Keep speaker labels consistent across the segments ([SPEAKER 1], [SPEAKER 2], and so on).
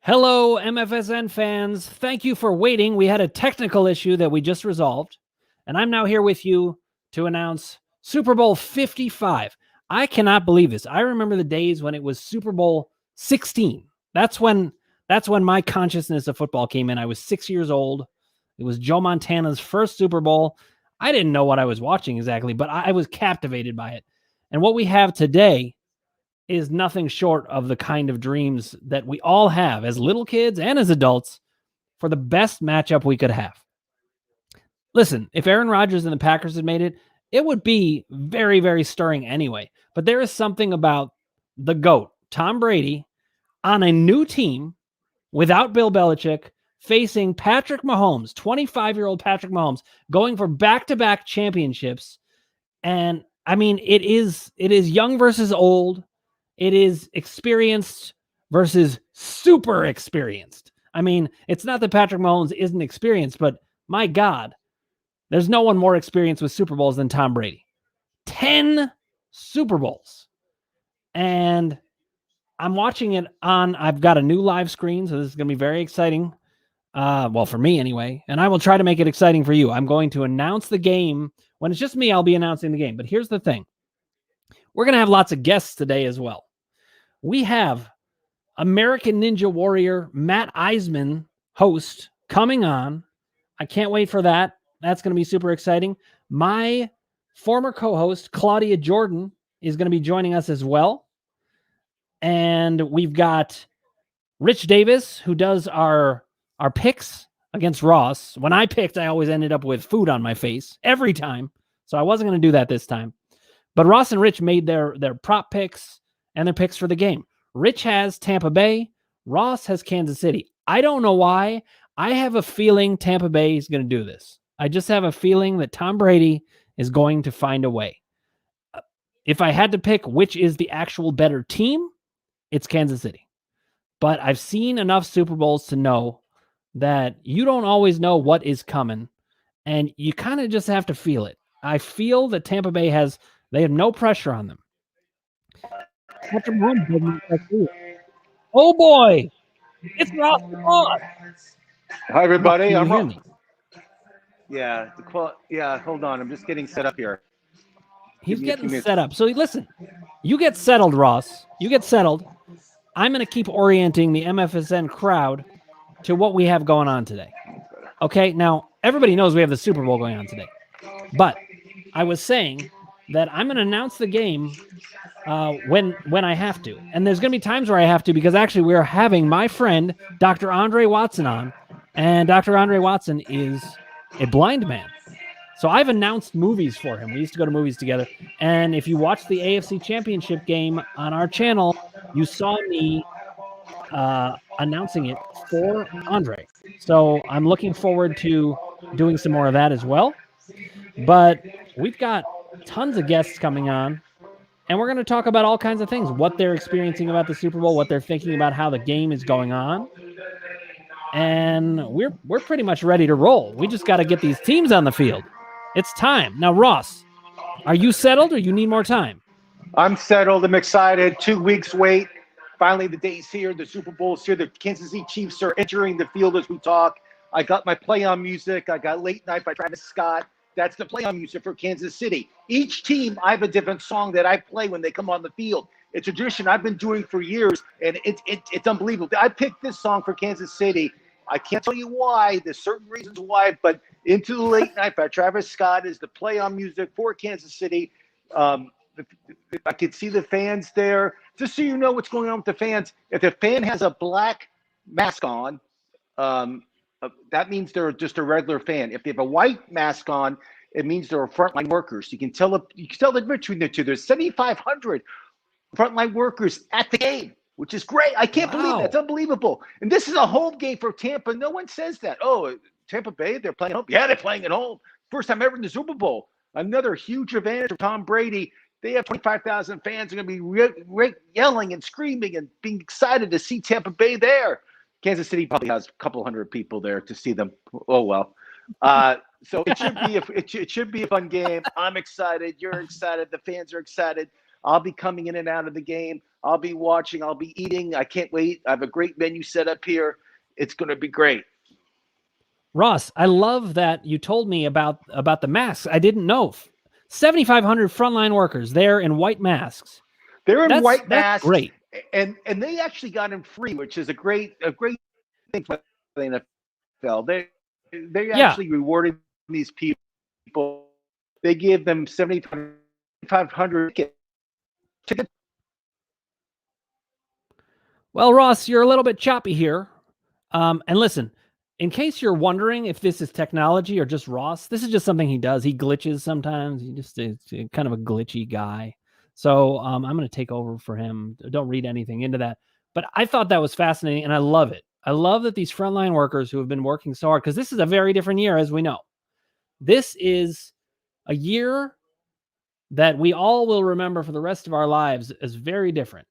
[SPEAKER 1] Hello, MFSN fans. Thank you for waiting. We had a technical issue that we just resolved, and I'm now here with you to announce Super Bowl 55. I cannot believe this. I remember the days when it was Super Bowl 16. That's when my consciousness of football came in. I was 6 years old. It was Joe Montana's first Super Bowl. I didn't know what I was watching exactly, but I was captivated by it. And what we have today is nothing short of the kind of dreams that we all have as little kids and as adults for the best matchup we could have. Listen, if Aaron Rodgers and the Packers had made it, it would be very, very stirring anyway. But there is something about the GOAT, Tom Brady, on a new team without Bill Belichick, facing Patrick Mahomes, 25-year-old Patrick Mahomes, going for back-to-back championships. And I mean, it is young versus old. It is experienced versus super experienced. I mean, it's not that Patrick Mahomes isn't experienced, but my God, there's no one more experienced with Super Bowls than Tom Brady. 10 Super Bowls. And I'm watching it I've got a new live screen, so this is going to be very exciting. Well, for me anyway. And I will try to make it exciting for you. I'm going to announce the game. When it's just me, I'll be announcing the game. But here's the thing. We're going to have lots of guests today as well. We have American Ninja Warrior Matt Eisman, host, coming on. I can't wait for that. That's going to be super exciting. My former co-host, Claudia Jordan, is going to be joining us as well. And we've got Rich Davis, who does our picks against Ross. When I picked, I always ended up with food on my face every time. So I wasn't going to do that this time. But Ross and Rich made their prop picks and their picks for the game. Rich has Tampa Bay. Ross has Kansas City. I don't know why. I have a feeling Tampa Bay is going to do this. I just have a feeling that Tom Brady is going to find a way. If I had to pick which is the actual better team, it's Kansas City. But I've seen enough Super Bowls to know that you don't always know what is coming, and you kind of just have to feel it. I feel that Tampa Bay they have no pressure on them. Patrick Mahomes. Oh boy, it's Ross the Boss.
[SPEAKER 2] Hi everybody.
[SPEAKER 1] Can you hear me?
[SPEAKER 2] Yeah, hold on. I'm just getting set up here.
[SPEAKER 1] He's getting set up. So listen, you get settled, Ross. You get settled. I'm going to keep orienting the MFSN crowd to what we have going on today. Okay, now everybody knows we have the Super Bowl going on today. But I was saying that I'm going to announce the game when I have to. And there's going to be times where I have to, because actually we're having my friend, Dr. Andre Watson, on. And Dr. Andre Watson is a blind man. So I've announced movies for him. We used to go to movies together. And if you watch the AFC Championship game on our channel, you saw me announcing it for Andre. So I'm looking forward to doing some more of that as well. But we've got tons of guests coming on. And we're going to talk about all kinds of things, what they're experiencing about the Super Bowl, what they're thinking about how the game is going on. And we're pretty much ready to roll. We just got to get these teams on the field. It's time. Now, Ross, are you settled or you need more time?
[SPEAKER 2] I'm settled. I'm excited. 2 weeks wait. Finally, the day's here. The Super Bowl's here. The Kansas City Chiefs are entering the field as we talk. I got my play-on music. I got Late Night by Travis Scott. That's the play-on music for Kansas City. Each team, I have a different song that I play when they come on the field. It's a tradition I've been doing for years, and it's unbelievable. I picked this song for Kansas City. I can't tell you why. There's certain reasons why, but Into the Late Night by Travis Scott is the play-on music for Kansas City. I could see the fans there. Just so you know what's going on with the fans, if a fan has a black mask on, that means they're just a regular fan. If they have a white mask on, it means they're frontline workers. You can tell the difference between the two. There's 7,500 frontline workers at the game, which is great. I can't believe that. It's unbelievable. And this is a home game for Tampa. No one says that. Oh, Tampa Bay, they're playing at home. Yeah, they're playing at home. First time ever in the Super Bowl. Another huge advantage for Tom Brady. They have 25,000 fans. They're going to be yelling and screaming and being excited to see Tampa Bay there. Kansas City probably has a couple hundred people there to see them. Oh, well. So it should be a fun game. I'm excited. You're excited. The fans are excited. I'll be coming in and out of the game. I'll be watching. I'll be eating. I can't wait. I have a great menu set up here. It's going to be great.
[SPEAKER 1] Ross, I love that you told me about the masks. I didn't know. 7,500 frontline workers there in white masks.
[SPEAKER 2] They're in white masks.
[SPEAKER 1] Great.
[SPEAKER 2] And they actually got them free, which is a great thing for the NFL. They actually rewarded these people. They gave them 7,500 tickets.
[SPEAKER 1] Well, Ross, you're a little bit choppy here. And listen, in case you're wondering if this is technology or just Ross, this is just something he does. He glitches sometimes. He just is kind of a glitchy guy. So I'm going to take over for him. Don't read anything into that. But I thought that was fascinating, and I love it. I love that these frontline workers who have been working so hard, because this is a very different year, as we know. This is a year that we all will remember for the rest of our lives as very different.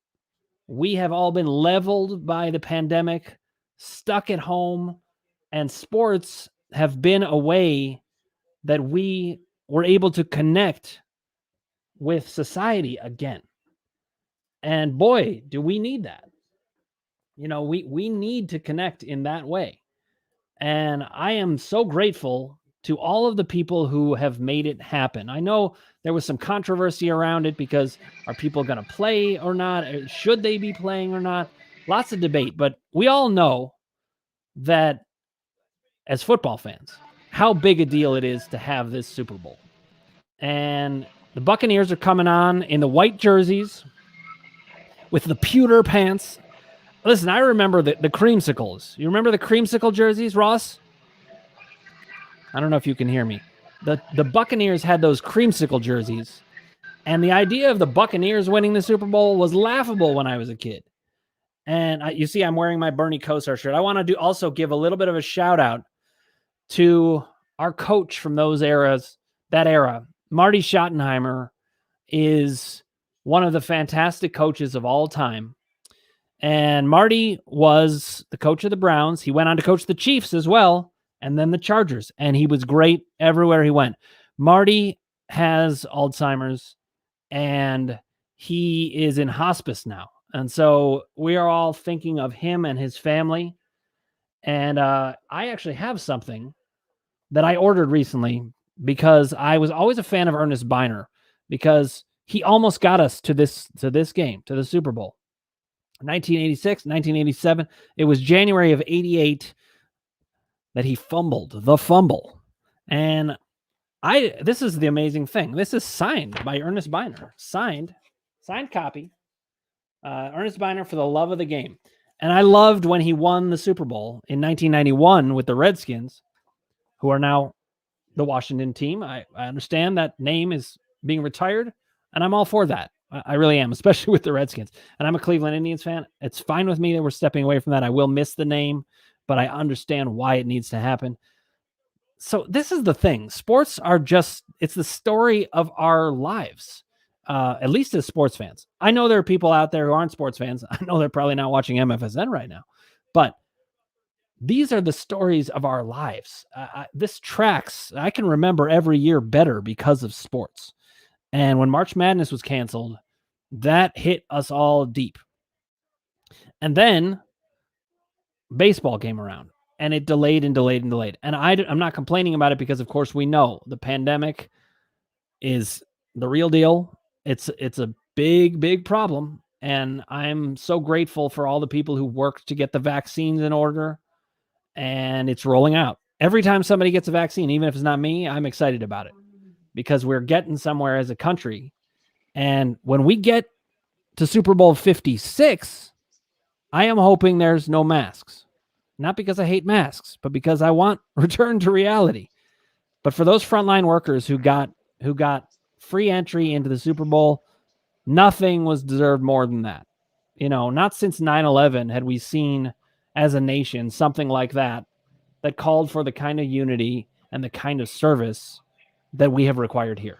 [SPEAKER 1] We have all been leveled by the pandemic, stuck at home, and sports have been a way that we were able to connect with society again. And boy, do we need that. You know, we need to connect in that way. And I am so grateful to all of the people who have made it happen. I know there was some controversy around it because are people going to play or not? Should they be playing or not? Lots of debate, but we all know that as football fans, how big a deal it is to have this Super Bowl. And the Buccaneers are coming on in the white jerseys with the pewter pants. Listen, I remember the creamsicles. You remember the creamsicle jerseys, Ross? I don't know if you can hear me. The Buccaneers had those creamsicle jerseys, and the idea of the Buccaneers winning the Super Bowl was laughable when I was a kid. And you see, I'm wearing my Bernie Kosar shirt. I want to also give a little bit of a shout out to our coach from that era. Marty Schottenheimer is one of the fantastic coaches of all time. And Marty was the coach of the Browns. He went on to coach the Chiefs as well, and then the Chargers. And he was great everywhere he went. Marty has Alzheimer's, and he is in hospice now. And so we are all thinking of him and his family. And I actually have something that I ordered recently because I was always a fan of Ernest Biner, because he almost got us to this game, to the Super Bowl. 1986, 1987. It was January of 88 that he fumbled the fumble. And this is the amazing thing. This is signed by Ernest Biner. Signed copy. Ernest Biner for the love of the game. And I loved when he won the Super Bowl in 1991 with the Redskins, who are now the Washington team. I understand that name is being retired, and I'm all for that. I really am, especially with the Redskins. And I'm a Cleveland Indians fan. It's fine with me that we're stepping away from that. I will miss the name, but I understand why it needs to happen. So this is the thing. Sports are it's the story of our lives, at least as sports fans. I know there are people out there who aren't sports fans. I know they're probably not watching MFSN right now, but these are the stories of our lives. This tracks. I can remember every year better because of sports. And when March Madness was canceled, that hit us all deep. And then baseball came around, and it delayed and delayed and delayed. And I'm not complaining about it because, of course, we know the pandemic is the real deal. It's a big, big problem. And I'm so grateful for all the people who worked to get the vaccines in order. And it's rolling out. Every time somebody gets a vaccine, even if it's not me, I'm excited about it, because we're getting somewhere as a country. And when we get to Super Bowl 56, I am hoping there's no masks. Not because I hate masks, but because I want return to reality. But for those frontline workers who got free entry into the Super Bowl, nothing was deserved more than that. You know, not since 9/11 had we seen as a nation something like that called for the kind of unity and the kind of service that we have required here.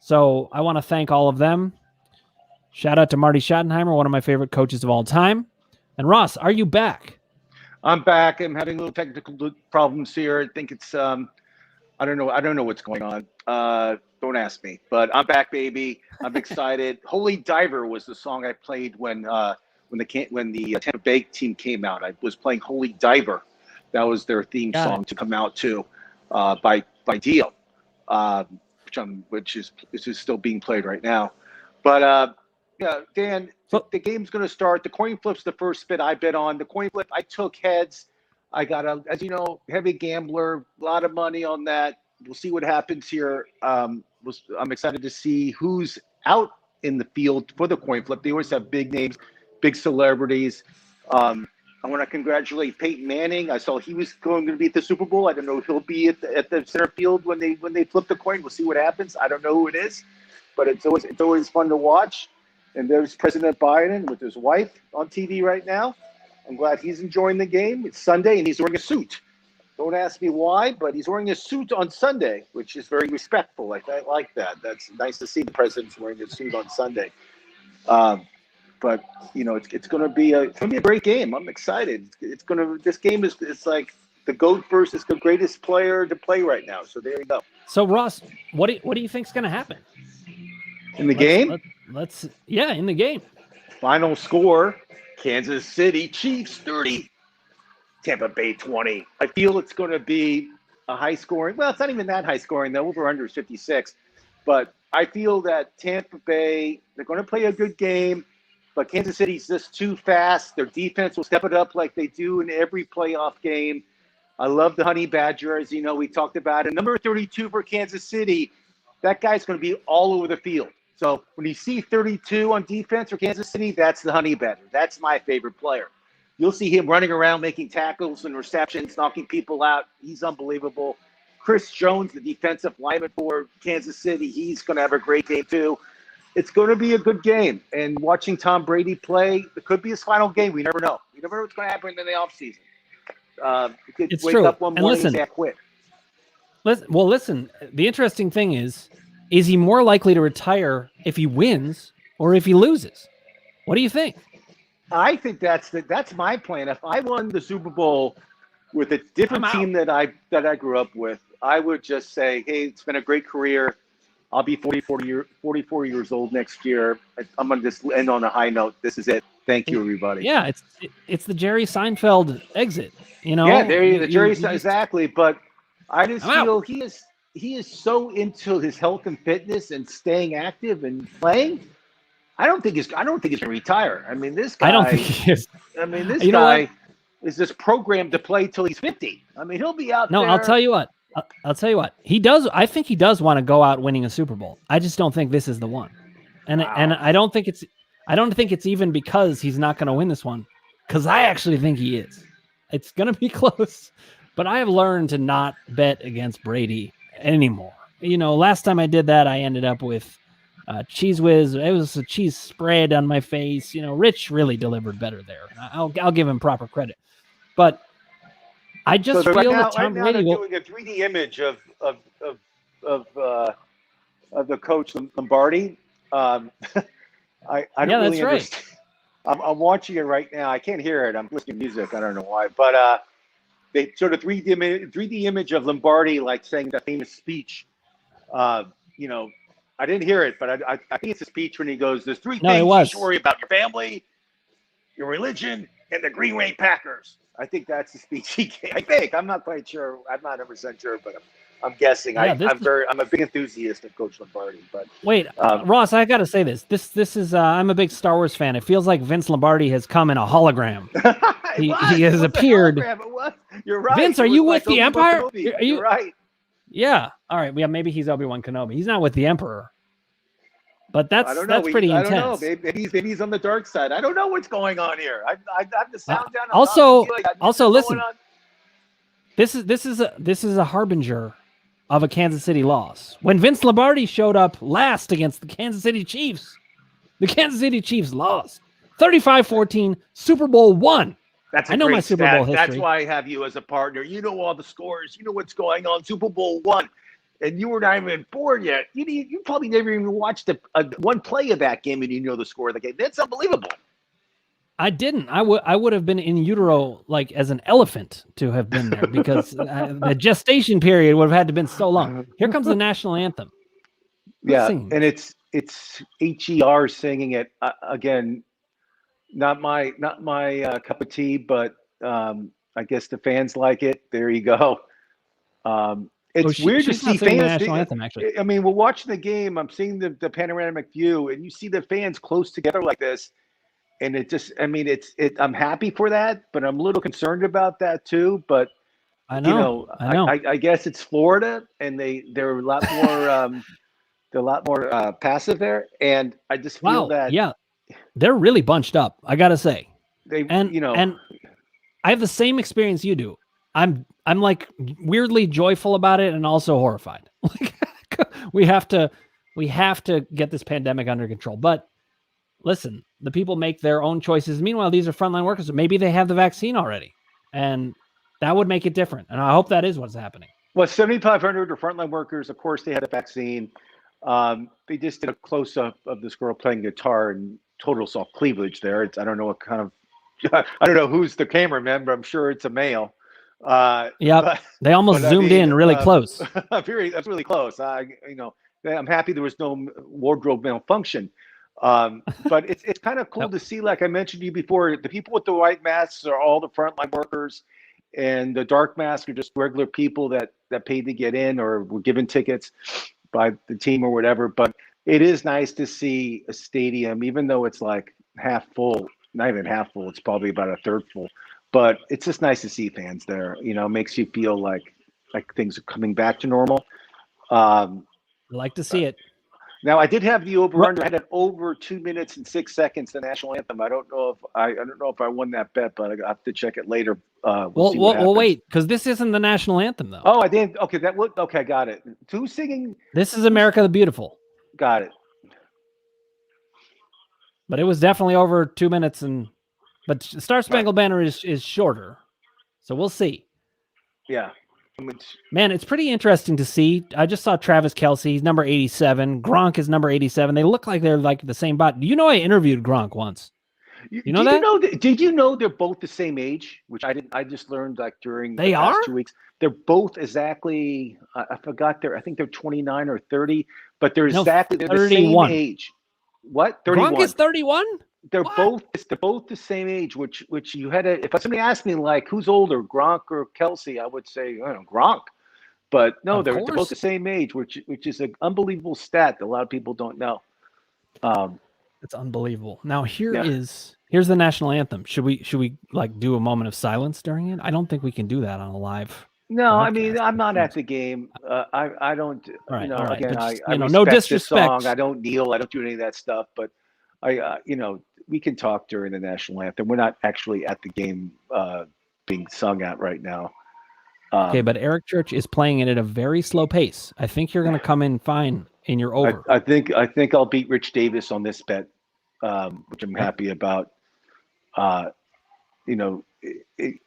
[SPEAKER 1] So I want to thank all of them. Shout out to Marty Schottenheimer, one of my favorite coaches of all time. And Ross, are you back?
[SPEAKER 2] I'm back. I'm having a little technical problems here. I think it's I don't know. I don't know what's going on. Don't ask me. But I'm back, baby. I'm excited. Holy Diver was the song I played when the Tampa Bay team came out. I was playing Holy Diver. That was their theme song to come out to, by Dio, which is still being played right now. But yeah, Dan, the game's going to start. The coin flip's the first spit I bet on. The coin flip, I took heads. I got as you know, heavy gambler, a lot of money on that. We'll see what happens here. I'm excited to see who's out in the field for the coin flip. They always have big names, big celebrities. I want to congratulate Peyton Manning. I saw he was going to be at the Super Bowl. I don't know if he'll be at the center field when they flip the coin. We'll see what happens. I don't know who it is, but it's always fun to watch. And there's President Biden with his wife on TV right now. I'm glad he's enjoying the game. It's Sunday, and he's wearing a suit. Don't ask me why, but he's wearing a suit on Sunday, which is very respectful. I like that. That's nice to see the president's wearing a suit on Sunday. But you know, it's going to be a great game. I'm excited. This game is like the GOAT versus the greatest player to play right now. So there you go.
[SPEAKER 1] So Ross, what do you think's going to happen
[SPEAKER 2] in the game?
[SPEAKER 1] In the game.
[SPEAKER 2] Final score: Kansas City Chiefs 30, Tampa Bay 20. I feel it's going to be a high scoring. Well, it's not even that high scoring. The over under is 56. But I feel that Tampa Bay, they're going to play a good game, but Kansas City's just too fast. Their defense will step it up like they do in every playoff game. I love the Honey Badger, as you know, we talked about it. Number 32 for Kansas City, that guy's going to be all over the field. So when you see 32 on defense for Kansas City, that's the Honey Badger. That's my favorite player. You'll see him running around, making tackles and receptions, knocking people out. He's unbelievable. Chris Jones, the defensive lineman for Kansas City, he's going to have a great game too. It's going to be a good game. And watching Tom Brady play, it could be his final game. We never know. We never know what's going to happen in the offseason.
[SPEAKER 1] It's wake true.
[SPEAKER 2] Up one morning and quit.
[SPEAKER 1] Listen, the interesting thing is he more likely to retire if he wins or if he loses? What do you think?
[SPEAKER 2] I think that's my plan. If I won the Super Bowl with a different team that I grew up with, I would just say, hey, it's been a great career. I'll be 44 years old next year. I'm going to just end on a high note. This is it. Thank you, everybody.
[SPEAKER 1] Yeah, it's the Jerry Seinfeld exit, you know?
[SPEAKER 2] Yeah, the Jerry Seinfeld, exactly. But I just feel he is so into his health and fitness and staying active and playing. I don't think he's going to retire. I mean, this guy.
[SPEAKER 1] I don't think he is.
[SPEAKER 2] I mean, this guy is just programmed to play till he's 50. I mean, he'll be out there.
[SPEAKER 1] No, I'll tell you what. He does. I think he does want to go out winning a Super Bowl. I just don't think this is the one. And I don't think it's even because he's not going to win this one, because I actually think he is. It's going to be close, but I have learned to not bet against Brady anymore. You know, last time I did that, I ended up with Cheese Whiz. It was a cheese spread on my face. You know, Rich really delivered better there. I'll give him proper credit, but I just feel that Tom Brady will
[SPEAKER 2] doing a 3D image of the coach Lombardi. I don't really understand. I'm watching it right now. I can't hear it. I'm listening to music. I don't know why, but they showed a 3D image of Lombardi, like saying that famous speech. You know, I didn't hear it, but I think it's a speech when he goes, "There's three things you should worry about: your family, your religion, and the Green Bay Packers." I think that's the speech he gave. I think. I'm not quite sure. I'm not 100% sure, but I'm guessing. Yeah, I'm a big enthusiast of Coach Lombardi. But
[SPEAKER 1] wait, Ross, I got to say this. This is. I'm a big Star Wars fan. It feels like Vince Lombardi has come in a hologram. he has appeared.
[SPEAKER 2] You're right.
[SPEAKER 1] Vince, are you with the Empire?
[SPEAKER 2] Are you right?
[SPEAKER 1] Yeah. All right. Yeah. Maybe he's Obi-Wan Kenobi. He's not with the Emperor. But that's pretty intense.
[SPEAKER 2] I don't know. Maybe he's on the dark side. I don't know what's going on here. I have the sound down.
[SPEAKER 1] Also, listen. This is a harbinger of a Kansas City loss. When Vince Lombardi showed up last against the Kansas City Chiefs, the Kansas City Chiefs lost 35-14. Super Bowl won.
[SPEAKER 2] I know my Super Bowl history. That's why I have you as a partner. You know all the scores. You know what's going on. Super Bowl won. And you were not even born yet. You probably never even watched one play of that game, and you know the score of the game. That's unbelievable.
[SPEAKER 1] I didn't. I would have been in utero like as an elephant to have been there because the gestation period would have had to been so long. Here comes the national anthem. Who's
[SPEAKER 2] Yeah,
[SPEAKER 1] singing
[SPEAKER 2] and
[SPEAKER 1] this?
[SPEAKER 2] it's HER singing it again. Not my cup of tea, but I guess the fans like it. There you go.
[SPEAKER 1] Oh,
[SPEAKER 2] It's weird to
[SPEAKER 1] she's not
[SPEAKER 2] see
[SPEAKER 1] singing the
[SPEAKER 2] fans.
[SPEAKER 1] national anthem actually.
[SPEAKER 2] I mean, we're watching the game. I'm seeing the panoramic view, and you see the fans close together like this, and it just. I mean, I'm happy for that, but I'm a little concerned about that too. But
[SPEAKER 1] I know.
[SPEAKER 2] I guess it's Florida, and they're a lot more they're a lot more passive there, and I just feel
[SPEAKER 1] Wow.
[SPEAKER 2] that
[SPEAKER 1] Yeah, they're really bunched up. I gotta say,
[SPEAKER 2] they
[SPEAKER 1] and I have the same experience you do. I'm like weirdly joyful about it and also horrified. Like we have to get this pandemic under control. But listen, the people make their own choices. Meanwhile, these are frontline workers. Maybe they have the vaccine already, and that would make it different. And I hope that is what's happening.
[SPEAKER 2] Well, 7,500 are frontline workers. Of course, they had a vaccine. They just did a close up of this girl playing guitar and total soft cleavage there. I don't know what kind of I don't know who's the cameraman, but I'm sure it's a male.
[SPEAKER 1] Yeah, they almost zoomed in really close.
[SPEAKER 2] That's really close. I'm happy there was no wardrobe malfunction. But it's kind of cool to see, like I mentioned to you before, the people with the white masks are all the frontline workers, and the dark masks are just regular people that paid to get in or were given tickets by the team or whatever. But it is nice to see a stadium, even though it's like half full. Not even half full. It's probably about a third full, but it's just nice to see fans there. Makes you feel like things are coming back to normal.
[SPEAKER 1] I like to see it.
[SPEAKER 2] Now I did have the over under. I had an over 2 minutes and 6 seconds. The national anthem. I don't know if I won that bet, but I have to check it later.
[SPEAKER 1] We'll wait because this isn't the national anthem though.
[SPEAKER 2] Oh, I didn't. Okay, okay. Got it. Who's singing?
[SPEAKER 1] This is America the Beautiful.
[SPEAKER 2] Got it.
[SPEAKER 1] But it was definitely over 2 minutes, but Star Spangled Banner is shorter, so we'll see.
[SPEAKER 2] Yeah,
[SPEAKER 1] man, it's pretty interesting to see. I just saw Travis Kelce, he's number 87. Gronk is number 87. They look like they're like the same bot. You know, I interviewed Gronk once. You know that?
[SPEAKER 2] Did you know they're both the same age? Which I didn't. I just learned like during the
[SPEAKER 1] last
[SPEAKER 2] 2 weeks. They're both exactly. I forgot. I think they're 29 or 30, but they're exactly they're
[SPEAKER 1] 31.
[SPEAKER 2] The same age. What? 31.
[SPEAKER 1] Gronk is 31?
[SPEAKER 2] They're both the same age, which you had to, if somebody asked me like who's older, Gronk or Kelce, I would say Gronk. But no, they're both the same age, which is an unbelievable stat that a lot of people don't know.
[SPEAKER 1] It's unbelievable. Now here's the national anthem. Should we like do a moment of silence during it? I don't think we can do that on a live.
[SPEAKER 2] No, podcast. I mean, I'm not at the game. I don't,
[SPEAKER 1] right,
[SPEAKER 2] again,
[SPEAKER 1] just,
[SPEAKER 2] I
[SPEAKER 1] no disrespect.
[SPEAKER 2] Song. I don't kneel. I don't do any of that stuff. But we can talk during the national anthem. We're not actually at the game being sung at right now.
[SPEAKER 1] Okay, but Eric Church is playing it at a very slow pace. I think you're going to come in fine in your over.
[SPEAKER 2] I think I'll beat Rich Davis on this bet, which I'm happy about.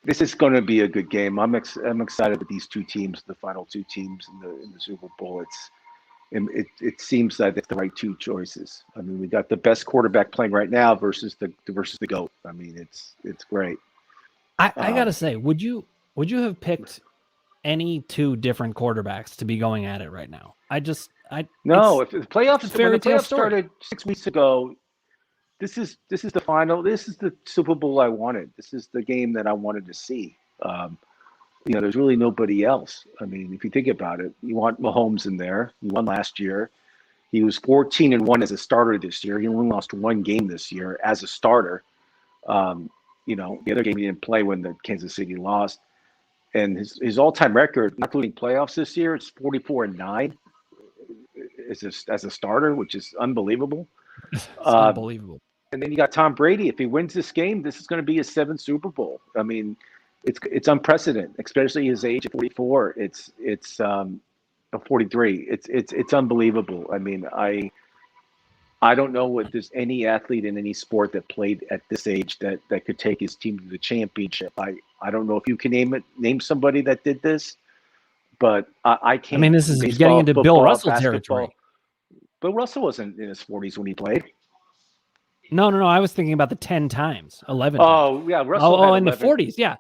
[SPEAKER 2] This is going to be a good game. I'm excited with these two teams, the final two teams in the Super Bowl. It seems that it's the right two choices. I mean, we got the best quarterback playing right now versus the GOAT. I mean, it's great.
[SPEAKER 1] I gotta say, would you have picked any two different quarterbacks to be going at it right now?
[SPEAKER 2] No. If the playoffs started 6 weeks ago. This is the final. This is the Super Bowl I wanted. This is the game that I wanted to see. There's really nobody else. I mean, if you think about it, you want Mahomes in there. He won last year. He was 14-1 as a starter this year. He only lost one game this year as a starter. The other game he didn't play when the Kansas City lost. And his all-time record, not including playoffs this year, it's 44-9 as a starter, which is unbelievable.
[SPEAKER 1] It's unbelievable.
[SPEAKER 2] And then you got Tom Brady. If he wins this game, this is going to be his 7th Super Bowl. I mean, it's unprecedented, especially his age at 44. It's 43. It's unbelievable. I mean, I don't know what there's any athlete in any sport that played at this age that could take his team to the championship. I don't know if you can name somebody that did this, but I can't.
[SPEAKER 1] I mean, this is getting into Bill Russell territory.
[SPEAKER 2] Bill Russell wasn't in his 40s when he played.
[SPEAKER 1] No. I was thinking about the 10 times, 11 times.
[SPEAKER 2] Oh yeah, Russell had
[SPEAKER 1] In
[SPEAKER 2] 11.
[SPEAKER 1] the 40s. Yeah.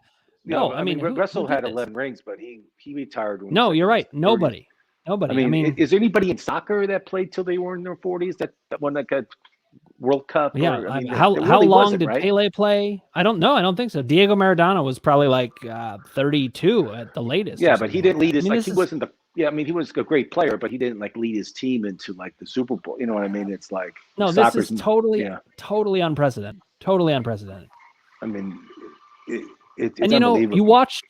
[SPEAKER 2] Yeah,
[SPEAKER 1] No, I mean, who
[SPEAKER 2] Russell
[SPEAKER 1] did
[SPEAKER 2] had
[SPEAKER 1] this?
[SPEAKER 2] 11 rings, but he retired when
[SPEAKER 1] No, you're
[SPEAKER 2] he was
[SPEAKER 1] right.
[SPEAKER 2] 30.
[SPEAKER 1] Nobody. I mean,
[SPEAKER 2] is there anybody in soccer that played till they were in their 40s? That one that got World Cup?
[SPEAKER 1] yeah.
[SPEAKER 2] Or I mean,
[SPEAKER 1] How
[SPEAKER 2] there
[SPEAKER 1] how
[SPEAKER 2] really
[SPEAKER 1] long
[SPEAKER 2] wasn't,
[SPEAKER 1] did
[SPEAKER 2] right?
[SPEAKER 1] Pele play? I don't know. I don't think so. Diego Maradona was probably like 32 at the latest.
[SPEAKER 2] Yeah,
[SPEAKER 1] or
[SPEAKER 2] but he
[SPEAKER 1] something
[SPEAKER 2] didn't
[SPEAKER 1] like
[SPEAKER 2] lead
[SPEAKER 1] that. I
[SPEAKER 2] his
[SPEAKER 1] mean,
[SPEAKER 2] like
[SPEAKER 1] this
[SPEAKER 2] he
[SPEAKER 1] is
[SPEAKER 2] wasn't the yeah. I mean, he was a great player, but he didn't like lead his team into like the Super Bowl. You know what I mean? It's like
[SPEAKER 1] no. This
[SPEAKER 2] soccer's
[SPEAKER 1] is totally
[SPEAKER 2] yeah.
[SPEAKER 1] unprecedented. Totally unprecedented.
[SPEAKER 2] I mean, it's
[SPEAKER 1] And you
[SPEAKER 2] unbelievable.
[SPEAKER 1] watched.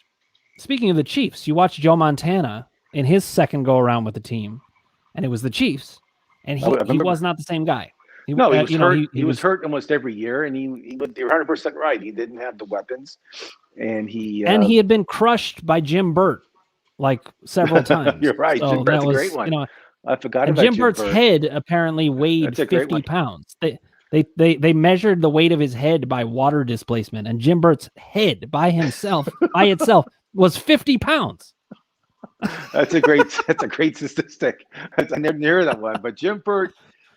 [SPEAKER 1] Speaking of the Chiefs, you watched Joe Montana in his second go around with the team, and it was the Chiefs, and
[SPEAKER 2] I
[SPEAKER 1] he
[SPEAKER 2] remember.
[SPEAKER 1] was not the same guy.
[SPEAKER 2] No, he was hurt.
[SPEAKER 1] He
[SPEAKER 2] He was
[SPEAKER 1] was,
[SPEAKER 2] hurt almost every year, and you're 100% right. He didn't have the weapons, and he
[SPEAKER 1] had been crushed by Jim Burt like several times.
[SPEAKER 2] You're right.
[SPEAKER 1] So
[SPEAKER 2] Jim
[SPEAKER 1] that
[SPEAKER 2] Burt's a great
[SPEAKER 1] was,
[SPEAKER 2] one. I forgot
[SPEAKER 1] and
[SPEAKER 2] about
[SPEAKER 1] Jim
[SPEAKER 2] Jim
[SPEAKER 1] Burt's
[SPEAKER 2] Burt.
[SPEAKER 1] head apparently weighed
[SPEAKER 2] That's a great
[SPEAKER 1] 50
[SPEAKER 2] one.
[SPEAKER 1] pounds. They measured the weight of his head by water displacement, and Jim Burt's head by itself was 50 pounds.
[SPEAKER 2] That's a great statistic. I never heard that one. But Jim Burt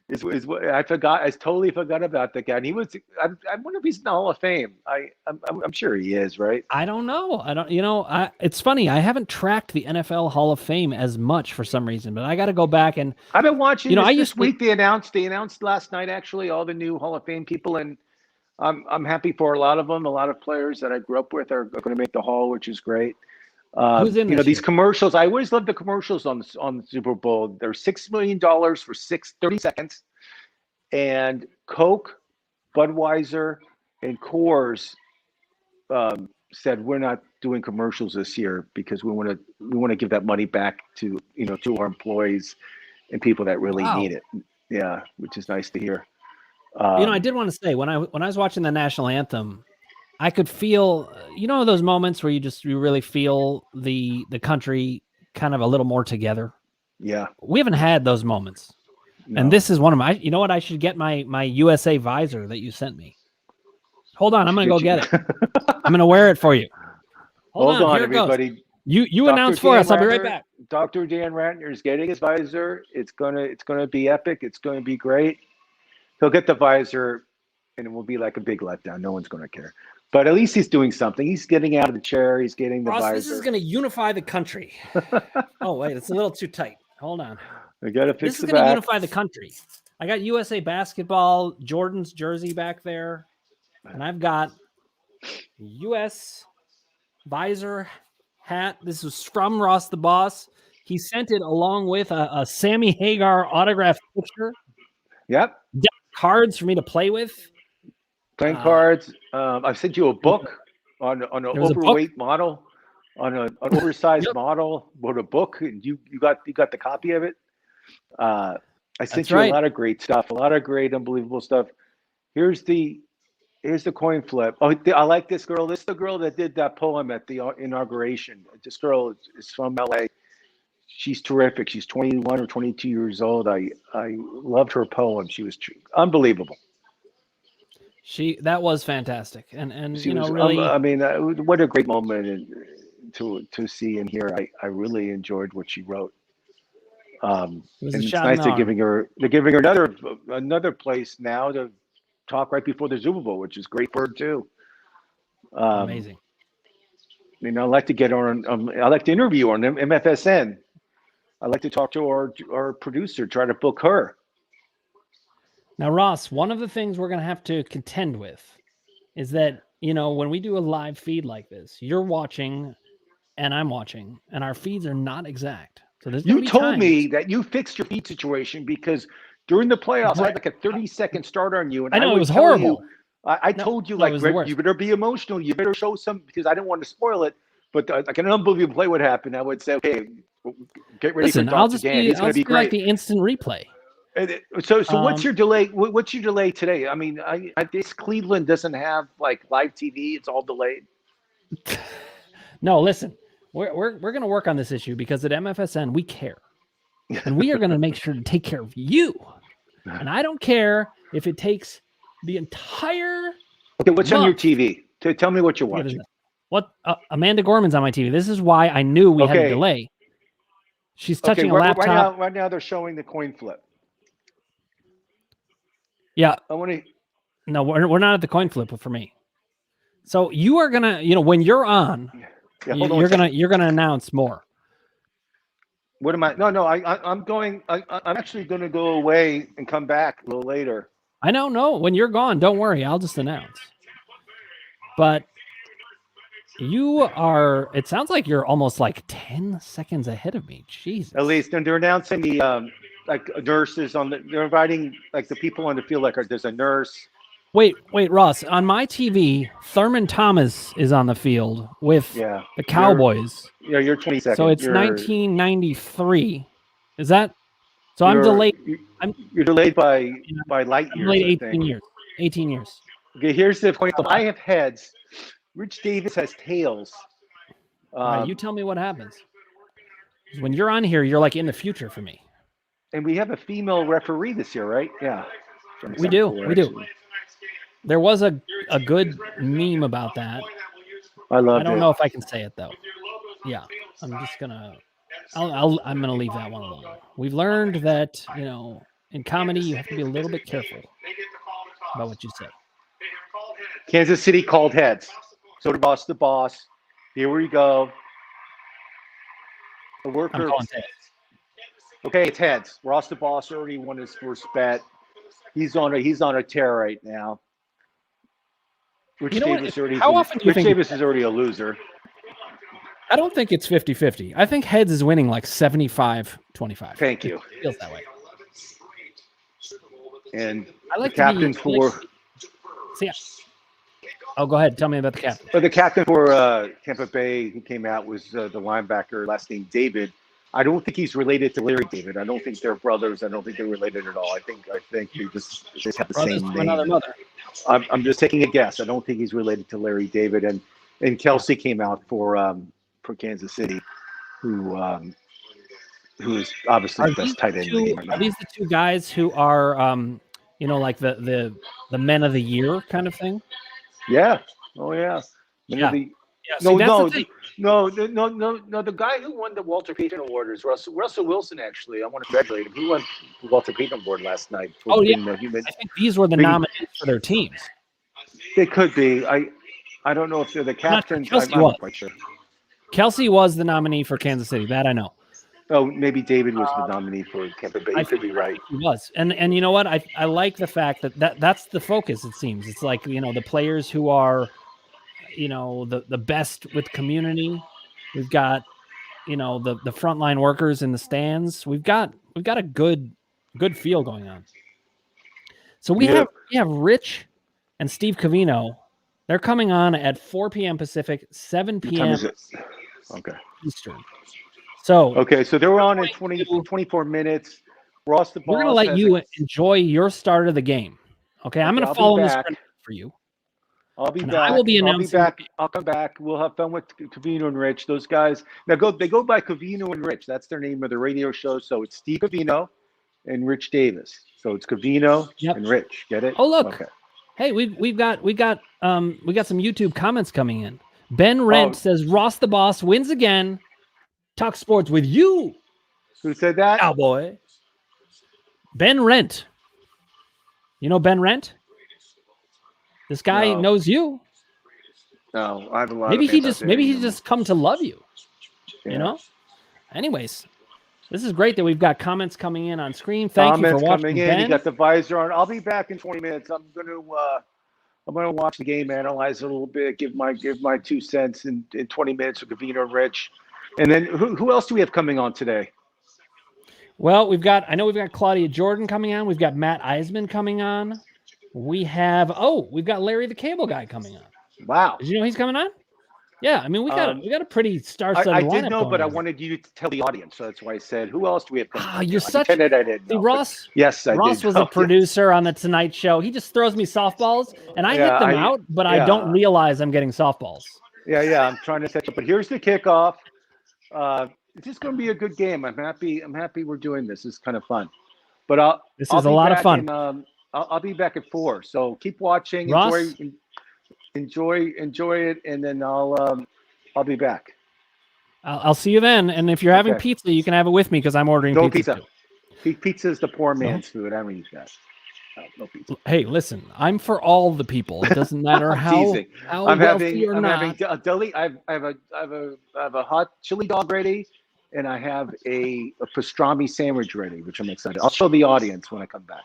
[SPEAKER 2] is what I forgot. I totally forgot about that guy. And he was. I wonder if he's in the Hall of Fame. I'm sure he is, right?
[SPEAKER 1] I don't know. It's funny. I haven't tracked the NFL Hall of Fame as much for some reason, but I got to go back and.
[SPEAKER 2] I've been watching this
[SPEAKER 1] to.
[SPEAKER 2] week. They announced last night actually all the new Hall of Fame people, and I'm happy for a lot of them. A lot of players that I grew up with are going to make the Hall, which is great.
[SPEAKER 1] Who's in this
[SPEAKER 2] these
[SPEAKER 1] year?
[SPEAKER 2] commercials. I always love the commercials on the Super Bowl. They're $6 million for 30 seconds, and Coke, Budweiser, and Coors said we're not doing commercials this year because we want to give that money back to to our employees and people that really need it. Yeah, which is nice to hear.
[SPEAKER 1] I did want to say when I was watching the national anthem, I could feel, those moments where you really feel the country kind of a little more together.
[SPEAKER 2] Yeah.
[SPEAKER 1] We haven't had those moments. No. And this is one of my, you know what? I should get my USA visor that you sent me. Hold on. I'm going to go get it. I'm going to wear it for you.
[SPEAKER 2] Hold on, everybody.
[SPEAKER 1] You announce for us. I'll be right back.
[SPEAKER 2] Dr. Dan Ratner is getting his visor. It's gonna be epic. It's going to be great. He'll get the visor and it will be like a big letdown. No one's going to care. But at least he's doing something. He's getting out of the chair. He's getting the visor.
[SPEAKER 1] This is going to unify the country. Oh, wait. It's a little too tight. Hold on.
[SPEAKER 2] We got to fix
[SPEAKER 1] This is going to unify the country. I got USA Basketball, Jordan's jersey back there. And I've got U.S. visor hat. This is from Ross the Boss. He sent it along with a Sammy Hagar autographed picture.
[SPEAKER 2] Yep.
[SPEAKER 1] Cards for me to play with.
[SPEAKER 2] Playing cards. I sent you a book on an overweight model, on an oversized model. Wrote a book, and you got the copy of it. I sent you a lot of great stuff, a lot of great, unbelievable stuff. Here's the coin flip. Oh, I like this girl. This is the girl that did that poem at the inauguration. This girl is from LA. She's terrific. She's 21 or 22 years old. I loved her poem. She was unbelievable.
[SPEAKER 1] That was fantastic, and
[SPEAKER 2] she was,
[SPEAKER 1] really.
[SPEAKER 2] I mean, what a great moment to see and hear. I really enjoyed what she wrote. And it's nice they're giving her another place now to talk right before the Super Bowl, which is great for her too.
[SPEAKER 1] Amazing.
[SPEAKER 2] I'd like to get her on. I like to interview her on MFSN. I'd like to talk to our producer, try to book her.
[SPEAKER 1] Now, Ross, one of the things we're going to have to contend with is that, when we do a live feed like this, you're watching and I'm watching, and our feeds are not exact. So
[SPEAKER 2] you told me that you fixed your feed situation because during the playoffs, I had like a 30-second start on you. And
[SPEAKER 1] I know, it was horrible.
[SPEAKER 2] I told you, Greg, you better be emotional. You better show some, because I didn't want to spoil it. But like an unbelievable play would happen. I would say, okay, get ready for Dr. Dan. He's going to be great.
[SPEAKER 1] Like the instant replay.
[SPEAKER 2] So what's your delay? What's your delay today? I mean, this Cleveland doesn't have like live TV. It's all delayed.
[SPEAKER 1] No, listen, we're going to work on this issue because at MFSN we care, and we are going to make sure to take care of you. And I don't care if it takes the entire.
[SPEAKER 2] Okay, what's on your TV? Tell me what you're watching.
[SPEAKER 1] What Amanda Gorman's on my TV. This is why I knew we had a delay. She's touching a laptop.
[SPEAKER 2] Right now they're showing the coin flip.
[SPEAKER 1] Yeah.
[SPEAKER 2] I want to.
[SPEAKER 1] No, we're not at the coin flip for me. So you are gonna, when you're on, you're gonna announce more.
[SPEAKER 2] What am I? No. I'm going. I'm actually going to go away and come back a little later.
[SPEAKER 1] I know. No, when you're gone, don't worry. I'll just announce. But you are. It sounds like you're almost like 10 seconds ahead of me. Jesus.
[SPEAKER 2] At least, and they're announcing the like nurses on the. They're inviting like the people on the field. Like there's a nurse.
[SPEAKER 1] Wait, Ross. On my TV, Thurman Thomas is on the field with the Cowboys.
[SPEAKER 2] You're 20 seconds.
[SPEAKER 1] So it's 1993. Is that? So I'm delayed.
[SPEAKER 2] You're delayed by light years.
[SPEAKER 1] I'm delayed 18 years. 18 years.
[SPEAKER 2] Okay, here's the point. I have heads. Rich Davis has tails.
[SPEAKER 1] All right, you tell me what happens. When you're on here, you're like in the future for me.
[SPEAKER 2] And we have a female referee this year, right? Yeah.
[SPEAKER 1] We do. There was a good meme about that. I don't know if I can say it though. Yeah, I'm just gonna. I'm gonna leave that one alone. We've learned that in comedy you have to be a little bit careful about what you say.
[SPEAKER 2] Kansas City called heads. So did the boss. Here we go. The worker. Okay, it's heads. Ross the boss already won his first bet. He's on a tear right now. Rich Davis is already a loser.
[SPEAKER 1] I don't think it's 50-50. I think heads is winning like 75-25.
[SPEAKER 2] Thank you.
[SPEAKER 1] It feels that way.
[SPEAKER 2] And
[SPEAKER 1] I like
[SPEAKER 2] the captain for.
[SPEAKER 1] Oh, go ahead. Tell me about the captain.
[SPEAKER 2] The captain for Tampa Bay who came out was the linebacker, last name David. I don't think he's related to Larry David. I don't think they're brothers. I don't think they're related at all. I think they just have the same name. Another mother. I'm just taking a guess. I don't think he's related to Larry David. And Kelsey came out for Kansas City, who is obviously the best tight end in the game right now.
[SPEAKER 1] Are these the two guys who are like the men of the year kind of thing?
[SPEAKER 2] Yeah. Oh yeah. No. The guy who won the Walter Payton Award is Russell Wilson. Actually, I want to congratulate him. He won the Walter Payton Award last night.
[SPEAKER 1] I think these were the nominees for their teams.
[SPEAKER 2] They could be. I don't know if they're the captains. I'm not quite sure.
[SPEAKER 1] Kelsey was the nominee for Kansas City. That I know.
[SPEAKER 2] Oh, maybe David was the nominee for Tampa Bay. You could be right.
[SPEAKER 1] He was. And you know what? I like the fact that's the focus, it seems. It's like, the players who are, the best with community. We've got, the frontline workers in the stands. We've got a good feel going on. So we have Rich and Steve Covino. They're coming on at 4 p.m. Pacific, 7 p.m. Eastern. So
[SPEAKER 2] they're on in 24 minutes. Ross the boss.
[SPEAKER 1] We're going to let you enjoy your start of the game. Okay, I'm going to follow this for you.
[SPEAKER 2] I'll be back.
[SPEAKER 1] I will be announcing.
[SPEAKER 2] I'll come back. We'll have fun with Covino and Rich. Those guys they go by Covino and Rich. That's their name of the radio show. So it's Steve Covino and Rich Davis. So it's Covino and Rich. Get it?
[SPEAKER 1] Oh look. Okay. Hey, we got some YouTube comments coming in. Ben Rent says Ross the boss wins again. Talk sports with you.
[SPEAKER 2] Who said that?
[SPEAKER 1] Cowboy. Ben Rent. You know Ben Rent? This guy knows you.
[SPEAKER 2] No, I have a lot.
[SPEAKER 1] Maybe he just come to love you. Yeah. Anyways, this is great that we've got comments coming in on screen. Thank you for watching. Ben.
[SPEAKER 2] You got the visor on. I'll be back in 20 minutes. I'm gonna watch the game, analyze it a little bit, give my 2 cents in 20 minutes with Covino and Rich. And then who else do we have coming on today?
[SPEAKER 1] Well, we've got Claudia Jordan coming on. We've got Matt Eisman coming on. We've got Larry the Cable Guy coming on.
[SPEAKER 2] Wow.
[SPEAKER 1] Did you know he's coming on? Yeah, I mean we got a pretty star-studded lineup.
[SPEAKER 2] I did know, but I wanted you to tell the audience, so that's why I said, who else do we have coming on?
[SPEAKER 1] You're such I didn't know, Ross.
[SPEAKER 2] Yes, I did.
[SPEAKER 1] Ross was a producer on the Tonight Show. He just throws me softballs, and I hit them out, but I don't realize I'm getting softballs.
[SPEAKER 2] Yeah, I'm trying to set up. But here's the kickoff. It's just going to be a good game. I'm happy we're doing this. It's kind of fun. But
[SPEAKER 1] this is a lot of fun.
[SPEAKER 2] I'll be back at 4. So keep watching.
[SPEAKER 1] Ross,
[SPEAKER 2] enjoy it, and then I'll be back.
[SPEAKER 1] I'll see you then. And if you're having pizza, you can have it with me because I'm ordering pizza.
[SPEAKER 2] Pizza is the poor man's food. I don't eat that. No pizza.
[SPEAKER 1] Hey, listen, I'm for all the people. It doesn't matter
[SPEAKER 2] I'm
[SPEAKER 1] how
[SPEAKER 2] teasing.
[SPEAKER 1] how
[SPEAKER 2] I'm
[SPEAKER 1] wealthy
[SPEAKER 2] having
[SPEAKER 1] or
[SPEAKER 2] I'm
[SPEAKER 1] not.
[SPEAKER 2] having a deli. I have a hot chili dog ready, and I have a pastrami sandwich ready, which I'm excited. I'll show the audience when I come back.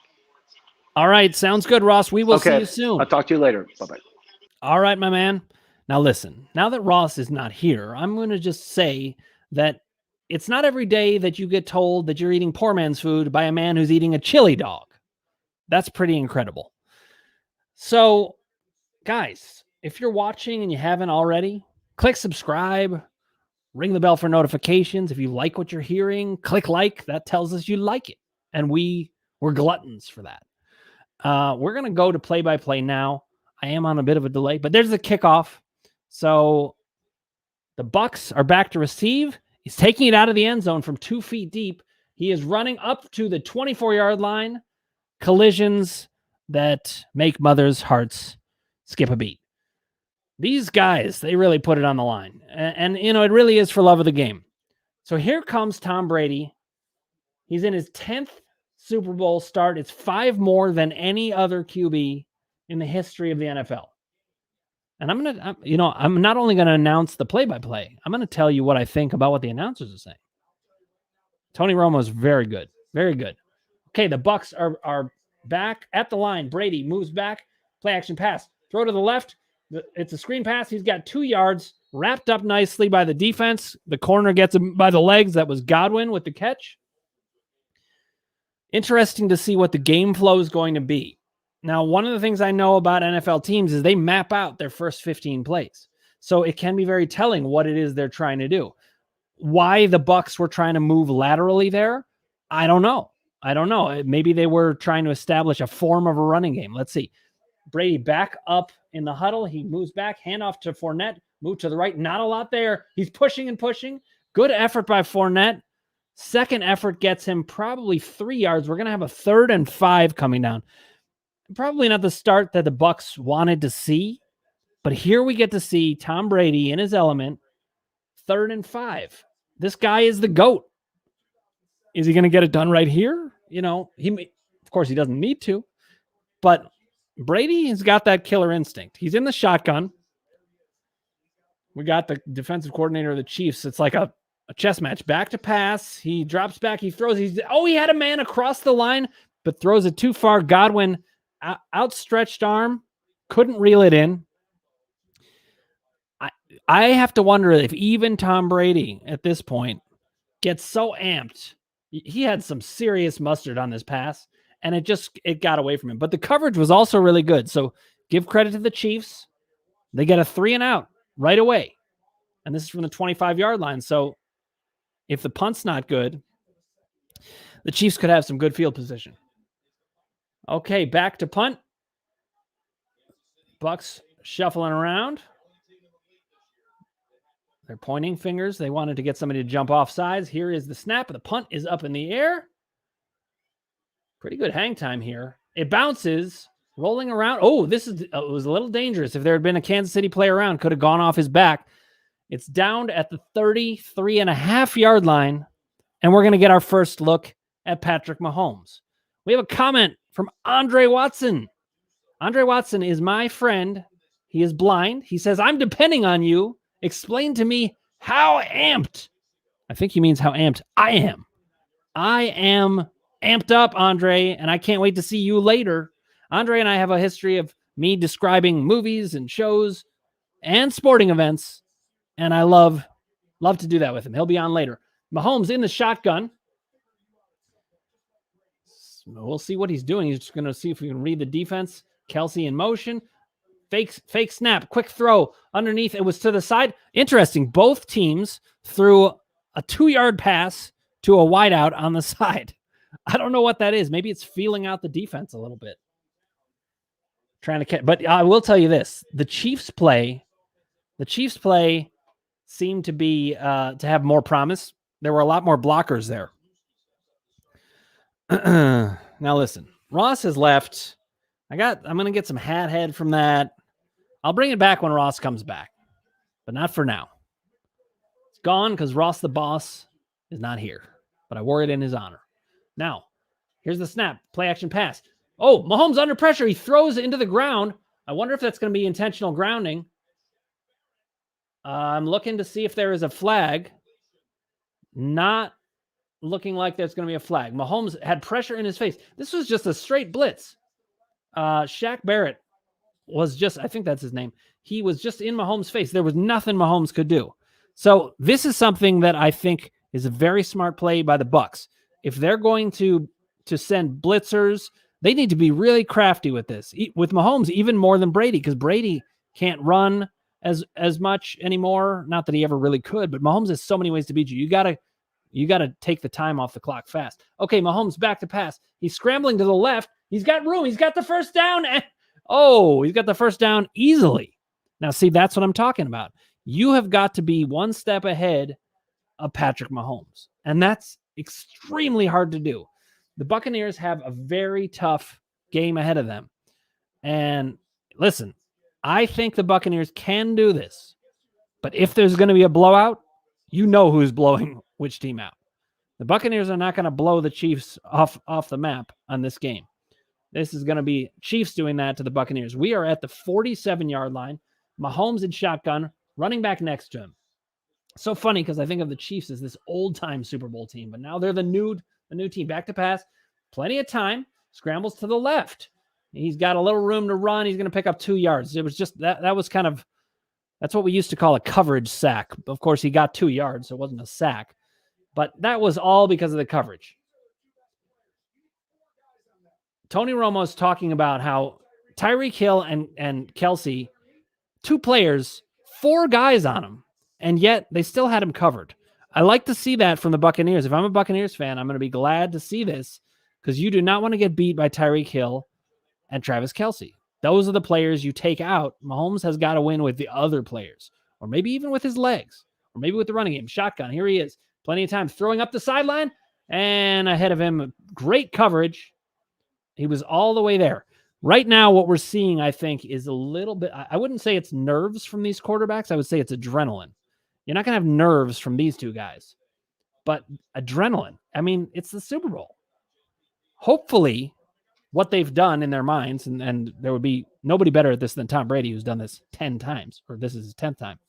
[SPEAKER 1] All right, sounds good, Ross. We will see
[SPEAKER 2] Okay,
[SPEAKER 1] you soon.
[SPEAKER 2] I'll talk to you later. Bye bye.
[SPEAKER 1] All right, my man. Now listen, now that Ross is not here, I'm going to just say that it's not every day that you get told that you're eating poor man's food by a man who's eating a chili dog. That's pretty incredible. So, guys, if you're watching and you haven't already, click subscribe, ring the bell for notifications. If you like what you're hearing, click like. That tells us you like it. And we're gluttons for that. We're going to go to play-by-play now. I am on a bit of a delay, but there's the kickoff. So the Bucs are back to receive. He's taking it out of the end zone from 2 feet deep. He is running up to the 24-yard line. Collisions that make mothers' hearts skip a beat. These guys, they really put it on the line. And you know, it really is for love of the game. So here comes Tom Brady. He's in his 10th Super Bowl start. It's 5 more than any other QB in the history of the NFL. And I'm not only going to announce the play-by-play, I'm going to tell you what I think about what the announcers are saying. Tony Romo is very good. Very good. Okay, the Bucs are back at the line. Brady moves back. Play action pass. Throw to the left. It's a screen pass. He's got 2 yards wrapped up nicely by the defense. The corner gets him by the legs. That was Godwin with the catch. Interesting to see what the game flow is going to be. Now, one of the things I know about NFL teams is they map out their first 15 plays. So it can be very telling what it is they're trying to do. Why the Bucs were trying to move laterally there, I don't know. Maybe they were trying to establish a form of a running game. Let's see. Brady back up in the huddle. He moves back, handoff to Fournette, move to the right. Not a lot there. He's pushing and pushing. Good effort by Fournette. Second effort gets him probably 3 yards. We're going to have a 3rd and 5 coming down. Probably not the start that the Bucs wanted to see, but here we get to see Tom Brady in his element. 3rd and 5. This guy is the GOAT. Is he going to get it done right here? You know, of course he doesn't need to, but Brady has got that killer instinct. He's in the shotgun. We got the defensive coordinator of the Chiefs. It's like a chess match. Back to pass. He drops back. He throws. He had a man across the line, but throws it too far. Godwin, outstretched arm, couldn't reel it in. I have to wonder if even Tom Brady at this point gets so amped. He had some serious mustard on this pass, and it got away from him. But the coverage was also really good. So give credit to the Chiefs. They get a 3 and out right away. And this is from the 25-yard line. So if the punt's not good, the Chiefs could have some good field position. Okay, back to punt. Bucs shuffling around. They're pointing fingers. They wanted to get somebody to jump off sides. Here is the snap. The punt is up in the air. Pretty good hang time here. It bounces, rolling around. Oh, it was a little dangerous. If there had been a Kansas City player around, could have gone off his back. It's down at the 33.5-yard line, and we're going to get our first look at Patrick Mahomes. We have a comment from Andre Watson. Andre Watson is my friend. He is blind. He says, I'm depending on you. Explain to me how amped. I think he means how amped I am. I am amped up, Andre, and I can't wait to see you later. Andre and I have a history of me describing movies and shows and sporting events, and I love to do that with him. He'll be on later. Mahomes in the shotgun. We'll see what he's doing. He's just going to see if we can read the defense. Kelsey in motion. Fake snap, quick throw underneath. It was to the side. Interesting. Both teams threw a 2-yard pass to a wideout on the side. I don't know what that is. Maybe it's feeling out the defense a little bit. Trying to catch. But I will tell you this. The Chiefs play seemed to be to have more promise. There were a lot more blockers there. Now listen. Ross has left. I'm going to get some hat head from that. I'll bring it back when Ross comes back, but not for now. It's gone because Ross the boss is not here, but I wore it in his honor. Now, here's the snap. Play action pass. Oh, Mahomes under pressure. He throws into the ground. I wonder if that's going to be intentional grounding. I'm looking to see if there is a flag. Not looking like there's going to be a flag. Mahomes had pressure in his face. This was just a straight blitz. Shaq Barrett was just, I think that's his name. He was just in Mahomes' face. There was nothing Mahomes could do. So this is something that I think is a very smart play by the Bucs. If they're going to send blitzers, they need to be really crafty with this. With Mahomes, even more than Brady, because Brady can't run as much anymore. Not that he ever really could, but Mahomes has so many ways to beat you. You got to take the time off the clock fast. Okay, Mahomes back to pass. He's scrambling to the left. He's got room. He's got the first down. Oh, he's got the first down easily. Now, see, that's what I'm talking about. You have got to be one step ahead of Patrick Mahomes, and that's extremely hard to do. The Buccaneers have a very tough game ahead of them. And listen, I think the Buccaneers can do this. But if there's going to be a blowout, you know who's blowing which team out. The Buccaneers are not going to blow the Chiefs off the map on this game. This is going to be Chiefs doing that to the Buccaneers. We are at the 47-yard line. Mahomes in shotgun, running back next to him. So funny because I think of the Chiefs as this old-time Super Bowl team, but now they're the new team. Back to pass, plenty of time, scrambles to the left. He's got a little room to run. He's going to pick up 2 yards. It was just that was kind of, that's what we used to call a coverage sack. Of course, he got 2 yards, so it wasn't a sack. But that was all because of the coverage. Tony Romo's talking about how Tyreek Hill and Kelsey, 2 players, 4 guys on him, and yet they still had him covered. I like to see that from the Buccaneers. If I'm a Buccaneers fan, I'm going to be glad to see this because you do not want to get beat by Tyreek Hill and Travis Kelsey. Those are the players you take out. Mahomes has got to win with the other players, or maybe even with his legs, or maybe with the running game. Shotgun, here he is. Plenty of time throwing up the sideline, and ahead of him, great coverage. He was all the way there. Right now, what we're seeing, I think, is a little bit, I wouldn't say it's nerves from these quarterbacks. I would say it's adrenaline. You're not going to have nerves from these 2 guys, but adrenaline. I mean, it's the Super Bowl. Hopefully, what they've done in their minds, and there would be nobody better at this than Tom Brady, who's done this 10 times, or this is his 10th time,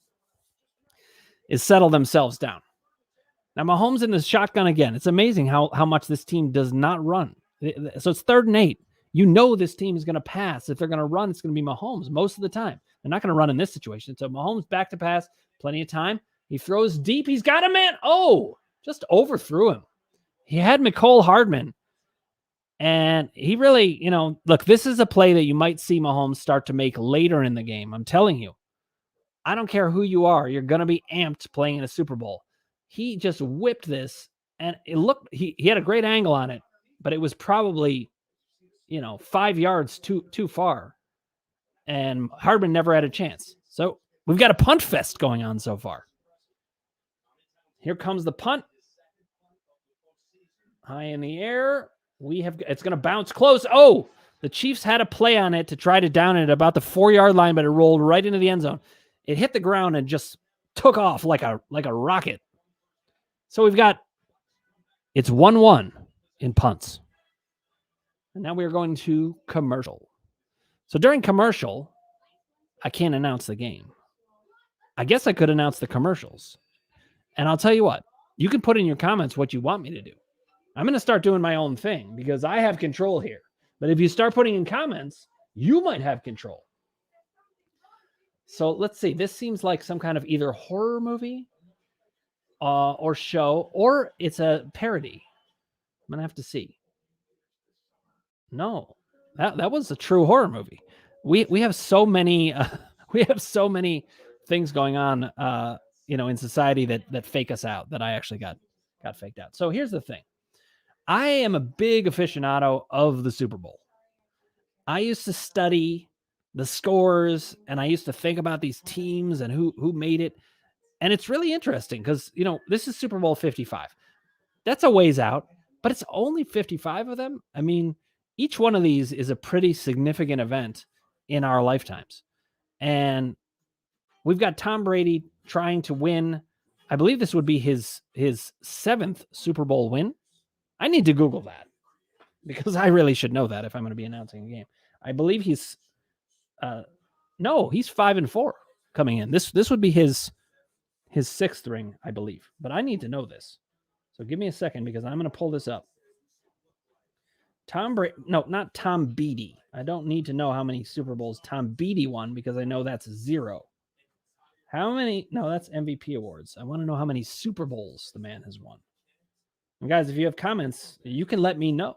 [SPEAKER 1] is settle themselves down. Now, Mahomes in the shotgun again. It's amazing how much this team does not run. So it's 3rd and 8. You know this team is going to pass. If they're going to run, it's going to be Mahomes most of the time. They're not going to run in this situation. So Mahomes back to pass, plenty of time. He throws deep. He's got a man. Oh, just overthrew him. He had Mecole Hardman. And he really, look, this is a play that you might see Mahomes start to make later in the game. I'm telling you. I don't care who you are. You're going to be amped playing in a Super Bowl. He just whipped this, and it looked, he had a great angle on it, but it was probably, 5 yards too far. And Hardman never had a chance. So we've got a punt fest going on so far. Here comes the punt. High in the air. It's going to bounce close. Oh, the Chiefs had a play on it to try to down it at about the 4-yard line, but it rolled right into the end zone. It hit the ground and just took off like a rocket. So it's 1-1 in punts. And now we are going to commercial. So during commercial, I can't announce the game. I guess I could announce the commercials. And I'll tell you what, you can put in your comments what you want me to do. I'm going to start doing my own thing because I have control here. But if you start putting in comments, you might have control. So let's see. This seems like some kind of either horror movie or show, or it's a parody. I'm going to have to see. No, that was a true horror movie. We have so many things going on in society that fake us out, that I actually got faked out. So here's the thing. I am a big aficionado of the Super Bowl. I used to study the scores, and I used to think about these teams and who made it. And it's really interesting because, this is Super Bowl 55. That's a ways out, but it's only 55 of them. I mean, each one of these is a pretty significant event in our lifetimes. And we've got Tom Brady trying to win. I believe this would be his 7th Super Bowl win. I need to Google that. because I really should know that if I'm going to be announcing a game. I believe he's no, he's 5-4 coming in. This would be his sixth ring, I believe. But I need to know this. So give me a second because I'm going to pull this up. Tom Brady, no, not Tom Brady. I don't need to know how many Super Bowls Tom Brady won because I know that's 0. How many? No, that's MVP awards. I want to know how many Super Bowls the man has won. And guys, if you have comments, you can let me know.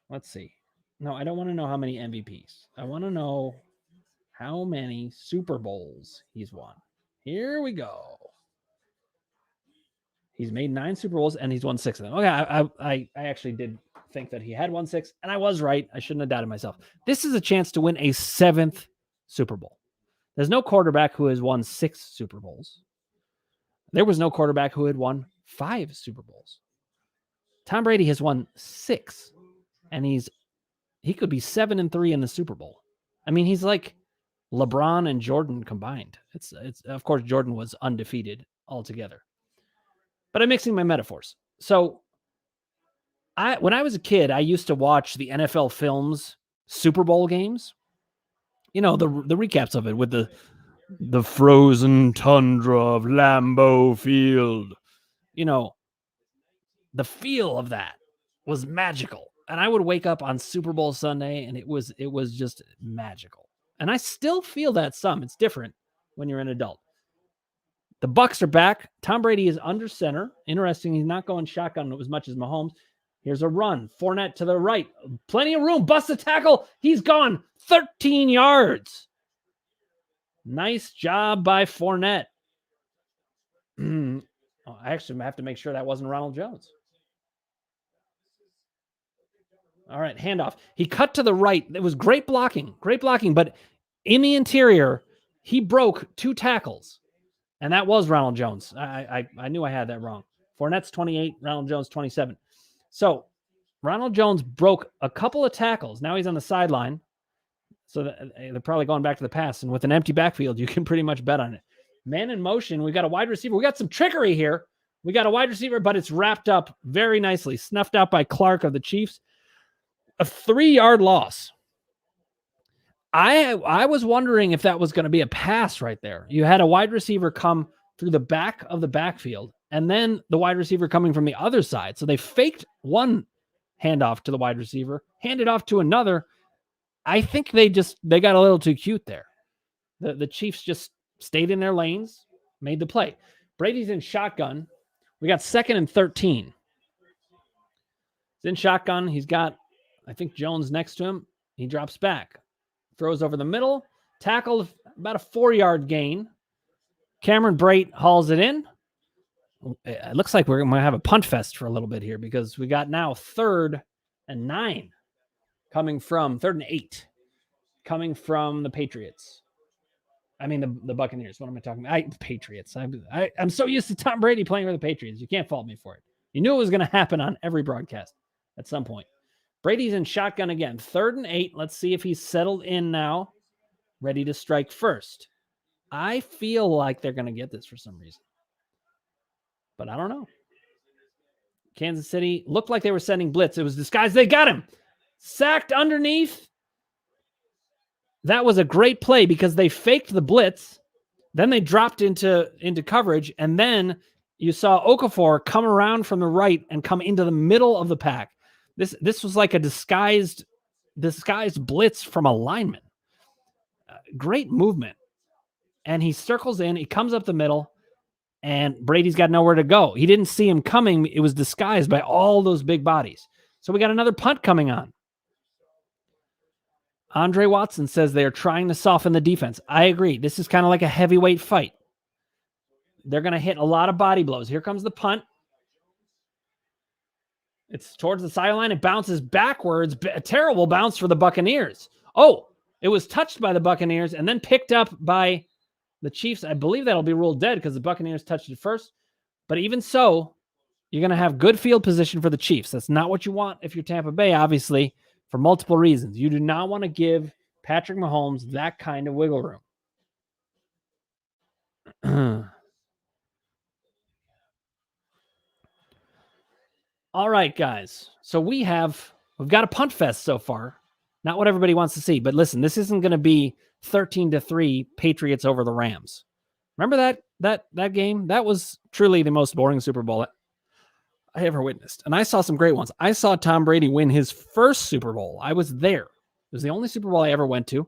[SPEAKER 1] Let's see. No, I don't want to know how many MVPs. I want to know how many Super Bowls he's won. Here we go. He's made 9 Super Bowls and he's won 6 of them. Okay, I actually did think that he had won 6, and I was right. I shouldn't have doubted myself. This is a chance to win a 7th Super Bowl. There's no quarterback who has won 6 Super Bowls. There was no quarterback who had won 5 Super Bowls. Tom Brady has won 6, and he could be 7-3 in the Super Bowl. I mean, he's like LeBron and Jordan combined. It's of course Jordan was undefeated altogether. But I'm mixing my metaphors. So when I was a kid, I used to watch the NFL Films Super Bowl games. You know, the recaps of it with the frozen tundra of Lambeau Field. You know, the feel of that was magical. And I would wake up on Super Bowl Sunday and it was just magical. And I still feel that some. It's different when you're an adult. The Bucs are back. Tom Brady is under center. Interesting. He's not going shotgun as much as Mahomes. Here's a run. Fournette to the right. Plenty of room. Busts a tackle. He's gone 13 yards. Nice job by Fournette. I actually have to make sure that wasn't Ronald Jones. All right, handoff. He cut to the right. It was great blocking, but in the interior, he broke 2 tackles, and that was Ronald Jones. I knew I had that wrong. Fournette's 28, Ronald Jones 27. So Ronald Jones broke a couple of tackles. Now he's on the sideline, so they're probably going back to the pass, and with an empty backfield, you can pretty much bet on it. Man in motion. We got a wide receiver. We got some trickery here. We got a wide receiver, but it's wrapped up very nicely, snuffed out by Clark of the Chiefs. A 3-yard loss. I was wondering if that was going to be a pass right there. You had a wide receiver come through the back of the backfield, and then the wide receiver coming from the other side. So they faked one handoff to the wide receiver, handed off to another. I think they got a little too cute there. The Chiefs just stayed in their lanes, made the play. Brady's in shotgun. We got 2nd and 13. He's in shotgun. He's got, I think, Jones next to him. He drops back. Throws over the middle. Tackled about a 4-yard gain. Cameron Brate hauls it in. It looks like we're going to have a punt fest for a little bit here because we got now 3rd and 9 coming from 3rd and 8 coming from the Patriots. I mean, the Buccaneers. What am I talking about? Patriots. I'm so used to Tom Brady playing for the Patriots. You can't fault me for it. You knew it was going to happen on every broadcast at some point. Brady's in shotgun again. 3rd and 8. Let's see if he's settled in now. Ready to strike first. I feel like they're going to get this for some reason. But I don't know. Kansas City looked like they were sending blitz. It was disguised. They got him. Sacked underneath. That was a great play because they faked the blitz. Then they dropped into coverage. And then you saw Okafor come around from the right and come into the middle of the pack. This was like a disguised blitz from a lineman. Great movement. And he circles in. He comes up the middle. And Brady's got nowhere to go. He didn't see him coming. It was disguised by all those big bodies. So we got another punt coming on. Andre Watson says they are trying to soften the defense. I agree. This is kind of like a heavyweight fight. They're going to hit a lot of body blows. Here comes the punt. It's towards the sideline. It bounces backwards. A terrible bounce for the Buccaneers. Oh, it was touched by the Buccaneers and then picked up by the Chiefs. I believe that'll be ruled dead because the Buccaneers touched it first. But even so, you're going to have good field position for the Chiefs. That's not what you want if you're Tampa Bay, obviously, for multiple reasons. You do not want to give Patrick Mahomes that kind of wiggle room. All right, guys. So we've got a punt fest so far. Not what everybody wants to see, but listen, this isn't going to be 13-3 Patriots over the Rams. Remember that game? That was truly the most boring Super Bowl I ever witnessed. And I saw some great ones. I saw Tom Brady win his first Super Bowl. I was there. It was the only Super Bowl I ever went to. It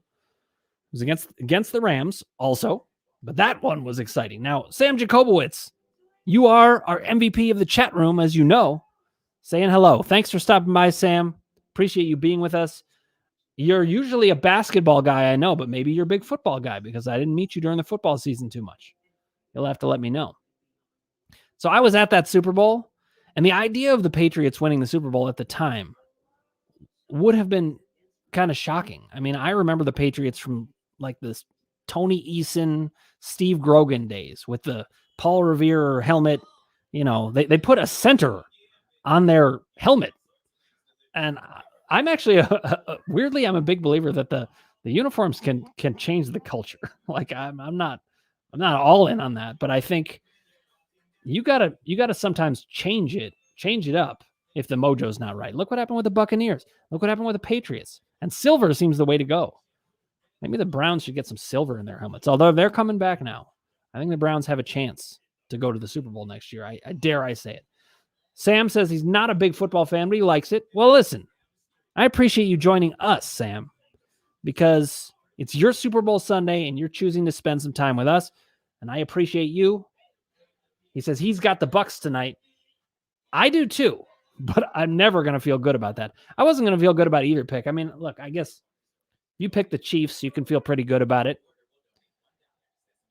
[SPEAKER 1] was against the Rams also, but that one was exciting. Now, Sam Jacobowitz, you are our MVP of the chat room, as you know, saying hello. Thanks for stopping by, Sam. Appreciate you being with us. You're usually a basketball guy, I know, but maybe you're a big football guy because I didn't meet you during the football season too much. You'll have to let me know. So I was at that Super Bowl, and the idea of the Patriots winning the Super Bowl at the time would have been kind of shocking. I mean, I remember the Patriots from like this Tony Eason, Steve Grogan days with the Paul Revere helmet. You know, they put a center on their helmet. And I'm actually weirdly, I'm a big believer that the uniforms can change the culture. Like I'm not all in on that, but I think you gotta sometimes change it up if the mojo's not right. Look what happened with the Buccaneers. Look what happened with the Patriots. And silver seems the way to go. Maybe the Browns should get some silver in their helmets, although they're coming back now. I think the Browns have a chance to go to the Super Bowl next year. I dare I say it. Sam says he's not a big football fan, but he likes it. Well, listen, I appreciate you joining us, Sam, because it's your Super Bowl Sunday and you're choosing to spend some time with us, and I appreciate you. He says he's got the Bucs tonight. I do too, but I'm never going to feel good about that. I wasn't going to feel good about either pick. I mean, look, I guess you pick the Chiefs, you can feel pretty good about it.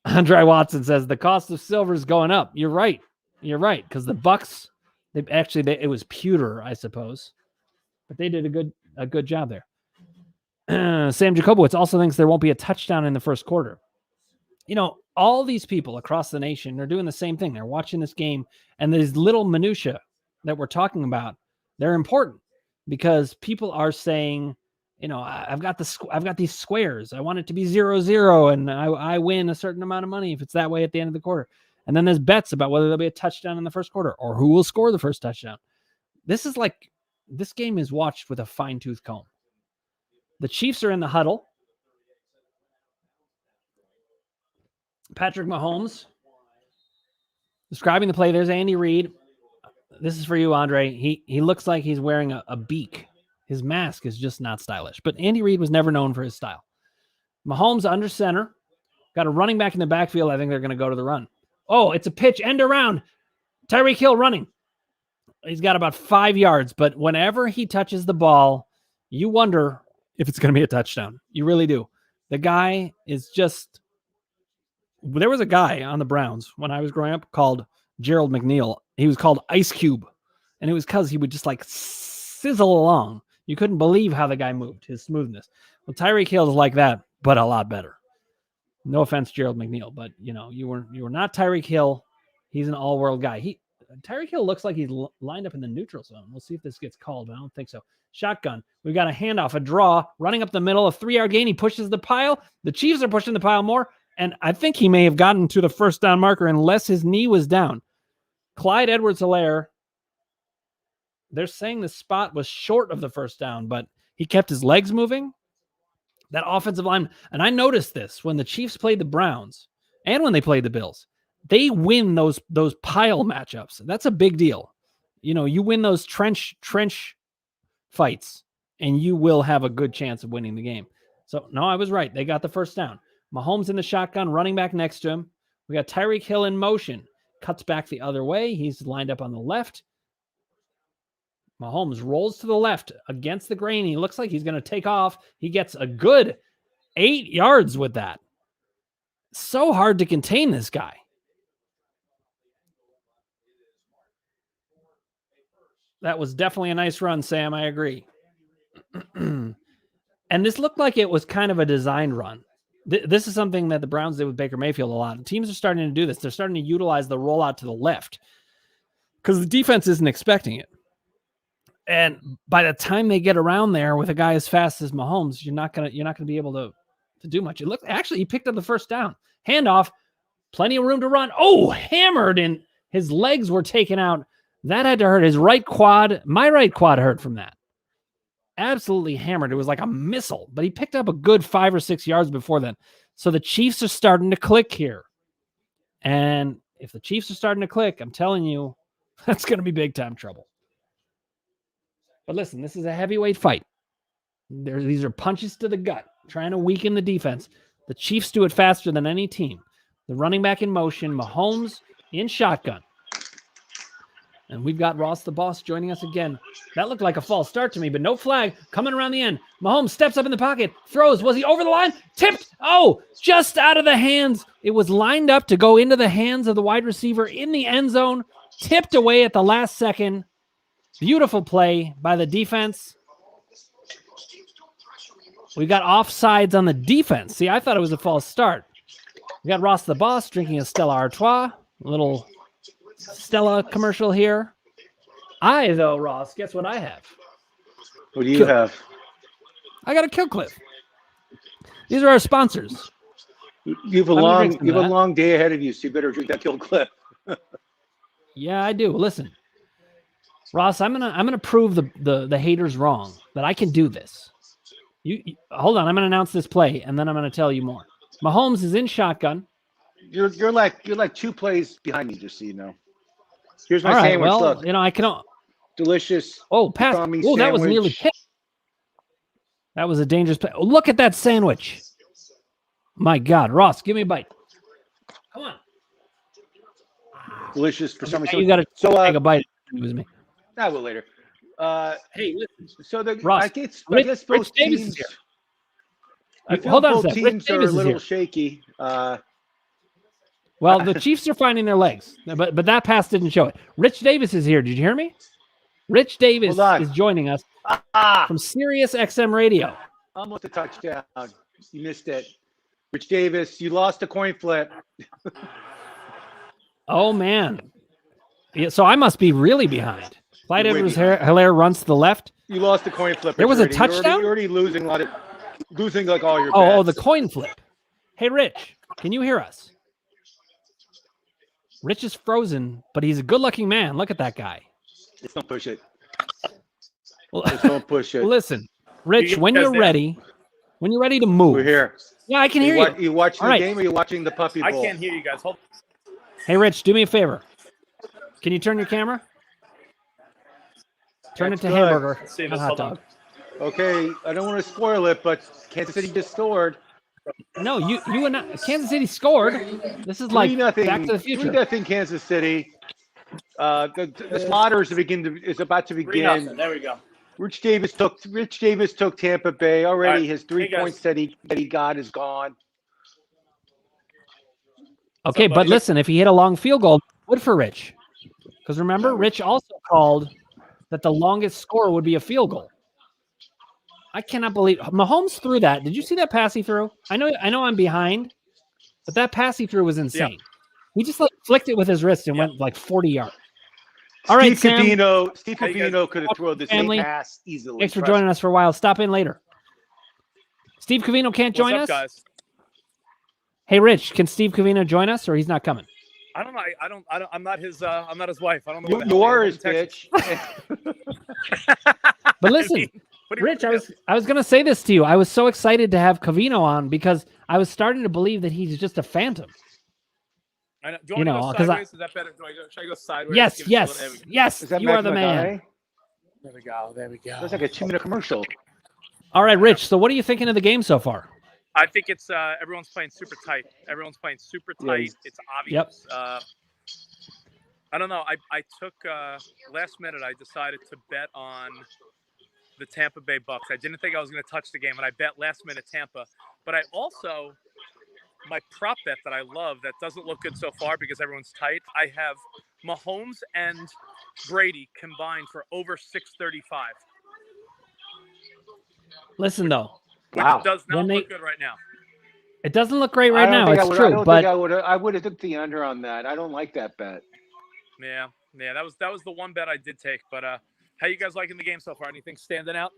[SPEAKER 1] Andre Watson says the cost of silver is going up. You're right, because the Bucs, it was pewter, I suppose, but they did a good job there. Sam Jacobowitz also thinks there won't be a touchdown in the first quarter. You know, all these people across the nation are doing the same thing. They're watching this game, and these little minutia that we're talking about, they're important because people are saying, you know, I've got these squares. I want it to be 0-0, and I win a certain amount of money if it's that way at the end of the quarter. And then there's bets about whether there'll be a touchdown in the first quarter or who will score the first touchdown. This game is watched with a fine-tooth comb. The Chiefs are in the huddle. Patrick Mahomes describing the play. There's Andy Reid. This is for you, Andre. He looks like he's wearing a beak. His mask is just not stylish. But Andy Reid was never known for his style. Mahomes under center. Got a running back in the backfield. I think they're going to go to the run. Oh, it's a pitch. End around. Tyreek Hill running. He's got about 5 yards. But whenever he touches the ball, you wonder if it's going to be a touchdown. You really do. The guy is just... There was a guy on the Browns when I was growing up called Gerald McNeil. He was called Ice Cube. And it was because he would just like sizzle along. You couldn't believe how the guy moved, his smoothness. Well, Tyreek Hill is like that, but a lot better. No offense, Gerald McNeil, but you know, you were not Tyreek Hill. He's an all-world guy. Tyreek Hill looks like he's lined up in the neutral zone. We'll see if this gets called, but I don't think so. Shotgun. We've got a handoff, a draw, running up the middle, a 3-yard gain. He pushes the pile. The Chiefs are pushing the pile more. And I think he may have gotten to the first down marker unless his knee was down. Clyde Edwards-Helaire, they're saying the spot was short of the first down, but he kept his legs moving. That offensive line, and I noticed this when the Chiefs played the Browns and when they played the Bills, they win those pile matchups. That's a big deal. You know, you win those trench fights, and you will have a good chance of winning the game. So, no, I was right. They got the first down. Mahomes in the shotgun, running back next to him. We got Tyreek Hill in motion. Cuts back the other way. He's lined up on the left. Mahomes rolls to the left against the grain. He looks like he's going to take off. He gets a good 8 yards with that. So hard to contain this guy. That was definitely a nice run, Sam. I agree. And this looked like it was kind of a designed run. This is something that the Browns did with Baker Mayfield a lot. Teams are starting to do this. They're starting to utilize the rollout to the left because the defense isn't expecting it. And by the time they get around there with a guy as fast as Mahomes, you're not gonna be able to do much. He picked up the first down. Handoff, plenty of room to run. Oh, hammered, and his legs were taken out That had to hurt. His right quad, my right quad hurt from that. Absolutely hammered. It was like a missile, but he picked up a good 5 or 6 yards before then. So the Chiefs are starting to click here. And if the Chiefs are starting to click, I'm telling you, that's going to be big time trouble. But listen, this is a heavyweight fight. These are punches to the gut, trying to weaken the defense. The Chiefs do it faster than any team. The running back in motion, Mahomes in shotgun. And we've got Ross the Boss joining us again. That looked like a false start to me, but no flag coming around the end. Mahomes steps up in the pocket, throws. Was he over the line? Tipped. Oh, just out of the hands. It was lined up to go into the hands of the wide receiver in the end zone. Tipped away at the last second. Beautiful play by the defense. We got offsides on the defense. See, I thought it was a false start. We got Ross the Boss drinking a Stella Artois. A little Stella commercial here. Ross, guess what I have?
[SPEAKER 2] What do you have?
[SPEAKER 1] I got a Kill Cliff. These are our sponsors.
[SPEAKER 2] You have a long day ahead of you, so you better drink that Kill Cliff.
[SPEAKER 1] Yeah, I do. Listen, Ross, I'm gonna prove the haters wrong, that I can do this. You hold on, I'm gonna announce this play, and then I'm gonna tell you more. Mahomes is in shotgun.
[SPEAKER 2] You're like 2 plays behind me, just so you know. Here's my
[SPEAKER 1] All right,
[SPEAKER 2] sandwich.
[SPEAKER 1] well,
[SPEAKER 2] look,
[SPEAKER 1] I can.
[SPEAKER 2] delicious.
[SPEAKER 1] Oh, pass. Oh, that was nearly picked. That was a dangerous play. Oh, look at that sandwich. My God, Ross, give me a bite. Come on.
[SPEAKER 2] Delicious for some reason.
[SPEAKER 1] You got to take a bite. It was me.
[SPEAKER 2] I will later.
[SPEAKER 1] Hey, listen.
[SPEAKER 2] So
[SPEAKER 1] Ross,
[SPEAKER 2] I guess both
[SPEAKER 1] Davis
[SPEAKER 2] teams.
[SPEAKER 1] is here.
[SPEAKER 2] I feel
[SPEAKER 1] Hold on
[SPEAKER 2] both
[SPEAKER 1] a sec.
[SPEAKER 2] teams are a little
[SPEAKER 1] here.
[SPEAKER 2] shaky.
[SPEAKER 1] Well, the Chiefs are finding their legs, but that pass didn't show it. Rich Davis is here. Did you hear me? Rich Davis is joining us from Sirius XM Radio.
[SPEAKER 2] Almost a touchdown. You missed it. Rich Davis, you lost a coin flip.
[SPEAKER 1] Oh, man. Yeah, so I must be really behind. Clyde Edwards-Helaire runs to the left.
[SPEAKER 2] You lost the coin flip.
[SPEAKER 1] There was a touchdown?
[SPEAKER 2] You're already losing like all your bets.
[SPEAKER 1] Oh, the coin flip. Hey, Rich, can you hear us? Rich is frozen, but he's a good-looking man. Look at that guy.
[SPEAKER 2] Just don't push it.
[SPEAKER 1] Well,
[SPEAKER 2] Just don't push it.
[SPEAKER 1] Listen, Rich, when you're ready to move.
[SPEAKER 2] We're here.
[SPEAKER 1] Yeah, I can hear you.
[SPEAKER 2] You watching the game or you watching the Puppy Bowl?
[SPEAKER 3] I can't hear you guys. Hold.
[SPEAKER 1] Hey, Rich, do me a favor. Can you turn your camera? Turn it to hamburger, not hot dog.
[SPEAKER 2] Okay, I don't want to spoil it, but Kansas City just scored.
[SPEAKER 1] No, you and Kansas City scored. This is like Back to the Future.
[SPEAKER 2] 3-0 Kansas City. The slaughters is about to begin.
[SPEAKER 3] 3-0. There we go.
[SPEAKER 2] Rich Davis took Tampa Bay already. His 3 points that he got is gone.
[SPEAKER 1] Okay, but listen, if he hit a long field goal, good for Rich. Because remember, Rich also called that the longest score would be a field goal. I cannot believe Mahomes threw that. Did you see that pass he threw? I know I'm behind, but that pass he threw was insane. Yeah. He just flicked it with his wrist and went like 40 yards. All right,
[SPEAKER 2] Steve Covino could have thrown the same pass easily.
[SPEAKER 1] Thanks for joining us for a while. Stop in later. Steve Covino can't join us?
[SPEAKER 3] Guys?
[SPEAKER 1] Hey, Rich, can Steve Covino join us, or he's not coming?
[SPEAKER 3] I don't know. I'm not his wife. I don't know.
[SPEAKER 2] You are his bitch.
[SPEAKER 1] But listen, Rich, I was going to say this to you. I was so excited to have Covino on because I was starting to believe that he's just a phantom.
[SPEAKER 3] I know. Do you want to go sideways? Is that better? Should I go sideways?
[SPEAKER 1] Yes. You are the man.
[SPEAKER 3] There we go.
[SPEAKER 2] That's like a 2-minute commercial.
[SPEAKER 1] All right, Rich. So what are you thinking of the game so far?
[SPEAKER 3] I think it's everyone's playing super tight. It's obvious.
[SPEAKER 1] Yep.
[SPEAKER 3] I don't know. I took last minute. I decided to bet on the Tampa Bay Bucks. I didn't think I was going to touch the game, and I bet last minute Tampa. But I also, my prop bet that I love that doesn't look good so far because everyone's tight. I have Mahomes and Brady combined for over 635.
[SPEAKER 1] Listen though.
[SPEAKER 3] Which does not look good right now.
[SPEAKER 1] It doesn't look great right now. It's true, but
[SPEAKER 2] I would have took the under on that. I don't like that bet.
[SPEAKER 3] Yeah. That was the one bet I did take. But how you guys liking the game so far? Anything standing out?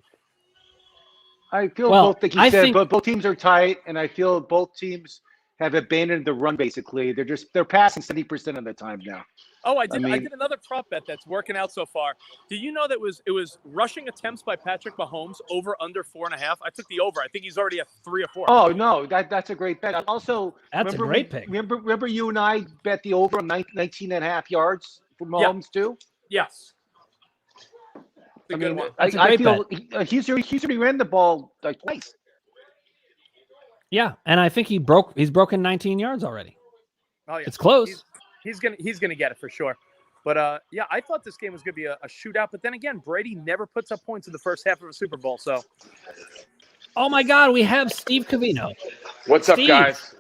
[SPEAKER 2] I feel both. Like you said, both teams are tight, and I feel both teams have abandoned the run. Basically, they're passing 70% of the time now.
[SPEAKER 3] Oh, I did another prop bet that's working out so far. Did you know that it was rushing attempts by Patrick Mahomes over under 4.5? I took the over. I think he's already at 3 or 4.
[SPEAKER 2] Oh no, that's a great bet. Also,
[SPEAKER 1] That's a great pick.
[SPEAKER 2] Remember you and I bet the over on 19.5 yards for Mahomes too?
[SPEAKER 3] Yes.
[SPEAKER 2] I mean, I feel he's already ran the ball like twice.
[SPEAKER 1] Yeah, and I think he's broken 19 yards already.
[SPEAKER 3] Oh yeah,
[SPEAKER 1] it's close.
[SPEAKER 3] He's gonna get it for sure. But yeah, I thought this game was gonna be a shootout. But then again, Brady never puts up points in the first half of a Super Bowl. So,
[SPEAKER 1] oh my God, we have Steve Covino.
[SPEAKER 4] What's up, guys?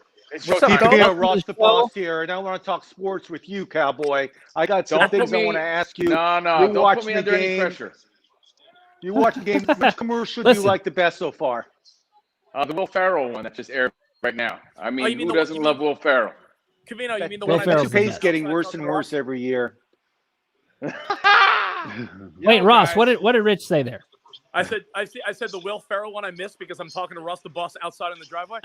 [SPEAKER 2] What's up, Covino? Ross the boss here, and I want to talk sports with you, Cowboy. I got some things I want to ask you.
[SPEAKER 4] No, don't put me under any pressure.
[SPEAKER 2] You watch the game. Which commercial do you like the best so far?
[SPEAKER 4] The Will Ferrell one that just aired right now. I mean, who doesn't love Will Ferrell?
[SPEAKER 3] Covino, you mean the
[SPEAKER 2] Will
[SPEAKER 3] one?
[SPEAKER 2] Ferrell's pace getting worse and worse every year.
[SPEAKER 1] Wait, Ross, what did Rich say there?
[SPEAKER 3] I said the Will Ferrell one I missed because I'm talking to Russ the boss outside in the driveway.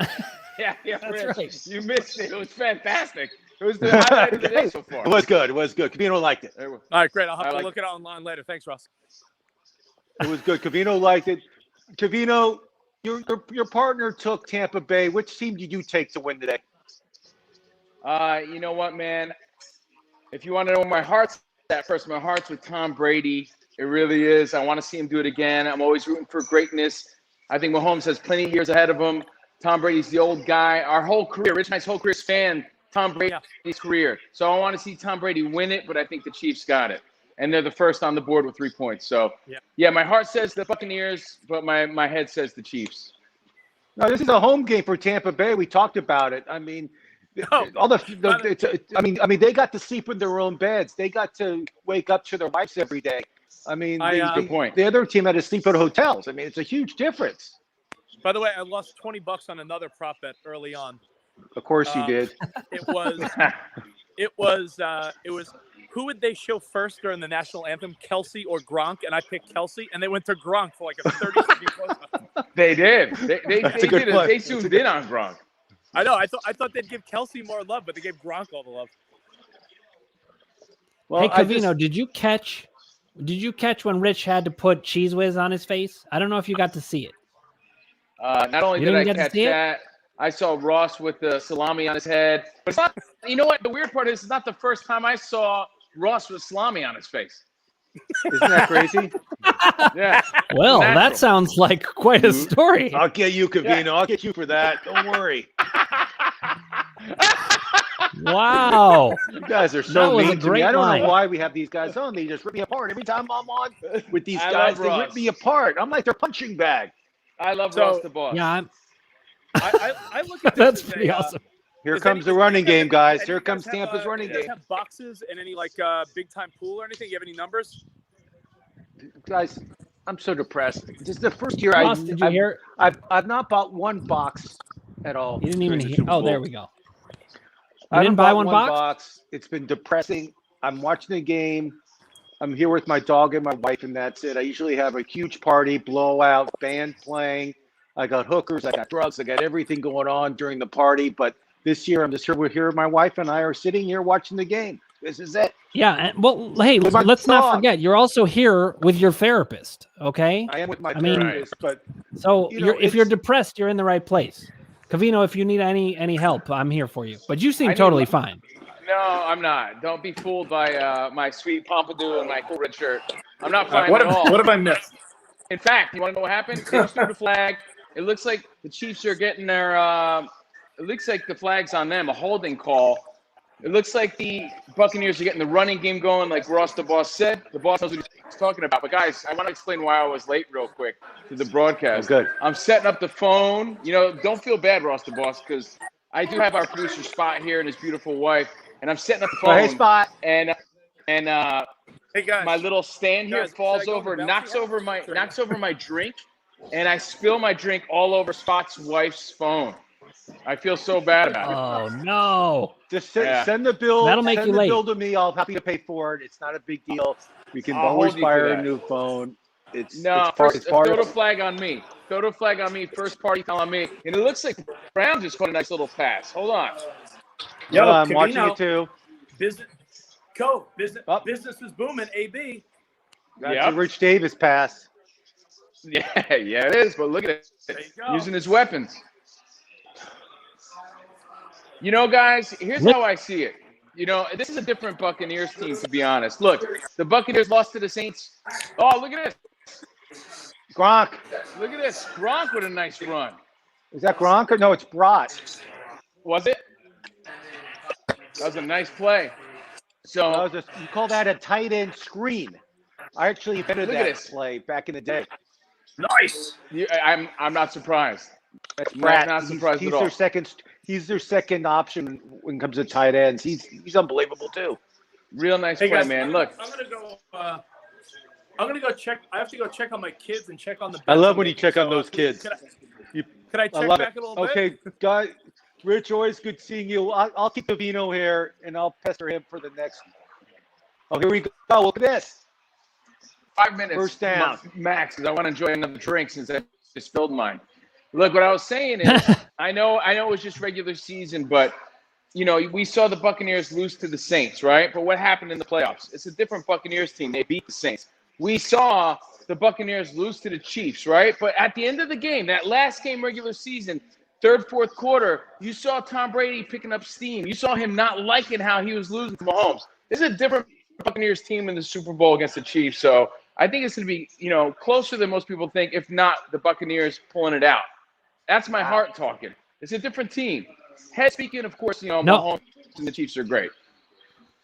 [SPEAKER 4] yeah,
[SPEAKER 1] that's
[SPEAKER 4] Rich,
[SPEAKER 1] right.
[SPEAKER 4] You missed it. It was fantastic. It was the highlight of the day so far.
[SPEAKER 2] It was good. Covino liked it.
[SPEAKER 3] All right, great. I'll have to look it out online later. Thanks, Russ.
[SPEAKER 2] It was good. Covino liked it. Covino, your partner took Tampa Bay. Which team did you take to win today?
[SPEAKER 4] You know what, man? If you want to know where my heart's at first, my heart's with Tom Brady. It really is. I want to see him do it again. I'm always rooting for greatness. I think Mahomes has plenty of years ahead of him. Tom Brady's the old guy. Our whole career, Rich and I's whole career spanned Tom Brady's career. So I want to see Tom Brady win it, but I think the Chiefs got it. And they're the first on the board with 3 points. So, yeah, my heart says the Buccaneers, but my head says the Chiefs.
[SPEAKER 2] No, this is a home game for Tampa Bay. We talked about it. I mean, they got to sleep in their own beds. They got to wake up to their wives every day. I mean,
[SPEAKER 4] good point.
[SPEAKER 2] The other team had to sleep at hotels. I mean, it's a huge difference.
[SPEAKER 3] By the way, I lost $20 on another prop bet early on.
[SPEAKER 2] Of course you did.
[SPEAKER 3] It was who would they show first during the national anthem, Kelsey or Gronk? And I picked Kelsey, and they went to Gronk for like a 30-second close-up.
[SPEAKER 4] They did. They zoomed in on Gronk.
[SPEAKER 3] I know. I thought they'd give Kelsey more love, but they gave Gronk all the love.
[SPEAKER 1] Well, hey, Covino, did you catch when Rich had to put Cheese Whiz on his face? I don't know if you got to see it.
[SPEAKER 4] Not only did I catch that, I saw Ross with the salami on his head. But it's not, you know what? The weird part is it's not the first time I saw Ross with salami on his face.
[SPEAKER 2] Isn't that crazy?
[SPEAKER 4] Yeah.
[SPEAKER 1] Well, that sounds like quite a story.
[SPEAKER 2] I'll get you, Covino. I'll get you for that. Don't worry.
[SPEAKER 1] Wow.
[SPEAKER 2] You guys are so mean to me. I don't know why we have these guys on. They just rip me apart. Every time I'm on with these guys, they rip me apart. I'm like their punching bag.
[SPEAKER 4] I love Ross the boss.
[SPEAKER 1] Yeah,
[SPEAKER 3] I look at this.
[SPEAKER 1] That's pretty awesome.
[SPEAKER 2] Here comes the running game, guys. Here comes Tampa's running game.
[SPEAKER 3] Have boxes and any like big time pool or anything? You have any numbers?
[SPEAKER 2] Guys, I'm so depressed. This is the first year
[SPEAKER 1] did you hear?
[SPEAKER 2] I've not bought one box at all.
[SPEAKER 1] You didn't even hear. Oh, there we go.
[SPEAKER 2] I
[SPEAKER 1] didn't buy one box?
[SPEAKER 2] It's been depressing. I'm watching the game. I'm here with my dog and my wife, and that's it. I usually have a huge party, blowout, band playing. I got hookers, I got drugs, I got everything going on during the party. But this year, I'm just here. My wife and I are sitting here watching the game. This is it.
[SPEAKER 1] Yeah. Well, hey, let's not forget, you're also here with your therapist. Okay.
[SPEAKER 2] I am with my therapist, but
[SPEAKER 1] so if you're depressed, you're in the right place. Covino, if you need any help, I'm here for you. But you seem totally fine.
[SPEAKER 4] No, I'm not. Don't be fooled by my sweet pompadour and my cool red shirt. I'm not fine
[SPEAKER 3] at
[SPEAKER 4] all.
[SPEAKER 3] What have I missed?
[SPEAKER 4] In fact, you want to know what happened? They threw the flag. It looks like the Chiefs are getting their it looks like the flag's on them, a holding call. It looks like the Buccaneers are getting the running game going, like Ross the boss said. The boss knows what he's talking about. But, guys, I want to explain why I was late real quick to the broadcast.
[SPEAKER 2] Good.
[SPEAKER 4] I'm setting up the phone. You know, don't feel bad, Ross the boss, because I do have our producer Spot here and his beautiful wife. And I'm setting up the phone.
[SPEAKER 2] Hey, Spot.
[SPEAKER 4] And
[SPEAKER 3] hey guys,
[SPEAKER 4] my little stand here falls over, knocks over my drink, and I spill my drink all over Spot's wife's phone. I feel so bad about it.
[SPEAKER 1] Oh no!
[SPEAKER 2] Just send the bill.
[SPEAKER 1] That'll make you late.
[SPEAKER 2] Send the bill to me. I'll be happy to pay for it. It's not a big deal. We can
[SPEAKER 4] I'll
[SPEAKER 2] always
[SPEAKER 4] hold you
[SPEAKER 2] fire
[SPEAKER 4] for
[SPEAKER 2] a
[SPEAKER 4] that.
[SPEAKER 2] new phone.
[SPEAKER 4] No,
[SPEAKER 2] it's part.
[SPEAKER 4] throw the flag on me. Throw the flag on me. First party foul on me. And it looks like Brown just caught a nice little pass. Hold on.
[SPEAKER 3] Yo,
[SPEAKER 2] I'm watching it too.
[SPEAKER 3] Business is booming. AB.
[SPEAKER 2] That's a Rich Davis pass.
[SPEAKER 4] Yeah, it is. But look at it.
[SPEAKER 3] There you go.
[SPEAKER 4] Using his weapons. You know, guys, here's how I see it. You know, this is a different Buccaneers team, to be honest. Look, the Buccaneers lost to the Saints. Oh, look at this.
[SPEAKER 2] Gronk.
[SPEAKER 4] Look at this. Gronk with a nice run.
[SPEAKER 2] Is that Gronk or no? It's Brott.
[SPEAKER 4] Was it? That was a nice play. So
[SPEAKER 2] You call that a tight end screen? I actually invented that play back in the day.
[SPEAKER 3] Nice.
[SPEAKER 4] I'm not surprised.
[SPEAKER 2] That's Brad.
[SPEAKER 4] Not surprised
[SPEAKER 2] he's
[SPEAKER 4] at all.
[SPEAKER 2] their second. He's their second option when it comes to tight ends. He's unbelievable too.
[SPEAKER 4] Real nice play,
[SPEAKER 3] guys,
[SPEAKER 4] man. Look,
[SPEAKER 3] I'm gonna go check. I have to go check on my kids and check on the.
[SPEAKER 2] I love when you check on those kids.
[SPEAKER 3] Could I check back a little bit?
[SPEAKER 2] Okay, guys. Rich, always good seeing you. I'll keep Covino here and I'll pester him for the next. Oh, here we go. Look at this.
[SPEAKER 4] 5 minutes.
[SPEAKER 2] First down.
[SPEAKER 4] Max, because I want to enjoy another drink since I just filled mine. Look, what I was saying is, I know it was just regular season, but you know, we saw the Buccaneers lose to the Saints, right? But what happened in the playoffs? It's a different Buccaneers team. They beat the Saints. We saw the Buccaneers lose to the Chiefs, right? But at the end of the game, that last game regular season, third, fourth quarter, you saw Tom Brady picking up steam. You saw him not liking how he was losing to Mahomes. This is a different Buccaneers team in the Super Bowl against the Chiefs. So I think it's going to be, you know, closer than most people think, if not the Buccaneers pulling it out. That's my heart talking. It's a different team. Head speaking, of course, you know, Mahomes and the Chiefs are great.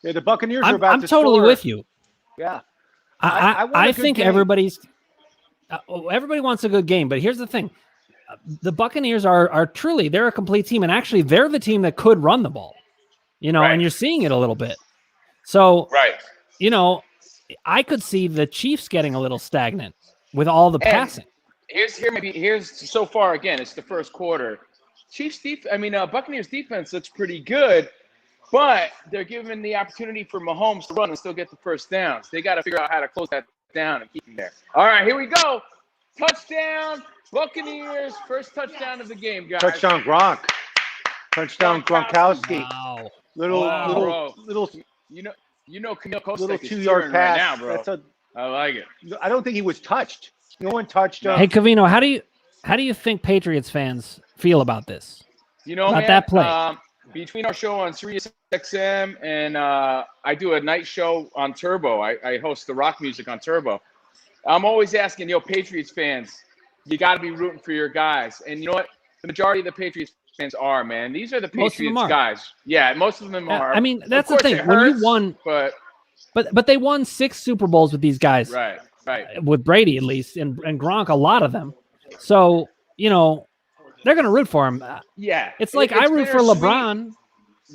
[SPEAKER 2] Yeah, the Buccaneers are about to score.
[SPEAKER 1] I'm totally with you.
[SPEAKER 2] Yeah.
[SPEAKER 1] I think everybody wants a good game, but here's the thing. The Buccaneers are truly, they're a complete team, and actually they're the team that could run the ball, you know, and you're seeing it a little bit. So, you know, I could see the Chiefs getting a little stagnant with all the passing.
[SPEAKER 4] Here's so far, again, it's the first quarter. Buccaneers defense looks pretty good, but they're given the opportunity for Mahomes to run and still get the first downs. They got to figure out how to close that down and keep him there. All right, here we go. Touchdown, Buccaneers. First touchdown of the game, guys.
[SPEAKER 2] Touchdown, Gronk. Touchdown, Gronkowski.
[SPEAKER 1] Wow.
[SPEAKER 2] Little.
[SPEAKER 4] You know, Camille Kostek
[SPEAKER 2] little
[SPEAKER 4] is
[SPEAKER 2] 2-yard pass.
[SPEAKER 4] Right now, bro. I like it.
[SPEAKER 2] I don't think he was touched. No one touched him.
[SPEAKER 1] Hey, Covino, how do you think Patriots fans feel about this?
[SPEAKER 4] You know,
[SPEAKER 1] about that play?
[SPEAKER 4] Between our show on Sirius XM and I do a night show on Turbo. I host the rock music on Turbo. I'm always asking, Patriots fans, you got to be rooting for your guys. And you know what? The majority of the Patriots fans are, man. These are the Patriots guys. Yeah, most of them are.
[SPEAKER 1] I mean, that's the thing. When you won, but they won 6 Super Bowls with these guys.
[SPEAKER 4] Right.
[SPEAKER 1] With Brady, at least, and Gronk, a lot of them. So, you know, they're going to root for him.
[SPEAKER 4] Yeah.
[SPEAKER 1] It's like I root for LeBron.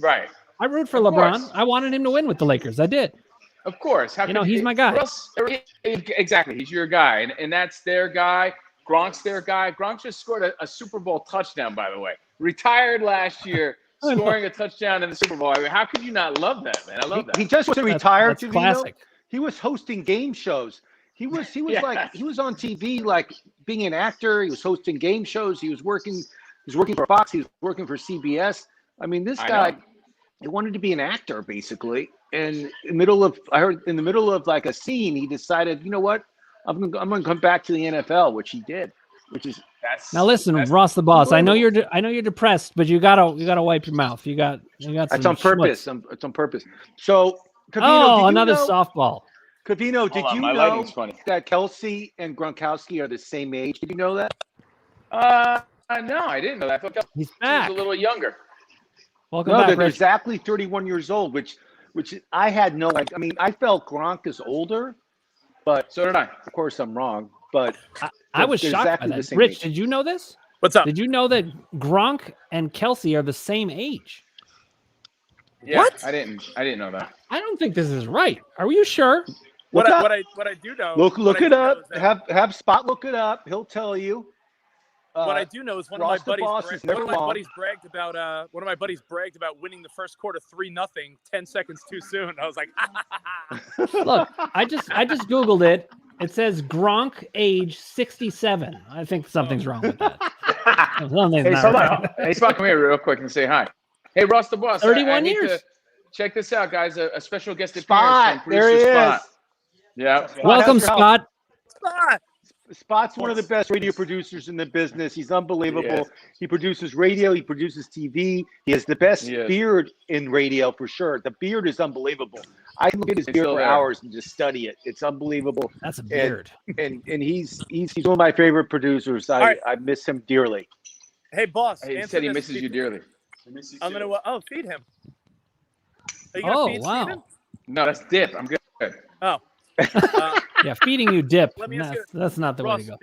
[SPEAKER 4] Right.
[SPEAKER 1] I root for LeBron. I wanted him to win with the Lakers. I did.
[SPEAKER 4] Of course.
[SPEAKER 1] He's my guy.
[SPEAKER 4] Exactly. He's your guy. And that's their guy. Gronk's their guy. Gronk just scored a Super Bowl touchdown, by the way. Retired last year, scoring a touchdown in the Super Bowl. I mean, how could you not love that, man? I love that.
[SPEAKER 2] He just wasn't retired.
[SPEAKER 1] That's classic.
[SPEAKER 2] He was hosting game shows. He was
[SPEAKER 4] Yes.
[SPEAKER 2] like, he was on TV, like being an actor. He was hosting game shows. He was working for Fox. He was working for CBS. I mean, this guy, he wanted to be an actor basically. And in the middle of like a scene, he decided, you know what? I'm going to come back to the NFL, which he did,
[SPEAKER 1] Now listen, Ross the boss. I know you're depressed, but you gotta wipe your mouth. You got.
[SPEAKER 2] That's on purpose. It's on purpose. So,
[SPEAKER 1] Covino, another softball.
[SPEAKER 2] Covino, did you know that Kelsey and Gronkowski are the same age? Did you know that?
[SPEAKER 4] No, I didn't know that. I thought
[SPEAKER 1] He's back.
[SPEAKER 4] He's a little younger.
[SPEAKER 1] Welcome back.
[SPEAKER 2] They're exactly 31 years old, which I had no idea. I mean, I felt Gronk is older, but
[SPEAKER 4] so did I.
[SPEAKER 2] Of course, I'm wrong, but
[SPEAKER 1] I was shocked by that. Rich, did you know this?
[SPEAKER 3] What's up?
[SPEAKER 1] Did you know that Gronk and Kelsey are the same age?
[SPEAKER 4] Yeah,
[SPEAKER 1] what?
[SPEAKER 4] I didn't know that.
[SPEAKER 1] I don't think this is right. Are you sure?
[SPEAKER 3] What I do know.
[SPEAKER 2] Look it up. Have Spot look it up. He'll tell you.
[SPEAKER 3] What I do know is one of my buddies bragged about winning the first quarter 3-0, 10 seconds too soon. I was like,
[SPEAKER 1] Look, I just Googled it. It says Gronk, age 67. I think something's wrong with that. Something's
[SPEAKER 4] Hey,
[SPEAKER 1] not
[SPEAKER 4] hold
[SPEAKER 1] right.
[SPEAKER 4] on. Hey, Spot, come here real quick and say hi. Hey, Ross the Boss.
[SPEAKER 1] 31
[SPEAKER 4] I
[SPEAKER 1] years.
[SPEAKER 4] check this out, guys. A special guest
[SPEAKER 2] Spot,
[SPEAKER 4] appearance from
[SPEAKER 2] there he
[SPEAKER 4] producer
[SPEAKER 2] is.
[SPEAKER 4] Spot. Yeah.
[SPEAKER 2] Spot,
[SPEAKER 1] Welcome,
[SPEAKER 2] how's your health?
[SPEAKER 1] Scott.
[SPEAKER 3] Spot.
[SPEAKER 2] Spot's one of the best radio producers in the business. He's unbelievable.
[SPEAKER 4] Yes.
[SPEAKER 2] He produces radio. He produces TV. He has the best
[SPEAKER 4] Yes.
[SPEAKER 2] beard in radio for sure. The beard is unbelievable. I can look at his beard
[SPEAKER 4] still
[SPEAKER 2] for
[SPEAKER 4] there.
[SPEAKER 2] hours and just study it. It's unbelievable.
[SPEAKER 1] That's a beard.
[SPEAKER 2] And he's one of my favorite producers.
[SPEAKER 3] All right.
[SPEAKER 2] I miss him dearly.
[SPEAKER 3] Hey, boss.
[SPEAKER 4] He
[SPEAKER 3] answer
[SPEAKER 4] said he
[SPEAKER 3] this
[SPEAKER 4] misses you dearly.
[SPEAKER 3] I'm gonna feed him. Are you gonna
[SPEAKER 1] Oh,
[SPEAKER 3] feed
[SPEAKER 1] wow.
[SPEAKER 3] Steven?
[SPEAKER 4] No, that's dip. I'm good.
[SPEAKER 3] Oh.
[SPEAKER 1] Yeah, feeding you dip.
[SPEAKER 3] Let me ask you-
[SPEAKER 1] That's not the way
[SPEAKER 3] Ross,
[SPEAKER 1] to go.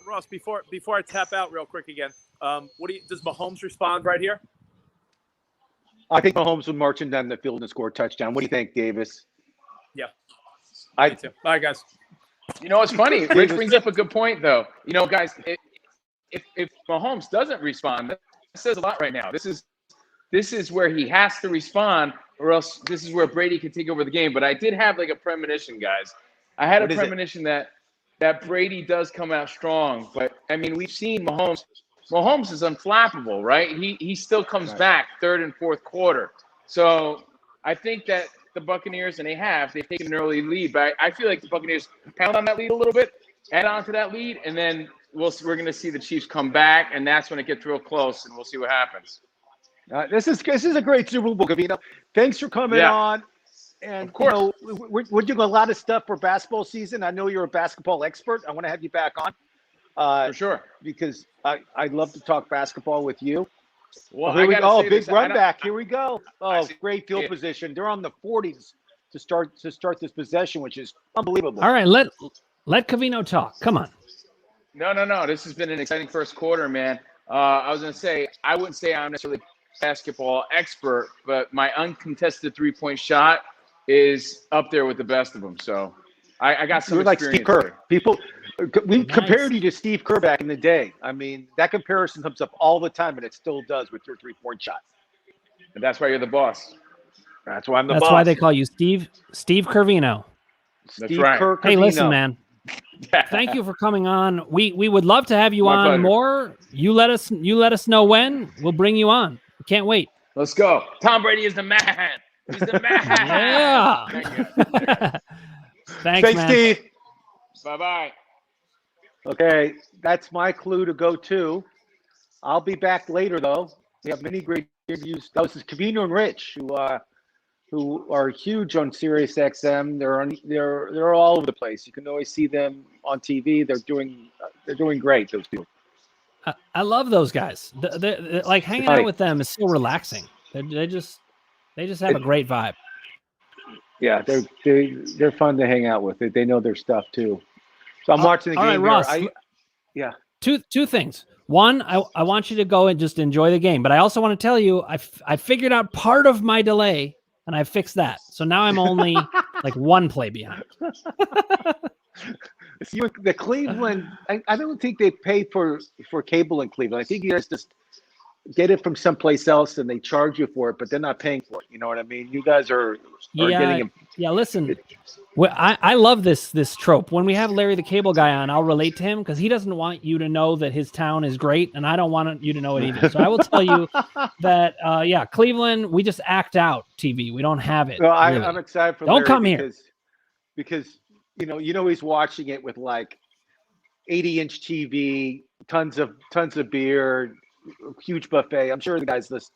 [SPEAKER 3] Ross, before I tap out real quick again, does Mahomes respond right here?
[SPEAKER 2] I think Mahomes will marching down the field and score a touchdown. What do you think, Davis?
[SPEAKER 3] Yeah.
[SPEAKER 2] I
[SPEAKER 3] Me too. All right, guys.
[SPEAKER 4] You know, it's funny. Rich brings up a good point, though. You know, guys, if Mahomes doesn't respond, that says a lot right now. This is where he has to respond, or else this is where Brady can take over the game. But I did have like a premonition, guys. I had
[SPEAKER 2] What
[SPEAKER 4] a
[SPEAKER 2] is it?
[SPEAKER 4] premonition that Brady does come out strong. But I mean, we've seen Mahomes. Mahomes is unflappable, right? He still comes back third and fourth quarter. So I think that the Buccaneers, and they've taken an early lead, but I feel like the Buccaneers pound on that lead a little bit, add on to that lead, and then we're going to see the Chiefs come back, and that's when it gets real close, and we'll see what happens.
[SPEAKER 2] This is a great Super Bowl, Gavino. Thanks for coming on. And
[SPEAKER 4] Of course.
[SPEAKER 2] you know, we're doing a lot of stuff for basketball season. I know you're a basketball expert. I want to have you back on.
[SPEAKER 4] For sure.
[SPEAKER 2] Because I'd love to talk basketball with you.
[SPEAKER 4] Well,
[SPEAKER 2] Here we
[SPEAKER 4] I
[SPEAKER 2] go.
[SPEAKER 4] gotta say
[SPEAKER 2] Big
[SPEAKER 4] this,
[SPEAKER 2] run back. Here we go.
[SPEAKER 4] I
[SPEAKER 2] Oh,
[SPEAKER 4] see
[SPEAKER 2] great field
[SPEAKER 4] it.
[SPEAKER 2] position. They're on the 40s to start this possession, which is unbelievable.
[SPEAKER 1] All right, let Cavino talk. Come on.
[SPEAKER 4] No. This has been an exciting first quarter, man. I was going to say, I wouldn't say I'm necessarily a basketball expert, but my uncontested three-point shot is up there with the best of them. So I got some
[SPEAKER 2] You're like Steve
[SPEAKER 4] experience
[SPEAKER 2] Kerr.
[SPEAKER 4] there.
[SPEAKER 2] We
[SPEAKER 1] Nice.
[SPEAKER 2] compared you to Steve Kerr back in the day. I mean, that comparison comes up all the time, and it still does with your three-point shot.
[SPEAKER 4] And that's why you're the boss.
[SPEAKER 2] That's why I'm the
[SPEAKER 1] That's
[SPEAKER 2] boss.
[SPEAKER 1] why they call you Steve Curvino.
[SPEAKER 4] That's
[SPEAKER 2] Steve
[SPEAKER 4] right.
[SPEAKER 2] Kerr.
[SPEAKER 1] Hey, listen,
[SPEAKER 2] Covino.
[SPEAKER 1] man. Thank you for coming on. We would love to have you
[SPEAKER 4] My
[SPEAKER 1] on
[SPEAKER 4] pleasure.
[SPEAKER 1] more. You let us know when. We'll bring you on. We can't wait.
[SPEAKER 4] Let's go. Tom Brady is the man. He's the man.
[SPEAKER 1] Yeah.
[SPEAKER 4] Thank you.
[SPEAKER 1] Thanks, man.
[SPEAKER 2] Steve.
[SPEAKER 4] Bye-bye.
[SPEAKER 2] Okay, that's my clue to go to. I'll be back later, though. We have many great interviews. This is Cavino and Rich, who are huge on Sirius XM. They're all over the place. You can always see them on TV. They're doing great. Those people.
[SPEAKER 1] I love those guys. Like hanging out with them is so relaxing. They just have a great vibe.
[SPEAKER 2] Yeah, they're fun to hang out with. They know their stuff too. So I'm watching the
[SPEAKER 1] all
[SPEAKER 2] game.
[SPEAKER 1] right,
[SPEAKER 2] here.
[SPEAKER 1] Ross. Two things. One, I want you to go and just enjoy the game, but I also want to tell you I figured out part of my delay and I fixed that. So now I'm only like one play behind.
[SPEAKER 2] The Cleveland, I don't think they pay for cable in Cleveland. I think you guys just get it from someplace else and they charge you for it, but they're not paying for it. You know what I mean? You guys are getting it.
[SPEAKER 1] Yeah, listen. Well, I love this trope. When we have Larry the Cable Guy on, I'll relate to him because he doesn't want you to know that his town is great, and I don't want you to know it either. So I will tell you that, Cleveland, we just act out TV. We don't have it.
[SPEAKER 2] Well,
[SPEAKER 1] really.
[SPEAKER 2] I'm excited for
[SPEAKER 1] Don't
[SPEAKER 2] Larry
[SPEAKER 1] come here.
[SPEAKER 2] because you know he's watching it with like 80-inch TV, tons of beer, huge buffet. I'm sure the guy's just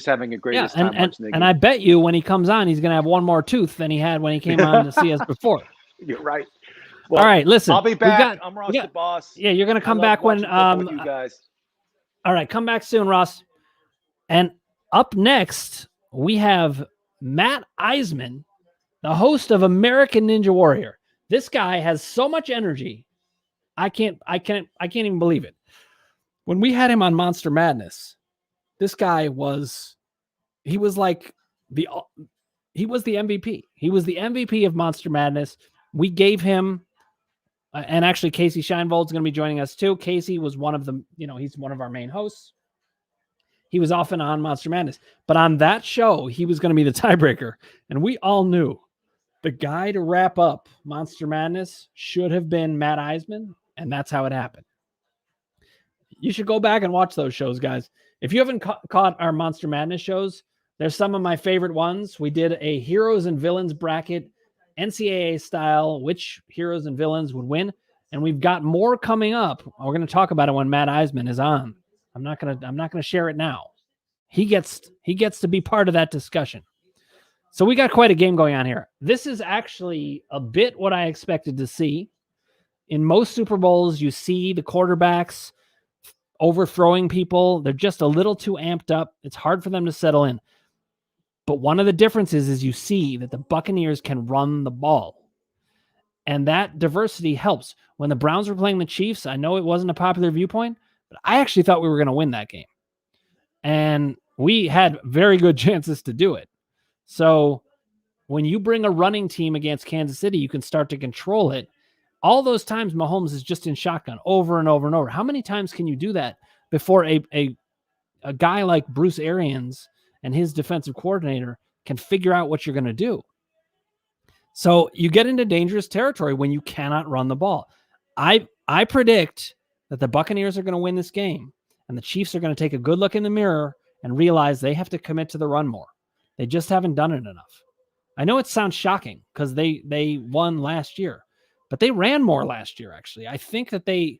[SPEAKER 2] having a greatest time watching the game.
[SPEAKER 1] And I bet you when he comes on, he's going to have one more tooth than he had when he came on to see us before.
[SPEAKER 2] You're right. Well,
[SPEAKER 1] All right, listen.
[SPEAKER 2] I'll be back. I'm Ross the Boss.
[SPEAKER 1] Yeah, you're going to come
[SPEAKER 2] I love
[SPEAKER 1] back when
[SPEAKER 2] watching football with you guys.
[SPEAKER 1] All right, come back soon, Ross. And up next, we have Matt Eisman, the host of American Ninja Warrior. This guy has so much energy. I can't even believe it. When we had him on Monster Madness, this guy was the MVP. He was the MVP of Monster Madness. We gave him, and actually Casey Scheinvold's going to be joining us too. Casey was one of the, he's one of our main hosts. He was often on Monster Madness, but on that show, he was going to be the tiebreaker. And we all knew The guy to wrap up Monster Madness should have been Matt Eisman, and that's how it happened. You should go back and watch those shows, guys. If you haven't caught our Monster Madness shows, there's some of my favorite ones. We did a heroes and villains bracket, NCAA style, which heroes and villains would win. And we've got more coming up. We're going to talk about it when Matt Eisman is on. I'm not going to share it now. He gets to be part of that discussion. So we got quite a game going on here. This is actually a bit what I expected to see. In most Super Bowls, you see the quarterbacks overthrowing people. They're just a little too amped up. It's hard for them to settle in. But one of the differences is you see that the Buccaneers can run the ball. And that diversity helps. When the Browns were playing the Chiefs, I know it wasn't a popular viewpoint, but I actually thought we were going to win that game. And we had very good chances to do it. So when you bring a running team against Kansas City, you can start to control it. All those times Mahomes is just in shotgun over and over and over. How many times can you do that before a guy like Bruce Arians and his defensive coordinator can figure out what you're going to do? So you get into dangerous territory when you cannot run the ball. I predict that the Buccaneers are going to win this game, and the Chiefs are going to take a good look in the mirror and realize they have to commit to the run more. They just haven't done it enough. I know it sounds shocking because they won last year, but they ran more last year, actually. I think that they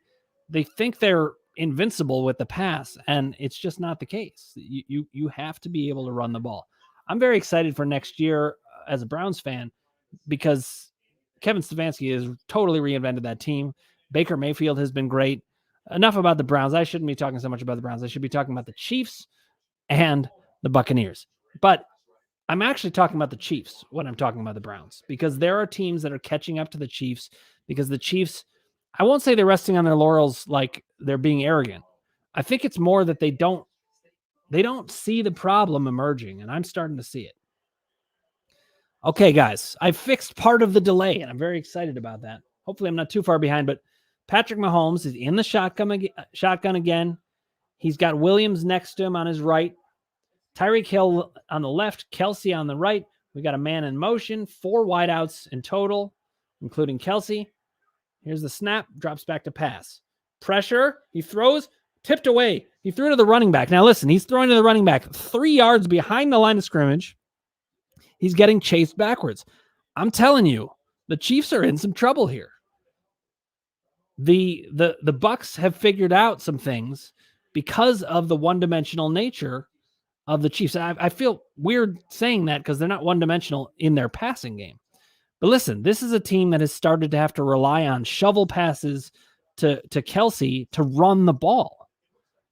[SPEAKER 1] think they're invincible with the pass, and it's just not the case. You have to be able to run the ball. I'm very excited for next year as a Browns fan because Kevin Stefanski has totally reinvented that team. Baker Mayfield has been great. Enough about the Browns. I shouldn't be talking so much about the Browns. I should be talking about the Chiefs and the Buccaneers. But I'm actually talking about the Chiefs when I'm talking about the Browns, because there are teams that are catching up to the Chiefs, because the Chiefs, I won't say they're resting on their laurels like they're being arrogant. I think it's more that they don't see the problem emerging, and I'm starting to see it. Okay, guys, I fixed part of the delay, and I'm very excited about that. Hopefully I'm not too far behind, but Patrick Mahomes is in the shotgun again. He's got Williams next to him on his right. Tyreek Hill on the left, Kelsey on the right. We got a man in motion, 4 wideouts in total, including Kelsey. Here's the snap, drops back to pass. Pressure, he throws, tipped away. He threw to the running back. Now listen, he's throwing to the running back 3 yards behind the line of scrimmage. He's getting chased backwards. I'm telling you, the Chiefs are in some trouble here. The Bucs have figured out some things because of the one-dimensional nature of the Chiefs. I feel weird saying that because they're not one-dimensional in their passing game. But listen, this is a team that has started to have to rely on shovel passes to Kelsey to run the ball.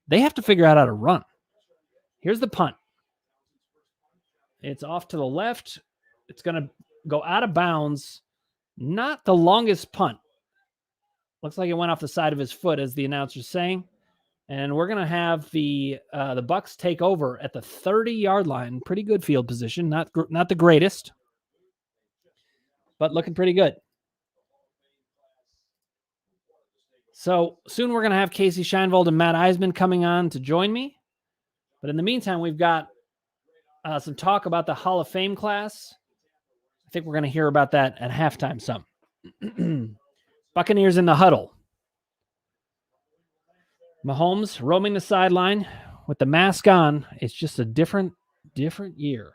[SPEAKER 1] They have to figure out how to run. Here's the punt. It's off to the left. It's going to go out of bounds. Not the longest punt. Looks like it went off the side of his foot, as the announcer's saying. And we're going to have the Bucs take over at the 30-yard line. Pretty good field position. Not the greatest, but looking pretty good. So soon we're going to have Casey Scheinwald and Matt Eisman coming on to join me. But in the meantime, we've got some talk about the Hall of Fame class. I think we're going to hear about that at halftime some. Buccaneers in the huddle. Mahomes roaming the sideline with the mask on. It's just a different year.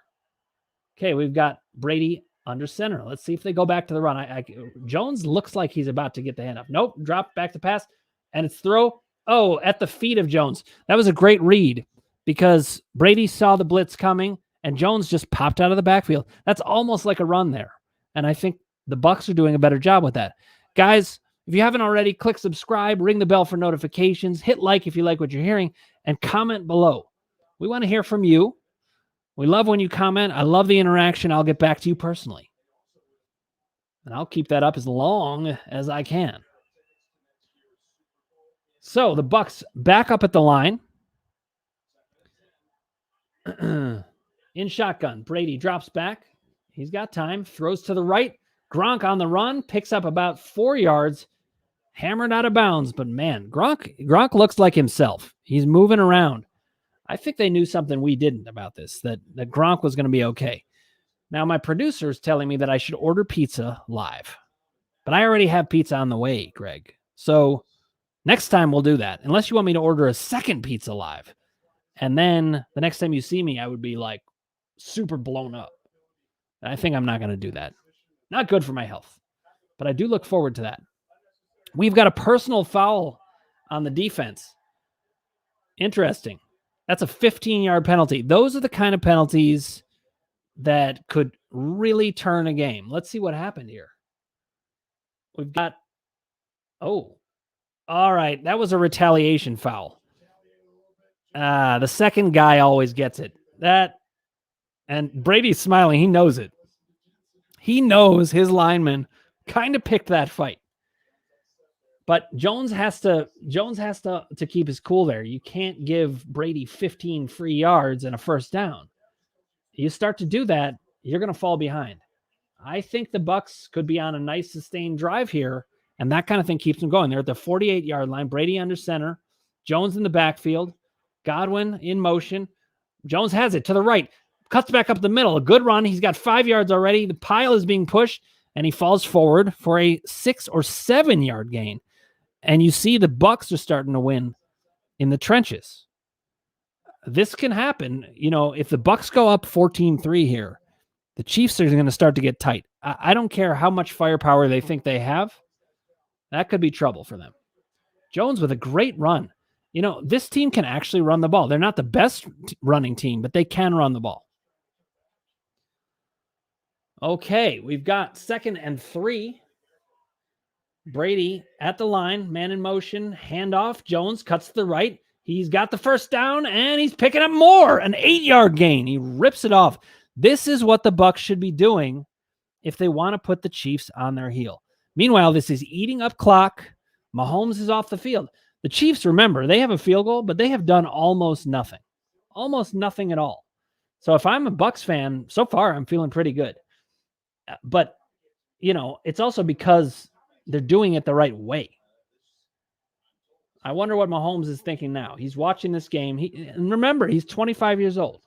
[SPEAKER 1] Okay, we've got Brady under center. Let's see if they go back to the run. Jones looks like he's about to get the handoff. Nope, drop back to pass, and it's throw. Oh, at the feet of Jones. That was a great read because Brady saw the blitz coming, and Jones just popped out of the backfield. That's almost like a run there, and I think the Bucs are doing a better job with that. Guys, if you haven't already, click subscribe, ring the bell for notifications, hit like if you like what you're hearing, and comment below. We want to hear from you. We love when you comment. I love the interaction. I'll get back to you personally. And I'll keep that up as long as I can. So the Bucs back up at the line. In shotgun, Brady drops back. He's got time, throws to the right. Gronk on the run, picks up about 4 yards, hammered out of bounds. But man, Gronk looks like himself. He's moving around. I think they knew something we didn't about this, that Gronk was going to be okay. Now, my producer is telling me that I should order pizza live, but I already have pizza on the way, Greg. So next time we'll do that, unless you want me to order a second pizza live. And then the next time you see me, I would be like super blown up. I think I'm not going to do that. Not good for my health, but I do look forward to that. We've got a personal foul on the defense. Interesting. That's a 15-yard penalty. Those are the kind of penalties that could really turn a game. Let's see what happened here. We've got, all right. That was a retaliation foul. The second guy always gets it. And Brady's smiling. He knows it. He knows his lineman kind of picked that fight. But Jones has to keep his cool there. You can't give Brady 15 free yards and a first down. You start to do that, you're going to fall behind. I think the Bucs could be on a nice sustained drive here, and that kind of thing keeps them going. They're at the 48-yard line. Brady under center. Jones in the backfield. Godwin in motion. Jones has it to the right. Cuts back up the middle. A good run. He's got 5 yards already. The pile is being pushed, and he falls forward for a 6 or 7 yard gain. And you see the Bucs are starting to win in the trenches. This can happen. If the Bucs go up 14-3 here, the Chiefs are going to start to get tight. I don't care how much firepower they think they have. That could be trouble for them. Jones with a great run. This team can actually run the ball. They're not the best running team, but they can run the ball. Okay, we've got 2nd and 3. Brady at the line, man in motion, handoff. Jones cuts to the right. He's got the first down, and he's picking up more. An 8-yard gain. He rips it off. This is what the Bucs should be doing if they want to put the Chiefs on their heel. Meanwhile, this is eating up clock. Mahomes is off the field. The Chiefs, remember, they have a field goal, but they have done almost nothing. Almost nothing at all. So if I'm a Bucs fan, so far I'm feeling pretty good. But, it's also because they're doing it the right way. I wonder what Mahomes is thinking now. He's watching this game. And remember, he's 25 years old.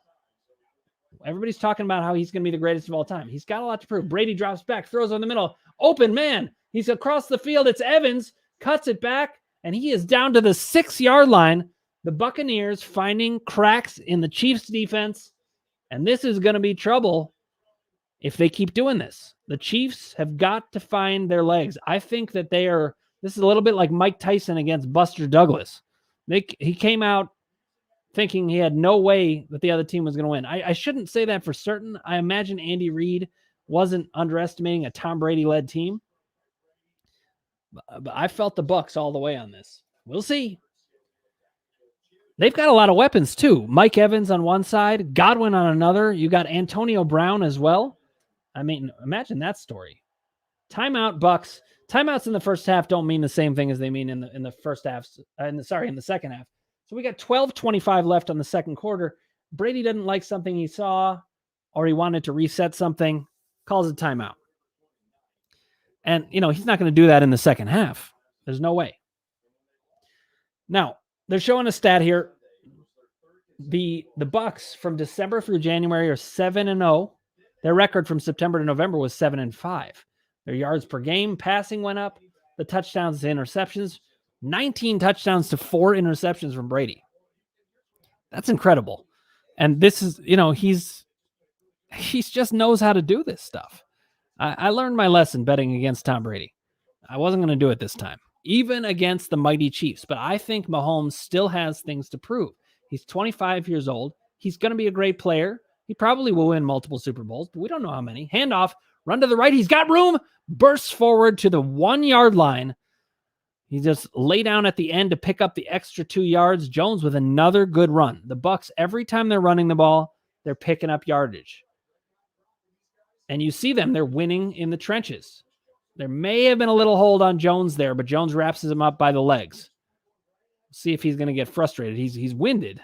[SPEAKER 1] Everybody's talking about how he's going to be the greatest of all time. He's got a lot to prove. Brady drops back, throws on the middle. Open man. He's across the field. It's Evans. Cuts it back, and he is down to the 6-yard line. The Buccaneers finding cracks in the Chiefs' defense, and this is going to be trouble if they keep doing this. The Chiefs have got to find their legs. I think that this is a little bit like Mike Tyson against Buster Douglas. He came out thinking he had no way that the other team was going to win. I shouldn't say that for certain. I imagine Andy Reid wasn't underestimating a Tom Brady-led team. But I felt the Bucs all the way on this. We'll see. They've got a lot of weapons, too. Mike Evans on one side, Godwin on another. You got Antonio Brown as well. I mean, imagine that story. Timeout, Bucs. Timeouts in the first half don't mean the same thing as they mean in the first half. In the second half. So we got 12:25 left on the second quarter. Brady doesn't like something he saw, or he wanted to reset something, calls a timeout. And, he's not going to do that in the second half. There's no way. Now, they're showing a stat here. The Bucs from December through January are 7-0. Their record from September to November was 7-5. Their yards per game, passing went up. The touchdowns to interceptions, 19 touchdowns to 4 interceptions from Brady. That's incredible. And this is, he's just knows how to do this stuff. I learned my lesson betting against Tom Brady. I wasn't going to do it this time, even against the mighty Chiefs. But I think Mahomes still has things to prove. He's 25 years old. He's going to be a great player. He probably will win multiple Super Bowls, but we don't know how many. Handoff, run to the right. He's got room, bursts forward to the 1-yard line. He just lay down at the end to pick up the extra 2 yards. Jones with another good run. The Bucs, every time they're running the ball, they're picking up yardage. And you see them, they're winning in the trenches. There may have been a little hold on Jones there, but Jones wraps him up by the legs. See if he's going to get frustrated. He's winded.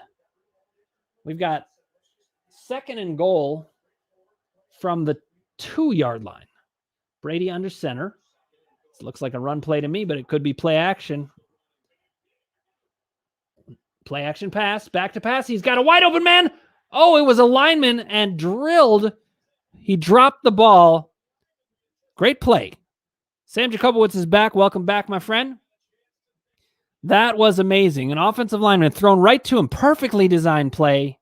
[SPEAKER 1] We've got 2nd and goal from the 2-yard line. Brady under center. It looks like a run play to me, but it could be play action. Play action pass, back to pass. He's got a wide open man. Oh, it was a lineman and drilled He dropped the ball. Great play. Sam Jacobowitz is back. Welcome back, my friend. That was amazing. An offensive lineman thrown right to him. Perfectly designed play.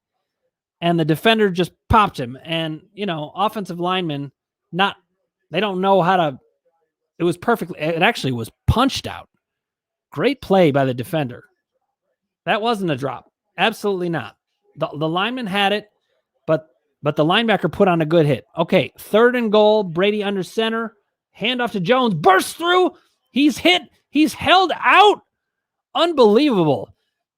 [SPEAKER 1] And the defender just popped him. And, offensive linemen, they don't know how to, it was perfectly, it actually was punched out. Great play by the defender. That wasn't a drop. Absolutely not. The lineman had it, but the linebacker put on a good hit. Okay, 3rd and goal, Brady under center, handoff to Jones, bursts through, he's hit, he's held out. Unbelievable.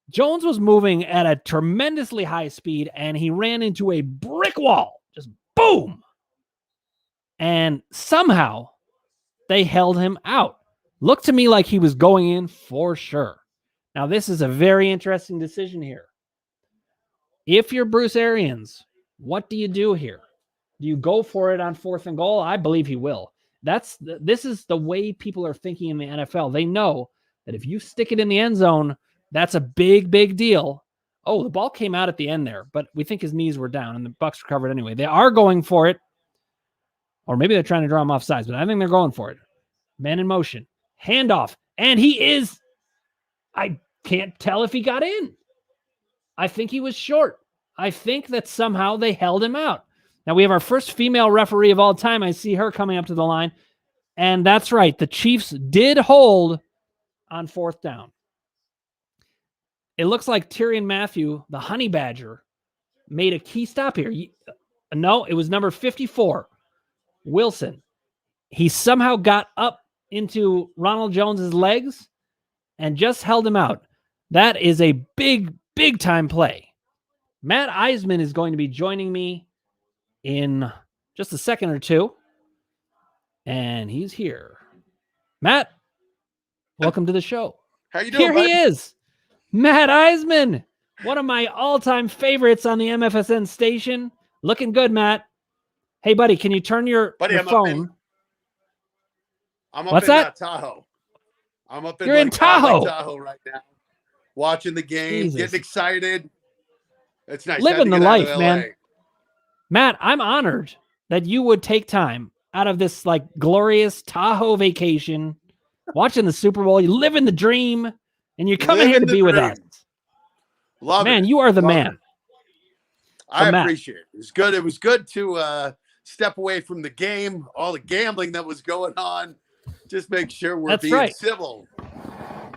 [SPEAKER 1] Jones was moving at a tremendously high speed, and he ran into a brick wall. Just boom. And somehow they held him out. Looked to me like he was going in for sure. Now, this is a very interesting decision here. If you're Bruce Arians, what do you do here? Do you go for it on 4th and goal? I believe he will. This is the way people are thinking in the NFL. They know that if you stick it in the end zone, that's a big, big deal. Oh, the ball came out at the end there, but we think his knees were down and the Bucs recovered anyway. They are going for it. Or maybe they're trying to draw him off sides, but I think they're going for it. Man in motion. Handoff. And I can't tell if he got in. I think he was short. I think that somehow they held him out. Now we have our first female referee of all time. I see her coming up to the line. And that's right. The Chiefs did hold on 4th down. It looks like Tyrann Mathieu, the Honey Badger, made a key stop here. No, it was number 54, Wilson. He somehow got up into Ronald Jones's legs and just held him out. That is a big, big time play. Matt Eisman is going to be joining me in just a second or two. And he's here. Matt, welcome to the show.
[SPEAKER 5] How you doing,
[SPEAKER 1] Here
[SPEAKER 5] buddy?
[SPEAKER 1] he is. Matt Eisman, one of my all-time favorites on the MFSN station. Looking good, Matt. Hey, buddy, can you turn your phone?
[SPEAKER 5] I'm up
[SPEAKER 1] What's
[SPEAKER 5] in
[SPEAKER 1] that?
[SPEAKER 5] Tahoe. I'm up in
[SPEAKER 1] You're in Tahoe.
[SPEAKER 5] Tahoe right now, watching the game,
[SPEAKER 1] Jesus.
[SPEAKER 5] getting excited. It's nice.
[SPEAKER 1] Living
[SPEAKER 5] Had to
[SPEAKER 1] the
[SPEAKER 5] get out of
[SPEAKER 1] life,
[SPEAKER 5] LA.
[SPEAKER 1] man. Matt, I'm honored that you would take time out of this glorious Tahoe vacation, watching the Super Bowl. You living the dream, and you're coming here to be with us.
[SPEAKER 5] Love
[SPEAKER 1] Man,
[SPEAKER 5] it.
[SPEAKER 1] you are the
[SPEAKER 5] Love
[SPEAKER 1] man.
[SPEAKER 5] it. I
[SPEAKER 1] Matt.
[SPEAKER 5] appreciate it. It was good. It was good to step away from the game, all the gambling that was going on. Just make sure we're
[SPEAKER 1] That's
[SPEAKER 5] being
[SPEAKER 1] right.
[SPEAKER 5] civil.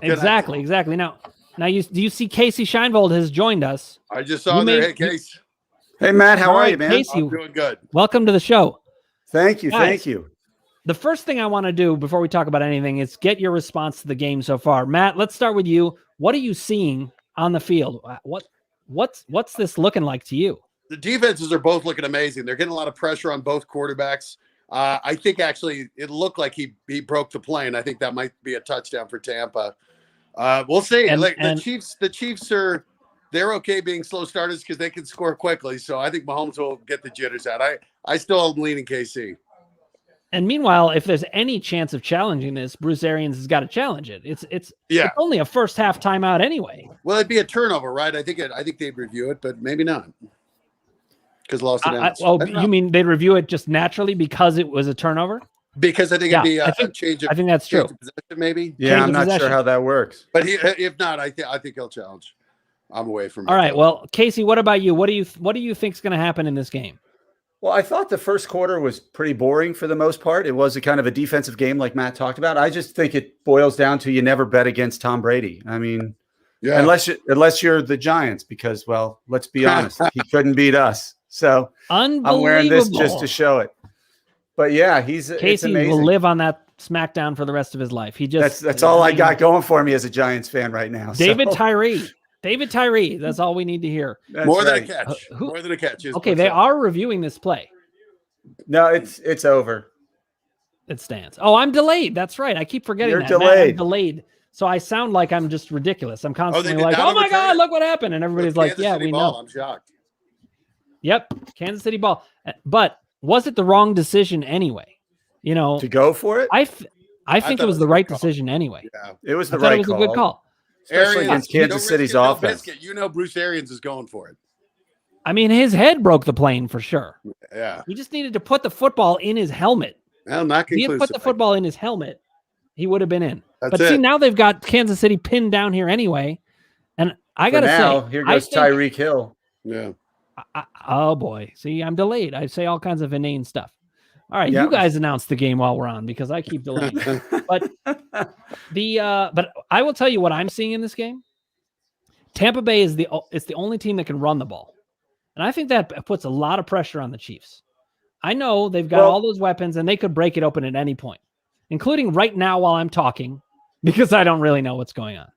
[SPEAKER 1] Exactly. Now, do you see Casey Scheinvold has joined us?
[SPEAKER 5] I just saw there. Hey, Case.
[SPEAKER 6] Hey, Matt, how are you, man?
[SPEAKER 1] Casey,
[SPEAKER 5] I'm doing good.
[SPEAKER 1] welcome to the show.
[SPEAKER 6] Thank you.
[SPEAKER 1] Guys,
[SPEAKER 6] Thank you.
[SPEAKER 1] The first thing I want to do before we talk about anything is get your response to the game so far. Matt, let's start with you. What are you seeing on the field? What's this looking like to you?
[SPEAKER 5] The defenses are both looking amazing. They're getting a lot of pressure on both quarterbacks. I think actually it looked like he broke the plane. I think that might be a touchdown for Tampa. We'll see. The Chiefs they're okay being slow starters because they can score quickly. So I think Mahomes will get the jitters out. I still am leaning KC.
[SPEAKER 1] And meanwhile, if there's any chance of challenging this, Bruce Arians has got to challenge it. It's only a first half timeout anyway.
[SPEAKER 5] Well, it'd be a turnover, right? I think they'd review it, but maybe not. Because lost it.
[SPEAKER 1] You mean they'd review it just naturally because it was a turnover?
[SPEAKER 5] Because I think it'd be a change of.
[SPEAKER 1] I think that's true.
[SPEAKER 5] Possession, maybe.
[SPEAKER 6] Yeah, I'm not sure how that works.
[SPEAKER 5] But if not, I think he'll challenge. I'm away from.
[SPEAKER 1] All right. Well, Casey, what about you? What do you think is going to happen in this game?
[SPEAKER 6] Well, I thought the first quarter was pretty boring for the most part. It was a kind of a defensive game like Matt talked about. I just think it boils down to you never bet against Tom Brady. I mean, unless you're the Giants, because, well, let's be honest, he couldn't beat us. So I'm wearing this just to show it. But yeah, Casey
[SPEAKER 1] will live on that SmackDown for the rest of his life.
[SPEAKER 6] That's all I got going for me as a Giants fan right now.
[SPEAKER 1] David Tyree. That's all we need to hear.
[SPEAKER 5] More than a catch. More than a catch.
[SPEAKER 1] Okay, they are reviewing this play.
[SPEAKER 6] No, it's over.
[SPEAKER 1] It stands. Oh, I'm delayed. That's right. I keep forgetting that.
[SPEAKER 6] Delayed.
[SPEAKER 1] Matt, I'm delayed. So I sound like I'm just ridiculous. I'm constantly like, oh my God, look what happened. And everybody's like, yeah, we know.
[SPEAKER 5] I'm shocked.
[SPEAKER 1] Yep. Kansas City ball. But was it the wrong decision anyway?
[SPEAKER 6] To go for it?
[SPEAKER 1] I think it was the right decision anyway.
[SPEAKER 5] Yeah.
[SPEAKER 6] It was the right call.
[SPEAKER 1] It was a good call.
[SPEAKER 6] Especially against Kansas City's offense.
[SPEAKER 5] Bruce Arians is going for it.
[SPEAKER 1] I mean, his head broke the plane for sure.
[SPEAKER 5] Yeah.
[SPEAKER 1] He just needed to put the football in his helmet.
[SPEAKER 5] Well, not
[SPEAKER 1] If he had put the football in his helmet, he would have been in.
[SPEAKER 5] That's
[SPEAKER 1] See,
[SPEAKER 5] it.
[SPEAKER 1] now they've got Kansas City pinned down here anyway. And I got to say,
[SPEAKER 6] here goes Tyreek Hill.
[SPEAKER 5] Yeah.
[SPEAKER 1] Oh, boy. See, I'm delayed. I say all kinds of inane stuff. All right, you guys announce the game while we're on because I keep delaying. But I will tell you what I'm seeing in this game. Tampa Bay is the only team that can run the ball. And I think that puts a lot of pressure on the Chiefs. I know they've got all those weapons and they could break it open at any point, including right now while I'm talking, because I don't really know what's going on.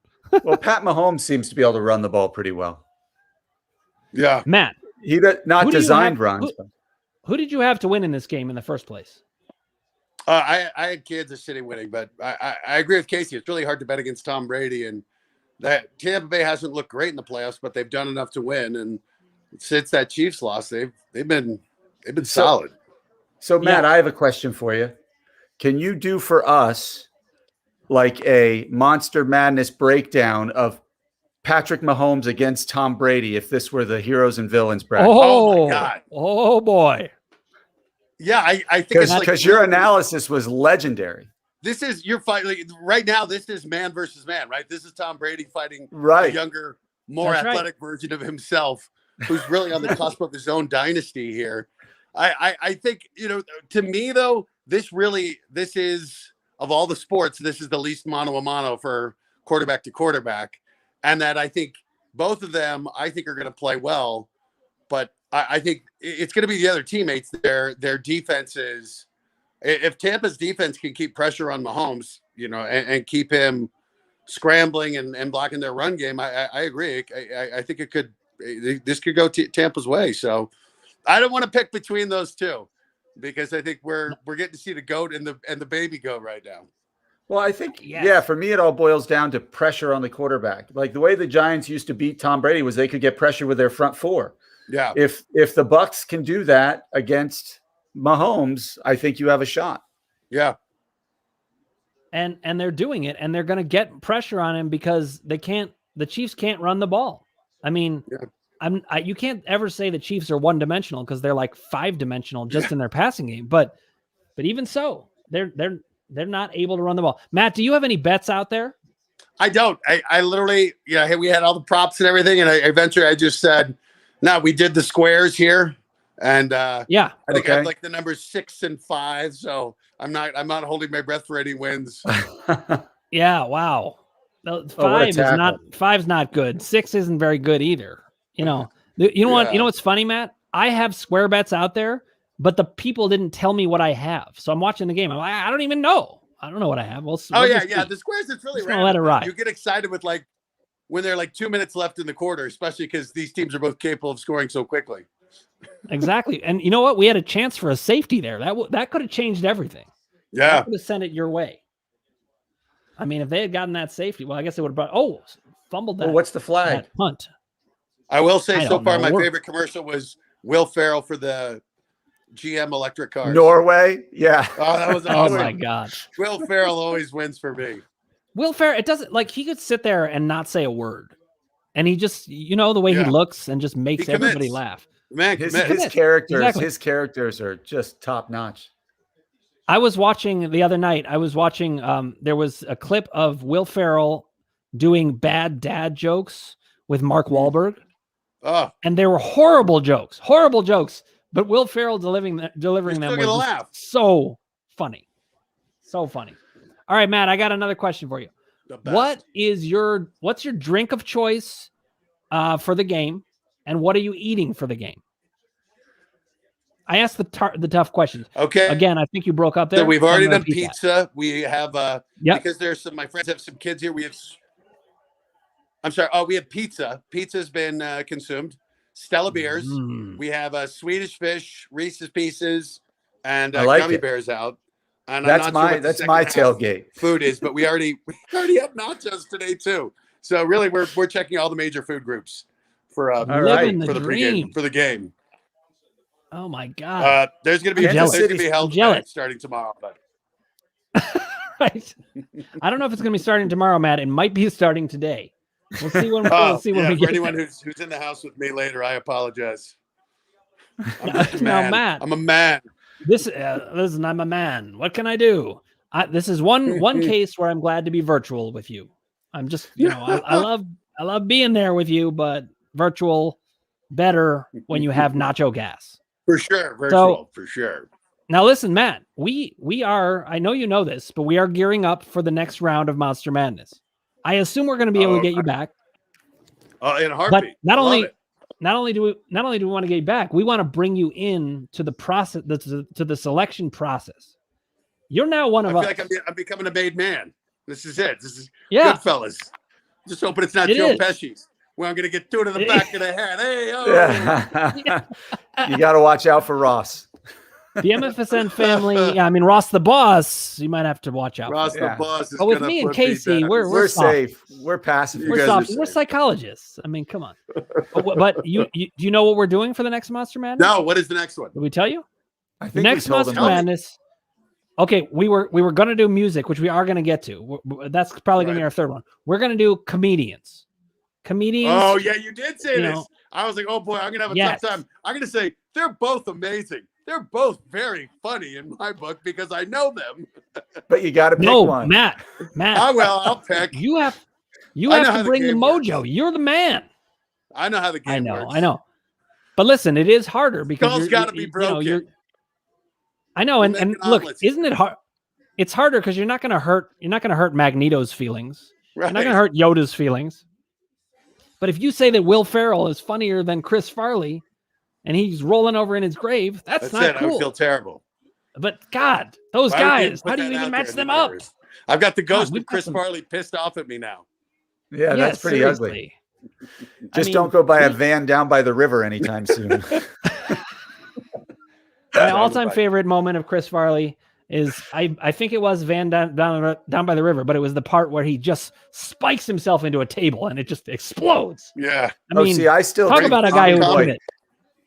[SPEAKER 6] Well, Pat Mahomes seems to be able to run the ball pretty well.
[SPEAKER 5] Yeah.
[SPEAKER 1] Matt.
[SPEAKER 6] He not designed runs.
[SPEAKER 1] Who did you have to win in this game in the first place?
[SPEAKER 5] I had Kansas City winning, but I agree with Casey. It's really hard to bet against Tom Brady, and that Tampa Bay hasn't looked great in the playoffs, but they've done enough to win. And since that Chiefs loss, they've been solid.
[SPEAKER 6] So Matt, I have a question for you. Can you do for us like a Monster Madness breakdown of Patrick Mahomes against Tom Brady if this were the heroes and villains bracket?
[SPEAKER 5] Oh my God.
[SPEAKER 1] Oh boy.
[SPEAKER 5] Yeah, I think
[SPEAKER 6] because your analysis was legendary.
[SPEAKER 5] This is you're fighting right now. This is man versus man, right? This is Tom Brady fighting a younger, more athletic version of himself, who's really on the cusp of his own dynasty here. I think, to me though, this is of all the sports, this is the least mano a mano for quarterback to quarterback. And that I think both of them, are going to play well, but I think it's going to be the other teammates. Their defenses. If Tampa's defense can keep pressure on Mahomes, and keep him scrambling and blocking their run game, I agree. I think this could go Tampa's way. So I don't want to pick between those two because I think we're getting to see the goat and the baby goat right now.
[SPEAKER 6] Well, I think, for me, it all boils down to pressure on the quarterback. Like the way the Giants used to beat Tom Brady was they could get pressure with their front four.
[SPEAKER 5] Yeah.
[SPEAKER 6] If the Bucs can do that against Mahomes, I think you have a shot.
[SPEAKER 5] Yeah.
[SPEAKER 1] And they're doing it, and they're going to get pressure on him because the Chiefs can't run the ball. I mean, you can't ever say the Chiefs are one-dimensional because they're like five-dimensional just in their passing game. But even so, they're not able to run the ball. Matt, do you have any bets out there?
[SPEAKER 5] I don't. I literally, we had all the props and everything, and eventually I just said, no, we did the squares here, and I think I have like the numbers 6 and 5, so I'm not holding my breath for any wins.
[SPEAKER 1] Yeah, wow. Five's not good. 6 isn't very good either. You know what? You know what's funny, Matt? I have square bets out there, but the people didn't tell me what I have. So I'm watching the game. I'm like, I don't even know. I don't know what I have.
[SPEAKER 5] The squares, it's really random.
[SPEAKER 1] Let it ride.
[SPEAKER 5] You get excited with when there are 2 minutes left in the quarter, especially because these teams are both capable of scoring so quickly.
[SPEAKER 1] Exactly. And you know what? We had a chance for a safety there. That could have changed everything.
[SPEAKER 5] Yeah.
[SPEAKER 1] That could have sent it your way. I mean, if they had gotten that safety, well, I guess they would have fumbled that.
[SPEAKER 6] Well, what's the flag?
[SPEAKER 1] That punt.
[SPEAKER 5] I will say so far, my favorite commercial was Will Ferrell for the GM electric cars.
[SPEAKER 6] Norway? Yeah.
[SPEAKER 5] Oh, that was awesome.
[SPEAKER 1] Oh, my God.
[SPEAKER 5] Will Ferrell always wins for me.
[SPEAKER 1] Will Ferrell, it doesn't he could sit there and not say a word. And he just, the way he looks and just makes everybody laugh.
[SPEAKER 5] Man,
[SPEAKER 6] his characters are just top notch.
[SPEAKER 1] I was watching the other night. There was a clip of Will Ferrell doing bad dad jokes with Mark Wahlberg.
[SPEAKER 5] Oh.
[SPEAKER 1] And they were horrible jokes. But Will Ferrell delivering them was so funny. So funny. All right, Matt, I got another question for you. What's your drink of choice for the game, and what are you eating for the game? I asked the tough questions.
[SPEAKER 5] Okay.
[SPEAKER 1] Again, I think you broke up there.
[SPEAKER 5] So we've already done pizza. That. We have because my friends have some kids here. We have pizza. Pizza's been consumed. Stella beers. We have Swedish fish, Reese's Pieces, and gummy bears out. And
[SPEAKER 6] that's my tailgate.
[SPEAKER 5] Food is, but we already had nachos today too. So really, we're checking all the major food groups for the pregame for the game.
[SPEAKER 1] Oh my God!
[SPEAKER 5] There's going to be health starting tomorrow, but
[SPEAKER 1] right. I don't know if it's going to be starting tomorrow, Matt. It might be starting today. We'll see when we
[SPEAKER 5] for
[SPEAKER 1] get
[SPEAKER 5] anyone
[SPEAKER 1] there.
[SPEAKER 5] who's in the house with me later, I apologize. I'm
[SPEAKER 1] Now,
[SPEAKER 5] just a man.
[SPEAKER 1] Matt,
[SPEAKER 5] I'm a man.
[SPEAKER 1] Listen, I'm a man. What can I do? This is one case where I'm glad to be virtual with you. I'm just, I love being there with you, but virtual better when you have nacho gas.
[SPEAKER 5] For sure, virtual, for sure.
[SPEAKER 1] Now listen, Matt, we are, I know you know this, but we are gearing up for the next round of Monster Madness. I assume we're going to be able to get you back.
[SPEAKER 5] In a heartbeat.
[SPEAKER 1] But not only do we want to get you back, we want to bring you in to the process, to the selection process. You're now one of us.
[SPEAKER 5] I feel like I'm becoming a made man. This is it. This is Goodfellas. Just hoping it's not Joe Pesci's. Where I'm going to get two to the back of the head. Hey,
[SPEAKER 6] You got to watch out for Ross.
[SPEAKER 1] The MFSN family. I mean, Ross the boss. You might have to watch out.
[SPEAKER 5] Ross the boss.
[SPEAKER 1] But with me and Casey, we're
[SPEAKER 6] safe. We're passive.
[SPEAKER 1] We're soft. We're psychologists. I mean, come on. But do you know what we're doing for the next Monster Madness?
[SPEAKER 5] No. What is the next one?
[SPEAKER 1] Did we tell you?
[SPEAKER 6] I think
[SPEAKER 1] the next Monster Madness. Okay, we were going to do music, which we are going to get to. That's probably going to be our third one. We're going to do comedians.
[SPEAKER 5] Oh yeah, you did say this. I was like, oh boy, I'm going to have a tough time. I'm going to say they're both amazing. They're both very funny in my book because I know them.
[SPEAKER 6] But you got to pick one.
[SPEAKER 1] Matt.
[SPEAKER 5] I'll pick.
[SPEAKER 1] You have to bring the mojo. Works. You're the man.
[SPEAKER 5] I know how the game works.
[SPEAKER 1] I know. But listen, it is harder because
[SPEAKER 5] it's got to be broken.
[SPEAKER 1] I know, and look, isn't it hard? It's harder because you're not going to hurt Magneto's feelings. Right. You're not going to hurt Yoda's feelings. But if you say that Will Ferrell is funnier than Chris Farley, and he's rolling over in his grave, that's not cool.
[SPEAKER 5] I would feel terrible.
[SPEAKER 1] But God, those guys, how do you even match them up?
[SPEAKER 5] I've got the ghost of Chris Farley pissed off at me now.
[SPEAKER 6] Yeah, that's pretty ugly. Just don't go by a van down by the river anytime soon.
[SPEAKER 1] My all-time favorite moment of Chris Farley is I think it was Van down by the river, but it was the part where he just spikes himself into a table and it just explodes.
[SPEAKER 5] Yeah.
[SPEAKER 1] I mean, I still talk about a guy who did it.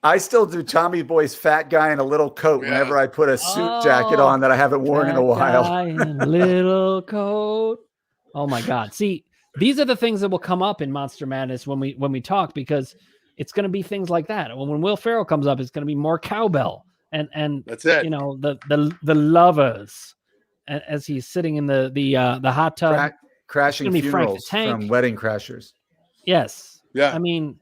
[SPEAKER 6] I still do Tommy Boy's fat guy in a little coat whenever I put a suit jacket on that I haven't worn in a while.
[SPEAKER 1] Guy in a little coat. Oh my God. See, these are the things that will come up in Monster Madness when we talk, because it's going to be things like that. When Will Ferrell comes up, it's going to be more cowbell and
[SPEAKER 5] that's it.
[SPEAKER 1] The lovers as he's sitting in the hot tub,
[SPEAKER 6] crashing funerals from Wedding Crashers.
[SPEAKER 1] Yes.
[SPEAKER 5] Yeah.
[SPEAKER 1] I mean,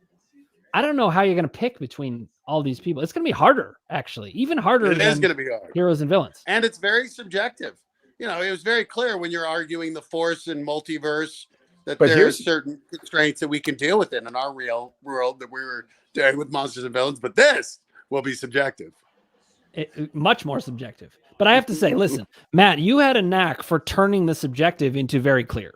[SPEAKER 1] I don't know how you're going to pick between all these people. It's going to be harder, actually, even harder.
[SPEAKER 5] It is going to be hard.
[SPEAKER 1] Heroes and villains,
[SPEAKER 5] and it's very subjective. It was very clear when you're arguing the Force and multiverse that there's certain constraints that we can deal with in our real world that we were doing with monsters and villains. But this will be subjective.
[SPEAKER 1] Much more subjective. But I have to say, listen, Matt, you had a knack for turning the subjective into very clear.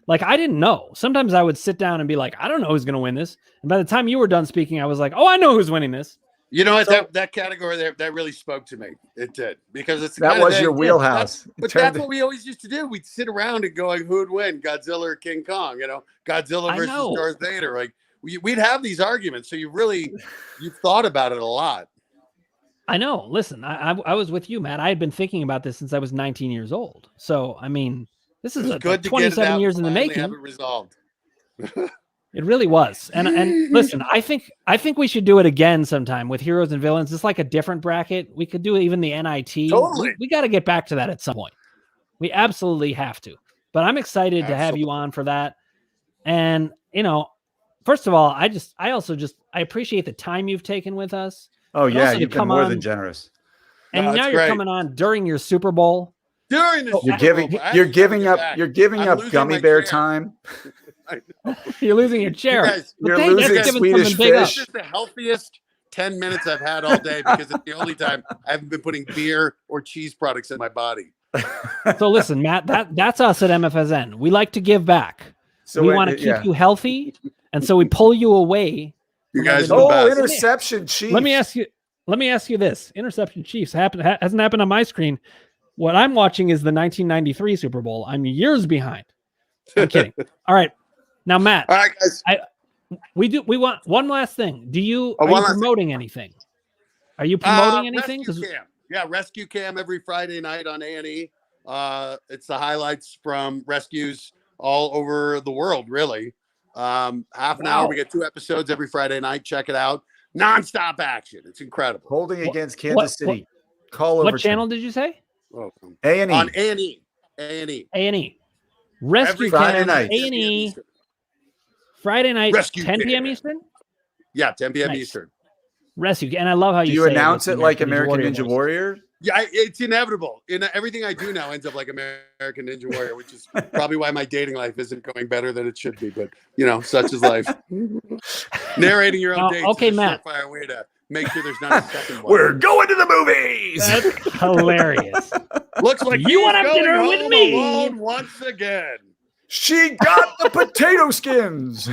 [SPEAKER 1] Like, I didn't know. Sometimes I would sit down and be like, I don't know who's going to win this. And by the time you were done speaking, I was like, oh, I know who's winning this.
[SPEAKER 5] You know what? That category there, that really spoke to me. It did. Because it's
[SPEAKER 6] that was your wheelhouse.
[SPEAKER 5] That's what we always used to do. We'd sit around and going, who'd win, Godzilla or King Kong? Godzilla versus Darth Vader. Like, we'd have these arguments. So you've thought about it a lot.
[SPEAKER 1] I know. Listen, I was with you, Matt. I had been thinking about this since I was 19 years old. So, I mean, this is 27 years in the making.
[SPEAKER 5] Have it resolved.
[SPEAKER 1] It really was. And listen, I think we should do it again sometime with heroes and villains. It's like a different bracket. We could do even the NIT.
[SPEAKER 5] Totally.
[SPEAKER 1] We got to get back to that at some point. We absolutely have to. But I'm excited to have you on for that. And, first of all, I appreciate the time you've taken with us.
[SPEAKER 6] Oh, yeah, you've been more than generous.
[SPEAKER 1] And now you're coming on during your Super Bowl.
[SPEAKER 5] During the
[SPEAKER 6] you're giving up gummy bear time.
[SPEAKER 1] You're losing your chair.
[SPEAKER 6] You're losing Swedish fish.
[SPEAKER 5] This is the healthiest 10 minutes I've had all day because it's the only time I haven't been putting beer or cheese products in my body.
[SPEAKER 1] So listen, Matt, that's us at MFSN. We like to give back. So we want to keep you healthy, and so we pull you away.
[SPEAKER 5] You guys are the best.
[SPEAKER 6] Interception Chiefs.
[SPEAKER 1] Let me ask you this. Interception Chiefs hasn't happened on my screen. What I'm watching is the 1993 Super Bowl. I'm years behind. I'm kidding. All right. Now, Matt.
[SPEAKER 5] All right, guys.
[SPEAKER 1] We want one last thing. Are you promoting anything? Are you promoting anything?
[SPEAKER 5] Rescue Cam. Yeah, Rescue Cam every Friday night on A&E. It's the highlights from rescues all over the world, really. Half an hour. We get 2 episodes every Friday night. Check it out. Nonstop action. It's incredible.
[SPEAKER 6] Holding against Kansas City. Call over.
[SPEAKER 1] What channel did you say?
[SPEAKER 6] A&E.
[SPEAKER 5] On A&E. A&E.
[SPEAKER 1] A&E. Rescue
[SPEAKER 6] Friday night.
[SPEAKER 1] A&E. Friday night,
[SPEAKER 5] Rescue
[SPEAKER 1] 10 p.m.
[SPEAKER 5] Cam.
[SPEAKER 1] Eastern?
[SPEAKER 5] Yeah, 10 p.m.
[SPEAKER 1] Nice.
[SPEAKER 5] Eastern.
[SPEAKER 1] Rescue. And I love how
[SPEAKER 6] Do
[SPEAKER 1] you
[SPEAKER 6] you
[SPEAKER 1] say
[SPEAKER 6] announce it like American
[SPEAKER 1] Warrior
[SPEAKER 6] Ninja
[SPEAKER 1] voice.
[SPEAKER 6] Warrior?
[SPEAKER 5] Yeah, it's inevitable. Everything I do now ends up like American Ninja Warrior, which is probably why my dating life isn't going better than it should be. But, such is life. Narrating your own dates is a
[SPEAKER 1] Matt.
[SPEAKER 5] surefire way to make sure there's not a second one.
[SPEAKER 6] We're going to the movies.
[SPEAKER 1] That's hilarious.
[SPEAKER 5] Looks like
[SPEAKER 1] You want to have
[SPEAKER 5] going
[SPEAKER 1] dinner
[SPEAKER 5] home
[SPEAKER 1] with me?
[SPEAKER 5] alone once again.
[SPEAKER 6] She got the potato skins.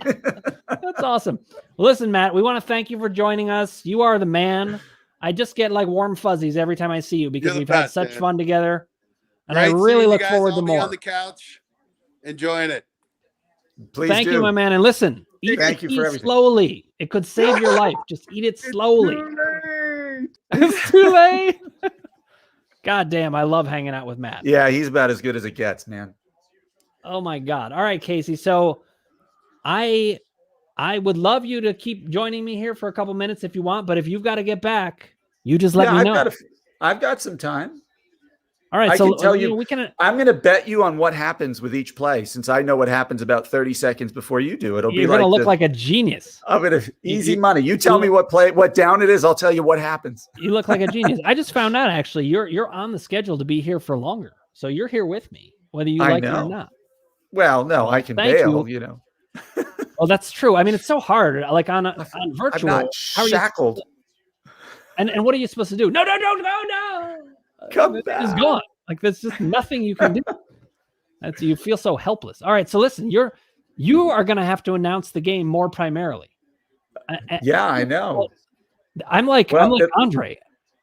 [SPEAKER 1] That's awesome. Well, listen, Matt, we want to thank you for joining us. You are the man. I just get like warm fuzzies every time I see you because we've had such fun together. And I really look forward to more.
[SPEAKER 5] On the couch, enjoying it.
[SPEAKER 6] Please
[SPEAKER 1] Thank you, my man. And listen, eat
[SPEAKER 6] for everything.
[SPEAKER 1] slowly. It could save your life. Just eat it slowly. It's too late. God damn, I love hanging out with Matt.
[SPEAKER 6] Yeah, he's about as good as it gets, man.
[SPEAKER 1] Oh my God. All right, Casey. So I would love you to keep joining me here for a couple minutes if you want, but if you've got to get back, you just let me know.
[SPEAKER 6] I've got some time.
[SPEAKER 1] All right.
[SPEAKER 6] I
[SPEAKER 1] So
[SPEAKER 6] can tell you, I'm going to bet you on what happens with each play, since I know what happens about 30 seconds before you do.
[SPEAKER 1] You're going to look like a genius.
[SPEAKER 6] I'm going to easy money. You tell me what down it is. I'll tell you what happens.
[SPEAKER 1] You look like a genius. I just found out actually you're on the schedule to be here for longer. So you're here with me, whether you like it or not.
[SPEAKER 6] Well, no, I can bail,
[SPEAKER 1] Well, that's true. I mean, it's so hard. Like on virtual,
[SPEAKER 6] I'm not shackled.
[SPEAKER 1] And what are you supposed to do? No.
[SPEAKER 6] Come back.
[SPEAKER 1] It's gone. Like there's just nothing you can do. You feel so helpless. All right. So listen, you are going to have to announce the game more primarily.
[SPEAKER 6] Yeah, I know.
[SPEAKER 1] I'm like Andre.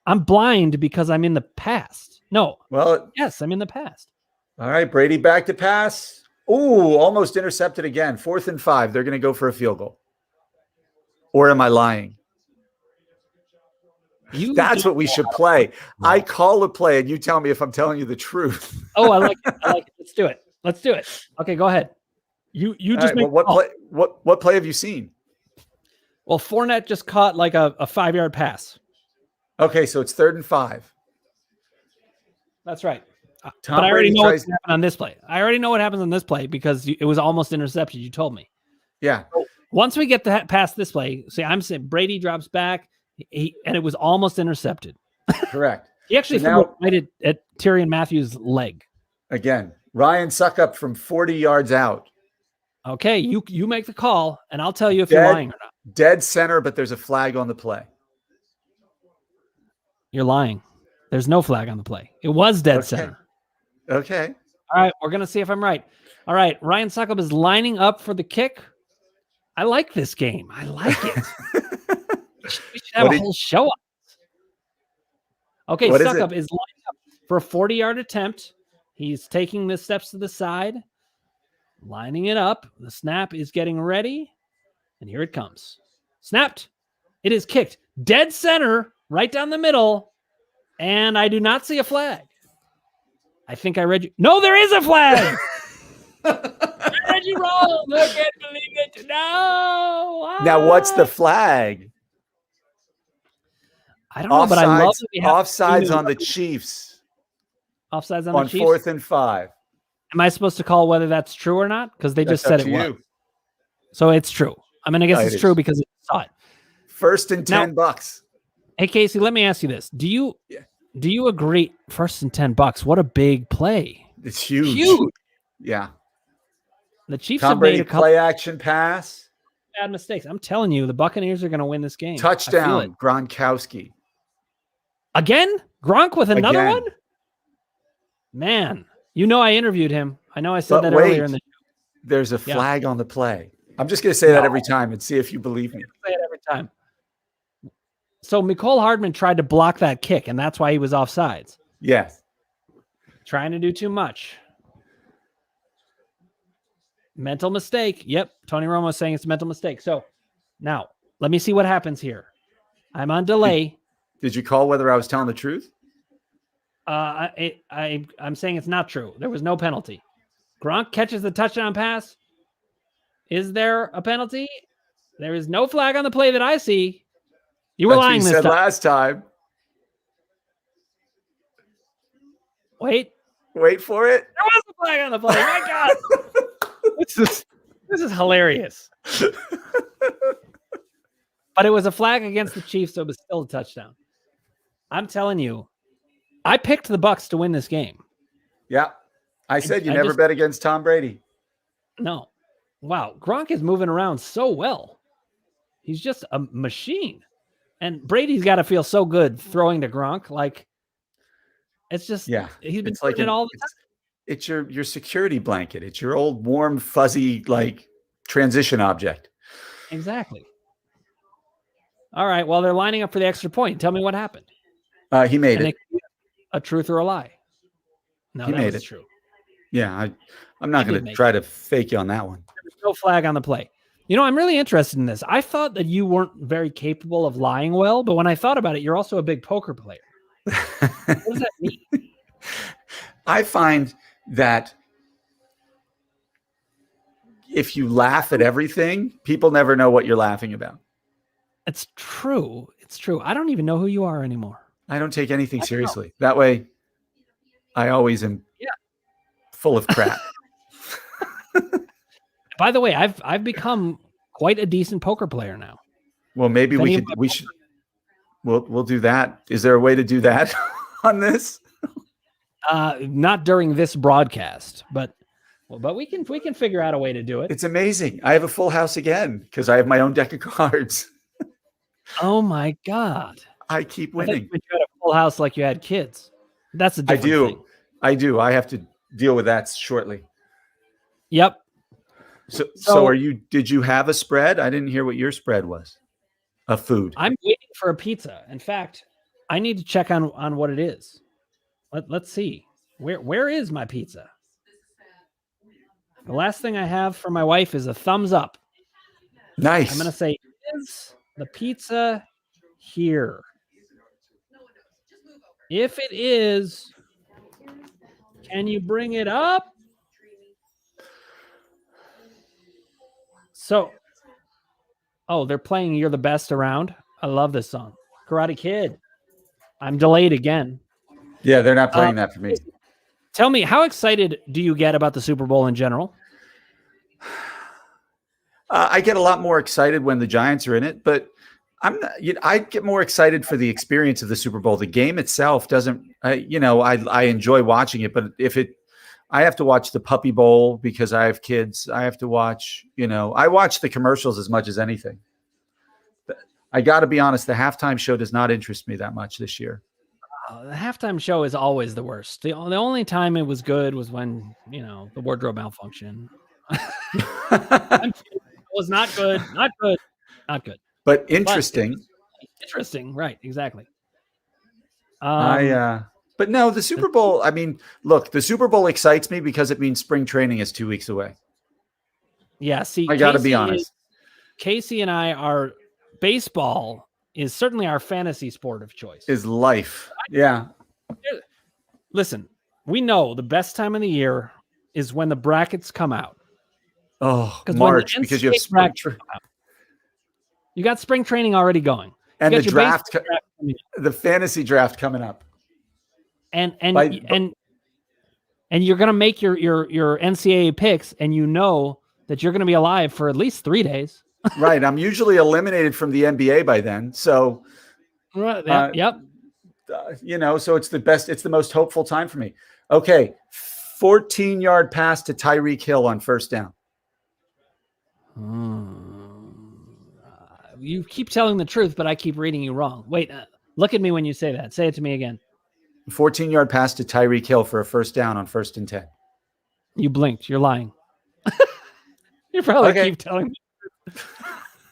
[SPEAKER 1] I'm blind because I'm in the past. No.
[SPEAKER 6] Well,
[SPEAKER 1] yes, I'm in the past.
[SPEAKER 6] All right, Brady back to pass. Ooh, almost intercepted again. 4th and 5. They're going to go for a field goal. Or am I lying? That's what we should play. I call a play, and you tell me if I'm telling you the truth.
[SPEAKER 1] Oh, I like it. Let's do it. Okay, go ahead. You just make
[SPEAKER 6] what play have you seen?
[SPEAKER 1] Well, Fournette just caught like a 5-yard pass.
[SPEAKER 6] Okay, so it's 3rd and 5.
[SPEAKER 1] That's right.
[SPEAKER 6] Tom
[SPEAKER 1] but I already
[SPEAKER 6] Brady
[SPEAKER 1] know what happened on this play. I already know what happens on this play because it was almost intercepted. You told me.
[SPEAKER 6] Yeah.
[SPEAKER 1] So once we get past this play, I'm saying Brady drops back, and it was almost intercepted.
[SPEAKER 6] Correct.
[SPEAKER 1] He actually threw it at Tyrann Mathieu's leg.
[SPEAKER 6] Again, Ryan Suckup from 40 yards out.
[SPEAKER 1] Okay, you make the call, and I'll tell you if you're lying or not.
[SPEAKER 6] Dead center, but there's a flag on the play.
[SPEAKER 1] You're lying. There's no flag on the play. It was dead center.
[SPEAKER 6] Okay.
[SPEAKER 1] All right, we're going to see if I'm right. All right, Ryan Suckup is lining up for the kick. I like this game. I like it. We should have a whole show on this. Okay, Suckup is lining up for a 40-yard attempt. He's taking the steps to the side, lining it up. The snap is getting ready, and here it comes. Snapped. It is kicked. Dead center, right down the middle, and I do not see a flag. I think I read you. No, there is a flag. I read you wrong. I can't believe it. No.
[SPEAKER 6] Now, what's the flag?
[SPEAKER 1] I don't know, but I love
[SPEAKER 6] offsides on the Chiefs.
[SPEAKER 1] Offsides on the Chiefs?
[SPEAKER 6] 4th and 5.
[SPEAKER 1] Am I supposed to call whether that's true or not? Because they just said it was. So it's true. I mean, I guess it's true because I saw it.
[SPEAKER 6] 1st and $10.
[SPEAKER 1] Hey, Casey, let me ask you this. Do you agree? 1st and $10. What a big play.
[SPEAKER 6] It's huge.
[SPEAKER 1] Huge.
[SPEAKER 6] Yeah.
[SPEAKER 1] The Chiefs
[SPEAKER 6] Tom
[SPEAKER 1] have
[SPEAKER 6] Brady
[SPEAKER 1] made a couple
[SPEAKER 6] play action pass.
[SPEAKER 1] Bad mistakes. I'm telling you, the Buccaneers are going to win this game.
[SPEAKER 6] Touchdown, Gronkowski.
[SPEAKER 1] Again? Gronk with another one? Man, I interviewed him. I know I said that earlier in the show.
[SPEAKER 6] There's a flag on the play. I'm just going to say that every time and see if you believe me.
[SPEAKER 1] Say it every time. So Mecole Hardman tried to block that kick, and that's why he was offsides.
[SPEAKER 6] Yes.
[SPEAKER 1] Trying to do too much. Mental mistake. Yep. Tony Romo is saying it's a mental mistake. So now let me see what happens here. I'm on delay.
[SPEAKER 6] Did you call whether I was telling the truth?
[SPEAKER 1] I'm saying it's not true. There was no penalty. Gronk catches the touchdown pass. Is there a penalty? There is no flag on the play that I see. You were
[SPEAKER 6] That's what
[SPEAKER 1] lying
[SPEAKER 6] you
[SPEAKER 1] this
[SPEAKER 6] said
[SPEAKER 1] time.
[SPEAKER 6] last time.
[SPEAKER 1] Wait
[SPEAKER 6] for it.
[SPEAKER 1] There was a flag on the play. My God. This is hilarious. But it was a flag against the Chiefs, so it was still a touchdown. I'm telling you, I picked the Bucs to win this game.
[SPEAKER 6] Yeah. I said you never bet against Tom Brady.
[SPEAKER 1] No. Wow. Gronk is moving around so well. He's just a machine. And Brady's got to feel so good throwing to Gronk. Like, it's just, he's been doing it all the time.
[SPEAKER 6] It's your security blanket. It's your old warm, fuzzy, like transition object.
[SPEAKER 1] Exactly. All right. Well, they're lining up for the extra point. Tell me what happened.
[SPEAKER 6] He made it.
[SPEAKER 1] A truth or a lie? No,
[SPEAKER 6] he made it.
[SPEAKER 1] True.
[SPEAKER 6] Yeah, I'm not going to try to fake you on that one.
[SPEAKER 1] There's no flag on the play. You know, I'm really interested in this. I thought that you weren't very capable of lying well, but when I thought about it, you're also a big poker player. What does that mean?
[SPEAKER 6] I find that if you laugh at everything, people never know what you're laughing about.
[SPEAKER 1] It's true. It's true. I don't even know who you are anymore.
[SPEAKER 6] I don't take anything seriously. That way, I always am full of crap.
[SPEAKER 1] By the way, I've become quite a decent poker player now.
[SPEAKER 6] Well, maybe we'll do that. Is there a way to do that on this?
[SPEAKER 1] Not during this broadcast, but we can figure out a way to do it.
[SPEAKER 6] It's amazing. I have a full house again because I have my own deck of cards.
[SPEAKER 1] Oh my God.
[SPEAKER 6] I keep winning.
[SPEAKER 1] You had a full house like you had kids. That's a different thing.
[SPEAKER 6] I do. I have to deal with that shortly.
[SPEAKER 1] Yep.
[SPEAKER 6] So did you have a spread? I didn't hear what your spread was. Of food.
[SPEAKER 1] I'm waiting for a pizza. In fact, I need to check on what it is. Let's see. Where is my pizza? The last thing I have for my wife is a thumbs up.
[SPEAKER 6] Nice.
[SPEAKER 1] I'm going to say, is the pizza here? If it is, can you bring it up? So, they're playing You're the Best Around. I love this song. Karate Kid. I'm delayed again.
[SPEAKER 6] Yeah, they're not playing that for me.
[SPEAKER 1] Tell me, how excited do you get about the Super Bowl in general?
[SPEAKER 6] I get a lot more excited when the Giants are in it, but I get more excited for the experience of the Super Bowl. The game itself doesn't, I enjoy watching it, but I have to watch the Puppy Bowl because I have kids. I have to watch, I watch the commercials as much as anything. I got to be honest, the halftime show does not interest me that much this year.
[SPEAKER 1] The halftime show is always the worst. The only time it was good was when, the wardrobe malfunction. It was not good. Not good. Not good.
[SPEAKER 6] But interesting.
[SPEAKER 1] Interesting. Right. Exactly.
[SPEAKER 6] But no, the Super Bowl, look, the Super Bowl excites me because it means spring training is 2 weeks away.
[SPEAKER 1] Yeah. See,
[SPEAKER 6] I got to be honest.
[SPEAKER 1] Casey and I baseball is certainly our fantasy sport of choice.
[SPEAKER 6] Is life. Yeah.
[SPEAKER 1] Listen, we know the best time of the year is when the brackets come out.
[SPEAKER 6] Oh, March, because you have spring training.
[SPEAKER 1] You got spring training already going.
[SPEAKER 6] And the draft, the fantasy draft coming up.
[SPEAKER 1] And you're going to make your NCAA picks, and you know that you're going to be alive for at least 3 days.
[SPEAKER 6] Right. I'm usually eliminated from the NBA by then. So,
[SPEAKER 1] yep.
[SPEAKER 6] So it's the most hopeful time for me. Okay. 14-yard pass to Tyreek Hill on first down.
[SPEAKER 1] You keep telling the truth, but I keep reading you wrong. Wait, look at me when you say that. Say it to me again.
[SPEAKER 6] 14-yard pass to Tyreek Hill for a first down on 1st and 10.
[SPEAKER 1] You blinked. You're lying. You probably keep telling me.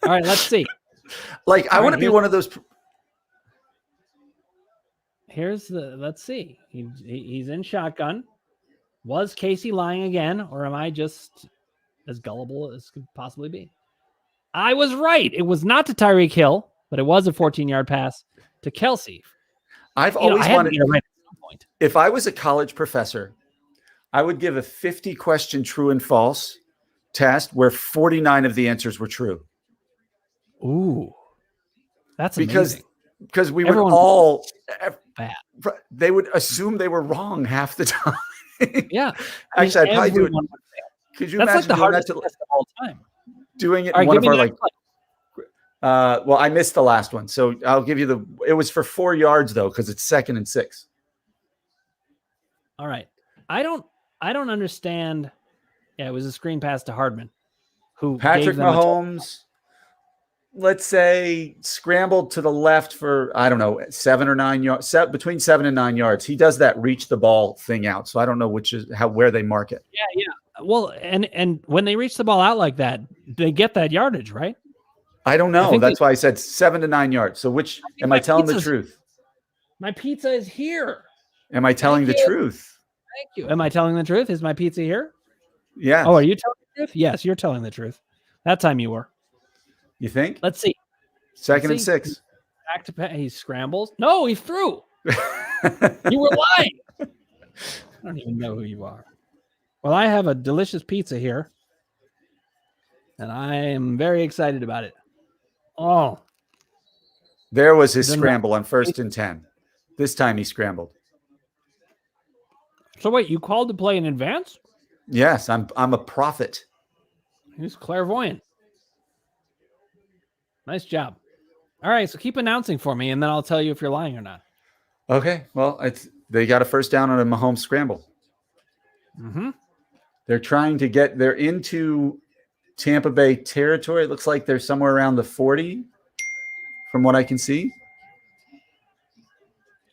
[SPEAKER 1] All right, let's see.
[SPEAKER 6] I want to be one of those.
[SPEAKER 1] Let's see. He's in shotgun. Was Casey lying again, or am I just as gullible as could possibly be? I was right. It was not to Tyreek Hill, but it was a 14-yard pass to Kelsey.
[SPEAKER 6] I've always wanted
[SPEAKER 1] to get it right at some point.
[SPEAKER 6] If I was a college professor, I would give a 50-question true and false test where 49 of the answers were true.
[SPEAKER 1] Ooh, that's amazing.
[SPEAKER 6] Because we
[SPEAKER 1] Everyone
[SPEAKER 6] would all
[SPEAKER 1] bad.
[SPEAKER 6] They would assume they were wrong half the time.
[SPEAKER 1] Yeah.
[SPEAKER 6] Actually, I'd probably do it. Could you
[SPEAKER 1] That's like
[SPEAKER 6] imagine
[SPEAKER 1] the
[SPEAKER 6] doing
[SPEAKER 1] hardest
[SPEAKER 6] that to,
[SPEAKER 1] test of all time.
[SPEAKER 6] doing it
[SPEAKER 1] All
[SPEAKER 6] in
[SPEAKER 1] right,
[SPEAKER 6] one
[SPEAKER 1] give
[SPEAKER 6] of
[SPEAKER 1] me
[SPEAKER 6] our
[SPEAKER 1] that
[SPEAKER 6] like well, I missed the last one. So I'll give you it was for 4 yards though, because it's 2nd and 6.
[SPEAKER 1] All right. I don't understand. Yeah, it was a screen pass to Hardman, who
[SPEAKER 6] Patrick
[SPEAKER 1] gave them
[SPEAKER 6] Mahomes, let's say, scrambled to the left for, I don't know, 7 or 9 yards, between 7 and 9 yards. He does that reach the ball thing out. So I don't know where they mark it.
[SPEAKER 1] Yeah. Well, and when they reach the ball out like that, they get that yardage, right?
[SPEAKER 6] I don't know. That's why I said 7 to 9 yards. So which am I telling the truth?
[SPEAKER 1] My pizza is here.
[SPEAKER 6] Am I telling the truth?
[SPEAKER 1] Thank you. Am I telling the truth? Is my pizza here?
[SPEAKER 6] Yeah.
[SPEAKER 1] Oh, are you telling the truth? Yes, you're telling the truth. That time you were.
[SPEAKER 6] You think?
[SPEAKER 1] Let's see.
[SPEAKER 6] 2nd and 6.
[SPEAKER 1] Back to he scrambles. No, he threw. You were lying. I don't even know who you are. Well, I have a delicious pizza here, and I am very excited about it. Oh.
[SPEAKER 6] There was his scramble on 1st and 10. This time he scrambled.
[SPEAKER 1] So wait, you called the play in advance?
[SPEAKER 6] Yes, I'm a prophet.
[SPEAKER 1] He's clairvoyant. Nice job. All right, so keep announcing for me, and then I'll tell you if you're lying or not.
[SPEAKER 6] Okay. Well, they got a first down on a Mahomes scramble.
[SPEAKER 1] Mm-hmm.
[SPEAKER 6] They're into Tampa Bay territory. It looks like they're somewhere around the 40 from what I can see.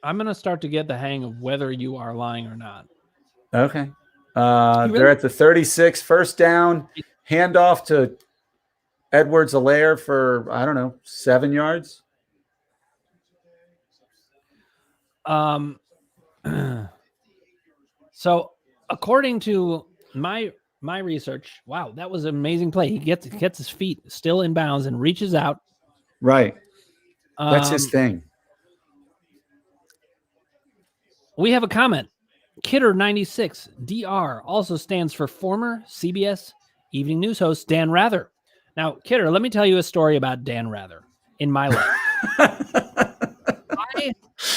[SPEAKER 1] I'm going to start to get the hang of whether you are lying or not.
[SPEAKER 6] Okay. They're at the 36, first down, handoff to Edwards-Helaire for, I don't know, 7 yards.
[SPEAKER 1] So according to my research, wow, that was an amazing play. He gets his feet still in bounds and reaches out.
[SPEAKER 6] Right. That's his thing.
[SPEAKER 1] We have a comment. Kidder96 DR also stands for former CBS Evening News host Dan Rather. Now, Kidder, let me tell you a story about Dan Rather in my life. I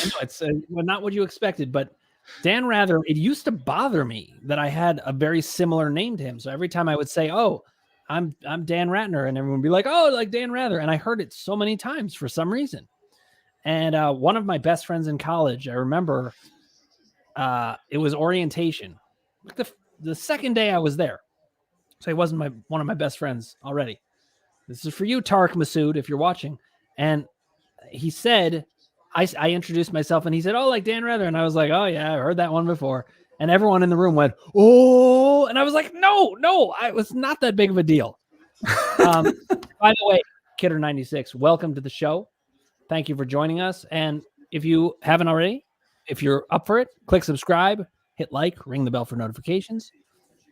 [SPEAKER 1] know it's not what you expected, but Dan Rather, it used to bother me that I had a very similar name to him. So every time I would say, "Oh, I'm Dan Ratner," and everyone would be like, "Oh, like Dan Rather," and I heard it so many times for some reason. And one of my best friends in college, I remember, it was orientation, the second day I was there. So he wasn't one of my best friends already. This is for you, Tariq Masood, if you're watching. And he said, I introduced myself, and he said, "Oh, like Dan Rather," and I was like, "Oh yeah, I heard that one before." And everyone in the room went, "Oh," and I was like, "No, it was not that big of a deal." By the way, Kidder96, welcome to the show. Thank you for joining us. And if you haven't already, if you're up for it, click subscribe, hit like, ring the bell for notifications,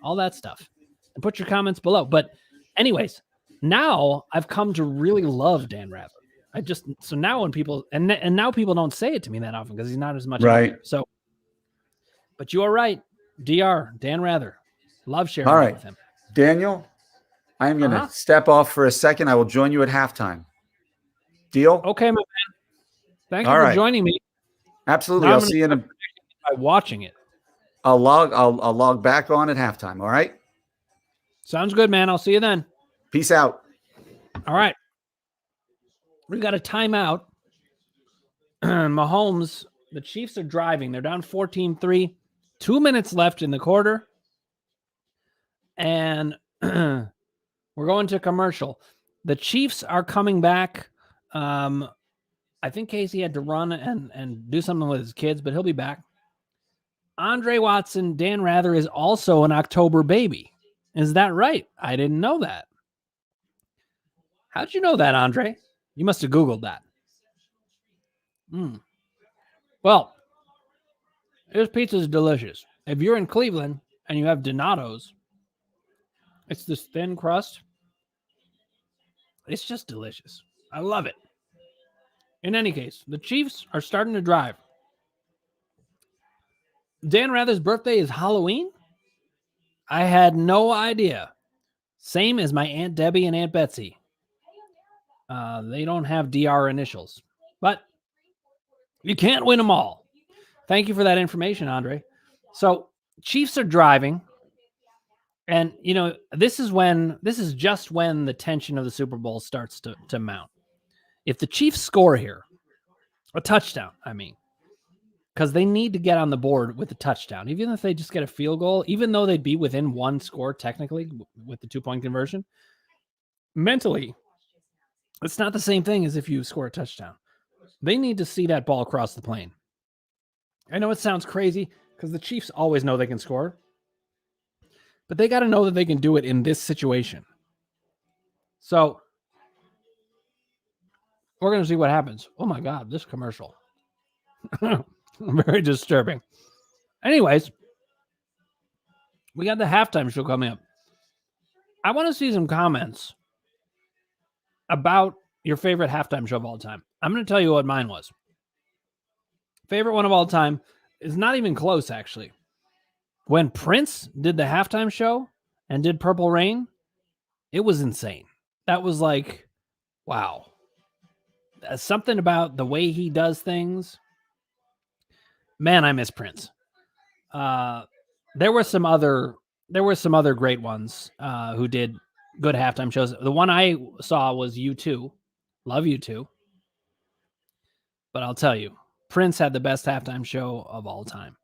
[SPEAKER 1] all that stuff, and put your comments below. But anyways, now I've come to really love Dan Rather. So now when people, and now people don't say it to me that often because he's not as much
[SPEAKER 6] right.
[SPEAKER 1] out there. So, but you are right. Dan Rather. Love sharing
[SPEAKER 6] all right.
[SPEAKER 1] with him.
[SPEAKER 6] Daniel, I'm going to step off for a second. I will join you at halftime. Deal?
[SPEAKER 1] Okay, my man. Thank you for joining me.
[SPEAKER 6] Absolutely. I'll see you by
[SPEAKER 1] watching it.
[SPEAKER 6] I'll log back on at halftime. All right.
[SPEAKER 1] Sounds good, man. I'll see you then.
[SPEAKER 6] Peace out.
[SPEAKER 1] All right. We've got a timeout. Mahomes, the Chiefs are driving. They're down 14-3. 2 minutes left in the quarter. And we're going to commercial. The Chiefs are coming back. I think Casey had to run and do something with his kids, but he'll be back. Andre Watson, Dan Rather, is also an October baby. Is that right? I didn't know that. How'd you know that, Andre? You must have Googled that. Well, this pizza is delicious. If you're in Cleveland and you have Donato's, it's this thin crust. It's just delicious. I love it. In any case, the Chiefs are starting to drive. Dan Rather's birthday is Halloween? I had no idea. Same as my Aunt Debbie and Aunt Betsy. They don't have DR initials, but you can't win them all. Thank you for that information, Andre. So Chiefs are driving. And, this is just when the tension of the Super Bowl starts to mount. If the Chiefs score here, a touchdown, because they need to get on the board with a touchdown, even if they just get a field goal, even though they'd be within one score technically with the 2-point conversion, mentally, it's not the same thing as if you score a touchdown. They need to see that ball across the plane. I know it sounds crazy because the Chiefs always know they can score, but they got to know that they can do it in this situation. So we're going to see what happens. Oh my God, this commercial. Very disturbing. Anyways, we got the halftime show coming up. I want to see some comments about your favorite halftime show of all time. I'm going to tell you what mine was. Favorite one of all time is not even close, actually. When Prince did the halftime show and did Purple Rain, it was insane. That was like, wow. Something about the way he does things. Man, I miss Prince. There were some other great ones who did good halftime shows. The one I saw was U2. Love U2. But I'll tell you, Prince had the best halftime show of all time.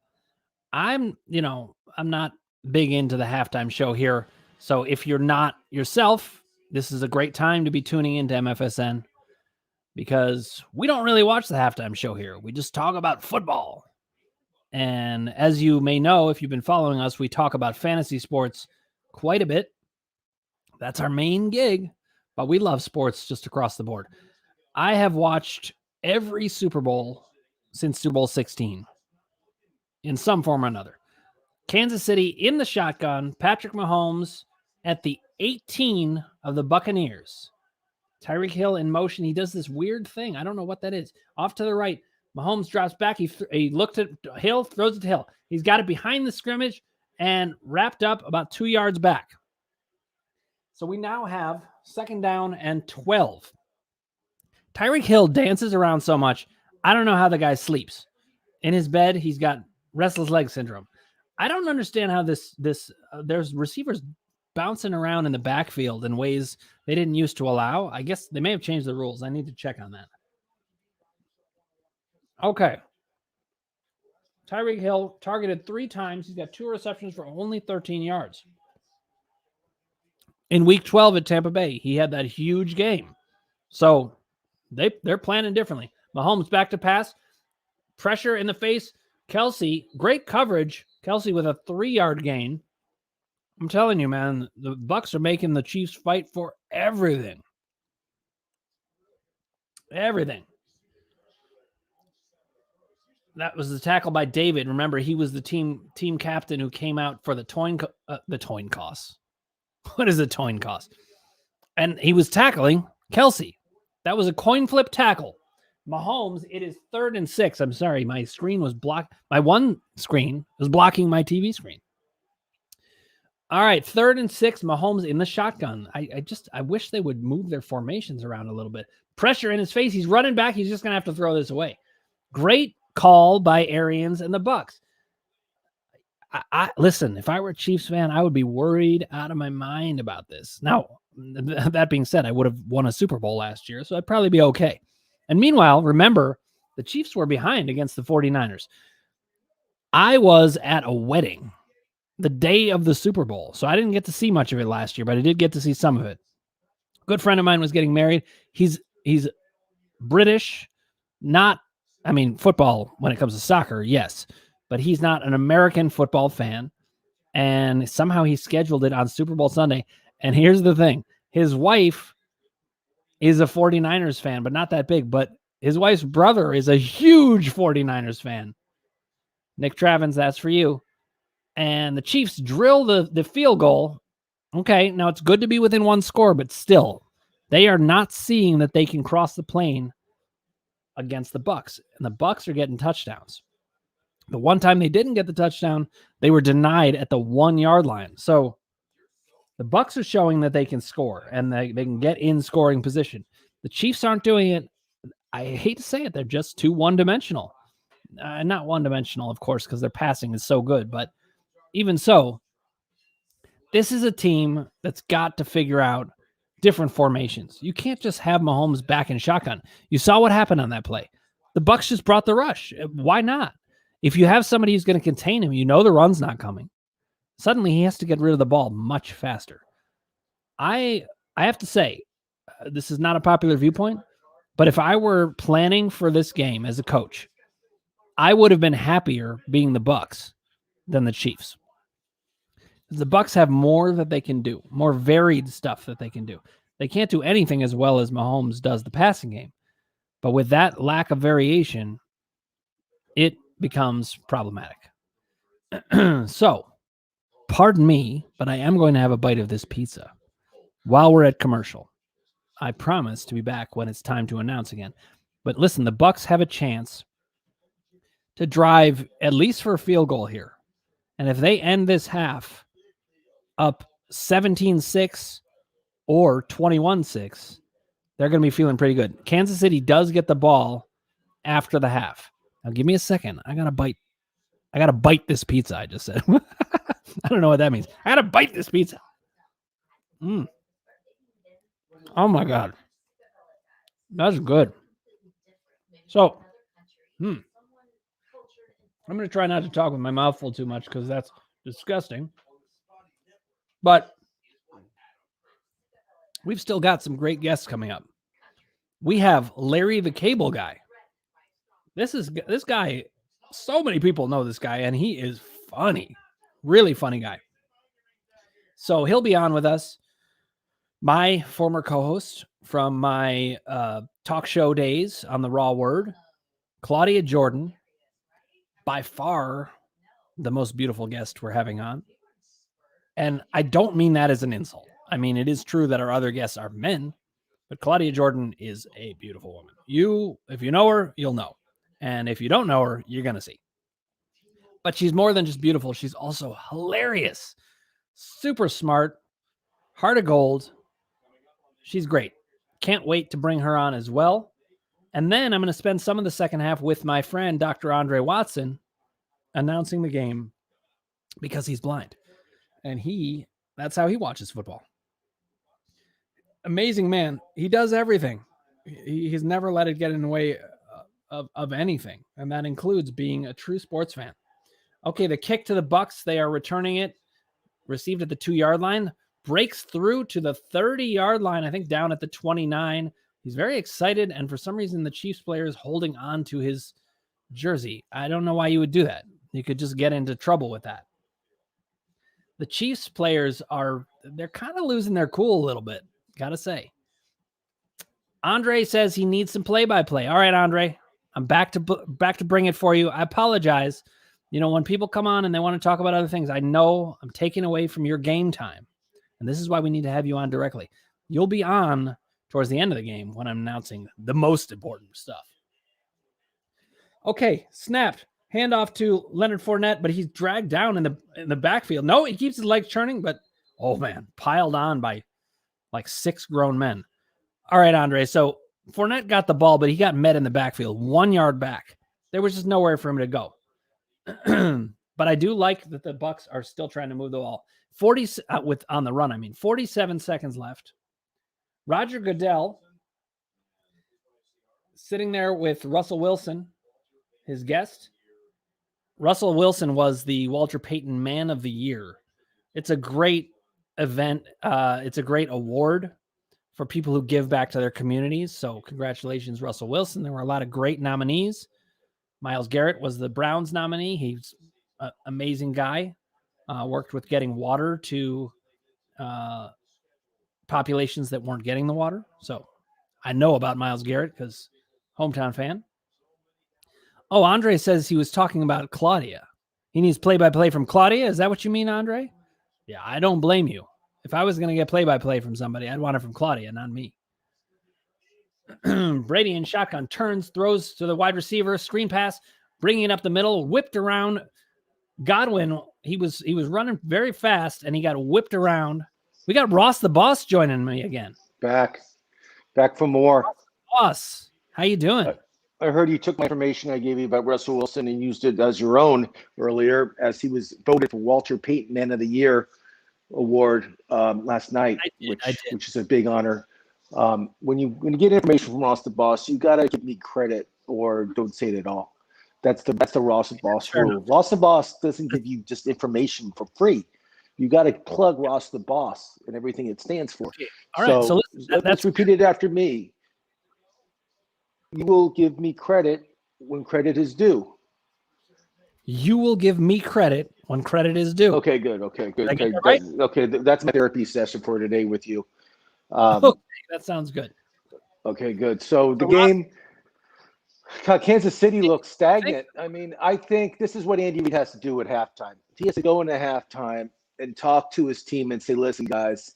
[SPEAKER 1] I'm not big into the halftime show here. So if you're not yourself, this is a great time to be tuning into MFSN because we don't really watch the halftime show here. We just talk about football. And as you may know, if you've been following us, we talk about fantasy sports quite a bit. That's our main gig, but we love sports just across the board. I have watched every Super Bowl since Super Bowl 16 in some form or another. Kansas City in the shotgun, Patrick Mahomes at the 18 of the Buccaneers. Tyreek Hill in motion. He does this weird thing. I don't know what that is. Off to the right. Mahomes drops back. He looked at Hill, throws it to Hill. He's got it behind the scrimmage and wrapped up about 2 yards back. So we now have 2nd down and 12. Tyreek Hill dances around so much. I don't know how the guy sleeps. In his bed, he's got restless leg syndrome. I don't understand how there's receivers bouncing around in the backfield in ways they didn't used to allow. I guess they may have changed the rules. I need to check on that. Okay. Tyreek Hill targeted 3 times. He's got 2 receptions for only 13 yards. In week 12 at Tampa Bay, he had that huge game. So they're planning differently. Mahomes back to pass. Pressure in the face. Kelsey, great coverage. Kelsey with a 3-yard gain. I'm telling you, man, the Bucs are making the Chiefs fight for everything. Everything. That was the tackle by David. Remember, he was the team captain who came out for the toin cost. What is a toin cost? And he was tackling Kelsey. That was a coin flip tackle. Mahomes, it is 3rd and 6. I'm sorry, my screen was blocked. My one screen was blocking my TV screen. All right, 3rd and 6. Mahomes in the shotgun. I wish they would move their formations around a little bit. Pressure in his face. He's running back. He's just going to have to throw this away. Great call by Arians and the Bucs. Listen, if I were a Chiefs fan, I would be worried out of my mind about this. Now, that being said, I would have won a Super Bowl last year, so I'd probably be okay. And meanwhile, remember, the Chiefs were behind against the 49ers. I was at a wedding the day of the Super Bowl, so I didn't get to see much of it last year, but I did get to see some of it. A good friend of mine was getting married. He's British, football when it comes to soccer, yes, but he's not an American football fan, and somehow he scheduled it on Super Bowl Sunday. And here's the thing. His wife is a 49ers fan, but not that big, but his wife's brother is a huge 49ers fan. Nick Travins, that's for you. And the Chiefs drill the field goal. Okay, now it's good to be within 1 score, but still, they are not seeing that they can cross the plane against the Bucs, and the Bucs are getting touchdowns. The one time they didn't get the touchdown, they were denied at the 1-yard line. So The Bucs are showing that they can score and they can get in scoring position. The Chiefs aren't doing it. I hate to say it. They're just too one-dimensional. Not one-dimensional, of course, because their passing is so good. But even so, this is a team that's got to figure out different formations. You can't just have Mahomes back in shotgun. You saw what happened on that play. The Bucs just brought the rush. Why not? If you have somebody who's going to contain him, you know the run's not coming. Suddenly he has to get rid of the ball much faster. I have to say, this is not a popular viewpoint, but if I were planning for this game as a coach, I would have been happier being the Bucs than the Chiefs. The Bucs have more that they can do, more varied stuff that they can do. They can't do anything as well as Mahomes does the passing game. But with that lack of variation, it becomes problematic. So, pardon me, but I am going to have a bite of this pizza while we're at commercial. I promise to be back when it's time to announce again. But listen, the Bucs have a chance to drive at least for a field goal here. And if they end this half up 17-6 or 21-6, they're going to be feeling pretty good. Kansas City does get the ball after the half. Now give me a second. I got to bite this pizza, I just said. I don't know what that means. I got to bite this pizza. Oh my God. That's good. So, I'm going to try not to talk with my mouth full too much because that's disgusting. But we've still got some great guests coming up. We have Larry the Cable Guy. This guy, so many people know this guy, and he is funny. Really funny guy. So he'll be on with us. My former co-host from my talk show days on the Raw Word, Claudia Jordan, by far the most beautiful guest we're having on. And I don't mean that as an insult. I mean, it is true that our other guests are men, but Claudia Jordan is a beautiful woman. If you know her, you'll know. And if you don't know her, you're going to see. But she's more than just beautiful. She's also hilarious, super smart, heart of gold. She's great. Can't wait to bring her on as well. And then I'm going to spend some of the second half with my friend, Dr. Andre Watson, announcing the game because he's blind. And that's how he watches football. Amazing man. He does everything. He's never let it get in the way of anything. And that includes being a true sports fan. Okay, the kick to the Bucs. They are returning it. Received at the 2-yard line. Breaks through to the 30-yard line, I think down at the 29. He's very excited, and for some reason, the Chiefs player is holding on to his jersey. I don't know why you would do that. You could just get into trouble with that. The Chiefs players they're kind of losing their cool a little bit, gotta say. Andre says he needs some play-by-play. All right, Andre, I'm back to bring it for you. I apologize. When people come on and they want to talk about other things, I know I'm taking away from your game time. And this is why we need to have you on directly. You'll be on towards the end of the game when I'm announcing the most important stuff. Okay, snapped. Handoff to Leonard Fournette, but he's dragged down in the backfield. No, he keeps his legs churning, but, oh, man, piled on by like 6 grown men. All right, Andre, so Fournette got the ball, but he got met in the backfield, 1 yard back. There was just nowhere for him to go. But I do like that the Bucs are still trying to move the ball. 40 on the run, 47 seconds left. Roger Goodell sitting there with Russell Wilson, his guest. Russell Wilson was the Walter Payton Man of the Year. It's a great event. It's a great award for people who give back to their communities. So congratulations, Russell Wilson. There were a lot of great nominees. Myles Garrett was the Browns nominee. He's an amazing guy. Worked with getting water to populations that weren't getting the water. So I know about Myles Garrett because hometown fan. Oh, Andre says he was talking about Claudia. He needs play-by-play from Claudia. Is that what you mean, Andre? Yeah, I don't blame you. If I was going to get play-by-play from somebody, I'd want it from Claudia, not me. Brady in shotgun turns, throws to the wide receiver, screen pass, bringing it up the middle, whipped around. Godwin, he was running very fast, and he got whipped around We got Ross the Boss joining me again.
[SPEAKER 2] Back for more.
[SPEAKER 1] Boss, how you doing?
[SPEAKER 2] I heard you took my information I gave you about Russell Wilson and used it as your own earlier, as he was voted for Walter Payton Man of the Year award last night, which is a big honor. When you get information from Ross the Boss, you gotta give me credit or don't say it at all. That's the Ross the Boss rule. Ross the Boss doesn't give you just information for free. You got to plug Ross the Boss and everything it stands for.
[SPEAKER 1] Okay. All right, so
[SPEAKER 2] let's repeat it after me. You will give me credit when credit is due.
[SPEAKER 1] You will give me credit when credit is due.
[SPEAKER 2] Okay, good. Okay, good.
[SPEAKER 1] Okay, right?
[SPEAKER 2] That's my therapy session for today with you.
[SPEAKER 1] Okay, that sounds good.
[SPEAKER 2] Okay, good. So the game, Kansas City looks stagnant. I mean, I think this is what Andy Reid has to do at halftime. He has to go into halftime and talk to his team and say, listen, guys,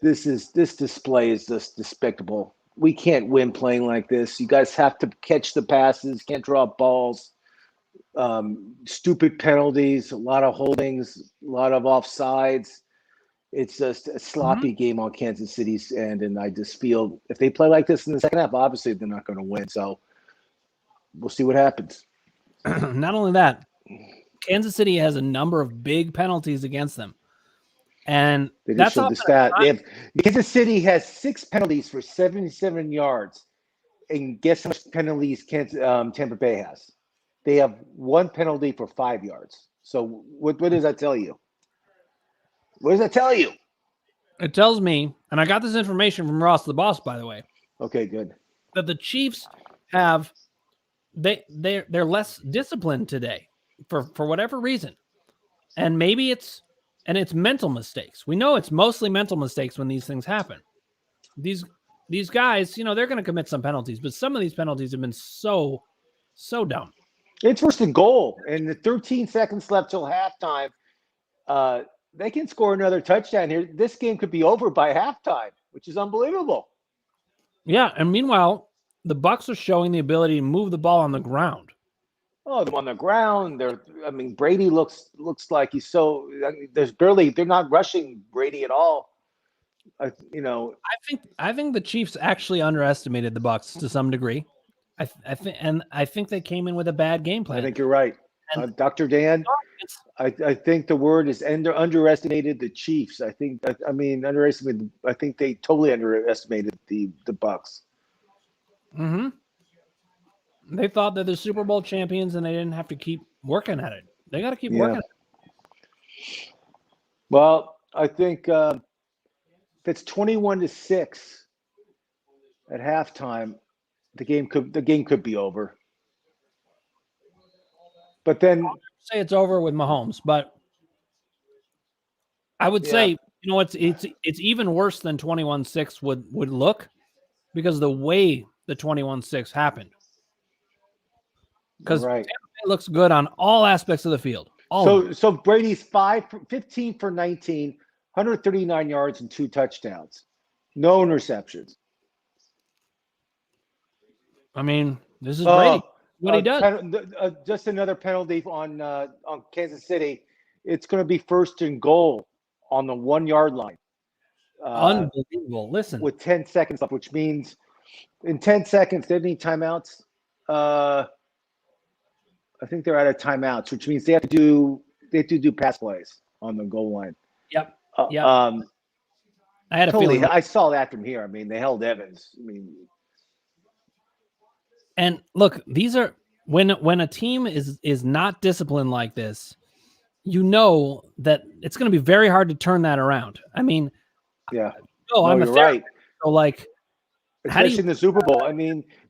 [SPEAKER 2] this display is just despicable. We can't win playing like this. You guys have to catch the passes, can't drop balls, stupid penalties, a lot of holdings, a lot of offsides. It's just a sloppy game on Kansas City's end, and I just feel if they play like this in the second half, obviously they're not going to win. So we'll see what happens.
[SPEAKER 1] Not only that, Kansas City has a number of big penalties against them. And
[SPEAKER 2] they
[SPEAKER 1] that's
[SPEAKER 2] just showed the stat. Kansas City has 6 penalties for 77 yards. And guess how much penalties Tampa Bay has? They have 1 penalty for 5 yards. So what does that tell you? What does that tell you?
[SPEAKER 1] It tells me, and I got this information from Ross the Boss, by the way.
[SPEAKER 2] Okay, good.
[SPEAKER 1] That the Chiefs have they're less disciplined today for whatever reason. And maybe it's mental mistakes. We know it's mostly mental mistakes when these things happen. These guys, they're going to commit some penalties, but some of these penalties have been so dumb.
[SPEAKER 2] It's first and goal, and the 13 seconds left till halftime. They can score another touchdown here. This game could be over by halftime, which is unbelievable.
[SPEAKER 1] Yeah, and meanwhile, the Bucs are showing the ability to move the ball on the ground.
[SPEAKER 2] Oh, on the ground. Brady looks like he's so. They're not rushing Brady at all.
[SPEAKER 1] I think the Chiefs actually underestimated the Bucs to some degree. I think they came in with a bad game plan.
[SPEAKER 2] I think you're right, Dr. Dan. I think the word is underestimated the Chiefs. Underestimated. I think they totally underestimated the Bucs.
[SPEAKER 1] Mm-hmm. They thought they're the Super Bowl champions and they didn't have to keep working at it. They got to keep working at it.
[SPEAKER 2] Well, I think if it's 21-6 at halftime, the game could be over. But then
[SPEAKER 1] say it's over with Mahomes, but I would say, it's even worse than 21-6 would look because of the way the 21-6 happened. Because
[SPEAKER 2] right.
[SPEAKER 1] Tampa looks good on all aspects of the field.
[SPEAKER 2] So Brady's 15 for 19, 139 yards and 2 touchdowns. No interceptions.
[SPEAKER 1] I mean, this is Brady. What he does.
[SPEAKER 2] Just another penalty on Kansas City. It's going to be first and goal on the 1 yard line.
[SPEAKER 1] Unbelievable. Listen.
[SPEAKER 2] With 10 seconds left, which means in 10 seconds, they need timeouts. I think they're out of timeouts, which means they have to do pass plays on the goal line.
[SPEAKER 1] Yep.
[SPEAKER 2] I
[SPEAKER 1] had a feeling.
[SPEAKER 2] I saw that from here. They held Evans.
[SPEAKER 1] And look, these are when a team is not disciplined like this, that it's going to be very hard to turn that around.
[SPEAKER 2] Yeah.
[SPEAKER 1] I'm a
[SPEAKER 2] right.
[SPEAKER 1] So
[SPEAKER 2] especially in the Super Bowl.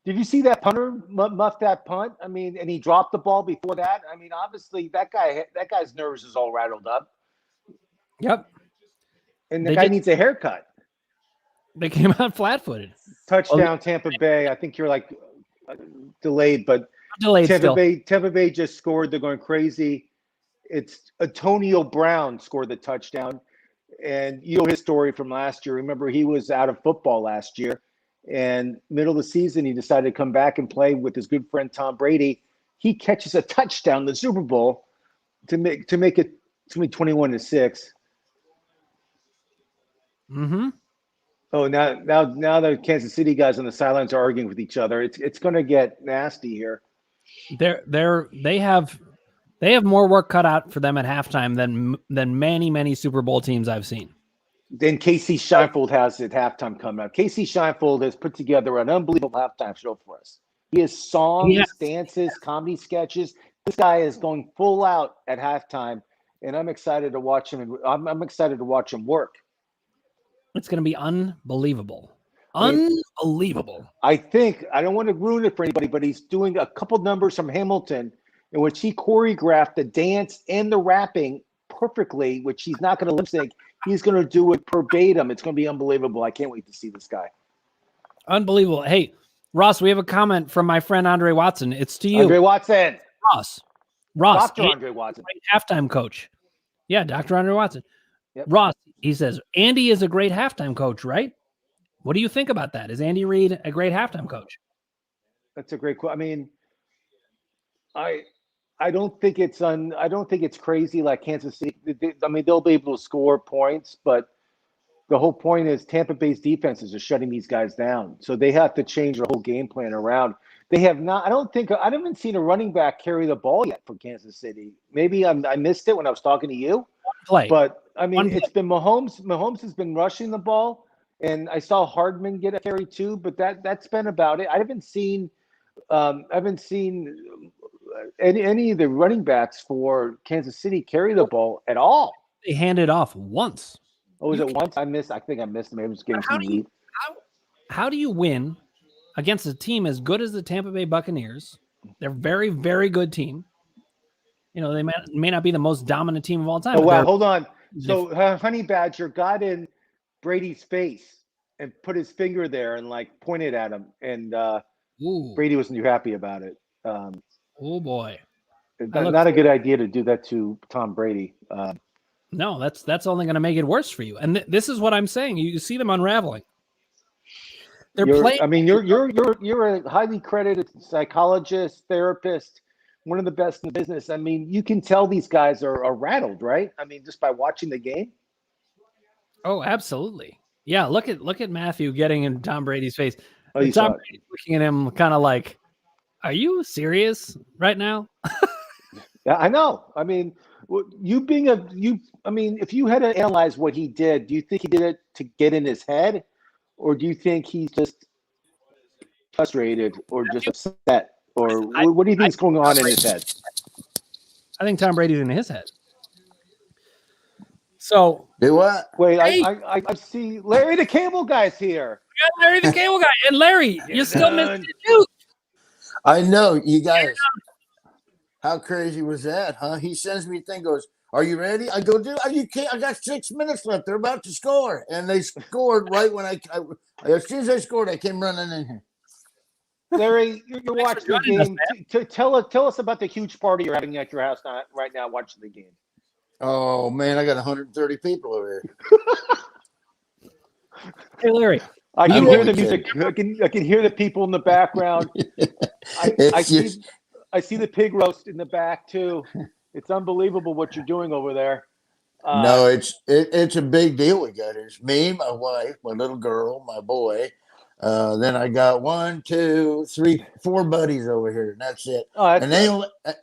[SPEAKER 2] Did you see that punter muff that punt? And he dropped the ball before that. Obviously that guy's nerves is all rattled up.
[SPEAKER 1] Yep.
[SPEAKER 2] And the guy needs a haircut.
[SPEAKER 1] They came out flat-footed.
[SPEAKER 2] Touchdown, Tampa Bay. I think you're delayed, but
[SPEAKER 1] delayed.
[SPEAKER 2] Tampa Bay just scored. They're going crazy. It's Antonio Brown scored the touchdown, and his story from last year. Remember, he was out of football last year, and middle of the season, he decided to come back and play with his good friend Tom Brady. He catches a touchdown in the Super Bowl to make it 21-6.
[SPEAKER 1] Mm-hmm.
[SPEAKER 2] Oh, now the Kansas City guys on the sidelines are arguing with each other. It's going to get nasty here.
[SPEAKER 1] They have more work cut out for them at halftime than many Super Bowl teams I've seen.
[SPEAKER 2] Then Casey Scheinfeld has at halftime coming up. Casey Scheinfeld has put together an unbelievable halftime show for us. He has songs, dances, comedy sketches. This guy is going full out at halftime, and I'm excited to watch him. I'm excited to watch him work.
[SPEAKER 1] It's going to be unbelievable. Unbelievable.
[SPEAKER 2] I think, I don't want to ruin it for anybody, but he's doing a couple numbers from Hamilton in which he choreographed the dance and the rapping perfectly, which he's not going to lip sync. He's going to do it verbatim. It's going to be unbelievable. I can't wait to see this guy.
[SPEAKER 1] Unbelievable. Hey, Ross, we have a comment from my friend Andre Watson. It's to you.
[SPEAKER 2] Andre Watson.
[SPEAKER 1] Ross.
[SPEAKER 2] Dr. Andre Watson.
[SPEAKER 1] Halftime coach. Yeah, Dr. Andre Watson.
[SPEAKER 2] Yep.
[SPEAKER 1] Ross, he says, Andy is a great halftime coach, right? What do you think about that? Is Andy Reid a great halftime coach?
[SPEAKER 2] That's a great quote. I mean, I don't think it's crazy like Kansas City. I mean, they'll be able to score points, but the whole point is Tampa Bay's defenses are shutting these guys down. So they have to change their whole game plan around. They have not. I haven't seen a running back carry the ball yet for Kansas City. Maybe I missed it when I was talking to you. But I mean, it's been Mahomes. Mahomes has been rushing the ball, and I saw Hardman get a carry too. But that's been about it. I haven't seen any of the running backs for Kansas City carry the ball at all.
[SPEAKER 1] They handed off once.
[SPEAKER 2] Oh, was it once? I think I missed. Maybe I was getting some lead.
[SPEAKER 1] How do you win against a team as good as the Tampa Bay Buccaneers? They're a very, very good team. You know, they may not be the most dominant team of all time.
[SPEAKER 2] Oh, wow. Hold on. So Honey Badger got in Brady's face and put his finger there and like pointed at him. And Brady wasn't too happy about it.
[SPEAKER 1] Oh, boy.
[SPEAKER 2] Not a good idea to do that to Tom Brady.
[SPEAKER 1] No, that's only going to make it worse for you. And this is what I'm saying. You see them unraveling. You're a highly credited psychologist, therapist, one of the best in the business. I mean, you can tell these guys are rattled, right? I mean, just by watching the game. Oh, absolutely. Yeah, look at Matthew getting in Tom Brady's face.
[SPEAKER 2] Oh,
[SPEAKER 1] Tom Brady's looking at him kind of like, are you serious right now?
[SPEAKER 2] Yeah, I know. I mean, if you had to analyze what he did, do you think he did it to get in his head? Or do you think he's just frustrated or just upset? Or what do you think is going on in his head?
[SPEAKER 1] I think Tom Brady's in his head. So
[SPEAKER 7] do what?
[SPEAKER 2] Wait, hey. I see Larry the Cable Guy's here.
[SPEAKER 1] We got Larry the Cable Guy. And Larry, you're still missing the juice.
[SPEAKER 7] I know, you guys. How crazy was that, huh? He sends me a thing, goes, are you ready? I go, dude, you can't. I got 6 minutes left. They're about to score. And they scored right when as soon as they scored, I came running in here.
[SPEAKER 2] Larry, you're watching the game. Tell us about the huge party you're having at your house right now watching the game.
[SPEAKER 7] Oh, man, I got 130 people over here.
[SPEAKER 1] Hey, Larry.
[SPEAKER 2] I can hear the music. I can hear the people in the background. I see the pig roast in the back, too. It's unbelievable what you're doing over there.
[SPEAKER 7] No, it's a big deal. We got it. It's me, my wife, my little girl, my boy. Then I got 1, 2, 3, 4 buddies over here, and that's it.
[SPEAKER 2] Oh,
[SPEAKER 7] and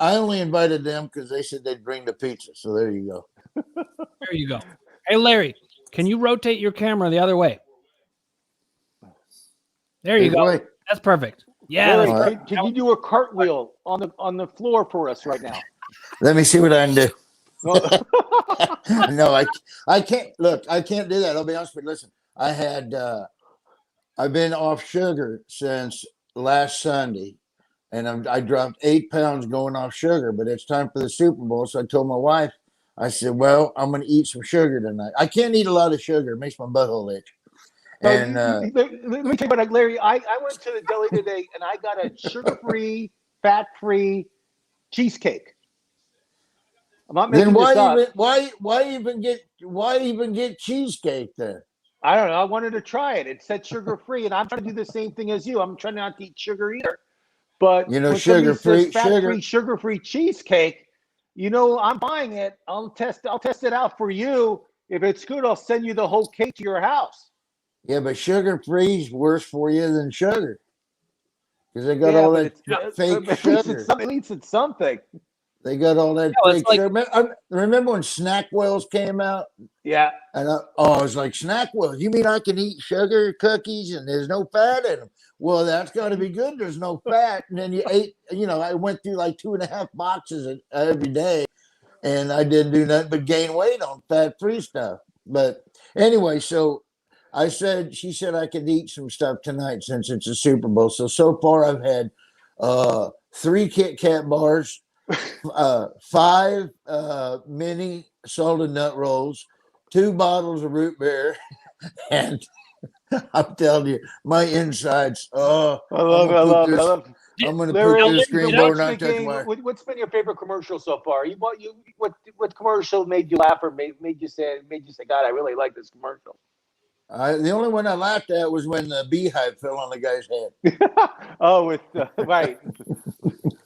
[SPEAKER 7] I only invited them because they said they'd bring the pizza. So there you go.
[SPEAKER 1] There you go. Hey, Larry, can you rotate your camera the other way? There you go. That's perfect. Yeah.
[SPEAKER 2] Larry, can you do a cartwheel on the floor for us right now?
[SPEAKER 7] Let me see what I can do. No, I can't. Look, I can't do that. I'll be honest with you. Listen, I've been off sugar since last Sunday, and I dropped 8 pounds going off sugar. But it's time for the Super Bowl, so I told my wife, I said, "Well, I'm going to eat some sugar tonight. I can't eat a lot of sugar; it makes my butthole itch." And
[SPEAKER 2] let me tell you about Larry. I went to the deli today, and I got a sugar-free, fat-free cheesecake. I'm not making this up.
[SPEAKER 7] Why even get cheesecake then?
[SPEAKER 2] I don't know. I wanted to try it. It said sugar-free, and I'm trying to do the same thing as you. I'm trying not to eat sugar either. But sugar-free cheesecake. You know, I'm buying it. I'll test it out for you. If it's good, I'll send you the whole cake to your house.
[SPEAKER 7] Yeah, but sugar-free is worse for you than sugar. Because they got all that fake sugar.
[SPEAKER 2] At least it's something.
[SPEAKER 7] They got all that fake sugar. Remember when Snackwells came out?
[SPEAKER 2] Yeah.
[SPEAKER 7] And I was like, Snackwells, you mean I can eat sugar cookies and there's no fat in them? Well, that's got to be good. There's no fat. And then you ate, I went through like 2.5 boxes every day. And I didn't do nothing but gain weight on fat-free stuff. But anyway, so she said I could eat some stuff tonight since it's a Super Bowl. So far I've had 3 Kit Kat bars, 5 mini salted nut rolls, 2 bottles of root beer, and I'm telling you, my insides. I love it. I'm going to put this screen door not touch my.
[SPEAKER 2] What's been your favorite commercial so far? What commercial made you laugh or made you say, God, I really like this commercial?
[SPEAKER 7] The only one I laughed at was when the beehive fell on the guy's head.
[SPEAKER 2] Right.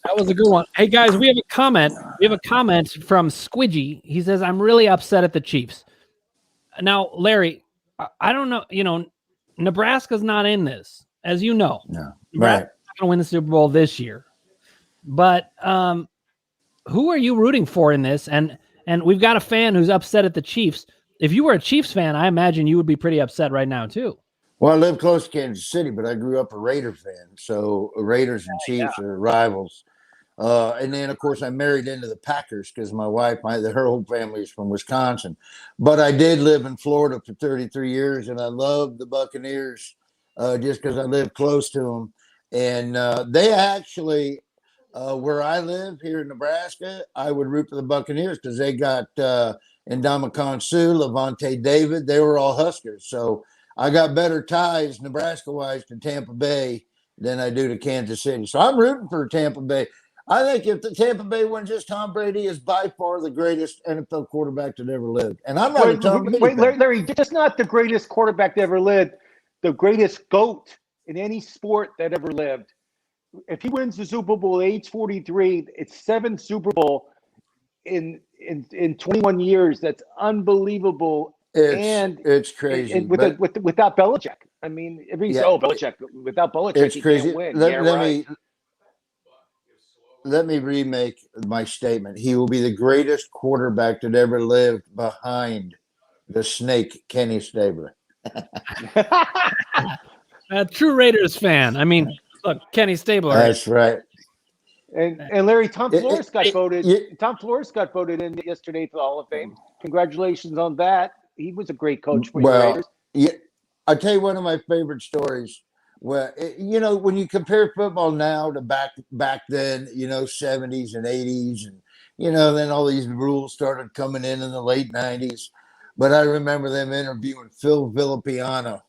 [SPEAKER 1] That was a good one. Hey guys, we have a comment. From Squidgy. He says, "I'm really upset at the Chiefs." Now, Larry, I don't know. Nebraska's not in this, as you know.
[SPEAKER 7] No,
[SPEAKER 1] Nebraska's not going to win the Super Bowl this year. But who are you rooting for in this? And we've got a fan who's upset at the Chiefs. If you were a Chiefs fan, I imagine you would be pretty upset right now too.
[SPEAKER 7] Well, I live close to Kansas City, but I grew up a Raider fan. So Raiders and Chiefs are rivals. And then, of course, I married into the Packers because my wife, her whole family is from Wisconsin. But I did live in Florida for 33 years, and I love the Buccaneers just because I live close to them. And they actually, where I live here in Nebraska, I would root for the Buccaneers because they got Ndamukong Suh, Levante David. They were all Huskers. So I got better ties, Nebraska-wise, to Tampa Bay than I do to Kansas City. So I'm rooting for Tampa Bay. I think if the Tampa Bay wins this, Tom Brady is by far the greatest NFL quarterback that ever lived. And I'm not a Tom Brady fan.
[SPEAKER 2] Larry, just not the greatest quarterback that ever lived, the greatest GOAT in any sport that ever lived. If he wins the Super Bowl at age 43, it's 7th Super Bowl in 21 years. That's unbelievable.
[SPEAKER 7] It's crazy.
[SPEAKER 2] And without Belichick. I mean, Belichick. Without Belichick,
[SPEAKER 7] it's crazy.
[SPEAKER 2] Can't win.
[SPEAKER 7] Let me remake my statement. He will be the greatest quarterback that ever lived behind the snake, Kenny Stabler.
[SPEAKER 1] A true Raiders fan. I mean, look, Kenny Stabler.
[SPEAKER 7] That's right.
[SPEAKER 2] And Larry, Tom Flores got voted. Tom Flores got voted in yesterday for the Hall of Fame. Congratulations on that. He was a great coach for the Raiders.
[SPEAKER 7] Yeah, I'll tell you one of my favorite stories. Well, when you compare football now to back then, 70s and 80s, and, then all these rules started coming in the late 90s. But I remember them interviewing Phil Villapiano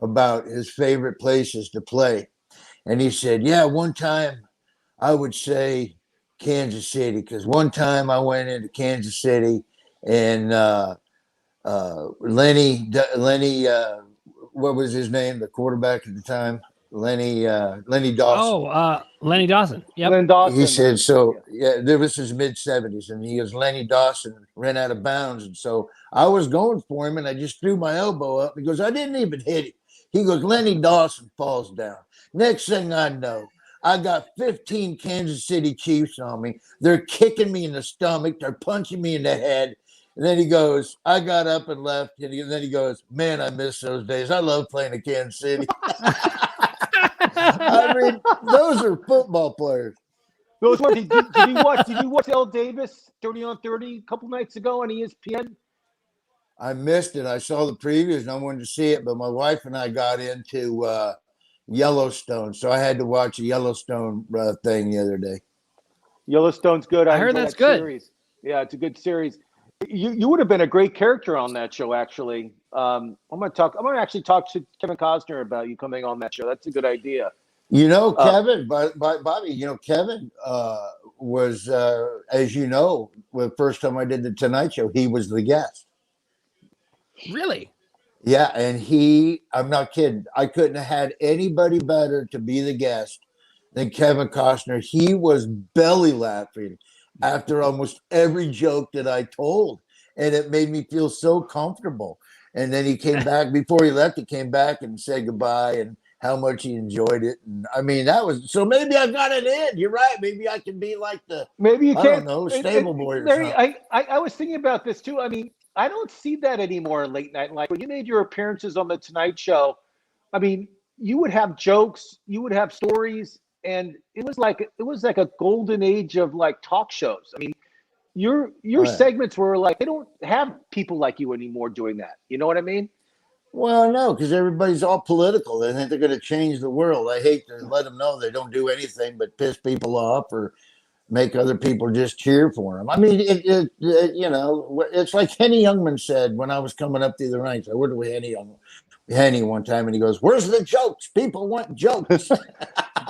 [SPEAKER 7] about his favorite places to play. And he said, one time I would say Kansas City, because one time I went into Kansas City and Lenny, what was his name? The quarterback at the time, Lenny Dawson.
[SPEAKER 1] Oh, Lenny Dawson. Yep.
[SPEAKER 2] Lenny Dawson.
[SPEAKER 7] He said, there was his mid-70s, and he goes, Lenny Dawson ran out of bounds. And so I was going for him, and I just threw my elbow up. He goes, I didn't even hit him. He goes, Lenny Dawson falls down. Next thing I know, I got 15 Kansas City Chiefs on me. They're kicking me in the stomach. They're punching me in the head. And then he goes, I got up and left. And then he goes, man, I miss those days. I love playing at Kansas City. I mean, those are football players.
[SPEAKER 2] Did you watch L. Davis 30 on 30 a couple nights ago on ESPN?
[SPEAKER 7] I missed it. I saw the previews and I wanted to see it, but my wife and I got into Yellowstone, so I had to watch a Yellowstone thing the other day.
[SPEAKER 2] Yellowstone's good.
[SPEAKER 1] I heard that's good.
[SPEAKER 2] Series. Yeah, it's a good series. You would have been a great character on that show, actually. I'm going to actually talk to Kevin Costner about you coming on that show. That's a good idea.
[SPEAKER 7] Kevin, Bobby, Kevin was, as you know, the first time I did the Tonight Show, he was the guest.
[SPEAKER 1] Really?
[SPEAKER 7] Yeah, and I'm not kidding. I couldn't have had anybody better to be the guest than Kevin Costner. He was belly laughing after almost every joke that I told. and it made me feel so comfortable. And then he came back before he left. He came back and said goodbye and how much he enjoyed it. And I mean, that was so. Maybe I got it in. You're right. Maybe I can be like the
[SPEAKER 2] maybe you
[SPEAKER 7] I
[SPEAKER 2] can't.
[SPEAKER 7] don't know stable boy or
[SPEAKER 2] Larry,
[SPEAKER 7] something.
[SPEAKER 2] I was thinking about this too. I mean, I don't see that anymore in late night. Like when you made your appearances on the Tonight Show, I mean, you would have jokes, you would have stories, and it was like a golden age of like talk shows. I mean, your segments were like they don't have people like you anymore doing that. You know what I mean?
[SPEAKER 7] Well, no, because everybody's all political. They think they're going to change the world. I hate to let them know they don't do anything but piss people off or make other people just cheer for them. I mean, you know, it's like Henny Youngman said when I was coming up through the ranks. I worked with Henny one time, and he goes, "Where's the jokes? People want jokes."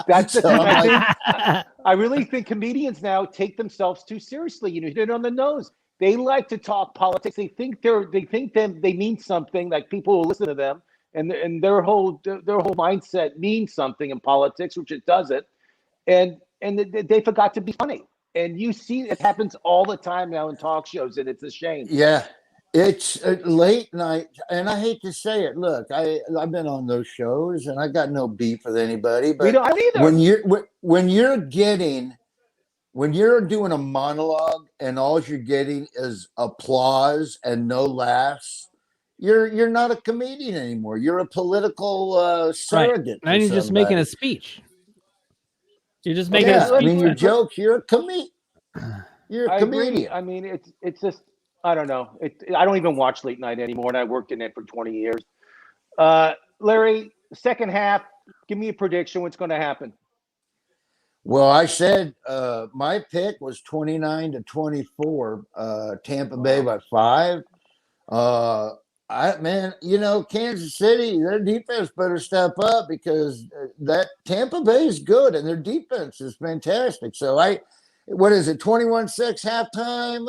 [SPEAKER 2] That's the
[SPEAKER 7] So
[SPEAKER 2] thing.
[SPEAKER 7] I'm
[SPEAKER 2] I really think comedians now take themselves too seriously. You know, hit it on the nose. They like to talk politics. They think they mean something. Like people will listen to them, and their whole mindset means something in politics, which it doesn't. And they forgot to be funny. And you see it happens all the time now in talk shows, and it's a shame.
[SPEAKER 7] Yeah, it's late night, and I hate to say it. Look, I've been on those shows, and I got no beef with anybody.
[SPEAKER 2] We
[SPEAKER 7] But
[SPEAKER 2] don't either.
[SPEAKER 7] when you're doing a monologue and all you're getting is applause and no laughs, you're not a comedian anymore. You're a political surrogate.
[SPEAKER 1] Right. And you're just making a speech. You're just making a speech.
[SPEAKER 7] I mean, your jokes. You're a comedian. You're a comedian.
[SPEAKER 2] Agree. I mean, it's just I don't know. I don't even watch late night anymore, and I worked in it for 20 years. Larry, second half. Give me a prediction. What's going to happen?
[SPEAKER 7] Well, I said my pick was 29-24, Tampa Bay by 5. You know, Kansas City, their defense better step up because that Tampa Bay is good and their defense is fantastic. So what is it, 21-6 halftime?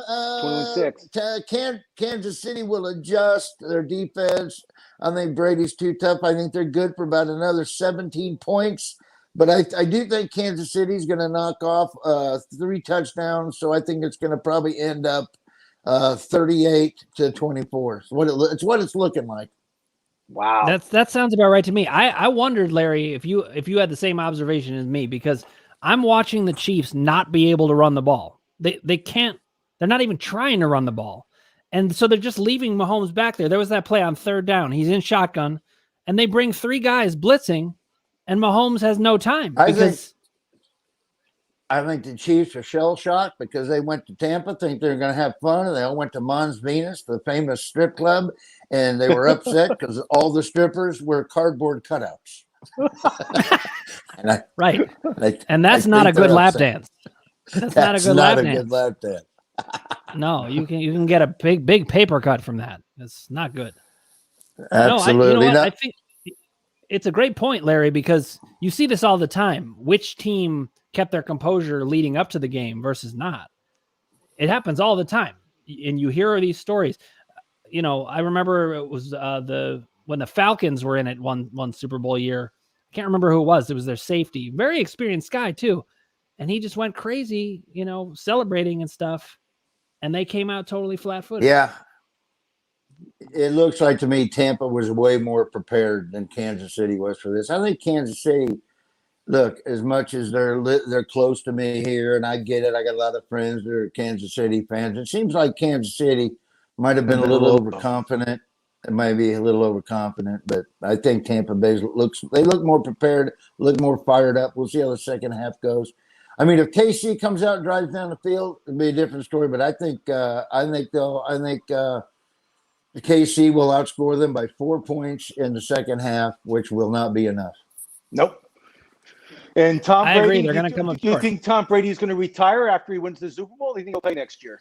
[SPEAKER 2] 21-6.
[SPEAKER 7] Kansas City will adjust their defense. I think Brady's too tough. I think they're good for about another 17 points. But I do think Kansas City's going to knock off 3 touchdowns. So I think it's going to probably end up 38-24. It's what it's looking like.
[SPEAKER 2] Wow.
[SPEAKER 1] That sounds about right to me. I wondered, Larry, if you had the same observation as me, because I'm watching the Chiefs not be able to run the ball. They can't. They're not even trying to run the ball. And so they're just leaving Mahomes back there. There was that play on third down. He's in shotgun, and they bring 3 guys blitzing, and Mahomes has no time.
[SPEAKER 7] I think the Chiefs are shell-shocked because they went to Tampa, think they're going to have fun, and they all went to Mons Venus, the famous strip club, and they were upset because all the strippers were cardboard cutouts.
[SPEAKER 1] Right. And that's not a good lap dance. That's not a good lap dance. No, you can get a big paper cut from that. It's not good.
[SPEAKER 7] Absolutely.
[SPEAKER 1] I think it's a great point, Larry, because you see this all the time. Which team kept their composure leading up to the game versus not? It happens all the time. And you hear these stories. You know, I remember it was when the Falcons were in it one Super Bowl year. I can't remember who it was. It was their safety. Very experienced guy, too. And he just went crazy, you know, celebrating and stuff. And they came out totally flat-footed.
[SPEAKER 7] Yeah. It looks like to me Tampa was way more prepared than Kansas City was for this. I think Kansas City, look, as much as they're close to me here, and I get it. I got a lot of friends that are Kansas City fans. It seems like Kansas City might have been a little overconfident. It might be a little overconfident, but I think Tampa Bay look more prepared, look more fired up. We'll see how the second half goes. I mean, if KC comes out and drives down the field, it'll be a different story. But I think the KC will outscore them by 4 points in the second half, which will not be enough.
[SPEAKER 2] Nope. And Tom Brady,
[SPEAKER 1] I agree. They're going to come up short.
[SPEAKER 2] Do you think Tom Brady is going to retire after he wins the Super Bowl? Or do you think he'll play next year?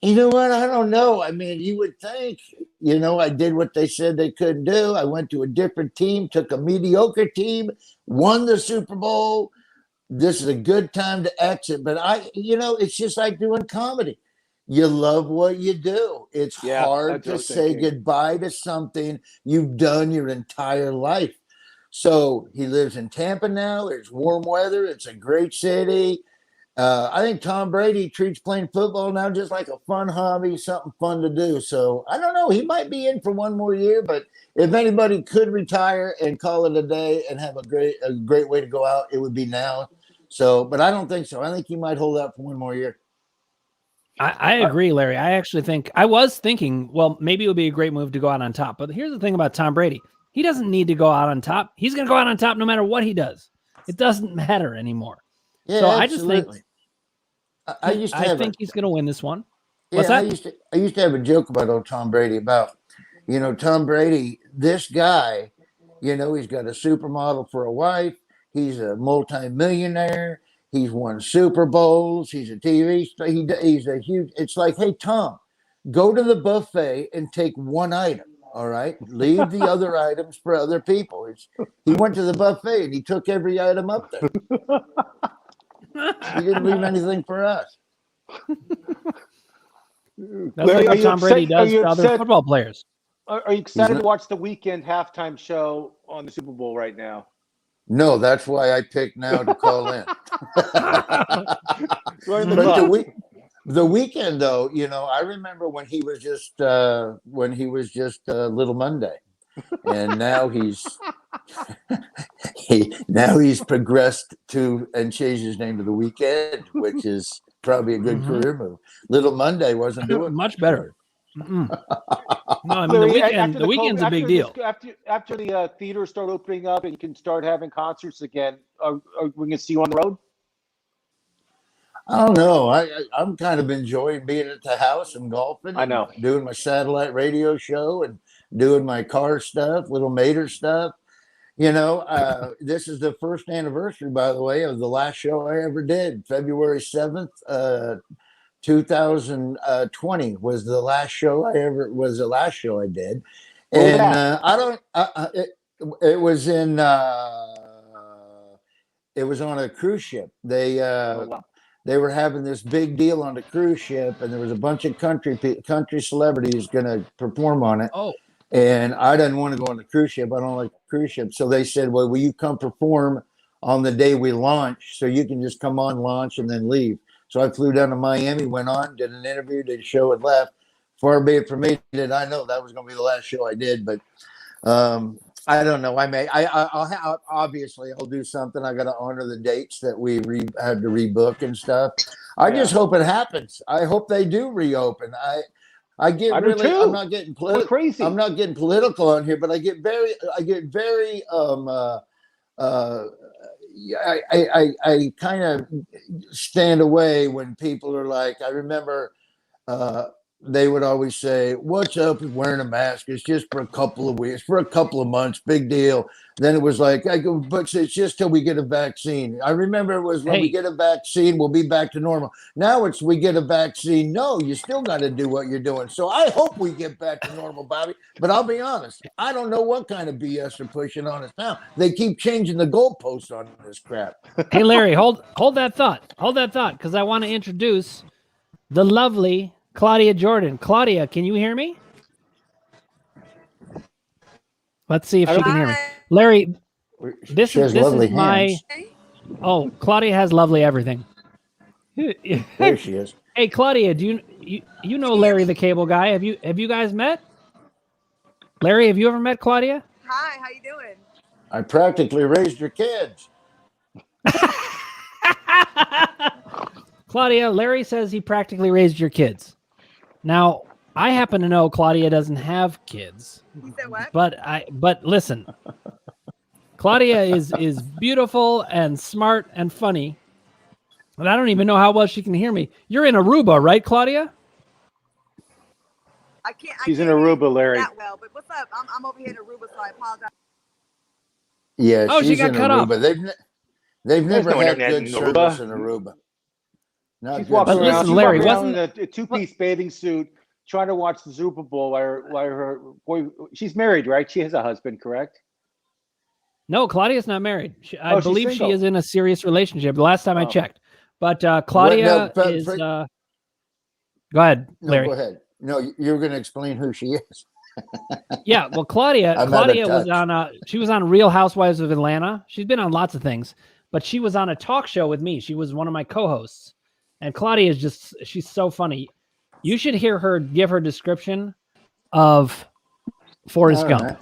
[SPEAKER 7] You know what? I don't know. I mean, you would think, I did what they said they couldn't do. I went to a different team, took a mediocre team, won the Super Bowl. This is a good time to exit. But it's just like doing comedy. You love what you do. It's hard to say goodbye to something you've done your entire life. So he lives in Tampa now. There's warm weather. It's a great city. I think Tom Brady treats playing football now just like a fun hobby, something fun to do. So I don't know. He might be in for one more year, but if anybody could retire and call it a day and have a great way to go out, it would be now. So, but I don't think so. I think he might hold out for one more year.
[SPEAKER 1] I agree, Larry. I was thinking, well, maybe it would be a great move to go out on top. But here's the thing about Tom Brady. He doesn't need to go out on top. He's going to go out on top no matter what he does. It doesn't matter anymore.
[SPEAKER 7] Yeah,
[SPEAKER 1] so
[SPEAKER 7] absolutely.
[SPEAKER 1] I just think I think he's going to win this one. What's that?
[SPEAKER 7] I used to have a joke about old Tom Brady about, Tom Brady, this guy, he's got a supermodel for a wife. He's a multimillionaire. He's won Super Bowls. He's a TV star. He's a huge, it's like, hey, Tom, go to the buffet and take one item. All right. Leave the other items for other people. He went to the buffet and he took every item up there. He didn't leave anything for us.
[SPEAKER 1] That's Larry, what Tom Brady does to other football players.
[SPEAKER 2] Are you excited to watch the weekend halftime show on the Super Bowl right now?
[SPEAKER 7] No, that's why I picked now to call in. The weekend, though, I remember when he was just Little Monday, and now he's progressed to and changed his name to the Weekend, which is probably a good career move. Little Monday wasn't doing
[SPEAKER 1] much better. No, I mean the weekend's a big deal.
[SPEAKER 2] After the theaters start opening up and you can start having concerts again, are we going to see you on the road?
[SPEAKER 7] I don't know. I'm kind of enjoying being at the house and golfing.
[SPEAKER 2] I know.
[SPEAKER 7] Doing my satellite radio show and doing my car stuff, little Mater stuff. This is the first anniversary, by the way, of the last show I ever did. February 7th, 2020 was the last show I did. And it was on a cruise ship. They were having this big deal on the cruise ship, and there was a bunch of country celebrities going to perform on it.
[SPEAKER 1] Oh.
[SPEAKER 7] And I didn't want to go on the cruise ship. I don't like cruise ships. So they said, well, will you come perform on the day we launch? So you can just come on, launch, and then leave. So I flew down to Miami, went on, did an interview, did a show, and left. Far be it from me that I know that was going to be the last show I did, but I don't know. Obviously I'll do something. I got to honor the dates that we had to rebook and stuff. I just hope it happens. I hope they do reopen. I'm not getting political.
[SPEAKER 2] Crazy.
[SPEAKER 7] I'm not getting political on here, but I get very I kind of stand away when people are like, I remember they would always say, what's up with wearing a mask? It's just for a couple of weeks, for a couple of months, big deal. Then it was like, but it's just till we get a vaccine. I remember it was when we get a vaccine, we'll be back to normal. Now it's we get a vaccine. No, you still got to do what you're doing. So I hope we get back to normal, Bobby. But I'll be honest, I don't know what kind of BS they're pushing on us now. They keep changing the goalposts on this crap.
[SPEAKER 1] Hey, Larry, hold that thought. Hold that thought, because I want to introduce the lovely Claudia Jordan. Claudia, can you hear me? Let's see if she can hear me. Larry, this is my... Oh, Claudia has lovely everything.
[SPEAKER 7] There she is.
[SPEAKER 1] Hey, Claudia, do you know Larry the Cable Guy? Have you guys met? Larry, have you ever met Claudia?
[SPEAKER 8] Hi, how you doing?
[SPEAKER 7] I practically raised your kids.
[SPEAKER 1] Claudia, Larry says he practically raised your kids. Now, I happen to know Claudia doesn't have kids.
[SPEAKER 8] You said what?
[SPEAKER 1] But listen, Claudia is beautiful and smart and funny. And I don't even know how well she can hear me. You're in Aruba, right, Claudia?
[SPEAKER 2] She's in Aruba, Larry.
[SPEAKER 8] That well, but what's up? I'm over here in Aruba, so I apologize.
[SPEAKER 7] Yeah,
[SPEAKER 1] she got cut off.
[SPEAKER 7] They've never had good service in Aruba.
[SPEAKER 2] She's walking around, Larry, in a two-piece bathing suit, trying to watch the Super Bowl while her boy. She's married, right? She has a husband, correct?
[SPEAKER 1] No, Claudia's not married. I believe she is in a serious relationship. The last time I checked, but Claudia is. Go ahead, Larry.
[SPEAKER 7] No, go ahead. No, you're going to explain who she is.
[SPEAKER 1] Yeah, well, Claudia was on. She was on Real Housewives of Atlanta. She's been on lots of things. but she was on a talk show with me. She was one of my co-hosts. And Claudia is she's so funny. You should hear her give her description of Forrest Gump. Right.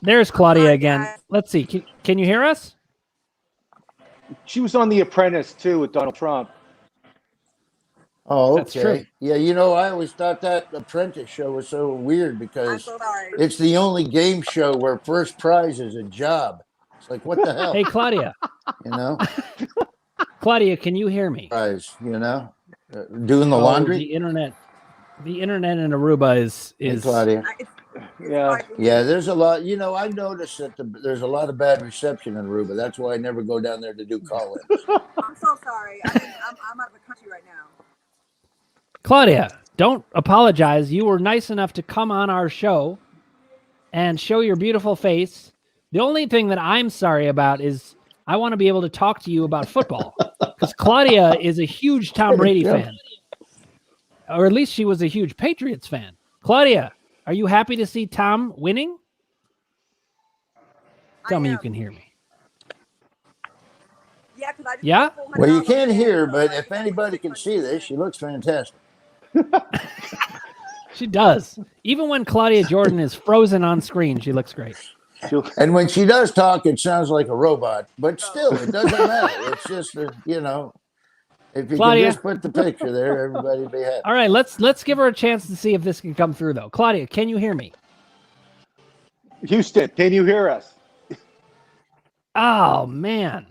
[SPEAKER 1] There's Claudia again. Let's see. Can you hear us?
[SPEAKER 2] She was on The Apprentice too with Donald Trump.
[SPEAKER 7] Oh, okay.
[SPEAKER 1] That's true.
[SPEAKER 7] Yeah, I always thought that Apprentice show was so weird because it's the only game show where first prize is a job. It's like, what the hell?
[SPEAKER 1] Hey, Claudia. Claudia, can you hear me?
[SPEAKER 7] Prize, doing the laundry.
[SPEAKER 1] The internet in Aruba is
[SPEAKER 7] hey, Claudia.
[SPEAKER 2] Yeah.
[SPEAKER 7] There's a lot. I've noticed that there's a lot of bad reception in Aruba. That's why I never go down there to do call-ins.
[SPEAKER 8] I'm so sorry. I'm out of the country right now.
[SPEAKER 1] Claudia, don't apologize. You were nice enough to come on our show and show your beautiful face. The only thing that I'm sorry about is I want to be able to talk to you about football because Claudia is a huge Tom Brady fan, or at least she was a huge Patriots fan. Claudia, are you happy to see Tom winning? Tell me you can hear me.
[SPEAKER 8] Yeah?
[SPEAKER 7] Well, you can't hear, but if anybody can see this, she looks fantastic.
[SPEAKER 1] She does. Even when Claudia Jordan is frozen on screen, she looks great.
[SPEAKER 7] And when she does talk, it sounds like a robot. But still, it doesn't matter. It's just, if you Claudia, can just put the picture there, everybody will be happy.
[SPEAKER 1] All right, let's give her a chance to see if this can come through, though. Claudia, can you hear me?
[SPEAKER 2] Houston, can you hear us?
[SPEAKER 1] Oh, man.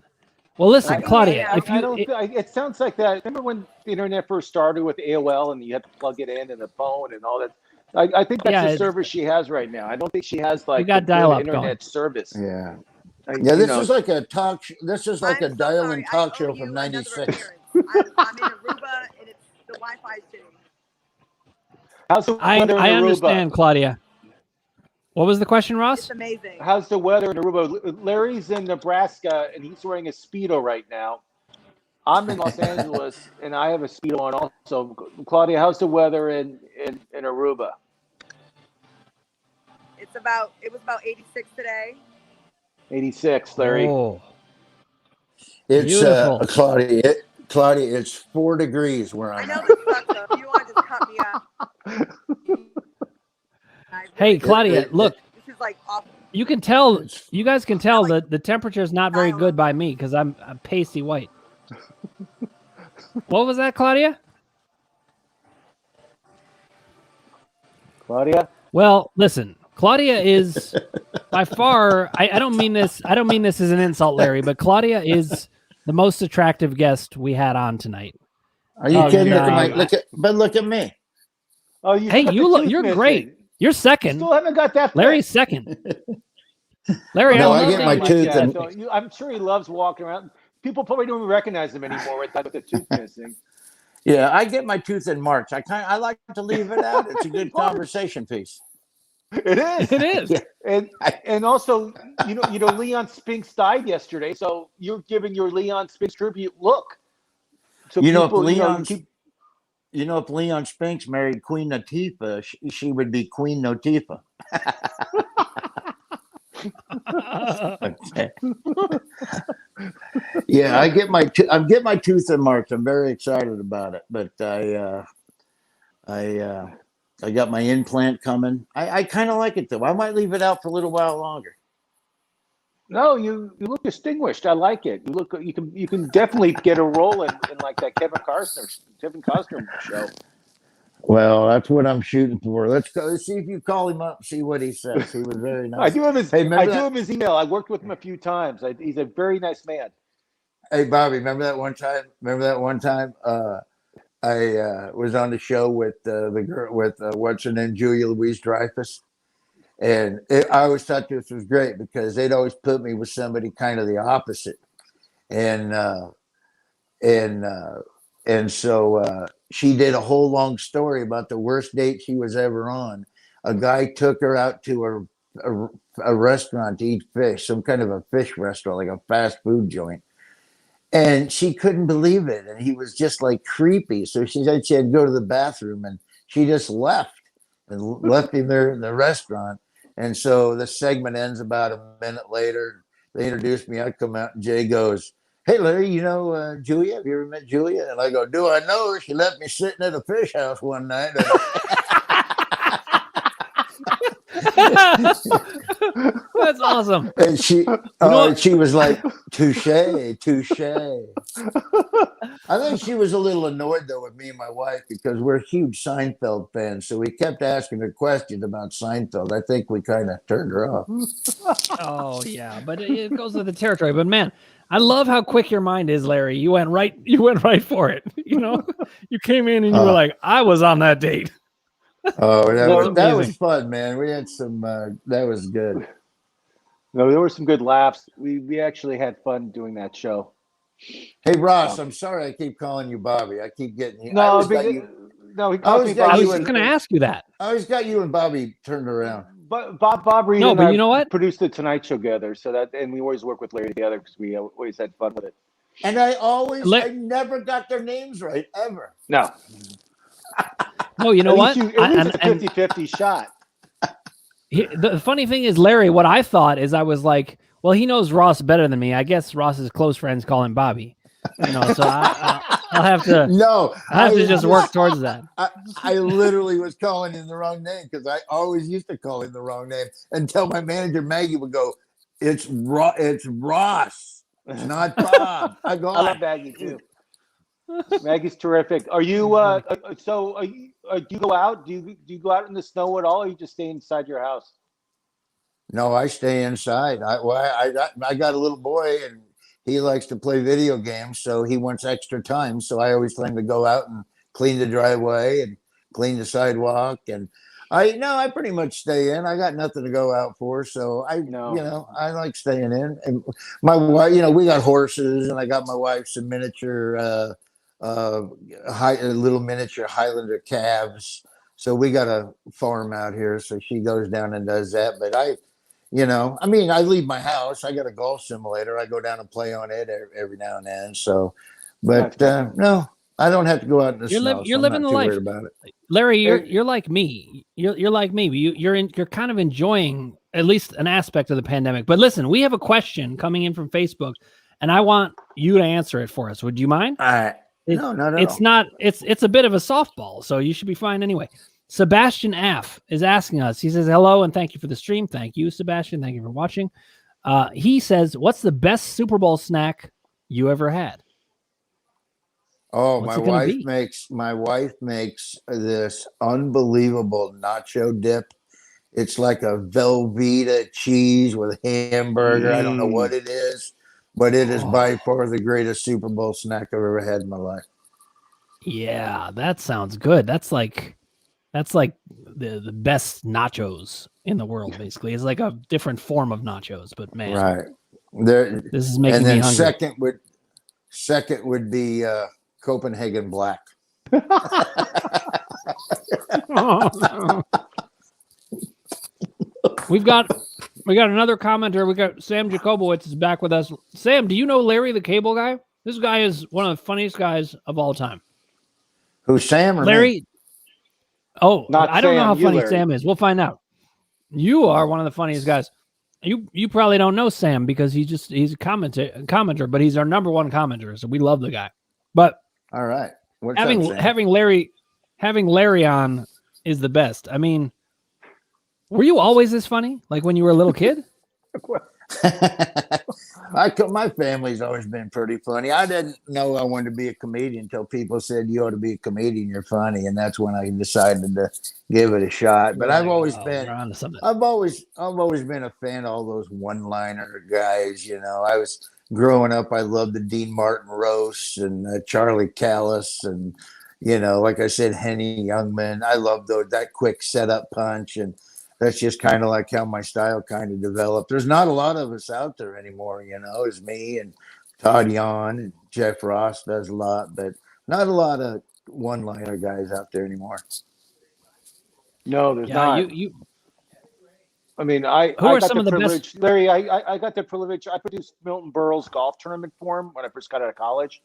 [SPEAKER 1] Well, listen, Claudia.
[SPEAKER 2] It sounds like that. Remember when the internet first started with AOL and you had to plug it in and the phone and all that? I think that's the service she has right now. I don't think she has like
[SPEAKER 1] got dial-up
[SPEAKER 2] internet
[SPEAKER 1] going.
[SPEAKER 2] Service.
[SPEAKER 7] Yeah. This is like a talk. This is like a dial-in talk show from '96.
[SPEAKER 8] I'm in Aruba and the Wi-Fi is shitty.
[SPEAKER 2] How's the weather in
[SPEAKER 1] I
[SPEAKER 2] Aruba?
[SPEAKER 1] understand, Claudia. What was the question, Ross?
[SPEAKER 8] It's amazing.
[SPEAKER 2] How's the weather in Aruba? Larry's in Nebraska and he's wearing a Speedo right now. I'm in Los Angeles and I have a Speedo on also. Claudia, how's the weather in Aruba?
[SPEAKER 8] It was about 86 today.
[SPEAKER 2] 86, Larry.
[SPEAKER 1] Oh.
[SPEAKER 7] It's Claudia, it's 4 degrees where I'm
[SPEAKER 8] at. I know this sucks though. You want to just cut me out.
[SPEAKER 1] Hey, Claudia, look.
[SPEAKER 8] This is like awful.
[SPEAKER 1] You guys can tell that the temperature is not very good by me because I'm pasty white. What was that, Claudia?
[SPEAKER 2] Claudia?
[SPEAKER 1] Well, listen, Claudia is by far, I don't mean this as an insult, Larry, but Claudia is the most attractive guest we had on tonight.
[SPEAKER 7] Are you kidding? Look at me.
[SPEAKER 2] Oh,
[SPEAKER 1] you're great. You're second.
[SPEAKER 2] Still haven't got that.
[SPEAKER 1] Larry's second. Larry,
[SPEAKER 7] I get my tooth.
[SPEAKER 2] I'm sure he loves walking around. People probably don't recognize him anymore with the tooth missing.
[SPEAKER 7] Yeah, I get my tooth in March. I like to leave it out. It's a good conversation piece.
[SPEAKER 2] It is.
[SPEAKER 1] It is.
[SPEAKER 7] Yeah.
[SPEAKER 2] And also, Leon Spinks died yesterday, so you're giving your Leon Spinks tribute look. So
[SPEAKER 7] if Leon Spinks married Queen Latifah, she would be Queen Notifa. Okay. Yeah, I get my tooth in March. I'm very excited about it, but I got my implant coming. I kind of like it though. I might leave it out for a little while longer.
[SPEAKER 2] No, you look distinguished. I like it. You can definitely get a role in like that Kevin Costner show.
[SPEAKER 7] Well, that's what I'm shooting for. Let's go. Let's see if you call him up. See what he says. He was very nice.
[SPEAKER 2] I do have his email. I worked with him a few times. He's a very nice man.
[SPEAKER 7] Hey, Bobby, remember that one time? I was on the show with the girl with what's her name, Julia Louis-Dreyfus, and I always thought this was great because they'd always put me with somebody kind of the opposite, and so she did a whole long story about the worst date she was ever on. A guy took her out to a restaurant to eat fish, some kind of a fish restaurant, like a fast food joint. And she couldn't believe it. And he was just like creepy. So she said she had to go to the bathroom and she just left him there in the restaurant. And so the segment ends about a minute later. They introduced me. I come out, and Jay goes, "Hey, Larry, you know Julia? Have you ever met Julia?" And I go, "Do I know her? She left me sitting at a fish house one night."
[SPEAKER 1] That's awesome.
[SPEAKER 7] And she was like, "Touche, touche." I think she was a little annoyed though with me and my wife because we're huge Seinfeld fans, so we kept asking her questions about Seinfeld. I think we kind of turned her off.
[SPEAKER 1] Oh yeah, but it goes with the territory. But man, I love how quick your mind is, Larry. You went right for it. You know, you came in and you were like, "I was on that date."
[SPEAKER 7] Oh, that was fun, man. We had some. That was good.
[SPEAKER 2] No, there were some good laughs. We actually had fun doing that show.
[SPEAKER 7] Hey Ross, I'm sorry I keep calling you Bobby. I keep getting you.
[SPEAKER 2] No,
[SPEAKER 7] I was going
[SPEAKER 1] to ask you that.
[SPEAKER 7] I always got you and Bobby turned around.
[SPEAKER 2] But Bob Reed
[SPEAKER 1] and
[SPEAKER 2] I
[SPEAKER 1] you know what?
[SPEAKER 2] produced the Tonight Show together, and we always work with Larry together because we always had fun with it.
[SPEAKER 7] And I never got their names right ever.
[SPEAKER 2] No.
[SPEAKER 1] No, you know what?
[SPEAKER 2] At least it's a 50-50 shot.
[SPEAKER 1] The funny thing is, Larry, what I thought is I was like, well, he knows Ross better than me. I guess Ross's close friends call him Bobby. You know, so I'll have to.
[SPEAKER 7] No,
[SPEAKER 1] I have to just work towards that.
[SPEAKER 7] I literally was calling him the wrong name because I always used to call him the wrong name until my manager Maggie would go, "It's Ross. It's not Bob." I love
[SPEAKER 2] Maggie too. Maggie's terrific. Are you? Do you go out? Do you go out in the snow at all, or you just stay inside your house?
[SPEAKER 7] No, I stay inside. I got a little boy, and he likes to play video games, so he wants extra time. So I always tell him to go out and clean the driveway and clean the sidewalk. And I pretty much stay in. I got nothing to go out for, so I like staying in. And my wife, we got horses, and I got my wife some miniature. Little miniature Highlander calves. So we got a farm out here. So she goes down and does that. But I leave my house. I got a golf simulator. I go down and play on it every now and then. So, but no, I don't have to go out in the snow.
[SPEAKER 1] You're living the life
[SPEAKER 7] about it.
[SPEAKER 1] Larry, you're like me. You're like me. You're kind of enjoying at least an aspect of the pandemic. But listen, we have a question coming in from Facebook, and I want you to answer it for us. Would you mind?
[SPEAKER 7] All right. No.
[SPEAKER 1] It's a bit of a softball, so you should be fine anyway. Sebastian F is asking us. He says, "Hello and thank you for the stream." Thank you, Sebastian. Thank you for watching. He says, "What's the best Super Bowl snack you ever had?"
[SPEAKER 7] Oh, my wife makes this unbelievable nacho dip. It's like a Velveeta cheese with hamburger. I don't know what it is. But it is by far the greatest Super Bowl snack I've ever had in my life.
[SPEAKER 1] Yeah, that sounds good. That's like the best nachos in the world. Basically, it's like a different form of nachos. But man,
[SPEAKER 7] right
[SPEAKER 1] this is making me hungry.
[SPEAKER 7] Second would be Copenhagen Black. We got another commenter. We got Sam Jacobowitz is back with us. Sam, do you know Larry the Cable Guy? This guy is one of the funniest guys of all time. Who's Sam or
[SPEAKER 1] Larry?
[SPEAKER 7] Me?
[SPEAKER 1] Oh, I don't know how funny
[SPEAKER 2] Larry.
[SPEAKER 1] Sam is. We'll find out. You are one of the funniest guys. You probably don't know Sam because he's a commenter, but he's our number one commenter, so we love the guy. But
[SPEAKER 7] all right,
[SPEAKER 1] having Larry on is the best. I mean, were you always this funny? Like when you were a little kid?
[SPEAKER 7] My family's always been pretty funny. I didn't know I wanted to be a comedian until people said you ought to be a comedian. You're funny, and that's when I decided to give it a shot. But I've always been a fan of all those one-liner guys. I was growing up. I loved the Dean Martin roasts and Charlie Callis, and like I said, Henny Youngman. I loved that quick setup punch and. That's just kind of like how my style kind of developed. There's not a lot of us out there anymore, It's me and Todd Yon and Jeff Ross does a lot, but not a lot of one-liner guys out there anymore.
[SPEAKER 2] No, there's not. I mean, I
[SPEAKER 1] are
[SPEAKER 2] got
[SPEAKER 1] some
[SPEAKER 2] the
[SPEAKER 1] of the
[SPEAKER 2] privilege,
[SPEAKER 1] best?
[SPEAKER 2] Larry. I got the privilege. I produced Milton Berle's golf tournament for him when I first got out of college.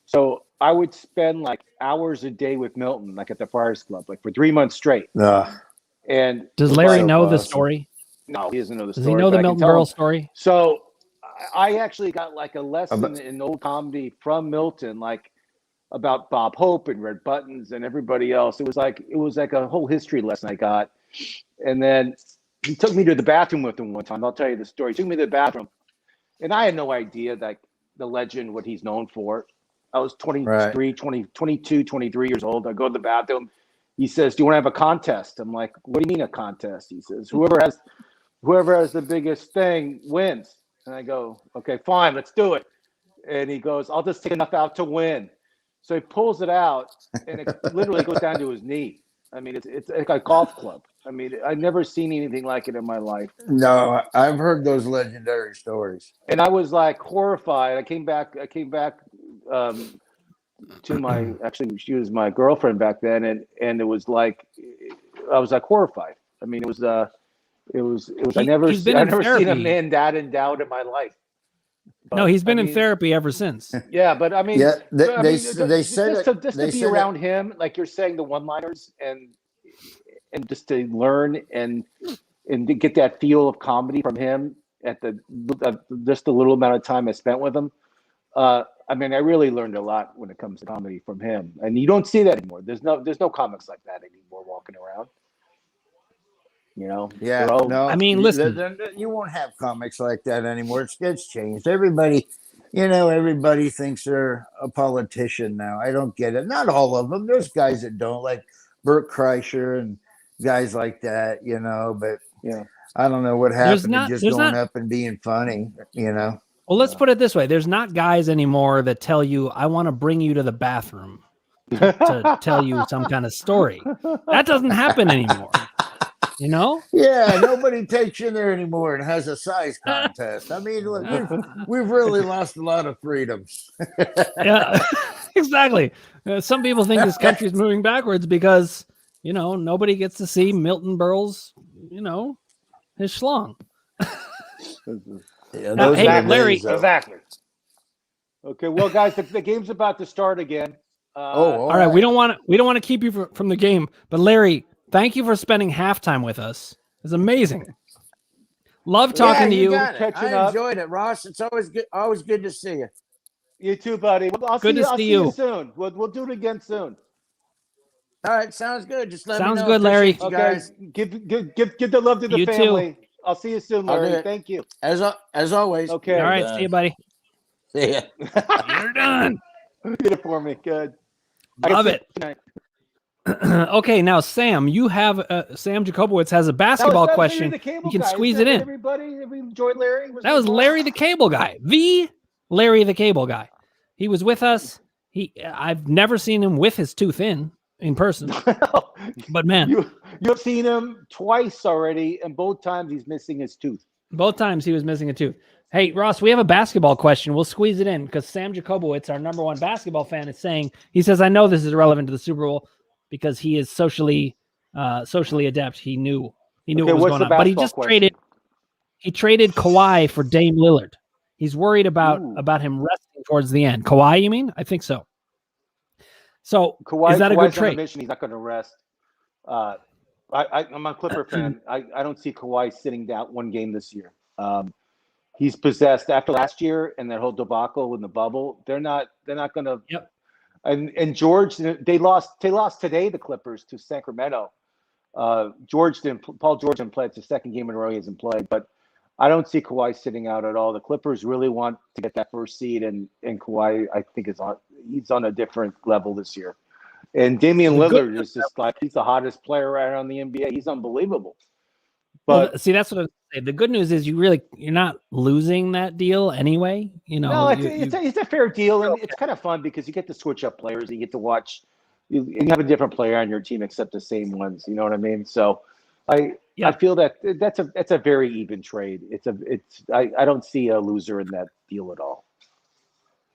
[SPEAKER 2] So I would spend like hours a day with Milton, like at the Friars Club, like for 3 months straight. And
[SPEAKER 1] does Larry know the story?
[SPEAKER 2] No, he doesn't know the story.
[SPEAKER 1] Does he know the Milton Berle story?
[SPEAKER 2] So I actually got like a lesson in old comedy from Milton, like about Bob Hope and Red Buttons and everybody else. It was like a whole history lesson I got. And then he took me to the bathroom with him one time. I'll tell you the story. He took me to the bathroom, and I had no idea that the legend, what he's known for. I was 23, 22, 23 years old. I go to the bathroom. He says, "Do you want to have a contest?" I'm like, "What do you mean a contest?" He says, whoever has the biggest thing wins. And I go, "Okay, fine, let's do it." And he goes, "I'll just take enough out to win." So he pulls it out, and it literally goes down to his knee. I mean, it's like a golf club. I mean, I've never seen anything like it in my life.
[SPEAKER 7] No, I've heard those legendary stories.
[SPEAKER 2] And I was like horrified. I came back to actually, she was my girlfriend back then, and it was like, I was like horrified. I mean, it was I never seen a man that in doubt in my life. But,
[SPEAKER 1] no, he's been in therapy ever since.
[SPEAKER 2] Yeah, but I mean,
[SPEAKER 7] Yeah, they
[SPEAKER 2] said
[SPEAKER 7] said
[SPEAKER 2] just to be around him, like you're saying, the one-liners and just to learn and to get that feel of comedy from him at just the little amount of time I spent with him. I mean, I really learned a lot when it comes to comedy from him, and you don't see that anymore. There's no comics like that anymore walking around. You know?
[SPEAKER 7] Yeah. No.
[SPEAKER 1] I mean, listen,
[SPEAKER 7] you won't have comics like that anymore. It's changed. Everybody thinks they're a politician now. I don't get it. Not all of them. There's guys that don't, like Bert Kreischer and guys like that. But
[SPEAKER 2] yeah,
[SPEAKER 7] I don't know what happened to just going up and being funny.
[SPEAKER 1] Well, let's put it this way. There's not guys anymore that tell you, "I want to bring you to the bathroom to tell you some kind of story." That doesn't happen anymore.
[SPEAKER 7] Yeah, nobody takes you there anymore and has a size contest. I mean, look, we've really lost a lot of freedoms.
[SPEAKER 1] Yeah, exactly. Some people think this country is moving backwards because, nobody gets to see Milton Berle's, his schlong.
[SPEAKER 7] Yeah,
[SPEAKER 1] now, hey, Larry.
[SPEAKER 2] Exactly. Okay, well, guys, the game's about to start again.
[SPEAKER 1] All right. We don't want to keep you from the game, but Larry, thank you for spending halftime with us. It's amazing. Love talking to you.
[SPEAKER 7] I enjoyed it, Ross. It's always good to see you.
[SPEAKER 2] You too, buddy. I'll see you soon. We'll do it again soon.
[SPEAKER 7] All right, sounds good. Just let me know.
[SPEAKER 1] Sounds good, Larry.
[SPEAKER 2] Okay, guys. Give the love to the
[SPEAKER 1] You
[SPEAKER 2] family.
[SPEAKER 1] too.
[SPEAKER 2] I'll see you soon, Larry. Thank you.
[SPEAKER 7] As always.
[SPEAKER 2] Okay.
[SPEAKER 1] All right. See you, buddy.
[SPEAKER 7] See ya.
[SPEAKER 1] You're done.
[SPEAKER 2] Did it for me. Good.
[SPEAKER 1] Love it. Okay, now Sam, you have Sam Jacobowitz has a basketball question. You can squeeze it in.
[SPEAKER 2] Everybody, have we enjoyed Larry?
[SPEAKER 1] That was Larry the Cable Guy. Larry the Cable Guy. He was with us. I've never seen him with his tooth in person. But man,
[SPEAKER 2] you've seen him twice already, and both times he's missing his tooth.
[SPEAKER 1] Both times he was missing a tooth. Hey, Ross, we have a basketball question. We'll squeeze it in because Sam Jacobowitz, our number one basketball fan, is saying, he says, "I know this is relevant to the Super Bowl because he is socially adept. He knew what was going on. But he just traded Kawhi for Dame Lillard. He's worried about him resting towards the end. Kawhi, you mean? I think so. So
[SPEAKER 2] Kawhi,
[SPEAKER 1] is that a good
[SPEAKER 2] on
[SPEAKER 1] trade?
[SPEAKER 2] a mission. He's not going to rest. I'm a Clipper fan. I don't see Kawhi sitting down one game this year. He's possessed after last year and that whole debacle in the bubble. They're not going to.
[SPEAKER 1] Yep.
[SPEAKER 2] And George, they lost today, the Clippers, to Sacramento. Paul George didn't play. It's the second game in a row he hasn't played. But I don't see Kawhi sitting out at all. The Clippers really want to get that first seed, and Kawhi, I think, he's on a different level this year. And Damian Lillard is just like, he's the hottest player around the NBA. He's unbelievable. But
[SPEAKER 1] see, that's what I was saying. The good news is you're not losing that deal anyway.
[SPEAKER 2] No, it's a fair deal, and it's kind of fun because you get to switch up players. You get to watch, and you have a different player on your team except the same ones. You know what I mean? So, I feel that's a very even trade. I don't see a loser in that deal at all.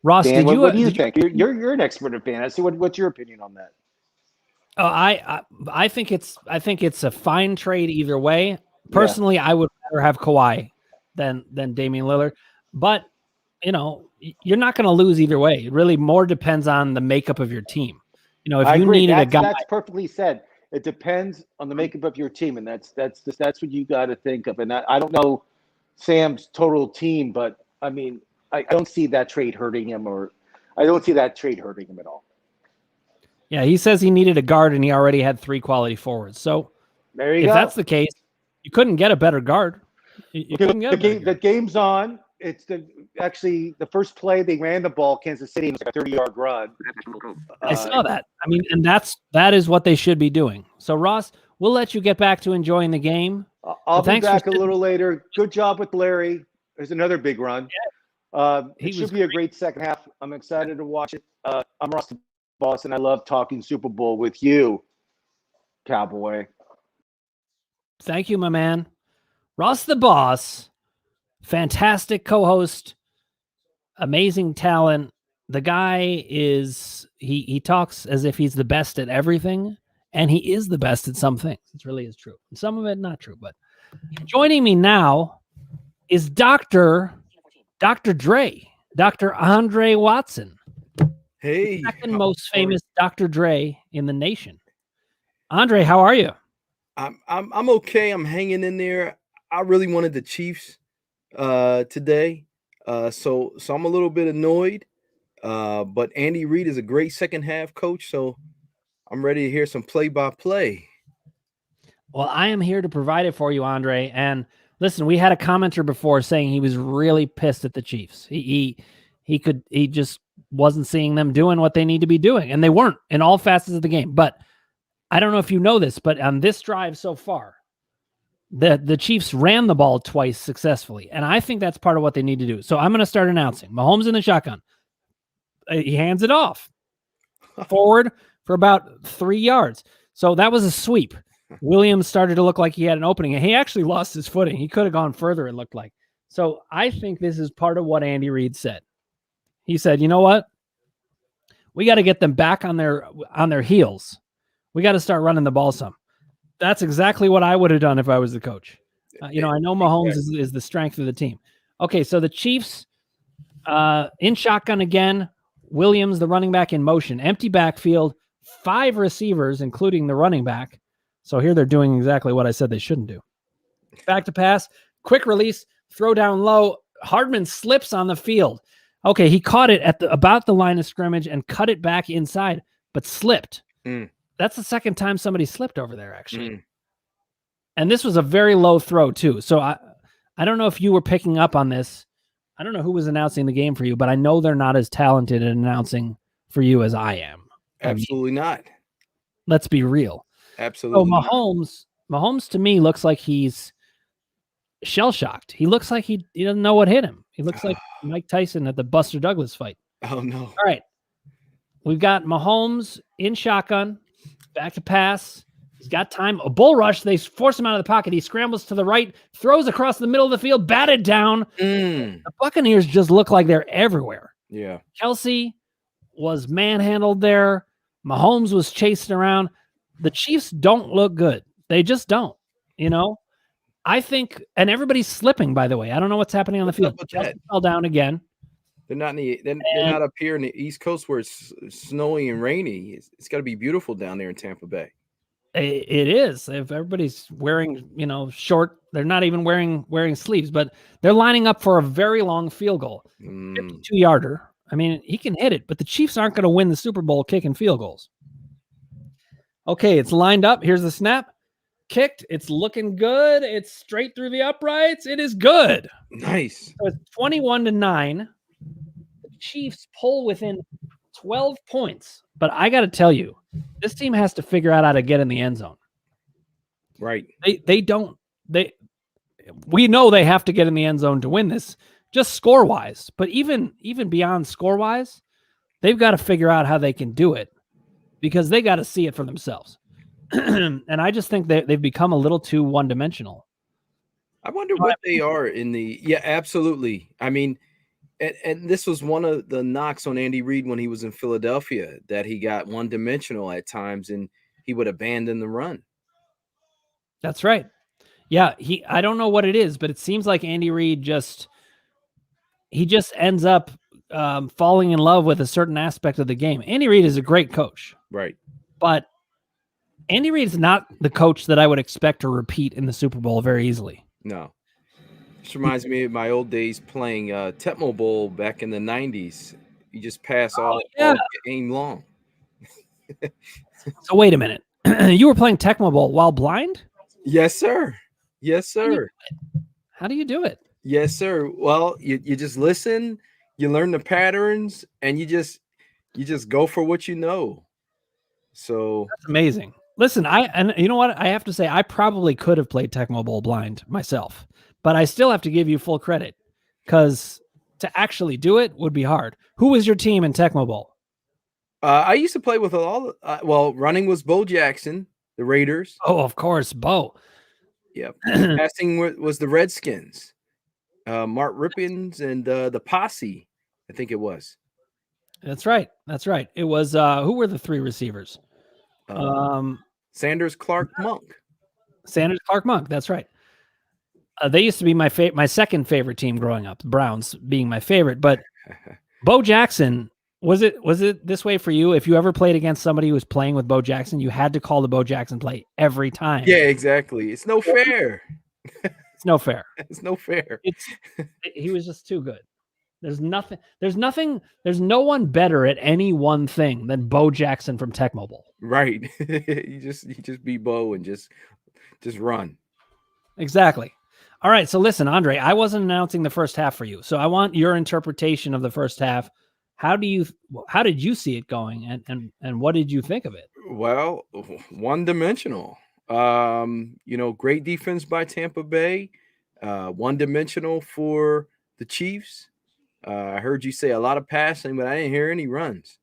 [SPEAKER 1] Ross,
[SPEAKER 2] Dan, what do you think? You're an expert in fantasy. What's your opinion on that?
[SPEAKER 1] Oh, I think it's a fine trade either way. Personally, I would rather have Kawhi than Damian Lillard, but you're not going to lose either way. It really more depends on the makeup of your team. If you needed a guy,
[SPEAKER 2] that's perfectly said. It depends on the makeup of your team, and that's what you got to think of. And I don't know Sam's total team, but I mean, I don't see that trade hurting him, I don't see that trade hurting him at all.
[SPEAKER 1] Yeah, he says he needed a guard, and he already had 3 quality forwards. So
[SPEAKER 2] there you
[SPEAKER 1] if
[SPEAKER 2] go.
[SPEAKER 1] that's the case, you couldn't get a better guard. You couldn't get
[SPEAKER 2] the game's on. It's the first play they ran the ball. Kansas City was a 30-yard run.
[SPEAKER 1] I saw that. I mean, and that is what they should be doing. So Ross, we'll let you get back to enjoying the game.
[SPEAKER 2] I'll be back a little later. Good job with Larry. There's another big run. It should be a great second half. I'm excited to watch it. I'm Ross the Boss, and I love talking Super Bowl with you, Cowboy.
[SPEAKER 1] Thank you, my man. Ross the Boss, fantastic co-host, amazing talent. The guy is, he talks as if he's the best at everything, and he is the best at some things. It really is true. Some of it not true, but joining me now is Dr. Dre, Dr. Andre Watson.
[SPEAKER 9] Hey.
[SPEAKER 1] The second most famous Dr. Dre in the nation. Andre, how are you?
[SPEAKER 9] I'm okay. I'm hanging in there. I really wanted the Chiefs today. So I'm a little bit annoyed. But Andy Reid is a great second half coach, so I'm ready to hear some play-by-play.
[SPEAKER 1] Well, I am here to provide it for you, Andre. And listen, we had a commenter before saying he was really pissed at the Chiefs. He just wasn't seeing them doing what they need to be doing, and they weren't in all facets of the game. But I don't know if you know this, but on this drive so far, the Chiefs ran the ball twice successfully, and I think that's part of what they need to do. So I'm going to start announcing. Mahomes in the shotgun. He hands it off forward for about 3 yards. So that was a sweep. Williams started to look like he had an opening, and he actually lost his footing. He could have gone further, it looked like. So I think this is part of what Andy Reid said. He said, you know what? We got to get them back on their heels. We got to start running the ball some. That's exactly what I would have done if I was the coach. I know Mahomes is the strength of the team. Okay, so the Chiefs in shotgun again. Williams, the running back, in motion. Empty backfield, 5 receivers, including the running back. So here they're doing exactly what I said they shouldn't do. Back to pass, quick release, throw down low. Hardman slips on the field. Okay, he caught it at about the line of scrimmage and cut it back inside, but slipped. That's the second time somebody slipped over there, actually. And this was a very low throw, too. So I don't know if you were picking up on this. I don't know who was announcing the game for you, but I know they're not as talented at announcing for you as I am.
[SPEAKER 9] Absolutely not.
[SPEAKER 1] Let's be real.
[SPEAKER 9] Absolutely.
[SPEAKER 1] So Mahomes to me looks like he's shell-shocked. He looks like he doesn't know what hit him. He looks like Mike Tyson at the Buster Douglas fight.
[SPEAKER 9] Oh, no.
[SPEAKER 1] All right. We've got Mahomes in shotgun, back to pass. He's got time. A bull rush. They force him out of the pocket. He scrambles to the right, throws across the middle of the field, batted down. The Buccaneers just look like they're everywhere.
[SPEAKER 9] Yeah.
[SPEAKER 1] Kelsey was manhandled there. Mahomes was chasing around. The Chiefs don't look good. They just don't. I think, and everybody's slipping, by the way. I don't know what's happening on the field. Kelsey fell down again.
[SPEAKER 9] They're not they're not up here in the East Coast where it's snowy and rainy. It's got to be beautiful down there in Tampa Bay.
[SPEAKER 1] It is. If everybody's wearing, short, they're not even wearing sleeves, but they're lining up for a very long field goal. 52-yarder. I mean, he can hit it, but the Chiefs aren't going to win the Super Bowl kicking field goals. Okay, it's lined up. Here's the snap. Kicked. It's looking good. It's straight through the uprights. It is good.
[SPEAKER 9] Nice.
[SPEAKER 1] So it's 21-9. The Chiefs pull within 12 points. But I got to tell you, this team has to figure out how to get in the end zone.
[SPEAKER 9] Right.
[SPEAKER 1] We know they have to get in the end zone to win this, just score-wise. But even beyond score-wise, they've got to figure out how they can do it because they got to see it for themselves. And I just think they've become a little too one-dimensional.
[SPEAKER 9] I wonder what they are in the – yeah, absolutely. I mean – and this was one of the knocks on Andy Reid when he was in Philadelphia, that he got one-dimensional at times and he would abandon the run.
[SPEAKER 1] That's right. Yeah, I don't know what it is, but it seems like Andy Reid just ends up falling in love with a certain aspect of the game. Andy Reid is a great coach.
[SPEAKER 9] Right.
[SPEAKER 1] But Andy Reid is not the coach that I would expect to repeat in the Super Bowl very easily.
[SPEAKER 9] No. This reminds me of my old days playing Tecmo Bowl back in the 90s. You just pass all game long.
[SPEAKER 1] So wait a minute. You were playing Tecmo Bowl while blind?
[SPEAKER 9] Yes, sir. Yes, sir.
[SPEAKER 1] How do you do it?
[SPEAKER 9] Yes, sir. Well, you just listen, you learn the patterns, and you just go for what you know. So
[SPEAKER 1] that's amazing. Listen, and you know what? I have to say, I probably could have played Tecmo Bowl blind myself, but I still have to give you full credit because to actually do it would be hard. Who was your team in Tecmo Bowl?
[SPEAKER 9] I used to play with all. Well, running was Bo Jackson, the Raiders.
[SPEAKER 1] Oh, of course, Bo.
[SPEAKER 9] Yep. Passing was the Redskins, Mark Rippins, and the Posse. I think it was.
[SPEAKER 1] That's right. That's right. It was. Who were the three receivers?
[SPEAKER 9] Sanders, Clark, Monk.
[SPEAKER 1] Sanders, Clark, Monk. That's right. They used to be my second favorite team growing up. Browns being my favorite, but Bo Jackson. Was it this way for you? If you ever played against somebody who was playing with Bo Jackson, you had to call the Bo Jackson play every time.
[SPEAKER 9] Yeah, exactly. It's no fair.
[SPEAKER 1] It's no fair.
[SPEAKER 9] It's no fair.
[SPEAKER 1] He was just too good. There's no one better at any one thing than Bo Jackson from Tecmo Bowl.
[SPEAKER 9] Right. you just be Bo and just run.
[SPEAKER 1] Exactly. All right. So listen, Andre, I wasn't announcing the first half for you. So I want your interpretation of the first half. How did you see it going, and what did you think of it?
[SPEAKER 9] Well, one-dimensional. Great defense by Tampa Bay. One-dimensional for the Chiefs. I heard you say a lot of passing, but I didn't hear any runs.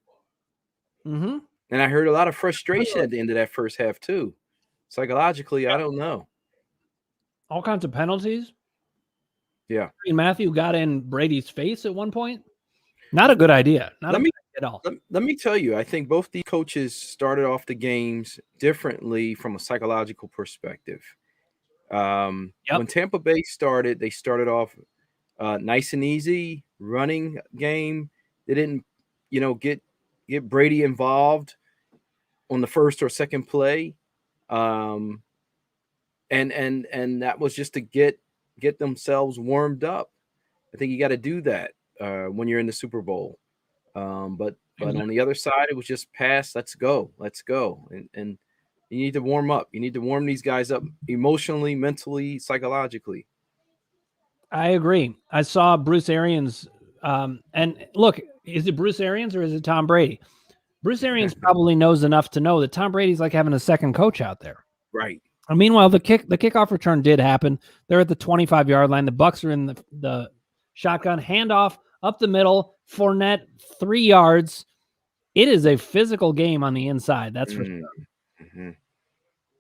[SPEAKER 1] Mm-hmm.
[SPEAKER 9] And I heard a lot of frustration at the end of that first half too. Psychologically, I don't know.
[SPEAKER 1] All kinds of penalties.
[SPEAKER 9] Yeah.
[SPEAKER 1] Matthew got in Brady's face at one point. Not a good idea. Not at all.
[SPEAKER 9] Let me tell you, I think both the coaches started off the games differently from a psychological perspective. When Tampa Bay started, they started off nice and easy, running game. They didn't, get Brady involved on the first or second play. And that was just to get themselves warmed up. I think you got to do that when you're in the Super Bowl. But on the other side, it was just pass. Let's go. And you need to warm up. You need to warm these guys up emotionally, mentally, psychologically.
[SPEAKER 1] I agree. I saw Bruce Arians. And look, is it Bruce Arians or is it Tom Brady? Bruce Arians probably knows enough to know that Tom Brady's like having a second coach out there.
[SPEAKER 9] Right.
[SPEAKER 1] And meanwhile, the kickoff return did happen. They're at the 25-yard line. The Bucs are in the shotgun handoff up the middle. Fournette 3 yards. It is a physical game on the inside. That's for sure. Mm-hmm.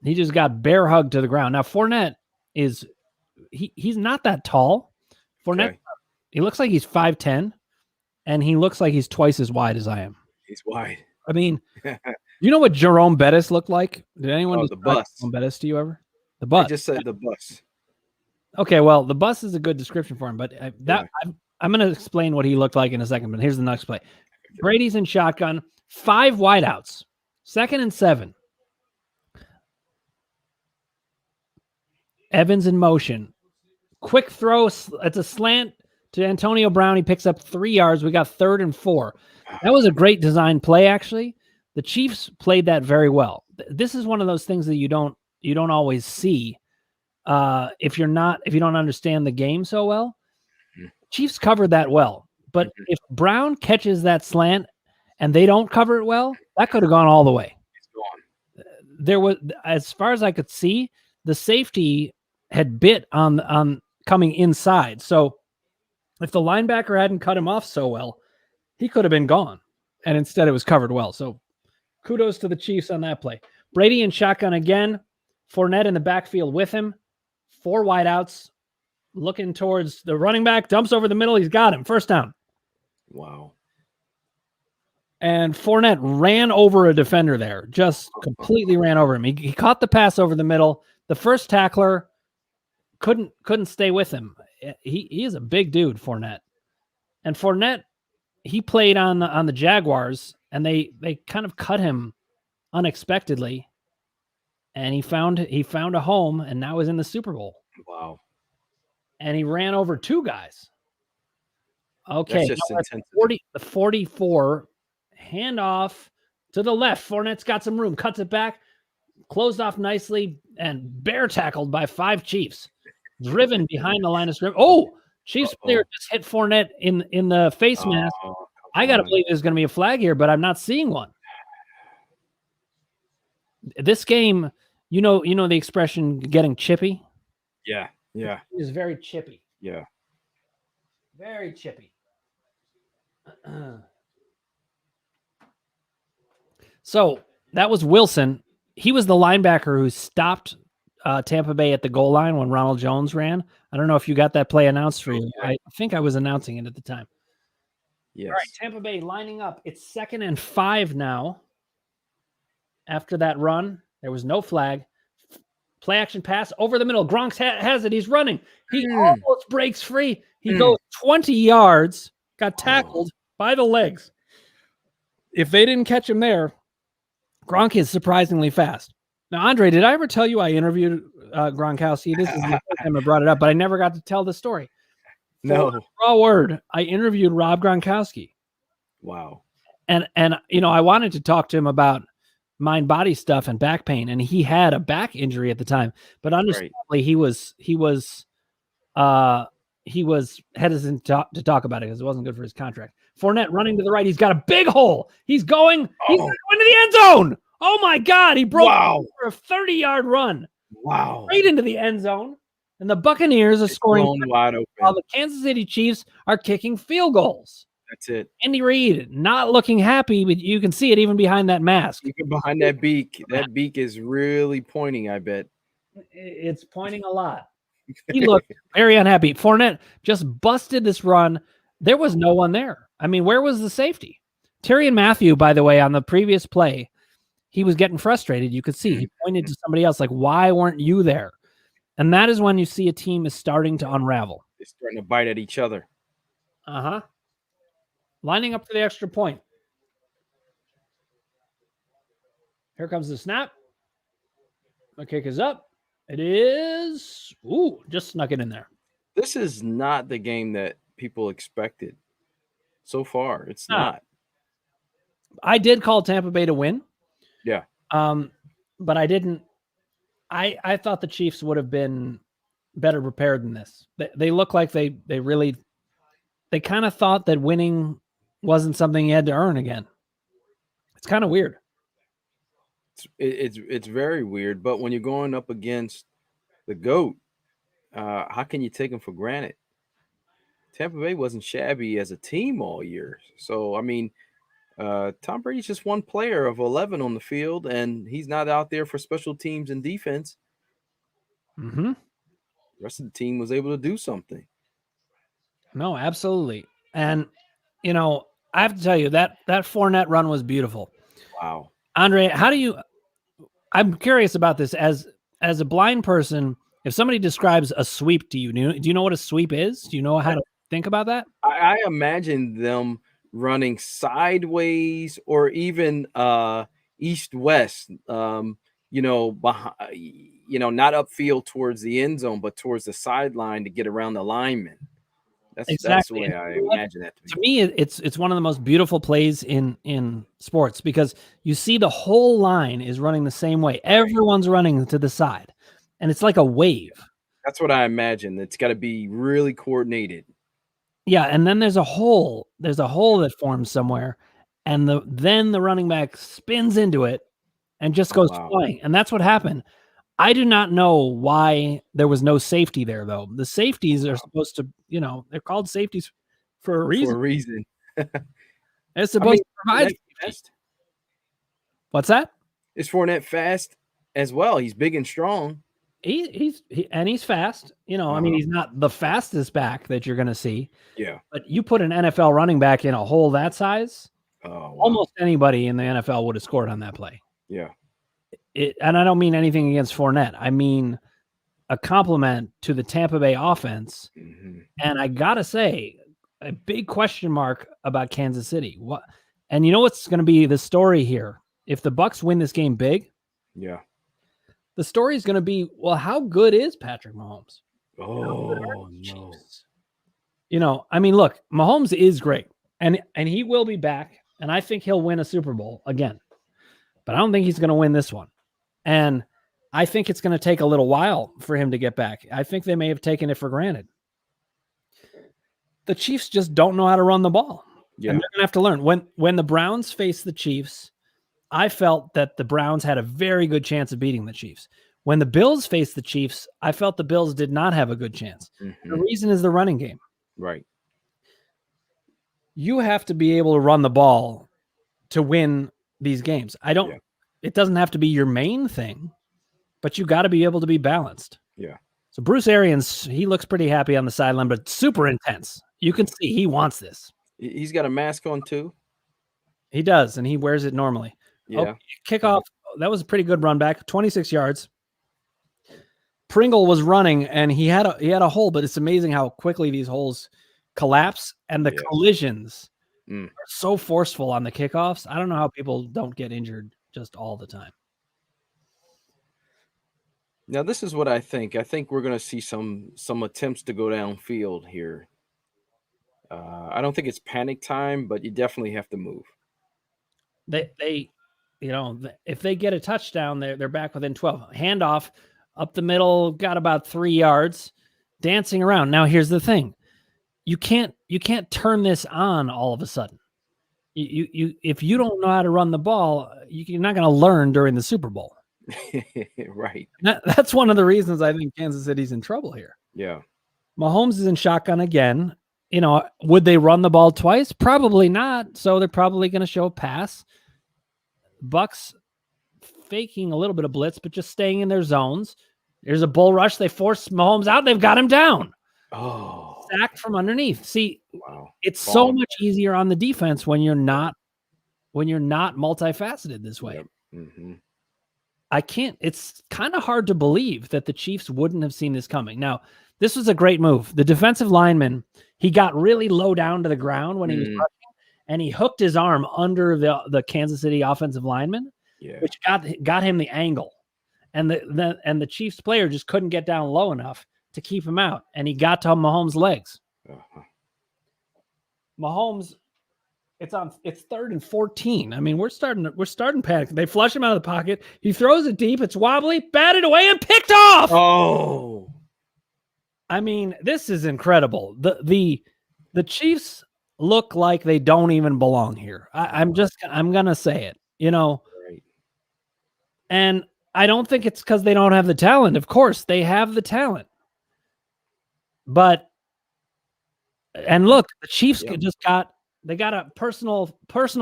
[SPEAKER 1] He just got bear hugged to the ground. Now Fournette is he's not that tall. Fournette, he looks like he's 5'10", and he looks like he's twice as wide as I am.
[SPEAKER 9] He's wide.
[SPEAKER 1] I mean, you know what Jerome Bettis looked like? Did anyone
[SPEAKER 9] describe
[SPEAKER 1] Jerome Bettis to you ever? The bus.
[SPEAKER 9] I just said the bus.
[SPEAKER 1] Okay, well, the bus is a good description for him, but I'm going to explain what he looked like in a second, but here's the next play. Brady's in shotgun, 5 wideouts, 2nd and 7. Evans in motion. Quick throw. It's a slant to Antonio Brown. He picks up 3 yards. We got 3rd and 4. That was a great design play, actually. The Chiefs played that very well. This is one of those things that you don't always see if you don't understand the game so well. Chiefs covered that well. But if Brown catches that slant and they don't cover it well, that could have gone all the way.
[SPEAKER 9] It's gone.
[SPEAKER 1] There was, as far as I could see, the safety had bit on coming inside. So if the linebacker hadn't cut him off so well, he could have been gone. And instead it was covered well. So kudos to the Chiefs on that play. Brady in shotgun again. Fournette in the backfield with him. 4 wideouts. Looking towards the running back. Dumps over the middle. He's got him. First down.
[SPEAKER 9] Wow.
[SPEAKER 1] And Fournette ran over a defender there. Just completely ran over him. He caught the pass over the middle. The first tackler couldn't stay with him. He is a big dude, Fournette. And Fournette, he played on the Jaguars, and they kind of cut him unexpectedly. And he found a home, and now is in the Super Bowl.
[SPEAKER 9] Wow.
[SPEAKER 1] and he ran over 2 guys. Okay,
[SPEAKER 9] That's just
[SPEAKER 1] the 44 handoff to the left. Fournette's got some room, cuts it back, closed off nicely, and bear tackled by 5 Chiefs. Driven behind the line of scrimmage. Oh, Chiefs player just hit Fournette in the face mask. I got to believe there's going to be a flag here, but I'm not seeing one. This game, you know the expression getting chippy?
[SPEAKER 9] Yeah.
[SPEAKER 1] It is very chippy.
[SPEAKER 9] Yeah.
[SPEAKER 1] Very chippy. So that was Wilson. He was the linebacker who stopped Tampa Bay at the goal line when Ronald Jones ran. I don't know if you got that play announced for you. I think I was announcing it at the time.
[SPEAKER 9] Yes.
[SPEAKER 1] All right, Tampa Bay lining up. It's 2nd and 5 now. After that run, there was no flag. Play action pass over the middle. Gronk has it. He's running. He almost breaks free. He goes 20 yards, got tackled by the legs. If they didn't catch him there, Gronk is surprisingly fast. Now, Andre, did I ever tell you I interviewed Gronkowski? This is the first time I brought it up, but I never got to tell the story.
[SPEAKER 9] No.
[SPEAKER 1] Raw word, I interviewed Rob Gronkowski.
[SPEAKER 9] Wow.
[SPEAKER 1] And I wanted to talk to him about mind-body stuff and back pain, and he had a back injury at the time. But understandably, he was hesitant to talk about it because it wasn't good for his contract. Fournette running to the right. He's got a big hole. He's going into the end zone. Oh, my God. He broke for a 30-yard run.
[SPEAKER 9] Wow.
[SPEAKER 1] Right into the end zone. And the Buccaneers are scoring
[SPEAKER 9] wide open
[SPEAKER 1] while the Kansas City Chiefs are kicking field goals.
[SPEAKER 9] That's it.
[SPEAKER 1] Andy Reid not looking happy, but you can see it even behind that mask.
[SPEAKER 9] Even behind that beak. That beak is really pointing, I bet.
[SPEAKER 1] It's pointing a lot. He looked very unhappy. Fournette just busted this run. There was no one there. I mean, where was the safety? Terry and Matthew, by the way, on the previous play, he was getting frustrated. You could see he pointed to somebody else like, why weren't you there? And that is when you see a team is starting to unravel.
[SPEAKER 9] They're starting to bite at each other.
[SPEAKER 1] Uh-huh. Lining up for the extra point. Here comes the snap. The kick is up. It is. Ooh, just snuck it in there.
[SPEAKER 9] This is not the game that people expected so far. It's not.
[SPEAKER 1] I did call Tampa Bay to win.
[SPEAKER 9] Yeah.
[SPEAKER 1] But I didn't. I thought the Chiefs would have been better prepared than this. They look like they kind of thought that winning wasn't something you had to earn again. It's kind of weird.
[SPEAKER 9] It's very weird. But when you're going up against the GOAT, how can you take him for granted? Tampa Bay wasn't shabby as a team all year. So, I mean, Tom Brady's just one player of 11 on the field, and he's not out there for special teams and defense.
[SPEAKER 1] Mm-hmm.
[SPEAKER 9] The rest of the team was able to do something.
[SPEAKER 1] No, absolutely. And, I have to tell you, that Fournette run was beautiful.
[SPEAKER 9] Wow.
[SPEAKER 1] Andre, I'm curious about this. As a blind person, if somebody describes a sweep to you, do you know what a sweep is? Do you know how to think about that?
[SPEAKER 9] I imagine them running sideways or even east-west, behind, not upfield towards the end zone, but towards the sideline to get around the lineman. That's the way I imagine that to be.
[SPEAKER 1] To me, it's one of the most beautiful plays in sports because you see the whole line is running the same way. Everyone's running to the side, and it's like a wave.
[SPEAKER 9] That's what I imagine. It's got to be really coordinated.
[SPEAKER 1] Yeah, and then there's a hole. There's a hole that forms somewhere, and then the running back spins into it and just goes flying. And that's what happened. I do not know why there was no safety there, though. The safeties are supposed to, they're called safeties for a reason.
[SPEAKER 9] For a reason.
[SPEAKER 1] It's supposed to provide. What's that?
[SPEAKER 9] Is Fournette fast as well? He's big and strong.
[SPEAKER 1] He's fast. I mean, he's not the fastest back that you're going to see.
[SPEAKER 9] Yeah.
[SPEAKER 1] But you put an NFL running back in a hole that size, almost anybody in the NFL would have scored on that play.
[SPEAKER 9] Yeah.
[SPEAKER 1] And I don't mean anything against Fournette. I mean a compliment to the Tampa Bay offense. Mm-hmm. And I got to say, a big question mark about Kansas City. And you know what's going to be the story here? If the Bucs win this game big,
[SPEAKER 9] yeah,
[SPEAKER 1] the story is going to be, well, how good is Patrick Mahomes?
[SPEAKER 9] Oh no.
[SPEAKER 1] You know, I mean, look, Mahomes is great, and he will be back, and I think he'll win a Super Bowl again. But I don't think he's going to win this one. And I think it's going to take a little while for him to get back. I think they may have taken it for granted. The Chiefs just don't know how to run the ball.
[SPEAKER 9] Yeah.
[SPEAKER 1] And they're going to have to learn. When the Browns faced the Chiefs, I felt that the Browns had a very good chance of beating the Chiefs. When the Bills faced the Chiefs, I felt the Bills did not have a good chance.
[SPEAKER 9] Mm-hmm.
[SPEAKER 1] The reason is the running game.
[SPEAKER 9] Right.
[SPEAKER 1] You have to be able to run the ball to win these games. It doesn't have to be your main thing, but you got to be able to be balanced.
[SPEAKER 9] Yeah.
[SPEAKER 1] So Bruce Arians, he looks pretty happy on the sideline, but super intense. You can see he wants this.
[SPEAKER 9] He's got a mask on too.
[SPEAKER 1] He does, and he wears it normally.
[SPEAKER 9] Yeah.
[SPEAKER 1] Okay, kickoff. That was a pretty good run back, 26 yards. Pringle was running, and he had a hole, but it's amazing how quickly these holes collapse, and the collisions are so forceful on the kickoffs. I don't know how people don't get injured just all the time.
[SPEAKER 9] Now, this is what I think. I think we're going to see some attempts to go downfield here. I don't think it's panic time, but you definitely have to move.
[SPEAKER 1] They you know, if they get a touchdown, they're back within 12. Handoff up the middle, got about 3 yards, dancing around. Now, here's the thing. You can't turn this on all of a sudden. You if you don't know how to run the ball, you're not going to learn during the Super Bowl.
[SPEAKER 9] Right.
[SPEAKER 1] That's one of the reasons I think Kansas City's in trouble here.
[SPEAKER 9] Yeah.
[SPEAKER 1] Mahomes is in shotgun again. You know, would they run the ball twice? Probably not. So they're probably going to show a pass. Bucks faking a little bit of blitz, but just staying in their zones. There's a bull rush. They force Mahomes out. They've got him down.
[SPEAKER 9] Oh,
[SPEAKER 1] sacked from underneath. See,
[SPEAKER 9] wow.
[SPEAKER 1] It's so much easier on the defense when you're not multifaceted this way.
[SPEAKER 9] Yep. Mm-hmm.
[SPEAKER 1] It's kind of hard to believe that the Chiefs wouldn't have seen this coming. Now, this was a great move. The defensive lineman, he got really low down to the ground when he was rushing, and he hooked his arm under the Kansas City offensive lineman, which got him the angle. And the Chiefs player just couldn't get down low enough to keep him out, and he got to Mahomes' legs.
[SPEAKER 9] Uh-huh.
[SPEAKER 1] Mahomes, it's 3rd and 14. I mean, we're starting panic. They flush him out of the pocket. He throws it deep. It's wobbly, batted away, and picked off.
[SPEAKER 9] Oh,
[SPEAKER 1] I mean, this is incredible. The Chiefs look like they don't even belong here. I'm gonna say it, you know.
[SPEAKER 9] Right.
[SPEAKER 1] And I don't think it's because they don't have the talent. Of course, they have the talent. But look, the Chiefs got a personal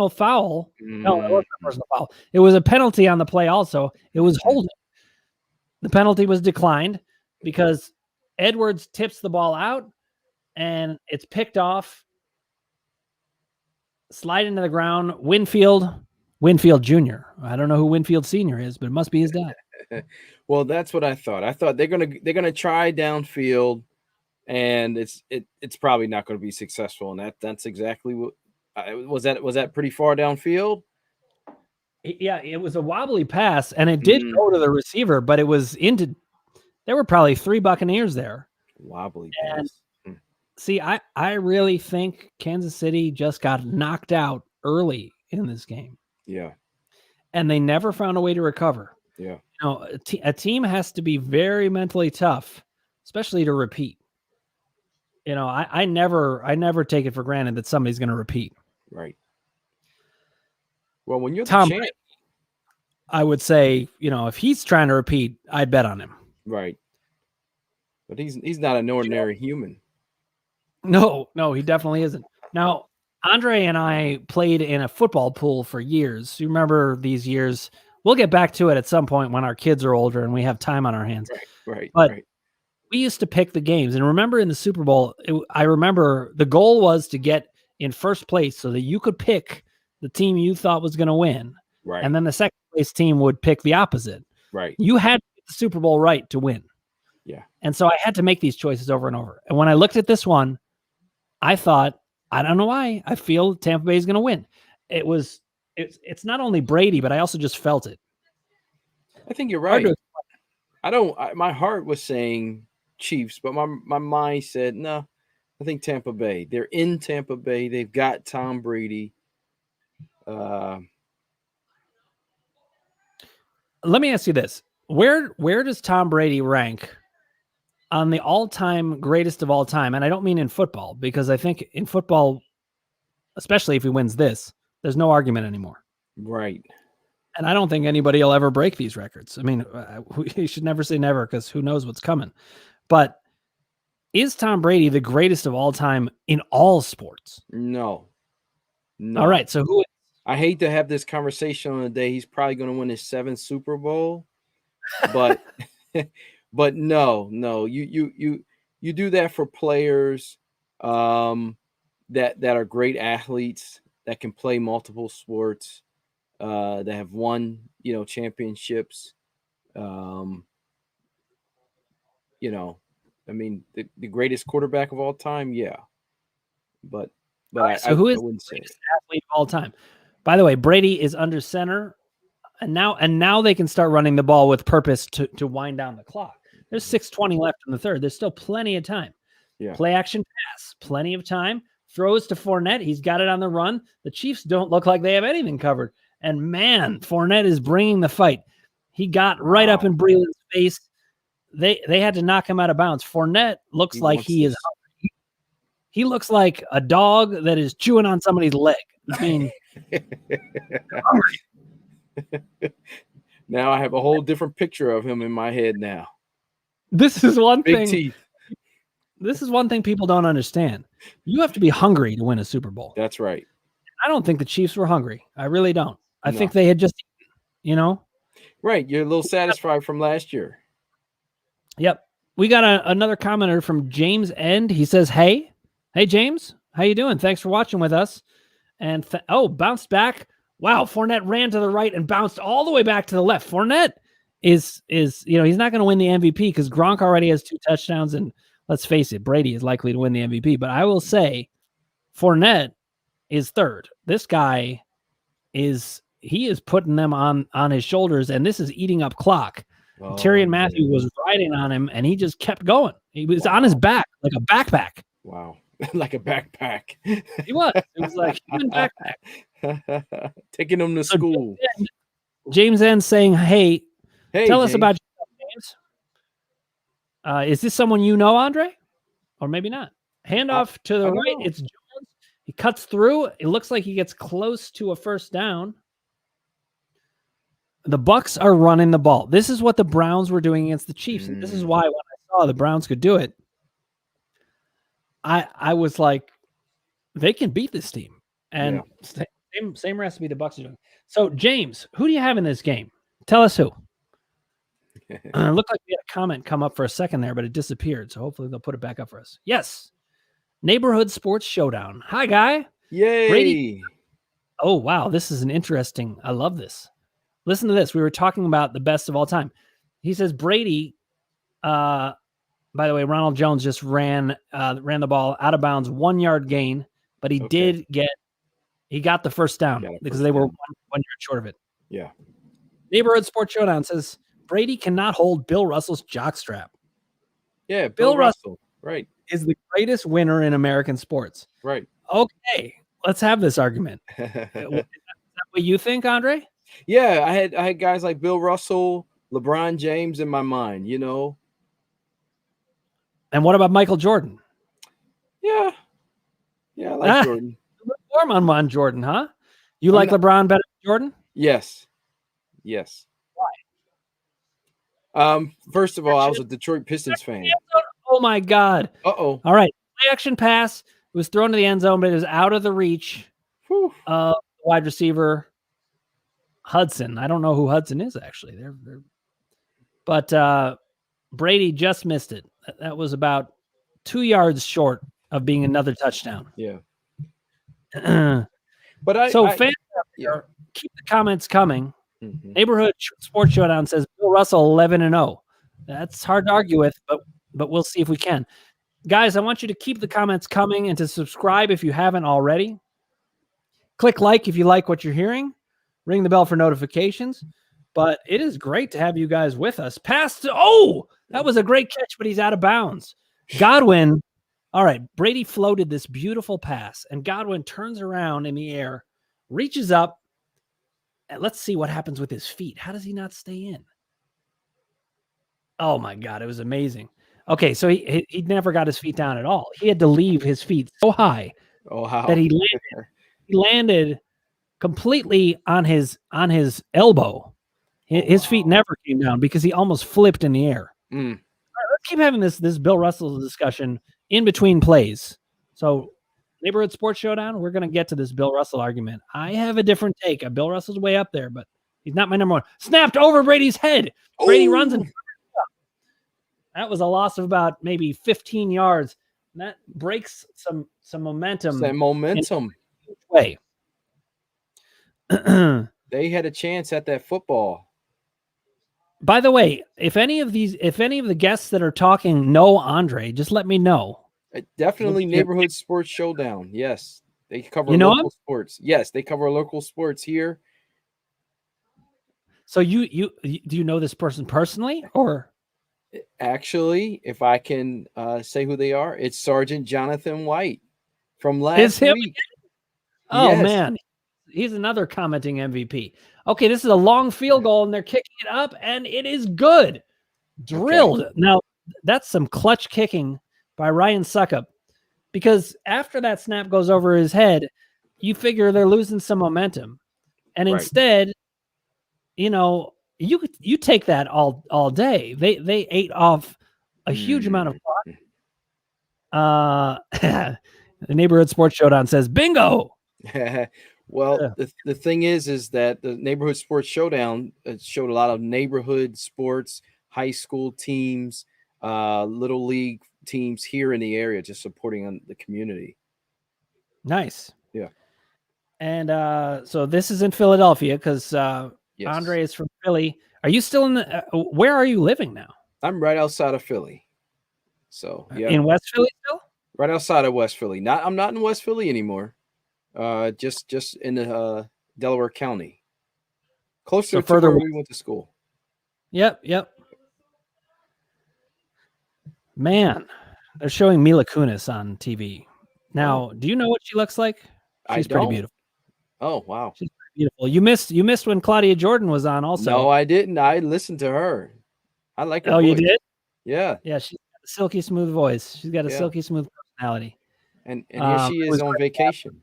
[SPEAKER 1] foul. No, it wasn't a personal foul. It was a penalty on the play also. It was holding. The penalty was declined because Edwards tips the ball out and it's picked off. Slide into the ground. Winfield Jr. I don't know who Winfield Sr. is, but it must be his dad.
[SPEAKER 9] Well, that's what I thought. I thought they're gonna try downfield, and it's probably not going to be successful. And that's exactly what was that pretty far downfield.
[SPEAKER 1] Yeah, it was a wobbly pass, and it did go to the receiver, but it was into. There were probably 3 Buccaneers there.
[SPEAKER 9] Wobbly
[SPEAKER 1] and
[SPEAKER 9] pass.
[SPEAKER 1] See, I really think Kansas City just got knocked out early in this game.
[SPEAKER 9] Yeah.
[SPEAKER 1] And they never found a way to recover.
[SPEAKER 9] Yeah.
[SPEAKER 1] You know, a team has to be very mentally tough, especially to repeat. You know, I never take it for granted that somebody's going to repeat.
[SPEAKER 9] Right. Well, when you're
[SPEAKER 1] Tom
[SPEAKER 9] the champ,
[SPEAKER 1] Brady, I would say, you know, if he's trying to repeat, I'd bet on him.
[SPEAKER 9] right. But he's not an ordinary human.
[SPEAKER 1] No, he definitely isn't. Now, Andre and I played in a football pool for years. You remember these years? We'll get back to it at some point when our kids are older and we have time on our hands.
[SPEAKER 9] Right.
[SPEAKER 1] But
[SPEAKER 9] right.
[SPEAKER 1] we used to pick the games. And remember in the Super Bowl, I remember the goal was to get in first place so that you could pick the team you thought was going to win.
[SPEAKER 9] Right.
[SPEAKER 1] And then the second place team would pick the opposite.
[SPEAKER 9] Right.
[SPEAKER 1] You had to get the Super Bowl right to win.
[SPEAKER 9] Yeah.
[SPEAKER 1] And so I had to make these choices over and over. And when I looked at this one, I thought, I don't know why, I feel Tampa Bay is going to win. It's not only Brady, but I also just felt it.
[SPEAKER 9] I think you're right. My heart was saying Chiefs, but my mind said, no, I think Tampa Bay. They're in Tampa Bay. They've got Tom Brady.
[SPEAKER 1] Let me ask you this. Where does Tom Brady rank on the all-time greatest of all time? And I don't mean in football, because I think in football, especially if he wins this, there's no argument anymore.
[SPEAKER 9] Right.
[SPEAKER 1] And I don't think anybody will ever break these records. I mean, you should never say never, because who knows what's coming. But is Tom Brady the greatest of all time in all sports?
[SPEAKER 9] No.
[SPEAKER 1] All right. So who?
[SPEAKER 9] I hate to have this conversation on the day he's probably going to win his 7th Super Bowl, but but no. You do that for players that are great athletes that can play multiple sports, that have won, championships. I mean, the greatest quarterback of all time, yeah. But
[SPEAKER 1] right, so who is the greatest athlete of all time? By the way, Brady is under center, and now they can start running the ball with purpose to wind down the clock. There's 6:20 left in the third. There's still plenty of time.
[SPEAKER 9] Yeah.
[SPEAKER 1] Play action pass, plenty of time. Throws to Fournette. He's got it on the run. The Chiefs don't look like they have anything covered. And man, Fournette is bringing the fight. He got right up in Breeland's face. They had to knock him out of bounds. Fournette looks like he is hungry. He looks like a dog that is chewing on somebody's leg. I mean,
[SPEAKER 9] now I have a whole different picture of him in my head now.
[SPEAKER 1] This is one
[SPEAKER 9] Big
[SPEAKER 1] thing.
[SPEAKER 9] Teeth.
[SPEAKER 1] This is one thing people don't understand. You have to be hungry to win a Super Bowl.
[SPEAKER 9] That's right.
[SPEAKER 1] I don't think the Chiefs were hungry. I really don't. I think they had just,
[SPEAKER 9] Right. You're a little satisfied from last year.
[SPEAKER 1] Yep. We got another commenter from James End. He says, hey James, how you doing? Thanks for watching with us. And bounced back. Wow, Fournette ran to the right and bounced all the way back to the left. Fournette is he's not going to win the MVP because Gronk already has 2 touchdowns, and let's face it, Brady is likely to win the MVP. But I will say Fournette is third. This guy is putting them on his shoulders, and this is eating up clock. Tyrann Mathieu was riding on him, and he just kept going. He was on his back like a backpack.
[SPEAKER 9] Wow. Like a backpack.
[SPEAKER 1] He was. It was like a human backpack.
[SPEAKER 9] Taking him to school.
[SPEAKER 1] James N saying, hey, tell us
[SPEAKER 9] James.
[SPEAKER 1] about yourself, James. Is this someone you know, Andre? Or maybe not. Handoff to the right. It's Jones. He cuts through. It looks like he gets close to a first down. The Bucs are running the ball. This is what the Browns were doing against the Chiefs. And this is why when I saw the Browns could do it, I was like, they can beat this team. And same recipe the Bucs are doing. So, James, who do you have in this game? Tell us who. It looked like we had a comment come up for a second there, but it disappeared. So hopefully they'll put it back up for us. Yes. Neighborhood Sports Showdown. Hi, guy.
[SPEAKER 9] Yay.
[SPEAKER 1] Brady. Oh, wow. This is an interesting. I love this. Listen to this. We were talking about the best of all time. He says Brady, by the way, Ronald Jones just ran the ball out of bounds, 1 yard gain, but he got the first down because they were 1 yard short of it.
[SPEAKER 9] Yeah.
[SPEAKER 1] Neighborhood Sports Showdown says Brady cannot hold Bill Russell's jockstrap.
[SPEAKER 9] Yeah, Bill Russell. Right.
[SPEAKER 1] Is the greatest winner in American sports.
[SPEAKER 9] Right.
[SPEAKER 1] Okay. Let's have this argument. Is that what you think, Andre?
[SPEAKER 9] Yeah, I had guys like Bill Russell, LeBron James in my mind,
[SPEAKER 1] And what about Michael Jordan?
[SPEAKER 9] Yeah, I like Jordan.
[SPEAKER 1] Warm on Jordan, huh? You like LeBron better than Jordan?
[SPEAKER 9] Yes.
[SPEAKER 1] Why?
[SPEAKER 9] First of all, I was a Detroit Pistons fan.
[SPEAKER 1] Oh my God.
[SPEAKER 9] Uh-oh.
[SPEAKER 1] All right. Play action pass. It was thrown to the end zone, but it was out of the reach of wide receiver Hudson. I don't know who Hudson is actually. But Brady just missed it. That was about 2 yards short of being another touchdown.
[SPEAKER 9] Yeah.
[SPEAKER 1] But fans out there, keep the comments coming. Mm-hmm. Neighborhood Sports Showdown says Bill Russell 11-0. That's hard to argue with, but we'll see if we can. Guys, I want you to keep the comments coming and to subscribe if you haven't already. Click like if you like what you're hearing. Ring the bell for notifications. But it is great to have you guys with us. That was a great catch, but he's out of bounds. Godwin. All right, Brady floated this beautiful pass, and Godwin turns around in the air, reaches up, and let's see what happens with his feet. How does he not stay in? Oh my God, it was amazing. Okay, so he never got his feet down at all. He had to leave his feet so high that he landed completely on his elbow. His feet never came down because he almost flipped in the air. All right, let's keep having this Bill Russell discussion in between plays. So, Neighborhood Sports Showdown, we're going to get to this Bill Russell argument. I have a different take. Bill Russell's way up there, but he's not my number one. Snapped over Brady's head. Brady runs and that was a loss of about maybe 15 yards. And that breaks some momentum.
[SPEAKER 9] That momentum.
[SPEAKER 1] Way.
[SPEAKER 9] They had a chance at that football.
[SPEAKER 1] By the way, if any of the guests that are talking know Andre, just let me know.
[SPEAKER 9] Definitely Neighborhood Sports Showdown. Yes, they cover local sports. Yes, they cover local sports here.
[SPEAKER 1] So do you know this person personally, or
[SPEAKER 9] actually, if I can say who they are, it's Sergeant Jonathan White from last week.
[SPEAKER 1] Oh yes. Man, he's another commenting MVP. Okay, this is a long field goal, and they're kicking it up, and it is good. Drilled. Okay. Now, that's some clutch kicking by Ryan Suckup, because after that snap goes over his head, you figure they're losing some momentum. And instead, you take that all day. They ate off a huge amount of clock. The Neighborhood Sports Showdown says, bingo!
[SPEAKER 9] Well, the thing is that the Neighborhood Sports Showdown showed a lot of neighborhood sports, high school teams, little league teams here in the area, just supporting the community.
[SPEAKER 1] Nice.
[SPEAKER 9] Yeah.
[SPEAKER 1] And so this is in Philadelphia because Andre is from Philly. Are you still in where are you living now?
[SPEAKER 9] I'm right outside of Philly. So yeah.
[SPEAKER 1] In West Philly still?
[SPEAKER 9] Right outside of West Philly. I'm not in West Philly anymore. Just in the Delaware County, closer to where we went to school.
[SPEAKER 1] Yep. Man, they're showing Mila Kunis on TV now. Do you know what she looks like? She's pretty beautiful.
[SPEAKER 9] Oh wow,
[SPEAKER 1] she's pretty beautiful. You missed when Claudia Jordan was on. Also,
[SPEAKER 9] no, I didn't. I listened to her. I like her.
[SPEAKER 1] Oh, voice. You did?
[SPEAKER 9] Yeah.
[SPEAKER 1] She's got a silky smooth voice. She's got a silky smooth personality.
[SPEAKER 9] And here she is on vacation.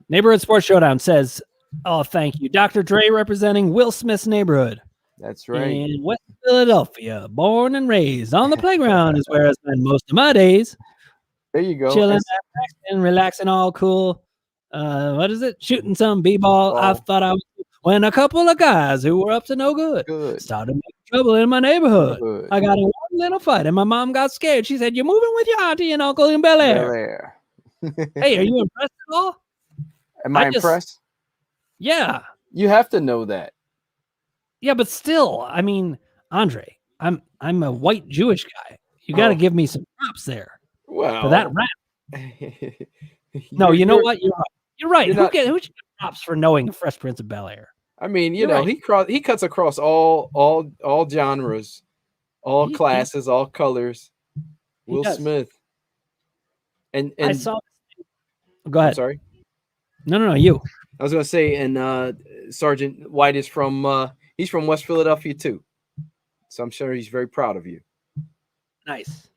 [SPEAKER 1] Neighborhood Sports Showdown says, "Oh, thank you, Dr. Dre, representing Will Smith's neighborhood."
[SPEAKER 9] That's right.
[SPEAKER 1] In West Philadelphia, born and raised on the playground is where I spend most of my days.
[SPEAKER 9] There you go.
[SPEAKER 1] Chilling, relaxing, all cool. What is it? Shooting some b-ball. I thought I was when a couple of guys who were up to no good started making trouble in my neighborhood. I got in one little fight, and my mom got scared. She said, "You're moving with your auntie and uncle in Bel Air." Hey, are you impressed at all?
[SPEAKER 9] Am I impressed?
[SPEAKER 1] Yeah.
[SPEAKER 9] You have to know that.
[SPEAKER 1] Yeah, but still, I mean, Andre, I'm a white Jewish guy. You got to give me some props there.
[SPEAKER 9] Well,
[SPEAKER 1] for that rap. No, you know what? You're right. Who should get props for knowing Fresh Prince of Bel Air?
[SPEAKER 9] I mean, he cuts across all genres, all classes, all colors. Will Smith. And
[SPEAKER 1] I saw. Go ahead.
[SPEAKER 9] I'm sorry.
[SPEAKER 1] No, you.
[SPEAKER 9] I was going to say, and Sergeant White is from he's from West Philadelphia too, so I'm sure he's very proud of you.
[SPEAKER 1] Nice.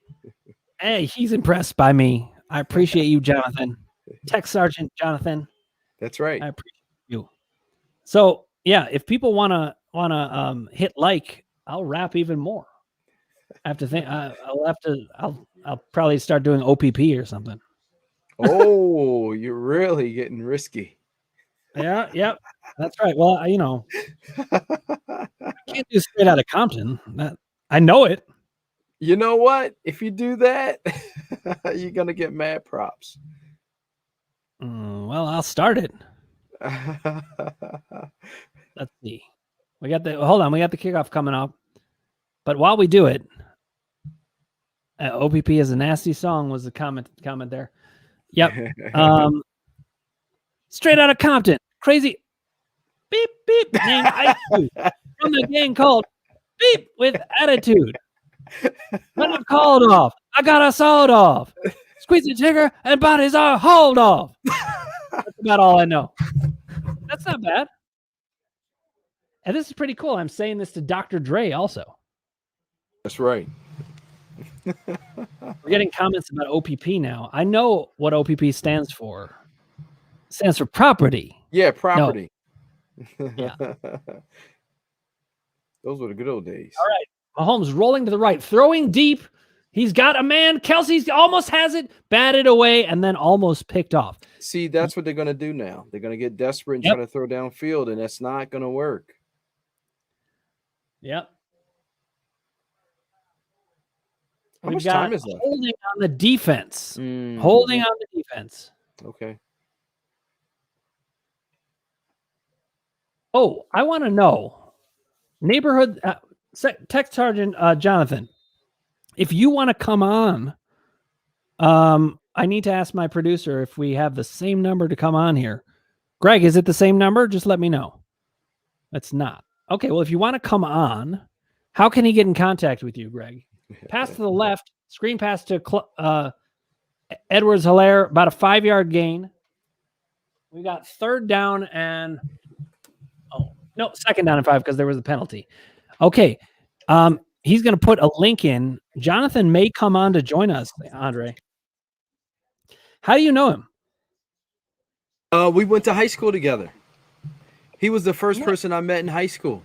[SPEAKER 1] Hey, he's impressed by me. I appreciate you, Jonathan. Tech Sergeant Jonathan.
[SPEAKER 9] That's right.
[SPEAKER 1] I appreciate you. So yeah, if people wanna hit like, I'll rap even more. I have to think. I'll probably start doing OPP or something.
[SPEAKER 9] Oh, you're really getting risky.
[SPEAKER 1] Yeah, yep. That's right. Well, I can't do Straight Outta Compton. I know it.
[SPEAKER 9] You know what? If you do that, you're gonna get mad props.
[SPEAKER 1] Well, I'll start it. Let's see. Hold on. We got the kickoff coming up. But while we do it, OPP is a nasty song was the comment there. Yep. Straight Outta Compton. Crazy. beep, beep, named Ice Cube from the gang called Beep with Attitude. When I'm called off, I got a sold off. Squeeze the trigger and bodies are hauled off. That's about all I know. That's not bad. And this is pretty cool. I'm saying this to Dr. Dre also.
[SPEAKER 9] That's right.
[SPEAKER 1] We're getting comments about OPP now. I know what OPP stands for. It stands for property.
[SPEAKER 9] Yeah, property.
[SPEAKER 1] No. Yeah.
[SPEAKER 9] Those were the good old days.
[SPEAKER 1] All right. Mahomes rolling to the right, throwing deep. He's got a man. Kelsey's almost has it, batted away, and then almost picked off.
[SPEAKER 9] See, that's what they're going to do now. They're going to get desperate and try to throw downfield, and that's not going to work.
[SPEAKER 1] Yep.
[SPEAKER 9] How much time is left?
[SPEAKER 1] Holding on the defense. Holding on the defense.
[SPEAKER 9] Okay.
[SPEAKER 1] Oh, I want to know. Neighborhood Tech Sergeant Jonathan, if you want to come on, I need to ask my producer if we have the same number to come on here. Greg, is it the same number? Just let me know. It's not. Okay, well, if you want to come on, how can he get in contact with you, Greg? Pass to the left, screen pass to Edwards-Helaire, about a 5-yard gain. We got 3rd down and second down and 5 because there was a penalty. Okay. He's going to put a link in. Jonathan may come on to join us, Andre. How do you know him?
[SPEAKER 9] We went to high school together. He was the first person I met in high school.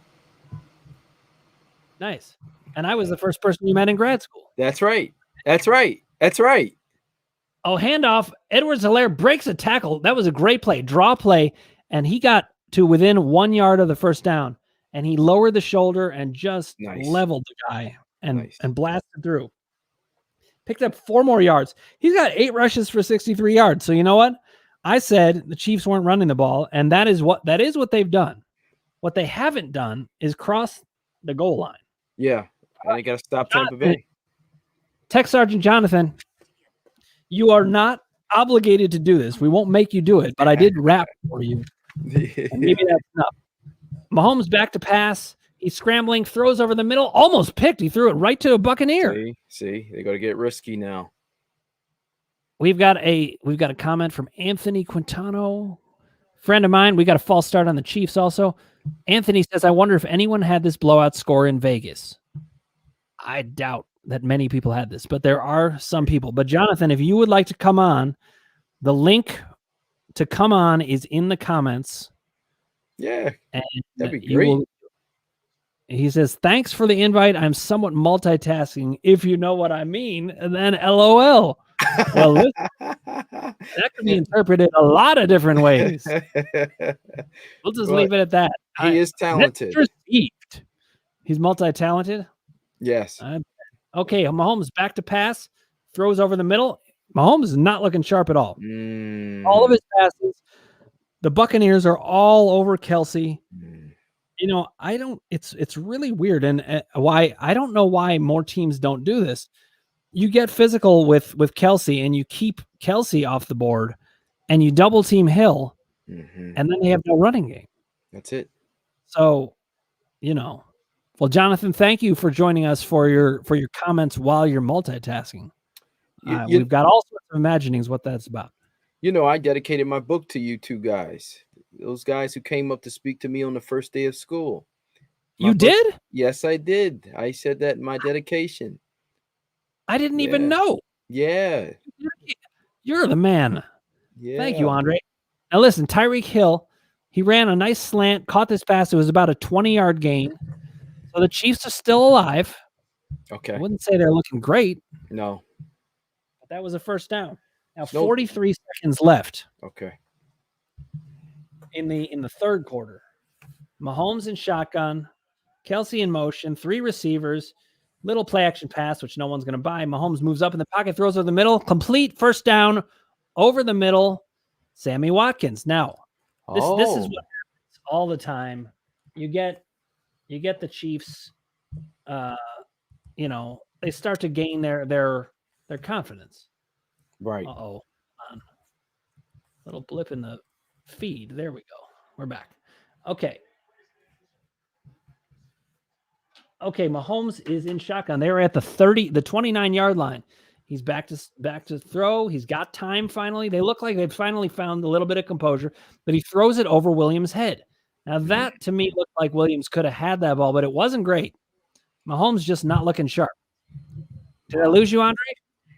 [SPEAKER 1] Nice. And I was the first person you met in grad school.
[SPEAKER 9] That's right. That's right. That's right.
[SPEAKER 1] Oh, handoff. Edwards-Helaire breaks a tackle. That was a great play. Draw play. And he got to within 1 yard of the first down. And he lowered the shoulder and just leveled the guy and blasted through. Picked up 4 more yards. He's got 8 rushes for 63 yards. So you know what? I said the Chiefs weren't running the ball, and that is what they've done. What they haven't done is cross the goal line.
[SPEAKER 9] Yeah. And they got to stop Tampa Bay.
[SPEAKER 1] Tech Sergeant Jonathan, you are not obligated to do this. We won't make you do it, but I did rap for you. And maybe that's enough. Mahomes back to pass. He's scrambling, throws over the middle, almost picked. He threw it right to a Buccaneer.
[SPEAKER 9] See, they got to get risky now.
[SPEAKER 1] We've got a comment from Anthony Quintano, friend of mine. We got a false start on the Chiefs also. Anthony says, I wonder if anyone had this blowout score in Vegas. I doubt that many people had this, but there are some people. But Jonathan, if you would like to come on, the link to come on is in the comments.
[SPEAKER 9] Yeah,
[SPEAKER 1] and
[SPEAKER 9] that'd be great.
[SPEAKER 1] He says, thanks for the invite. I'm somewhat multitasking, if you know what I mean. And then LOL. Well, that could be interpreted a lot of different ways. We'll just leave it at that.
[SPEAKER 9] He is talented.
[SPEAKER 1] He's multi-talented?
[SPEAKER 9] Yes.
[SPEAKER 1] Okay, Mahomes back to pass, throws over the middle. Mahomes is not looking sharp at all. All of his passes, the Buccaneers are all over Kelsey. You know, it's really weird. And why I don't know why more teams don't do this. You get physical with Kelsey and you keep Kelsey off the board and you double team Hill and then they have no running game.
[SPEAKER 9] That's it.
[SPEAKER 1] So, you know, well, Jonathan, thank you for joining us for your comments while you're multitasking. We've got all sorts of imaginings what that's about.
[SPEAKER 9] You know, I dedicated my book to you two guys. Those guys who came up to speak to me on the first day of school.
[SPEAKER 1] You did?
[SPEAKER 9] Yes, I did. I said that in my dedication.
[SPEAKER 1] I didn't even know.
[SPEAKER 9] Yeah.
[SPEAKER 1] You're the man.
[SPEAKER 9] Yeah.
[SPEAKER 1] Thank you, Andre. Now listen, Tyreek Hill, he ran a nice slant, caught this pass. It was about a 20-yard gain. So the Chiefs are still alive.
[SPEAKER 9] Okay.
[SPEAKER 1] I wouldn't say they're looking great.
[SPEAKER 9] No.
[SPEAKER 1] But that was a first down. Now 43 seconds left.
[SPEAKER 9] Okay.
[SPEAKER 1] In the third quarter. Mahomes in shotgun, Kelsey in motion, 3 receivers. Little play action pass, which no one's going to buy. Mahomes moves up in the pocket, throws over the middle. Complete first down over the middle. Sammy Watkins. Now, this is what happens all the time. You get the Chiefs, you know, they start to gain their confidence.
[SPEAKER 9] Right.
[SPEAKER 1] Uh-oh. Little blip in the feed. There we go. We're back. Okay. Okay, Mahomes is in shotgun. They were at the 29-yard line. He's back to throw. He's got time finally. They look like they've finally found a little bit of composure, but he throws it over Williams' head. Now that to me looked like Williams could have had that ball, but it wasn't great. Mahomes just not looking sharp. Did I lose you, Andre?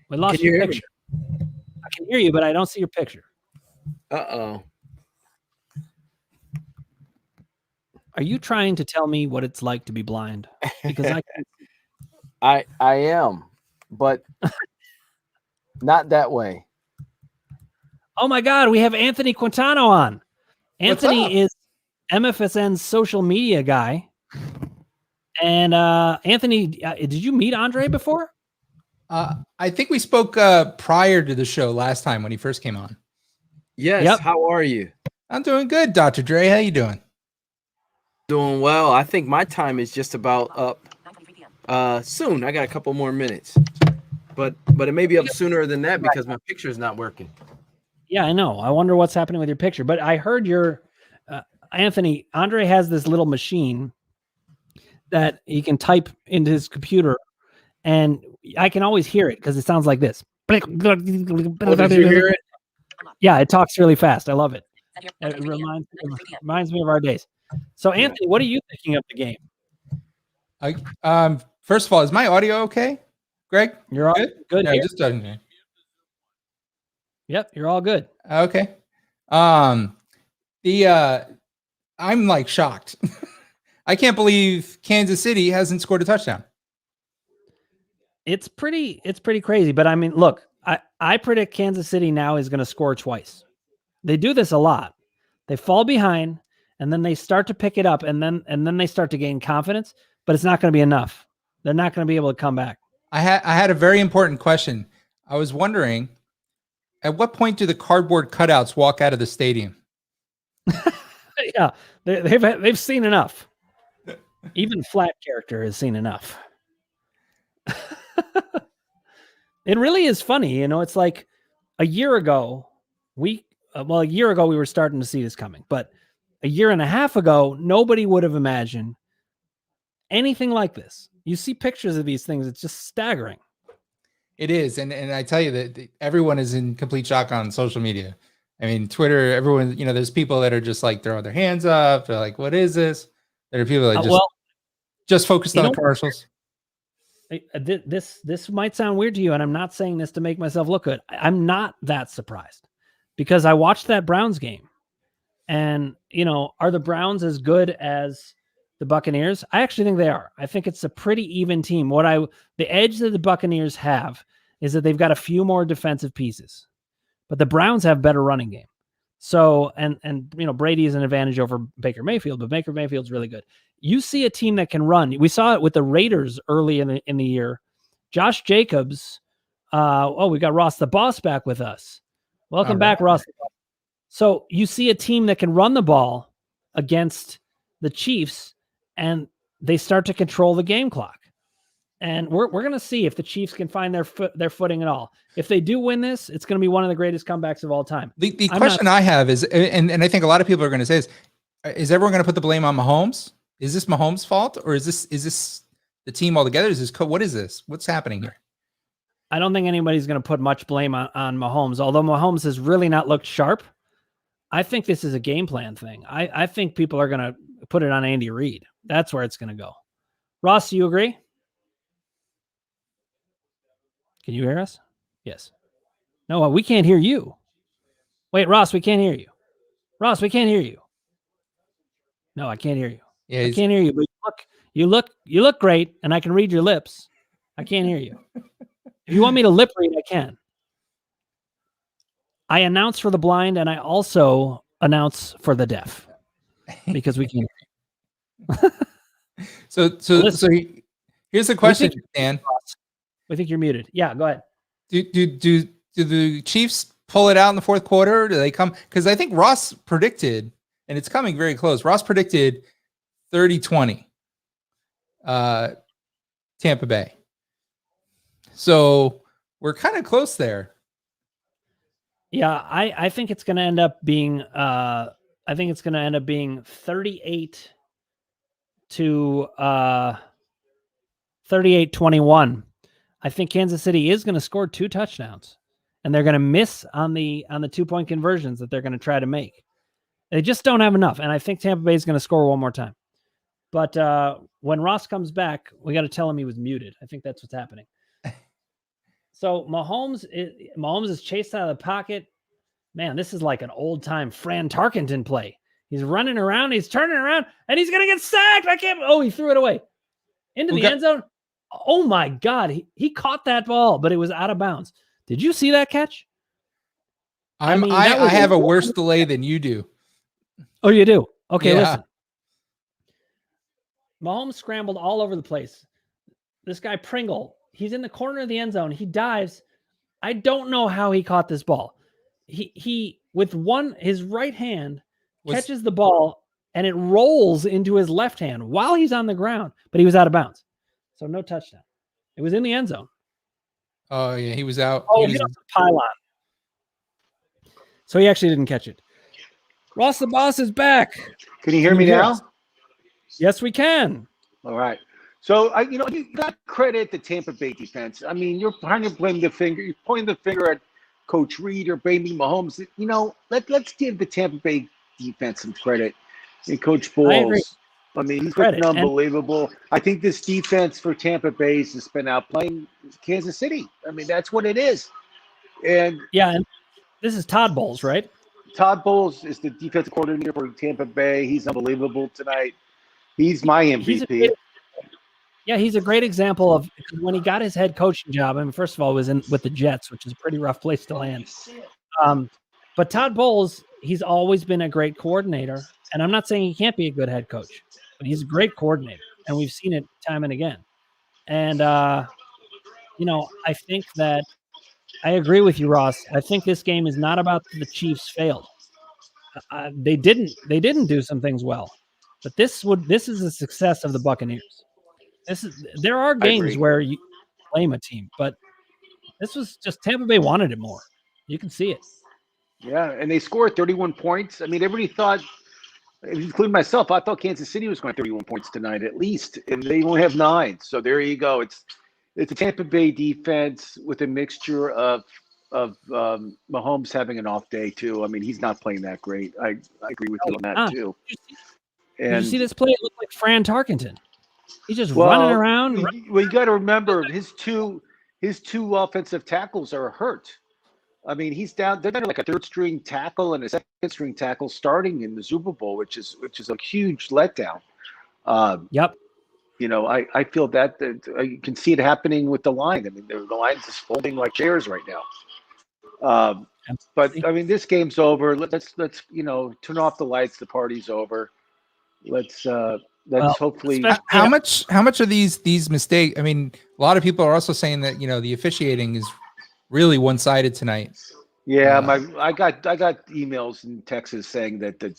[SPEAKER 1] We lost your picture. I can hear you, but I don't see your picture.
[SPEAKER 9] Uh-oh.
[SPEAKER 1] Are you trying to tell me what it's like to be blind? Because
[SPEAKER 9] I am, but not that way.
[SPEAKER 1] Oh my God, we have Anthony Quintano on. Anthony is MFSN's social media guy. And Anthony, did you meet Andre before?
[SPEAKER 10] I think we spoke prior to the show last time when he first came on.
[SPEAKER 9] Yes. Yep. How are you?
[SPEAKER 10] I'm doing good, Dr. Dre. How you doing?
[SPEAKER 9] Doing well. I think my time is just about up soon. I got a couple more minutes. But it may be up sooner than that because my picture is not working.
[SPEAKER 1] Yeah, I know. I wonder what's happening with your picture. But I heard your Anthony, Andre has this little machine that he can type into his computer, and I can always hear it because it sounds like this.
[SPEAKER 9] Oh, did you hear it?
[SPEAKER 1] Yeah, it talks really fast. I love it. It reminds me of our days. So, Anthony, what are you thinking of the game?
[SPEAKER 10] First of all, is my audio okay, Greg?
[SPEAKER 1] You're all good.
[SPEAKER 10] Yeah, just done.
[SPEAKER 1] Yep, you're all good.
[SPEAKER 10] Okay. I'm like shocked. I can't believe Kansas City hasn't scored a touchdown.
[SPEAKER 1] It's pretty crazy. But I mean, look, I predict Kansas City now is going to score twice. They do this a lot. They fall behind and then they start to pick it up and then they start to gain confidence, but it's not going to be enough. They're not going to be able to come back.
[SPEAKER 10] I had a very important question. I was wondering, at what point do the cardboard cutouts walk out of the stadium?
[SPEAKER 1] Yeah, they've seen enough. Even Flat Character has seen enough. It really is funny, you know. It's like a year ago we were starting to see this coming, but a year and a half ago, nobody would have imagined anything like this. You see pictures of these things; it's just staggering.
[SPEAKER 10] It is, and I tell you that everyone is in complete shock on social media. I mean, Twitter, everyone, there's people that are just like throwing their hands up. They're like, what is this? There are people that just focused on the commercials.
[SPEAKER 1] This might sound weird to you, and I'm not saying this to make myself look good. I'm not that surprised because I watched that Browns game, and are the Browns as good as the Buccaneers? I actually think they are. I think it's a pretty even team. The edge that the Buccaneers have is that they've got a few more defensive pieces, but the Browns have better running game. So, and Brady is an advantage over Baker Mayfield, but Baker Mayfield's really good. You see a team that can run. We saw it with the Raiders early in the year. Josh Jacobs. We got Ross the Boss back with us. Welcome back, Ross. So you see a team that can run the ball against the Chiefs, and they start to control the game clock. And we're going to see if the Chiefs can find their footing at all. If they do win this, it's going to be one of the greatest comebacks of all time.
[SPEAKER 10] The question I have is, and I think a lot of people are going to say is everyone going to put the blame on Mahomes? Is this Mahomes' fault, or is this the team altogether? What is this? What's happening here?
[SPEAKER 1] I don't think anybody's going to put much blame on Mahomes, although Mahomes has really not looked sharp. I think this is a game plan thing. I think people are going to put it on Andy Reid. That's where it's going to go. Ross, do you agree? Can you hear us? Yes. No, we can't hear you. Wait, Ross, we can't hear you. Ross, we can't hear you. No, I can't hear you.
[SPEAKER 10] Yeah,
[SPEAKER 1] I can't hear you. But you look great, and I can read your lips. I can't hear you. If you want me to lip read, I can. I announce for the blind, and I also announce for the deaf because we can't hear you.
[SPEAKER 10] So here's the question, Dan.
[SPEAKER 1] We think you're muted. Yeah, go ahead.
[SPEAKER 10] Do the Chiefs pull it out in the fourth quarter? Or do they come? Because I think Ross predicted, and it's coming very close. Ross predicted 30-20 Tampa Bay. So we're kind of close there.
[SPEAKER 1] Yeah, I think it's going to end up being I think it's going to end up being 38 to 38-21. I think Kansas City is going to score 2 touchdowns, and they're going to miss on the 2-point conversions that they're going to try to make. They just don't have enough, and I think Tampa Bay is going to score one more time. But when Ross comes back, we got to tell him he was muted. I think that's what's happening. So Mahomes is chased out of the pocket. Man, this is like an old-time Fran Tarkenton play. He's running around, he's turning around, and he's going to get sacked. He threw it away into the end zone. Oh, my God. He caught that ball, but it was out of bounds. Did you see that catch?
[SPEAKER 10] I have a worse delay than you do.
[SPEAKER 1] Oh, you do? Okay,
[SPEAKER 10] yeah.
[SPEAKER 1] Listen. Mahomes scrambled all over the place. This guy Pringle, he's in the corner of the end zone. He dives. I don't know how he caught this ball. He with his right hand catches the ball and it rolls into his left hand while he's on the ground, but he was out of bounds. So no touchdown. It was in the end zone.
[SPEAKER 10] Oh yeah, he was out.
[SPEAKER 1] Oh, he was on the pylon. So he actually didn't catch it. Ross the Boss is back.
[SPEAKER 2] Can you hear me now?
[SPEAKER 1] Yes, we can.
[SPEAKER 2] All right. So you got to credit the Tampa Bay defense. I mean, you're pointing the finger at Coach Reed or Baby Mahomes. Let's give the Tampa Bay defense some credit. And Coach Bowles, I mean, he's been unbelievable. I think this defense for Tampa Bay has just been outplaying Kansas City. I mean, that's what it is. And
[SPEAKER 1] this is Todd Bowles, right?
[SPEAKER 2] Todd Bowles is the defensive coordinator for Tampa Bay. He's unbelievable tonight. He's my MVP.
[SPEAKER 1] He's a great example of when he got his head coaching job. I mean, first of all, was with the Jets, which is a pretty rough place to land. But Todd Bowles, he's always been a great coordinator. And I'm not saying he can't be a good head coach, but he's a great coordinator. And we've seen it time and again. And, I think that I agree with you, Ross. I think this game is not about the Chiefs failed. They didn't do some things well, but this is a success of the Buccaneers. There are games where you blame a team, but this was just Tampa Bay wanted it more. You can see it.
[SPEAKER 2] Yeah, and they scored 31 points. I mean, everybody thought, including myself, I thought Kansas City was going to 31 points tonight at least, and they only have 9. So there you go. It's a Tampa Bay defense with a mixture of Mahomes having an off day too. I mean, he's not playing that great. I agree with you on that too.
[SPEAKER 1] Did you see this play? It looked like Fran Tarkenton. He's just running around.
[SPEAKER 2] Well, you got to remember his two offensive tackles are hurt. I mean, he's down. They're down to like a 3rd-string tackle and a 2nd-string tackle starting in the Super Bowl, which is a huge letdown.
[SPEAKER 1] Yep.
[SPEAKER 2] I feel that you can see it happening with the line. I mean, the line's just folding like chairs right now. But I mean, this game's over. Let's turn off the lights. The party's over. Let's hopefully.
[SPEAKER 10] How much are these mistakes? I mean, a lot of people are also saying that the officiating is really one-sided tonight.
[SPEAKER 2] Yeah, I got emails and texts saying that the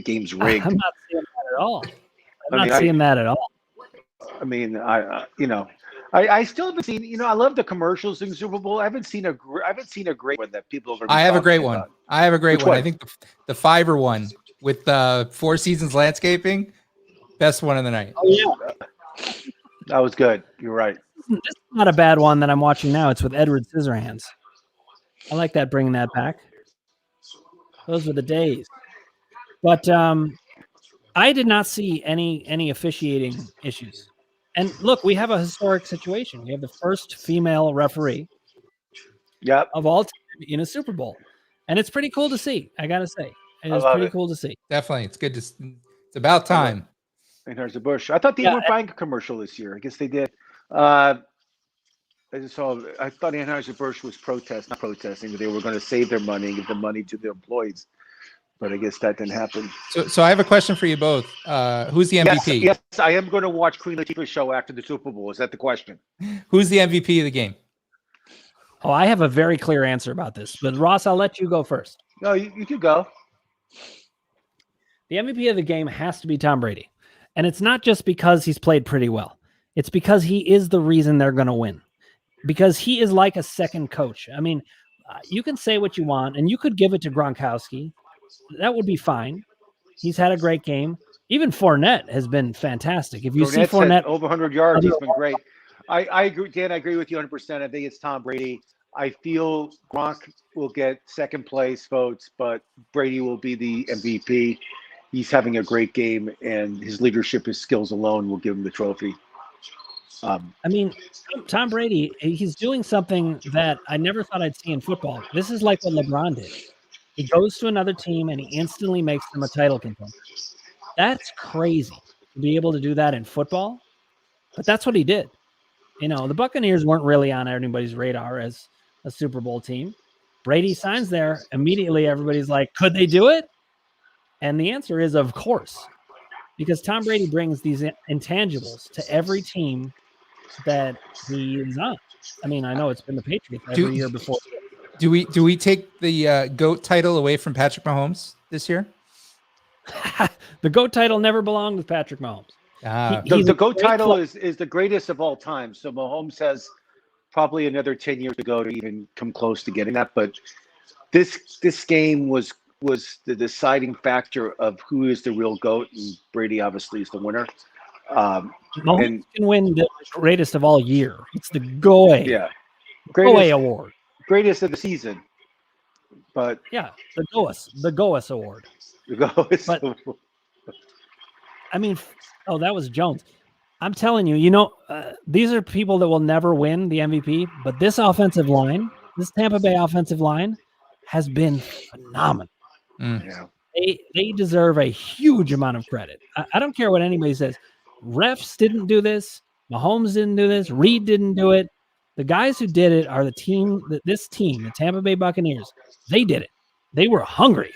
[SPEAKER 2] game's rigged.
[SPEAKER 1] I'm not seeing that at all. I'm not seeing that at all.
[SPEAKER 2] I mean, I still haven't seen. I love the commercials in the Super Bowl. I haven't seen a great one that people have.
[SPEAKER 10] I have a great one. I have a great one. I think the Fiverr one with the Four Seasons landscaping, best one of the night.
[SPEAKER 1] Oh yeah,
[SPEAKER 2] that was good. You're right.
[SPEAKER 1] This is not a bad one that I'm watching now. It's with Edward Scissorhands. I like that, bringing that back. Those were the days. But I did not see any officiating issues. And look, we have a historic situation. We have the first female referee of all time in a Super Bowl. And it's pretty cool to see, I got to say. It's pretty cool to see.
[SPEAKER 10] Definitely. It's good to it's about time.
[SPEAKER 2] Anheuser-Busch. I thought they were buying a commercial this year. I guess they did. I thought Anheuser-Busch was not protesting, but they were going to save their money and give the money to their employees. But I guess that didn't happen.
[SPEAKER 10] So I have a question for you both. Who's the MVP?
[SPEAKER 2] Yes, I am going to watch Queen Latifah's show after the Super Bowl. Is that the question?
[SPEAKER 10] Who's the MVP of the game?
[SPEAKER 1] Oh, I have a very clear answer about this. But Ross, I'll let you go first.
[SPEAKER 2] No, you can go.
[SPEAKER 1] The MVP of the game has to be Tom Brady. And it's not just because he's played pretty well. It's because he is the reason they're going to win. Because he is like a second coach. I mean, you can say what you want, and you could give it to Gronkowski. That would be fine. He's had a great game. Even Fournette has been fantastic. If you see Fournette
[SPEAKER 2] over 100 yards, he's been great. I agree, Dan. I agree with you 100%. I think it's Tom Brady. I feel Gronk will get second place votes, but Brady will be the MVP. He's having a great game, and his leadership, his skills alone will give him the trophy.
[SPEAKER 1] I mean, Tom Brady, he's doing something that I never thought I'd see in football. This is like what LeBron did. He goes to another team, and he instantly makes them a title contender. That's crazy to be able to do that in football, but that's what he did. The Buccaneers weren't really on anybody's radar as a Super Bowl team. Brady signs there. Immediately, everybody's like, could they do it? And the answer is, of course, because Tom Brady brings these intangibles to every team that he is on. I mean, I know it's been the Patriots every year before.
[SPEAKER 10] Do we take the GOAT title away from Patrick Mahomes this year?
[SPEAKER 1] The GOAT title never belonged with Patrick Mahomes.
[SPEAKER 2] The GOAT title is the greatest of all time. So Mahomes has probably another 10 years to go to even come close to getting that. But this game was the deciding factor of who is the real GOAT, and Brady obviously is the winner.
[SPEAKER 1] Mahomes can win the greatest of all year. It's the GOAT award.
[SPEAKER 2] Greatest of the season. But
[SPEAKER 1] yeah, the GOAT award.
[SPEAKER 2] The GOAT.
[SPEAKER 1] But I mean, that was Jones. I'm telling you, these are people that will never win the MVP, but this offensive line, this Tampa Bay offensive line, has been phenomenal.
[SPEAKER 2] Yeah.
[SPEAKER 1] They deserve a huge amount of credit. I don't care what anybody says. Refs didn't do this. Mahomes didn't do this. Reed didn't do it. The guys who did it are this team, the Tampa Bay Buccaneers. They did it. They were hungry.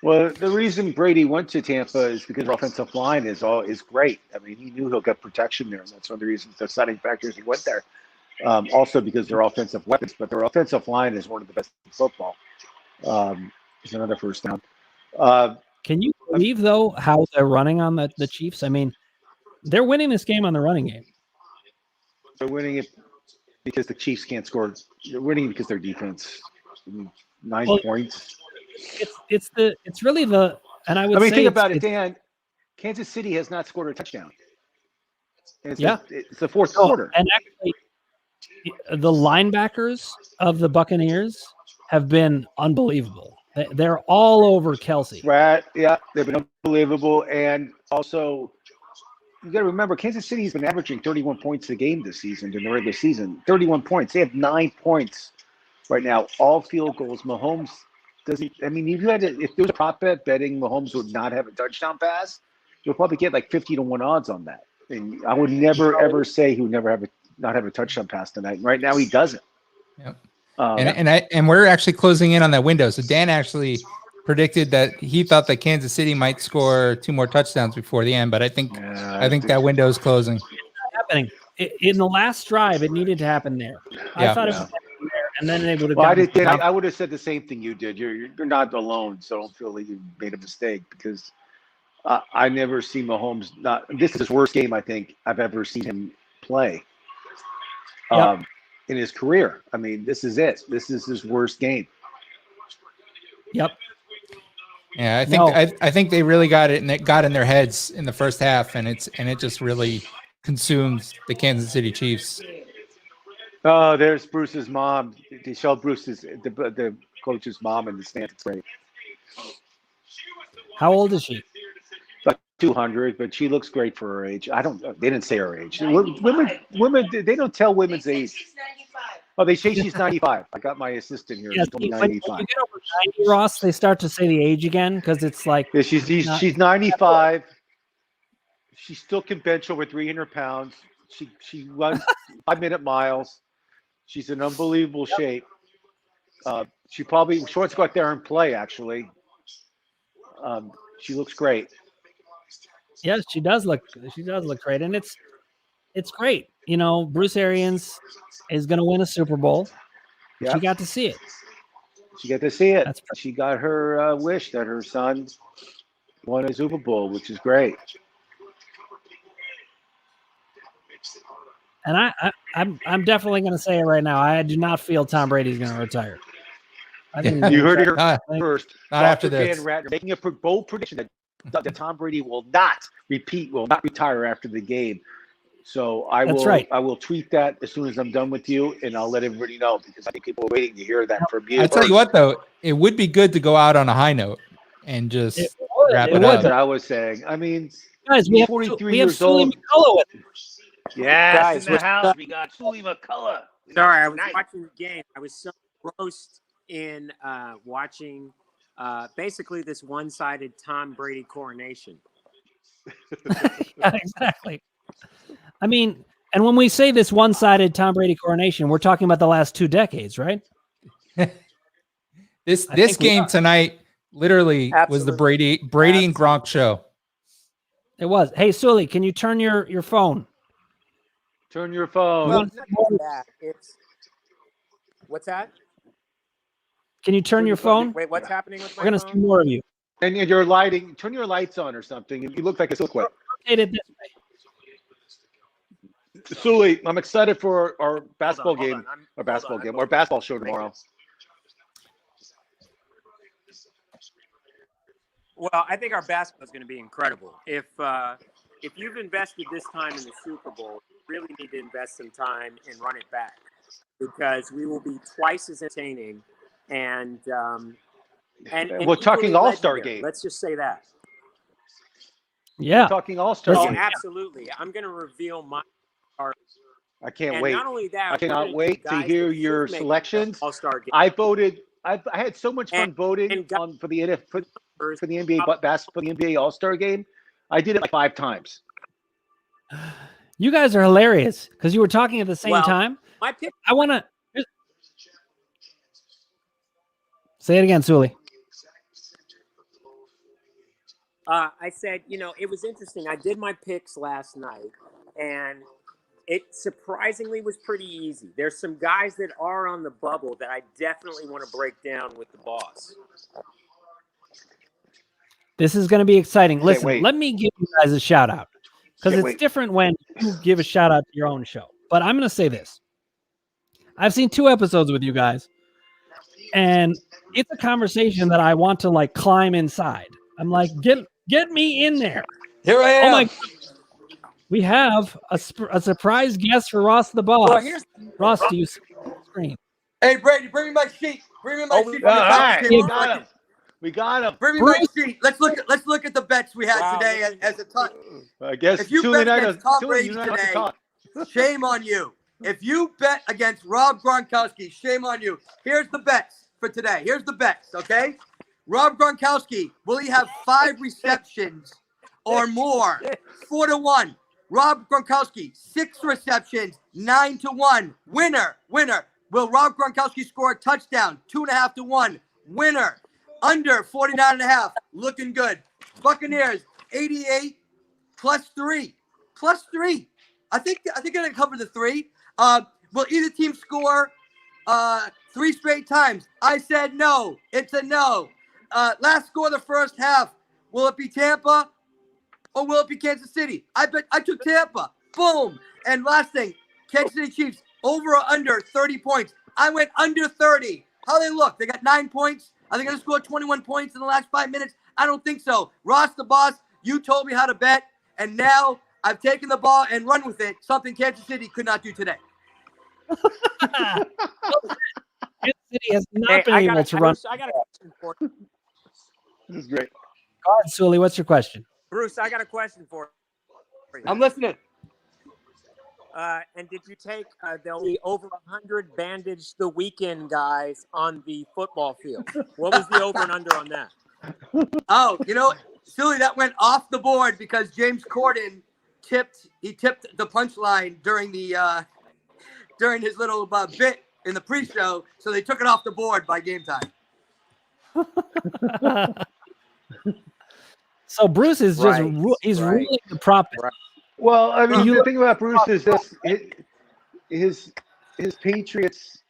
[SPEAKER 2] Well, the reason Brady went to Tampa is because their offensive line is great. I mean, he knew he'll get protection there, and that's one of the reasons, the deciding factors he went there. Also because their offensive weapons, but their offensive line is one of the best in football. It's another first down.
[SPEAKER 1] Can you believe, though, how they're running on the Chiefs? I mean, they're winning this game on the running game.
[SPEAKER 2] They're winning it because the Chiefs can't score. They're winning because their defense. 9 points.
[SPEAKER 1] It's really the, and I would say,
[SPEAKER 2] think about it, Dan. Kansas City has not scored a touchdown. It's the fourth quarter.
[SPEAKER 1] And actually, the linebackers of the Buccaneers have been unbelievable. They're all over Kelsey.
[SPEAKER 2] Right. Yeah, they've been unbelievable. And also, you got to remember, Kansas City's been averaging 31 points a game this season in the regular season. 31 points. They have 9 points right now. All field goals. Mahomes doesn't. I mean, if there was a prop bet betting Mahomes would not have a touchdown pass, you'll probably get like 50-1 odds on that. And I would never ever say he would never not have a touchdown pass tonight. And right now he doesn't.
[SPEAKER 10] Yep. And we're actually closing in on that window. So Dan actually predicted that he thought that Kansas City might score 2 more touchdowns before the end, but I think that window is closing.
[SPEAKER 1] It's not happening. In the last drive, it needed to happen there. I thought it was happening there, and then they would have.
[SPEAKER 2] I would have said the same thing you did. You're not alone, so don't feel like you made a mistake, because I never see Mahomes not. This is his worst game I think I've ever seen him play. In his career. I mean, this is it. This is his worst game.
[SPEAKER 1] Yep.
[SPEAKER 10] Yeah, I think they really got it, and it got in their heads in the first half, and it just really consumed the Kansas City Chiefs.
[SPEAKER 2] Oh, there's Bruce's mom. They show Bruce's the coach's mom in the stands. It's great.
[SPEAKER 1] How old is she?
[SPEAKER 2] About 200, but she looks great for her age. I don't know. They didn't say her age. Women, they don't tell women's age. Oh, they say she's 95. I got my assistant here.
[SPEAKER 1] Yeah, when you get over 90, Ross, they start to say the age again, because it's like
[SPEAKER 2] she's 95. She still can bench over 300 pounds. She runs 5-minute miles. She's in unbelievable shape. She wants to go out there and play. Actually, she looks great.
[SPEAKER 1] Yes, she does look great, and it's great. Bruce Arians is going to win a Super Bowl. Yep. She got to see it.
[SPEAKER 2] She got her wish that her son won a Super Bowl, which is great.
[SPEAKER 1] And I'm definitely going to say it right now. I do not feel Tom Brady's going to retire.
[SPEAKER 2] You heard it here first.
[SPEAKER 10] Not after this.
[SPEAKER 2] Dan Ratner making a bold prediction that that Tom Brady will not retire after the game. So I will tweet that as soon as I'm done with you, and I'll let everybody know because I think people are waiting to hear that from you.
[SPEAKER 10] I tell you what, though, it would be good to go out on a high note and just wrap it up.
[SPEAKER 2] That's what I was saying. I mean,
[SPEAKER 1] guys, we have
[SPEAKER 2] 43
[SPEAKER 1] we have
[SPEAKER 2] years old.
[SPEAKER 1] McCullough with us.
[SPEAKER 2] Yes,
[SPEAKER 11] guys,
[SPEAKER 2] in the house we got Sully McCullough.
[SPEAKER 11] Sorry, I was watching the game. I was so engrossed in watching basically this one-sided Tom Brady coronation.
[SPEAKER 1] Yeah, exactly. I mean, and when we say this one-sided Tom Brady coronation, we're talking about the last 2 decades, right?
[SPEAKER 10] This game tonight literally was the Brady and Gronk show.
[SPEAKER 1] It was. Hey, Sully, can you turn your phone?
[SPEAKER 2] Turn your phone.
[SPEAKER 11] Well, what's that?
[SPEAKER 1] Can you turn your phone?
[SPEAKER 11] Wait, what's happening with my
[SPEAKER 1] We're going to see more of you.
[SPEAKER 2] And your lighting, turn your lights on or something. You look like a silhouette.
[SPEAKER 1] Rotate it this way.
[SPEAKER 2] Sully, I'm excited for our basketball game. Our basketball show tomorrow.
[SPEAKER 11] Well, I think our basketball is going to be incredible. If you've invested this time in the Super Bowl, you really need to invest some time and run it back because we will be twice as entertaining and
[SPEAKER 2] we're talking All-Star game.
[SPEAKER 11] Let's just say that.
[SPEAKER 1] Yeah,
[SPEAKER 2] we're talking All-Star game.
[SPEAKER 11] Absolutely. I'm going to reveal my.
[SPEAKER 2] I can't
[SPEAKER 11] and
[SPEAKER 2] wait.
[SPEAKER 11] Not only that,
[SPEAKER 2] I cannot wait to hear your selections.
[SPEAKER 11] All-Star game.
[SPEAKER 2] I voted. I had so much fun voting for the NBA All-Star game. I did it like 5 times.
[SPEAKER 1] You guys are hilarious because you were talking at the same time.
[SPEAKER 11] My pick.
[SPEAKER 1] I want to say it again, Sully.
[SPEAKER 11] I said, it was interesting. I did my picks last night, and it surprisingly was pretty easy. There's some guys that are on the bubble that I definitely want to break down with the boss.
[SPEAKER 1] This is going to be exciting. Listen, let me give you guys a shout out because it's different when you give a shout out to your own show. But I'm going to say this. I've seen 2 episodes with you guys, and it's a conversation that I want to climb inside. I'm like, get me in there.
[SPEAKER 12] Here I am.
[SPEAKER 1] Oh my God. We have a surprise guest for Ross the Boss.
[SPEAKER 12] Well,
[SPEAKER 1] Ross, do you see the screen?
[SPEAKER 12] Hey, Brady, bring me my sheet. Bring me my sheet.
[SPEAKER 2] We got him.
[SPEAKER 12] Bring me my sheet. Let's look at the bets we had today as a ton.
[SPEAKER 2] I guess
[SPEAKER 12] if you bet against Tom Brady today, shame on you. If you bet against Rob Gronkowski, shame on you. Here's the bets for today. Here's the bets, okay? Rob Gronkowski, will he have 5 receptions or more? 4-1. Rob Gronkowski, 6 receptions, 9-1. Winner. Will Rob Gronkowski score a touchdown? 2.5-1. Winner. Under 49.5. Looking good. Buccaneers, 88 +3. +3. I think they're gonna cover the 3. Will either team score 3 straight times? I said no. It's a no. Last score of the first half. Will it be Tampa or will it be Kansas City? I took Tampa. Boom. And last thing, Kansas City Chiefs over or under 30 points. I went under 30. How they look? They got 9 points. Are they going to score 21 points in the last 5 minutes? I don't think so. Ross the Boss, you told me how to bet, and now I've taken the ball and run with it, something Kansas City could not do today.
[SPEAKER 1] Kansas City has not been able to run.
[SPEAKER 11] I got a question for you.
[SPEAKER 2] This is great.
[SPEAKER 1] Go ahead, Sully. What's your question?
[SPEAKER 11] Bruce, I got a question for you.
[SPEAKER 12] I'm listening.
[SPEAKER 11] And did you take the over 100 bandaged the weekend guys on the football field? What was the over and under on that?
[SPEAKER 12] Oh, Sully, that went off the board because James Corden tipped the punchline during his little bit in the pre-show, so they took it off the board by game time.
[SPEAKER 1] So Bruce is just he's ruling the prop.
[SPEAKER 2] Right. Well, I mean, the thing about Bruce is this: his Patriots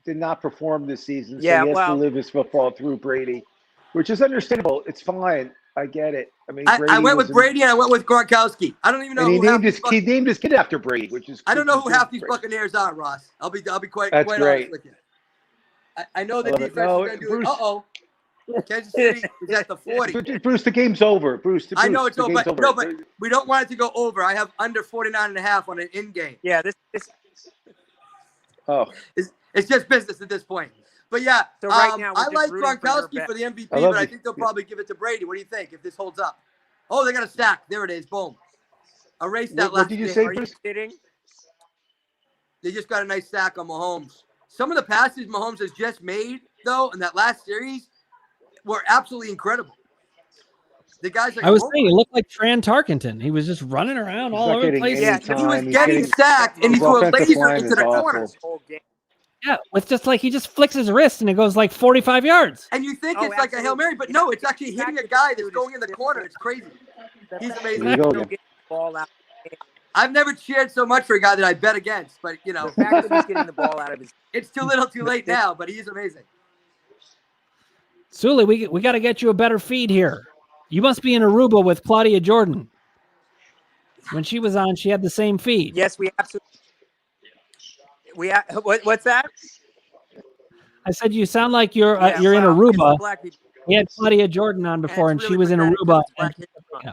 [SPEAKER 2] did not perform this season, so he has to live his football through Brady, which is understandable. It's fine. I get it. I mean,
[SPEAKER 12] I went with Brady and I went with Gronkowski. I don't even know.
[SPEAKER 2] He named his kid after Brady, which is.
[SPEAKER 12] I don't know who half these Buccaneers are, Ross. I'll be quite
[SPEAKER 2] That's
[SPEAKER 12] honest
[SPEAKER 2] great.
[SPEAKER 12] with you. I know the defense is going to do it. Uh-oh. Kansas City is at the 40.
[SPEAKER 2] Bruce, the game's over. Bruce,
[SPEAKER 12] I know it's
[SPEAKER 2] the
[SPEAKER 12] over.
[SPEAKER 2] game's
[SPEAKER 12] But, no, but we don't want it to go over. I have under 49.5 on an in-game.
[SPEAKER 11] Yeah, this
[SPEAKER 12] It's just business at this point. But yeah,
[SPEAKER 11] So right now, we're
[SPEAKER 12] I
[SPEAKER 11] just
[SPEAKER 12] like
[SPEAKER 11] rooting for
[SPEAKER 12] Gronkowski
[SPEAKER 11] your
[SPEAKER 12] for the MVP,
[SPEAKER 2] I love
[SPEAKER 12] but I
[SPEAKER 2] you.
[SPEAKER 12] think they'll probably give it to Brady. What do you think if this holds up? Oh, they got a sack. There it is. Boom. Erase that last
[SPEAKER 2] What did you
[SPEAKER 12] game.
[SPEAKER 2] say,
[SPEAKER 11] Are you
[SPEAKER 2] Bruce?
[SPEAKER 11] kidding?
[SPEAKER 12] They just got a nice sack on Mahomes. Some of the passes Mahomes has just made, though, in that last series were absolutely incredible. The guys are
[SPEAKER 1] I was saying, he looked like Fran Tarkenton. He was just running around all over the
[SPEAKER 2] getting
[SPEAKER 1] place.
[SPEAKER 2] any
[SPEAKER 11] Yeah,
[SPEAKER 2] time.
[SPEAKER 12] he was
[SPEAKER 2] He's
[SPEAKER 12] getting sacked, and he
[SPEAKER 2] his
[SPEAKER 12] threw a
[SPEAKER 2] offensive
[SPEAKER 12] laser
[SPEAKER 2] line
[SPEAKER 12] into
[SPEAKER 2] is
[SPEAKER 12] the
[SPEAKER 2] awful.
[SPEAKER 12] corner.
[SPEAKER 11] This whole game.
[SPEAKER 1] Yeah, with just like he just flicks his wrist and it goes like 45 yards.
[SPEAKER 12] And you think
[SPEAKER 11] Oh,
[SPEAKER 12] it's like a Hail Mary, but no, it's actually hitting a guy that's going in the corner. It's crazy. He's amazing.
[SPEAKER 2] There you go
[SPEAKER 11] Still
[SPEAKER 2] again.
[SPEAKER 11] getting the ball out.
[SPEAKER 12] I've never cheered so much for a guy that I bet against, but you know,
[SPEAKER 11] The fact that he's getting the ball out of his
[SPEAKER 12] it's too little, too late now. But he's amazing.
[SPEAKER 1] Sully, we got to get you a better feed here. You must be in Aruba with Claudia Jordan. When she was on, she had the same feed.
[SPEAKER 11] Yes, we absolutely. What's that?
[SPEAKER 1] I said you sound like you're
[SPEAKER 11] Yeah,
[SPEAKER 1] you're in
[SPEAKER 11] well, it's the
[SPEAKER 1] Aruba.
[SPEAKER 11] black people.
[SPEAKER 1] We had Claudia Jordan on before, and
[SPEAKER 11] it's
[SPEAKER 1] she
[SPEAKER 11] really
[SPEAKER 1] was in
[SPEAKER 11] pathetic
[SPEAKER 1] Aruba.
[SPEAKER 11] because it's Black
[SPEAKER 1] and-
[SPEAKER 11] History Month.
[SPEAKER 1] yeah.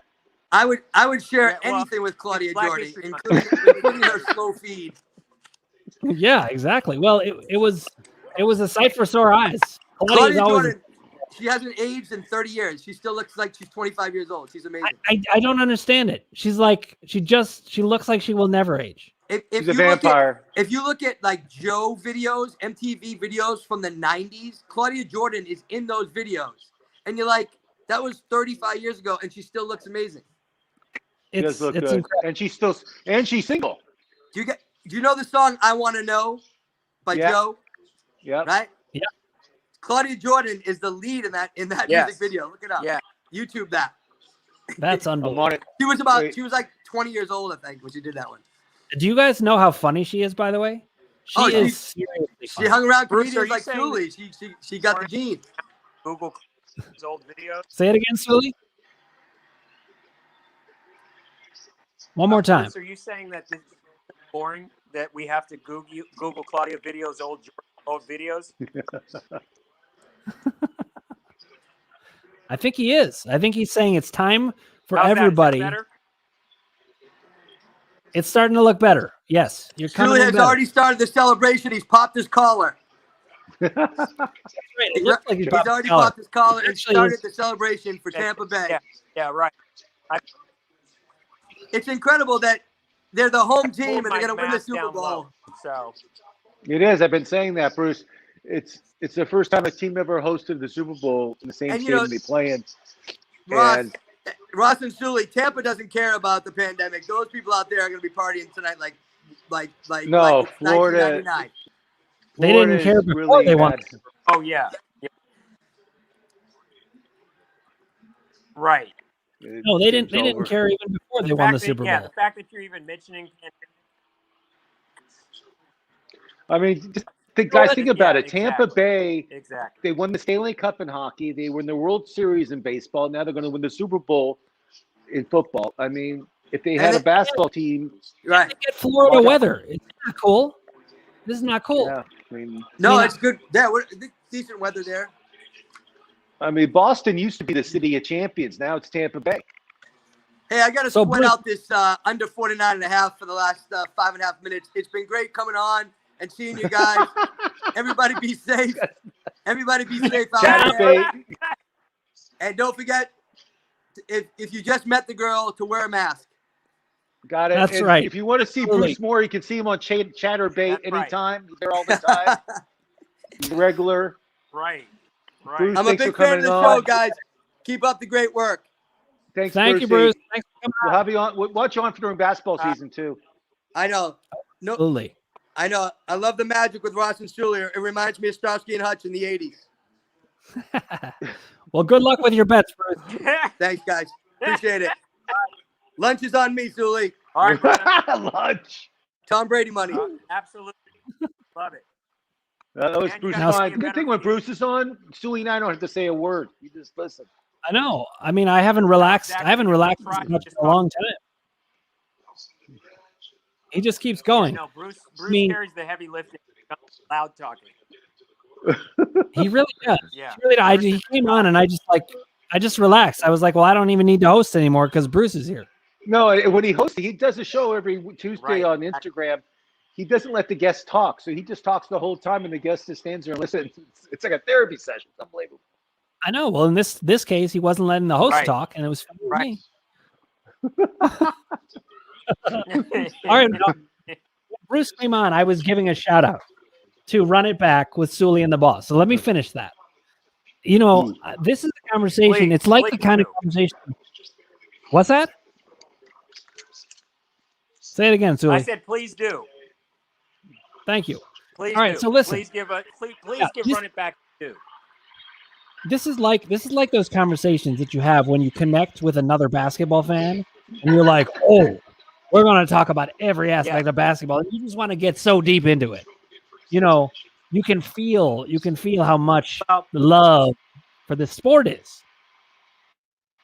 [SPEAKER 12] I would share
[SPEAKER 11] Yeah, well,
[SPEAKER 12] anything with Claudia
[SPEAKER 11] it's Black
[SPEAKER 12] Jordan,
[SPEAKER 11] History Month.
[SPEAKER 12] including her slow feed.
[SPEAKER 1] Yeah, exactly. Well, it was a sight for sore eyes. Claudia's
[SPEAKER 12] Claudia
[SPEAKER 1] always-
[SPEAKER 12] Jordan, she hasn't aged in 30 years. She still looks like she's 25 years old. She's amazing.
[SPEAKER 1] I don't understand it. She's like she looks like she will never age.
[SPEAKER 12] If
[SPEAKER 2] She's a
[SPEAKER 12] you
[SPEAKER 2] vampire.
[SPEAKER 12] If you look at like Joe videos, MTV videos from the 90s, Claudia Jordan is in those videos. And you're like, that was 35 years ago, and she still looks amazing.
[SPEAKER 2] She does look good.
[SPEAKER 1] incredible.
[SPEAKER 2] And she's single.
[SPEAKER 12] Do you know the song I Want to Know by
[SPEAKER 2] Yeah.
[SPEAKER 12] Joe?
[SPEAKER 2] Yeah.
[SPEAKER 12] Right?
[SPEAKER 1] Yeah.
[SPEAKER 12] Claudia Jordan is the lead in that
[SPEAKER 11] Yes.
[SPEAKER 12] music video. Look it up.
[SPEAKER 11] Yeah.
[SPEAKER 12] YouTube that.
[SPEAKER 1] That's
[SPEAKER 2] I'm
[SPEAKER 1] unbelievable.
[SPEAKER 2] on it.
[SPEAKER 12] She was like 20 years old, I think, when she did that one.
[SPEAKER 1] Do you guys know how funny she is? By the way, she
[SPEAKER 12] Oh,
[SPEAKER 1] is seriously
[SPEAKER 12] She
[SPEAKER 1] funny.
[SPEAKER 12] hung around
[SPEAKER 11] Bruce,
[SPEAKER 12] comedians
[SPEAKER 11] are you
[SPEAKER 12] like
[SPEAKER 11] saying
[SPEAKER 12] Julie. She got the gene.
[SPEAKER 11] Google his old videos.
[SPEAKER 1] Say it again, Sully. One more time.
[SPEAKER 11] Bruce, are you saying that this is boring? That we have to Google Claudia videos old videos?
[SPEAKER 1] I think he is. I think he's saying it's time for
[SPEAKER 11] How's that? Is that
[SPEAKER 1] everybody.
[SPEAKER 11] better?
[SPEAKER 1] It's starting to look better. Yes, you're coming
[SPEAKER 12] Julie
[SPEAKER 1] in
[SPEAKER 12] has
[SPEAKER 1] better.
[SPEAKER 12] already started the celebration. He's popped his collar.
[SPEAKER 1] Right, it looks like
[SPEAKER 12] He's
[SPEAKER 1] popped
[SPEAKER 12] already
[SPEAKER 1] his collar.
[SPEAKER 12] popped his collar and
[SPEAKER 1] Actually,
[SPEAKER 12] started
[SPEAKER 1] it's-
[SPEAKER 12] the celebration for Tampa Bay.
[SPEAKER 11] Yeah, right.
[SPEAKER 12] It's incredible that they're the home team and
[SPEAKER 11] Pulled
[SPEAKER 12] they're
[SPEAKER 11] my
[SPEAKER 12] going to win the
[SPEAKER 11] mask
[SPEAKER 12] Super
[SPEAKER 11] down
[SPEAKER 12] Bowl.
[SPEAKER 11] low, so
[SPEAKER 2] It is. I've been saying that, Bruce. It's the first time a team ever hosted the Super Bowl in the same
[SPEAKER 12] And, you
[SPEAKER 2] stadium
[SPEAKER 12] know,
[SPEAKER 2] they play in.
[SPEAKER 12] Ross and Sully, Tampa doesn't care about the pandemic. Those people out there are going to be partying tonight like
[SPEAKER 2] No,
[SPEAKER 12] it's
[SPEAKER 2] Florida.
[SPEAKER 12] 1999.
[SPEAKER 1] They didn't
[SPEAKER 2] Florida
[SPEAKER 1] care
[SPEAKER 2] is
[SPEAKER 1] before
[SPEAKER 2] really
[SPEAKER 1] they won.
[SPEAKER 2] bad.
[SPEAKER 11] oh yeah. Right.
[SPEAKER 1] No, they didn't. They
[SPEAKER 2] Game's
[SPEAKER 1] didn't
[SPEAKER 2] over.
[SPEAKER 1] care even before
[SPEAKER 11] The
[SPEAKER 1] they won
[SPEAKER 11] fact
[SPEAKER 1] the
[SPEAKER 11] that-
[SPEAKER 1] Super
[SPEAKER 11] Yeah,
[SPEAKER 1] Bowl.
[SPEAKER 11] the fact that you're even mentioning
[SPEAKER 2] I mean, just think about
[SPEAKER 11] Yeah,
[SPEAKER 2] it. Tampa
[SPEAKER 11] exactly.
[SPEAKER 2] Bay,
[SPEAKER 11] exactly.
[SPEAKER 2] they won the Stanley Cup in hockey. They won the World Series in baseball. Now they're going to win the Super Bowl in football. I mean, if they had a basketball team,
[SPEAKER 12] Right.
[SPEAKER 1] They get Florida weather. It's not cool. This is not cool.
[SPEAKER 2] yeah. I mean,
[SPEAKER 12] No,
[SPEAKER 1] mean,
[SPEAKER 12] it's good. Yeah, decent weather there.
[SPEAKER 2] Boston used to be the city of champions. Now it's Tampa Bay.
[SPEAKER 12] Hey, I got to
[SPEAKER 1] So,
[SPEAKER 12] sweat
[SPEAKER 1] Bruce-
[SPEAKER 12] out this under 49.5 for the last 5.5 minutes. It's been great coming on and seeing you guys. Everybody be safe. Everybody be safe out
[SPEAKER 2] Chat
[SPEAKER 12] there.
[SPEAKER 2] bait.
[SPEAKER 12] And don't forget, if you just met the girl, to wear a mask.
[SPEAKER 2] Got it.
[SPEAKER 1] That's
[SPEAKER 2] And
[SPEAKER 1] right.
[SPEAKER 2] If you want to see
[SPEAKER 1] Absolutely.
[SPEAKER 2] Bruce Moore, you can see him on Chatterbait
[SPEAKER 11] That's right.
[SPEAKER 2] anytime. He's there all the time. He's regular.
[SPEAKER 11] Right. Right.
[SPEAKER 2] Bruce,
[SPEAKER 12] I'm a
[SPEAKER 2] thanks
[SPEAKER 12] big
[SPEAKER 2] for
[SPEAKER 12] fan of
[SPEAKER 2] coming
[SPEAKER 12] the show,
[SPEAKER 2] on.
[SPEAKER 12] guys. Keep up the great work.
[SPEAKER 2] Thanks,
[SPEAKER 1] Thank you,
[SPEAKER 2] Brucey.
[SPEAKER 1] Bruce. Thanks for coming
[SPEAKER 2] We'll have you on. We'll watch you on for during basketball season too.
[SPEAKER 12] I know. No,
[SPEAKER 1] Absolutely.
[SPEAKER 12] I know. I love the magic with Ross and Sully. It reminds me of Starsky and Hutch in the 80s.
[SPEAKER 1] Well, good luck with your bets, Bruce.
[SPEAKER 12] Thanks, guys. Appreciate it. Lunch is on me, Sully.
[SPEAKER 11] All right. brother.
[SPEAKER 2] Lunch.
[SPEAKER 12] Tom Brady money.
[SPEAKER 11] Absolutely. Love it.
[SPEAKER 2] That was
[SPEAKER 11] And
[SPEAKER 2] Bruce.
[SPEAKER 11] you gotta
[SPEAKER 2] Fine.
[SPEAKER 11] see a
[SPEAKER 2] Good
[SPEAKER 11] better
[SPEAKER 2] thing when
[SPEAKER 11] feed.
[SPEAKER 2] Bruce is on, Sully and I don't have to say a word. You just listen.
[SPEAKER 1] I know. I mean, I haven't relaxed. I haven't relaxed as much in a long time. He just keeps going.
[SPEAKER 11] No, Bruce
[SPEAKER 1] mean-
[SPEAKER 11] carries the heavy lifting. Loud talking.
[SPEAKER 1] He really does.
[SPEAKER 11] Yeah.
[SPEAKER 1] He really, he came on and I just relaxed. I was like, well, I don't even need to host anymore because Bruce is here.
[SPEAKER 2] No, when he hosts, he does a show every Tuesday on Instagram. He doesn't let the guests talk, so he just talks the whole time, and the guest just stands there and listens. It's like a therapy session. It's unbelievable.
[SPEAKER 1] I know. Well, in this case, he wasn't letting the host talk, and it was fun with me. All right. No, Bruce came on. I was giving a shout out to Run It Back with Sully and the Boss. So let me finish that. You know, this is a conversation. It's like the kind of conversation. What's that? Say it again, Sully.
[SPEAKER 11] I said, please do.
[SPEAKER 1] Thank you.
[SPEAKER 11] Please
[SPEAKER 1] All right.
[SPEAKER 11] do.
[SPEAKER 1] So listen.
[SPEAKER 11] Please give Run It Back to.
[SPEAKER 1] This is like those conversations that you have when you connect with another basketball fan, and you're like, oh, we're going to talk about every aspect of basketball. And you just want to get so deep into it. You know, you can feel how much the love for the sport is.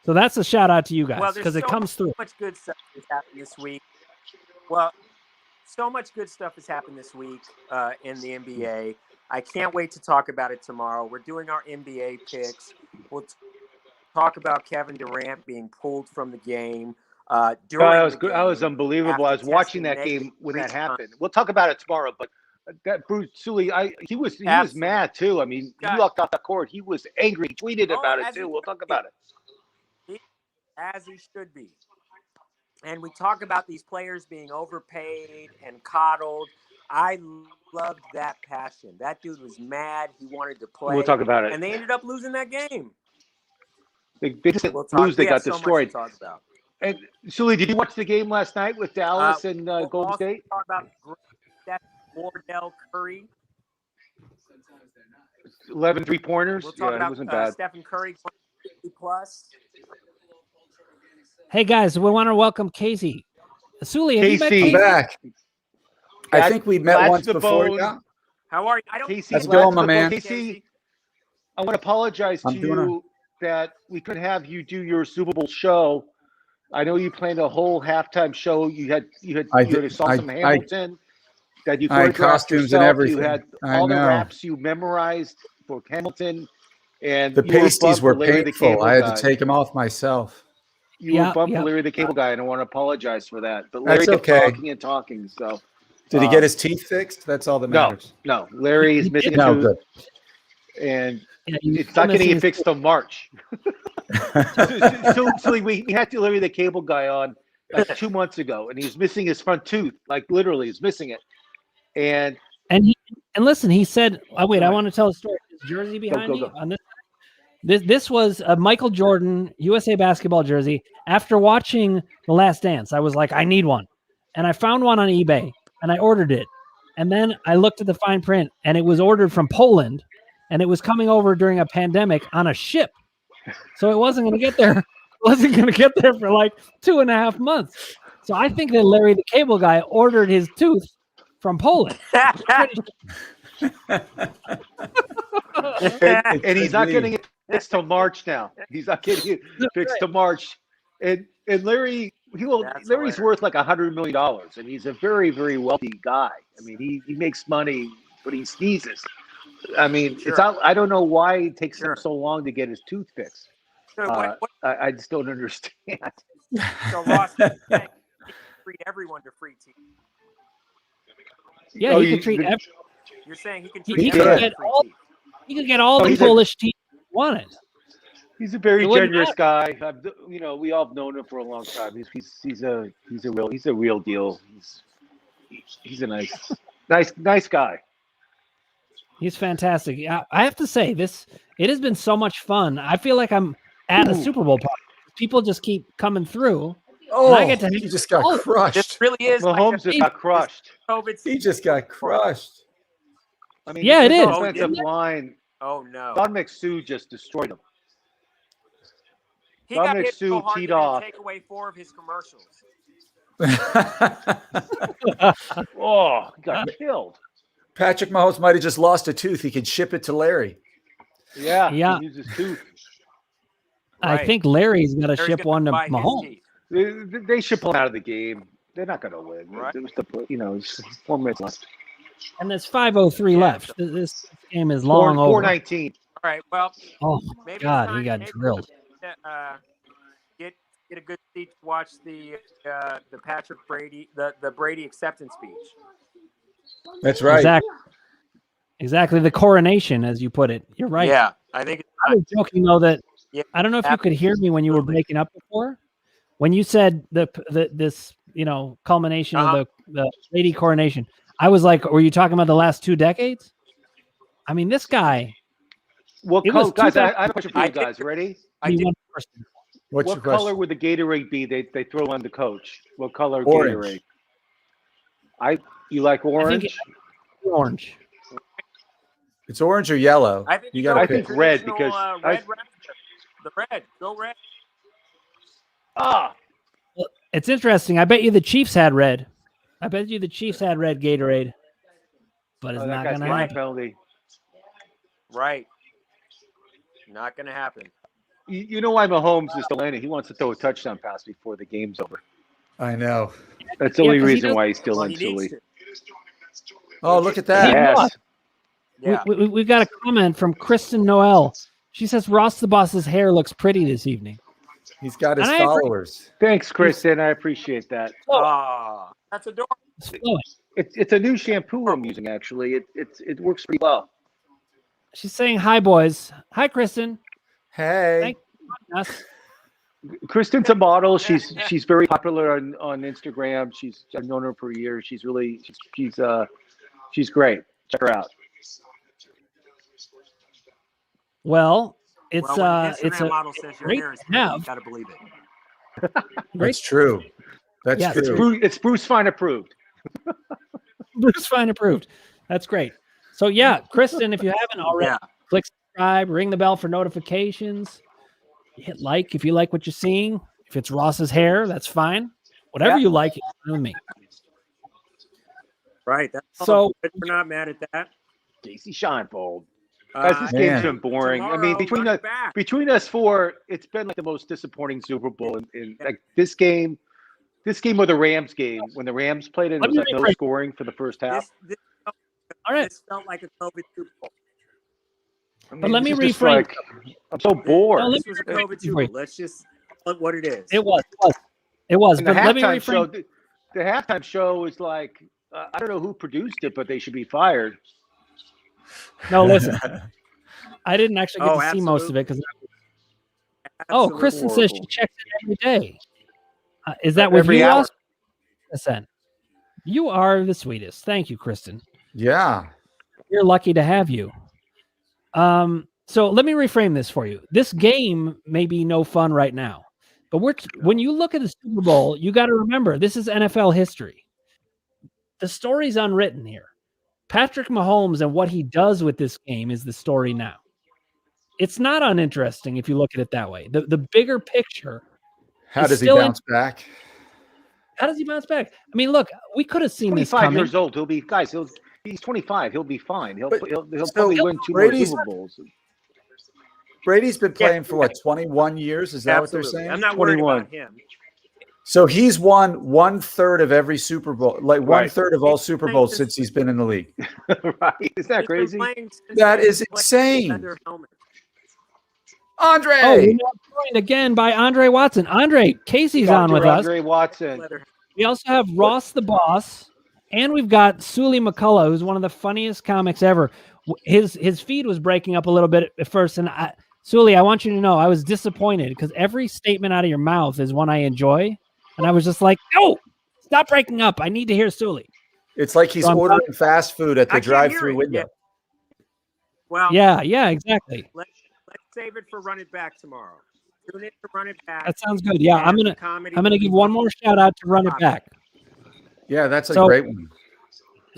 [SPEAKER 1] So that's a shout out to you guys because it comes through.
[SPEAKER 11] So much good stuff has happened this week. Well, so much good stuff has happened this week in the NBA. I can't wait to talk about it tomorrow. We're doing our NBA picks. We'll talk about Kevin Durant being pulled from the game.
[SPEAKER 2] That was unbelievable. I was watching that game when that happened. We'll talk about it tomorrow, but that Bruce Sully, he was mad too. I mean, he walked off the court. He was angry. He tweeted about it too. We'll talk about it.
[SPEAKER 11] As he should be. And we talk about these players being overpaid and coddled. I loved that passion. That dude was mad. He wanted to play.
[SPEAKER 2] We'll talk about it.
[SPEAKER 11] And they ended up losing that game.
[SPEAKER 2] They didn't lose. They got destroyed. And Sully, did you watch the game last night with Dallas and Golden State?
[SPEAKER 11] Talk about Wardell Curry.
[SPEAKER 2] 11 3-pointers.
[SPEAKER 11] We'll talk about
[SPEAKER 2] it wasn't bad.
[SPEAKER 11] Stephen Curry 50 plus.
[SPEAKER 1] Hey guys, we want to welcome Casey. Sully, have you met
[SPEAKER 6] Casey? Back. I think we met once before. Yeah.
[SPEAKER 11] How are you?
[SPEAKER 2] Casey,
[SPEAKER 6] how's it going, my man?
[SPEAKER 2] Casey, I want to apologize to you that we couldn't have you do your Super Bowl show. I know you planned a whole halftime show. You had saw some Hamilton that you choreographed
[SPEAKER 6] costumes
[SPEAKER 2] yourself.
[SPEAKER 6] and everything.
[SPEAKER 2] You had all the raps you memorized for Hamilton, and
[SPEAKER 6] the pasties were painful. I had to take them off myself.
[SPEAKER 2] You were bumped for Larry the Cable Guy, and I want to apologize for that. But Larry kept talking and talking. So,
[SPEAKER 6] did he get his teeth fixed? That's all that matters.
[SPEAKER 2] No. Larry is missing a tooth, and it's not going to get fixed till March. so we had Larry the Cable Guy on like 2 months ago, and he's missing his front tooth, like literally, he's missing it. And
[SPEAKER 1] listen, he said, "Oh wait, I want to tell a story." His jersey behind me on this. This was a Michael Jordan USA basketball jersey. After watching The Last Dance, I was like, I need one. And I found one on eBay and I ordered it. And then I looked at the fine print and it was ordered from Poland and it was coming over during a pandemic on a ship. So it wasn't going to get there. It wasn't going to get there for like 2.5 months. So I think that Larry the Cable Guy ordered his tooth from Poland.
[SPEAKER 2] and he's not getting it fixed till March now. He's not getting it fixed till March. And Larry's worth like $100 million, and he's a very, very wealthy guy. I mean, he makes money, but he sneezes. I mean, I don't know why it takes him so long to get his tooth fixed. I just don't understand.
[SPEAKER 11] So Ross, treat everyone to free teeth.
[SPEAKER 1] Yeah, he can treat everyone.
[SPEAKER 11] You're saying he can
[SPEAKER 1] He
[SPEAKER 11] treat
[SPEAKER 1] could get all the Polish teams he wanted.
[SPEAKER 2] He's a very generous guy. We all have known him for a long time. He's a real deal. He's a nice guy.
[SPEAKER 1] He's fantastic. I have to say it has been so much fun. I feel like I'm at a Super Bowl party. People just keep coming through.
[SPEAKER 6] Oh, I get to he just got crushed.
[SPEAKER 11] This really is.
[SPEAKER 2] Mahomes just got crushed.
[SPEAKER 6] He just got crushed.
[SPEAKER 2] I mean,
[SPEAKER 1] yeah, it is.
[SPEAKER 2] Offensive line.
[SPEAKER 11] Oh no.
[SPEAKER 2] Don McSue just destroyed him.
[SPEAKER 11] He got hit so hard teed off. Take away 4 of his commercials.
[SPEAKER 2] Oh, he got killed.
[SPEAKER 6] Patrick Mahomes might have just lost a tooth. He could ship it to Larry.
[SPEAKER 2] Yeah. He used his tooth.
[SPEAKER 1] I think Larry's got to ship one to Mahomes.
[SPEAKER 2] They should pull him out of the game. They're not going to win. Right. It's 4 minutes left.
[SPEAKER 1] And there's 5:03 left. This game is long over.
[SPEAKER 2] 4:19.
[SPEAKER 11] All right. Well.
[SPEAKER 1] Oh my God, he got drilled.
[SPEAKER 11] Get a good seat to watch the Patrick Brady the Brady acceptance speech.
[SPEAKER 6] That's right.
[SPEAKER 1] Exactly. The coronation, as you put it. You're right.
[SPEAKER 11] Yeah, I think.
[SPEAKER 1] I was joking though that I don't know if you could hear me when you were breaking up before. When you said this, culmination of the Brady coronation, I was like, were you talking about the last 2 decades? I mean, this guy.
[SPEAKER 2] What color, guys? I have a question for you guys. Ready?
[SPEAKER 6] What
[SPEAKER 2] color would the Gatorade be? They throw on the coach. What color
[SPEAKER 6] Orange.
[SPEAKER 2] Gatorade? You like orange?
[SPEAKER 1] Orange.
[SPEAKER 6] It's orange or yellow.
[SPEAKER 11] I think
[SPEAKER 2] you got. I think red because
[SPEAKER 11] the red. Go red.
[SPEAKER 2] Ah.
[SPEAKER 1] Well, it's interesting. I bet you the Chiefs had red. I bet you the Chiefs had red Gatorade, but it's not going to happen.
[SPEAKER 2] Penalty.
[SPEAKER 11] Right. Not going to happen.
[SPEAKER 2] You know why Mahomes is still in it? He wants to throw a touchdown pass before the game's over.
[SPEAKER 6] I know.
[SPEAKER 2] That's the only reason why he's still in Sully.
[SPEAKER 6] Oh, look at that.
[SPEAKER 2] Yes.
[SPEAKER 1] Yeah. We've got a comment from Kristen Noel. She says Ross the Boss's hair looks pretty this evening.
[SPEAKER 6] He's got his followers.
[SPEAKER 2] Thanks, Kristen. I appreciate that.
[SPEAKER 11] That's adorable.
[SPEAKER 2] It's a new shampoo I'm using, actually. It works pretty well.
[SPEAKER 1] She's saying hi, boys. Hi, Kristen.
[SPEAKER 6] Hey.
[SPEAKER 1] Thank you for joining us.
[SPEAKER 2] Kristen's a model. She's very popular on Instagram. I've known her for years. She's great. Check her out.
[SPEAKER 1] Well, it's
[SPEAKER 11] when the
[SPEAKER 1] it's a
[SPEAKER 11] model says your
[SPEAKER 1] great
[SPEAKER 11] hair is
[SPEAKER 1] have.
[SPEAKER 11] you gotta believe it.
[SPEAKER 6] That's true. That's true.
[SPEAKER 2] It's Bruce Fine approved.
[SPEAKER 1] Bruce Fine approved. That's great. So yeah, Kristen, if you haven't already, click subscribe, ring the bell for notifications. Hit like if you like what you're seeing. If it's Ross's hair, that's fine. Whatever you like, it's fine with me.
[SPEAKER 11] Right.
[SPEAKER 1] So
[SPEAKER 11] we're not mad at that.
[SPEAKER 2] Casey Scheinfeld. This game's been boring. I mean, between us four, it's been like the most disappointing Super Bowl in like this game or the Rams game when the Rams played and it was like no scoring for the first half.
[SPEAKER 11] This felt like a COVID Super Bowl.
[SPEAKER 2] I mean,
[SPEAKER 1] but let me rephrase.
[SPEAKER 2] Like, I'm so bored.
[SPEAKER 11] This was a COVID Super Bowl. Let's just look what it is.
[SPEAKER 1] It was. But let me rephrase.
[SPEAKER 2] The halftime show is like I don't know who produced it, but they should be fired.
[SPEAKER 1] No, listen. I didn't actually get to see most of it because. Kristen says she checks it every day. Is that with you, Ross? Listen, you are the sweetest. Thank you, Kristen.
[SPEAKER 6] Yeah,
[SPEAKER 1] we're lucky to have you. So let me reframe this for you. This game may be no fun right now, but when you look at the Super Bowl, you got to remember this is NFL history. The story's unwritten here. Patrick Mahomes and what he does with this game is the story now. It's not uninteresting if you look at it that way. The bigger picture.
[SPEAKER 6] How does he bounce back?
[SPEAKER 1] How does he bounce back? I mean, look, we could have seen this coming.
[SPEAKER 2] 25 years old. He's 25. He'll be fine. He'll probably win 2 more Super Bowls.
[SPEAKER 6] Brady's been playing for what, 21 years? Is that what they're saying?
[SPEAKER 11] I'm not worried about him.
[SPEAKER 6] So he's won 1/3 of every Super Bowl, like 1/3 of all Super Bowls since he's been in the league.
[SPEAKER 2] Right? Is that crazy?
[SPEAKER 6] That is insane. Andre.
[SPEAKER 1] Oh, we're not joined again by Andre Watson. Andre, Casey's on with us.
[SPEAKER 2] Andre Watson.
[SPEAKER 1] We also have Ross the Boss, and we've got Sully McCullough, who's one of the funniest comics ever. His feed was breaking up a little bit at first, and Sully, I want you to know I was disappointed because every statement out of your mouth is one I enjoy. And I was just like, no, stop breaking up. I need to hear Sully.
[SPEAKER 6] It's like he's ordering fast food at the drive-through window.
[SPEAKER 11] Well,
[SPEAKER 1] yeah, exactly.
[SPEAKER 11] Let's save it for Run It Back tomorrow. Tune in to Run It Back.
[SPEAKER 1] That sounds good. Yeah, I'm gonna give one more shout out to Run It Back.
[SPEAKER 6] Yeah, that's a great one.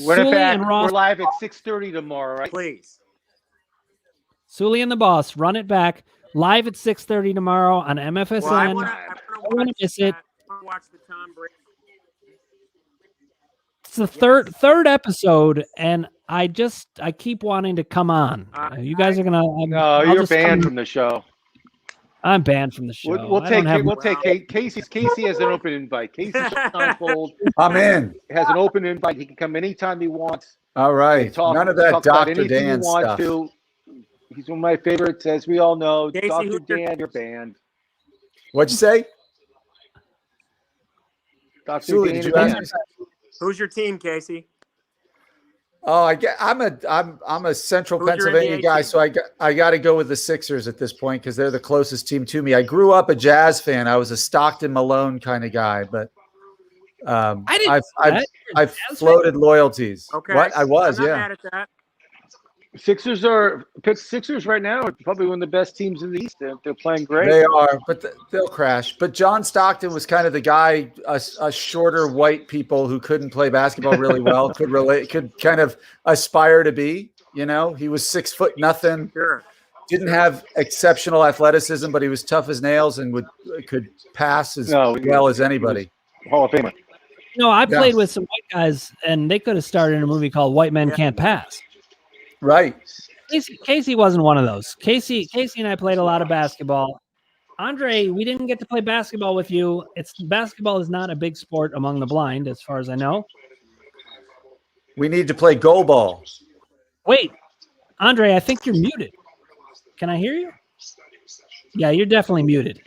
[SPEAKER 2] Run It Back. We're live at 6:30 tomorrow, right?
[SPEAKER 11] Please.
[SPEAKER 1] Sully and the Boss, Run It Back, live at 6:30 tomorrow on MFSN.
[SPEAKER 11] Well, I
[SPEAKER 1] want to miss it.
[SPEAKER 11] Watch the Tom Brady.
[SPEAKER 1] It's the third episode, and I keep wanting to come on. You guys are gonna.
[SPEAKER 2] No, you're banned from the show.
[SPEAKER 1] I'm banned from the show.
[SPEAKER 2] We'll take Casey. Casey has an open invite. Casey Scheinfeld.
[SPEAKER 6] I'm in.
[SPEAKER 2] Has an open invite. He can come anytime he wants.
[SPEAKER 6] All right. None of that
[SPEAKER 2] talk about
[SPEAKER 6] Dr.
[SPEAKER 2] anything
[SPEAKER 6] Dan
[SPEAKER 2] you want
[SPEAKER 6] stuff.
[SPEAKER 2] to. He's one of my favorites, as we all know.
[SPEAKER 11] Casey,
[SPEAKER 2] Dr. Dan, you're banned.
[SPEAKER 6] What'd you say?
[SPEAKER 2] Dr.
[SPEAKER 6] Sully,
[SPEAKER 2] Dan,
[SPEAKER 6] did you
[SPEAKER 2] you're
[SPEAKER 6] ask
[SPEAKER 2] banned.
[SPEAKER 6] me?
[SPEAKER 11] Who's your team, Casey?
[SPEAKER 6] Oh, I'm a Central
[SPEAKER 11] Who's your
[SPEAKER 6] Pennsylvania
[SPEAKER 11] NBA
[SPEAKER 6] guy,
[SPEAKER 11] team?
[SPEAKER 6] so I got to go with the Sixers at this point because they're the closest team to me. I grew up a Jazz fan. I was a Stockton Malone kind of guy, but I've floated loyalties.
[SPEAKER 11] Okay.
[SPEAKER 6] What I was,
[SPEAKER 11] I'm not
[SPEAKER 6] yeah.
[SPEAKER 11] mad at that.
[SPEAKER 2] Sixers right now are probably one of the best teams in the East. They're playing great.
[SPEAKER 6] They are, but they'll crash. But John Stockton was kind of the guy, a shorter white people who couldn't play basketball really well, could kind of aspire to be. You know, he was 6 foot nothing.
[SPEAKER 11] Sure.
[SPEAKER 6] Didn't have exceptional athleticism, but he was tough as nails and could pass as well as anybody.
[SPEAKER 2] Hall of Famer.
[SPEAKER 1] No, I played with some white guys, and they could have started in a movie called White Men Can't Pass.
[SPEAKER 6] Right.
[SPEAKER 1] Casey wasn't one of those. Casey and I played a lot of basketball. Andre, we didn't get to play basketball with you. Basketball is not a big sport among the blind, as far as I know.
[SPEAKER 6] We need to play goal ball.
[SPEAKER 1] Wait, Andre, I think you're muted. Can I hear you? Yeah, you're definitely muted.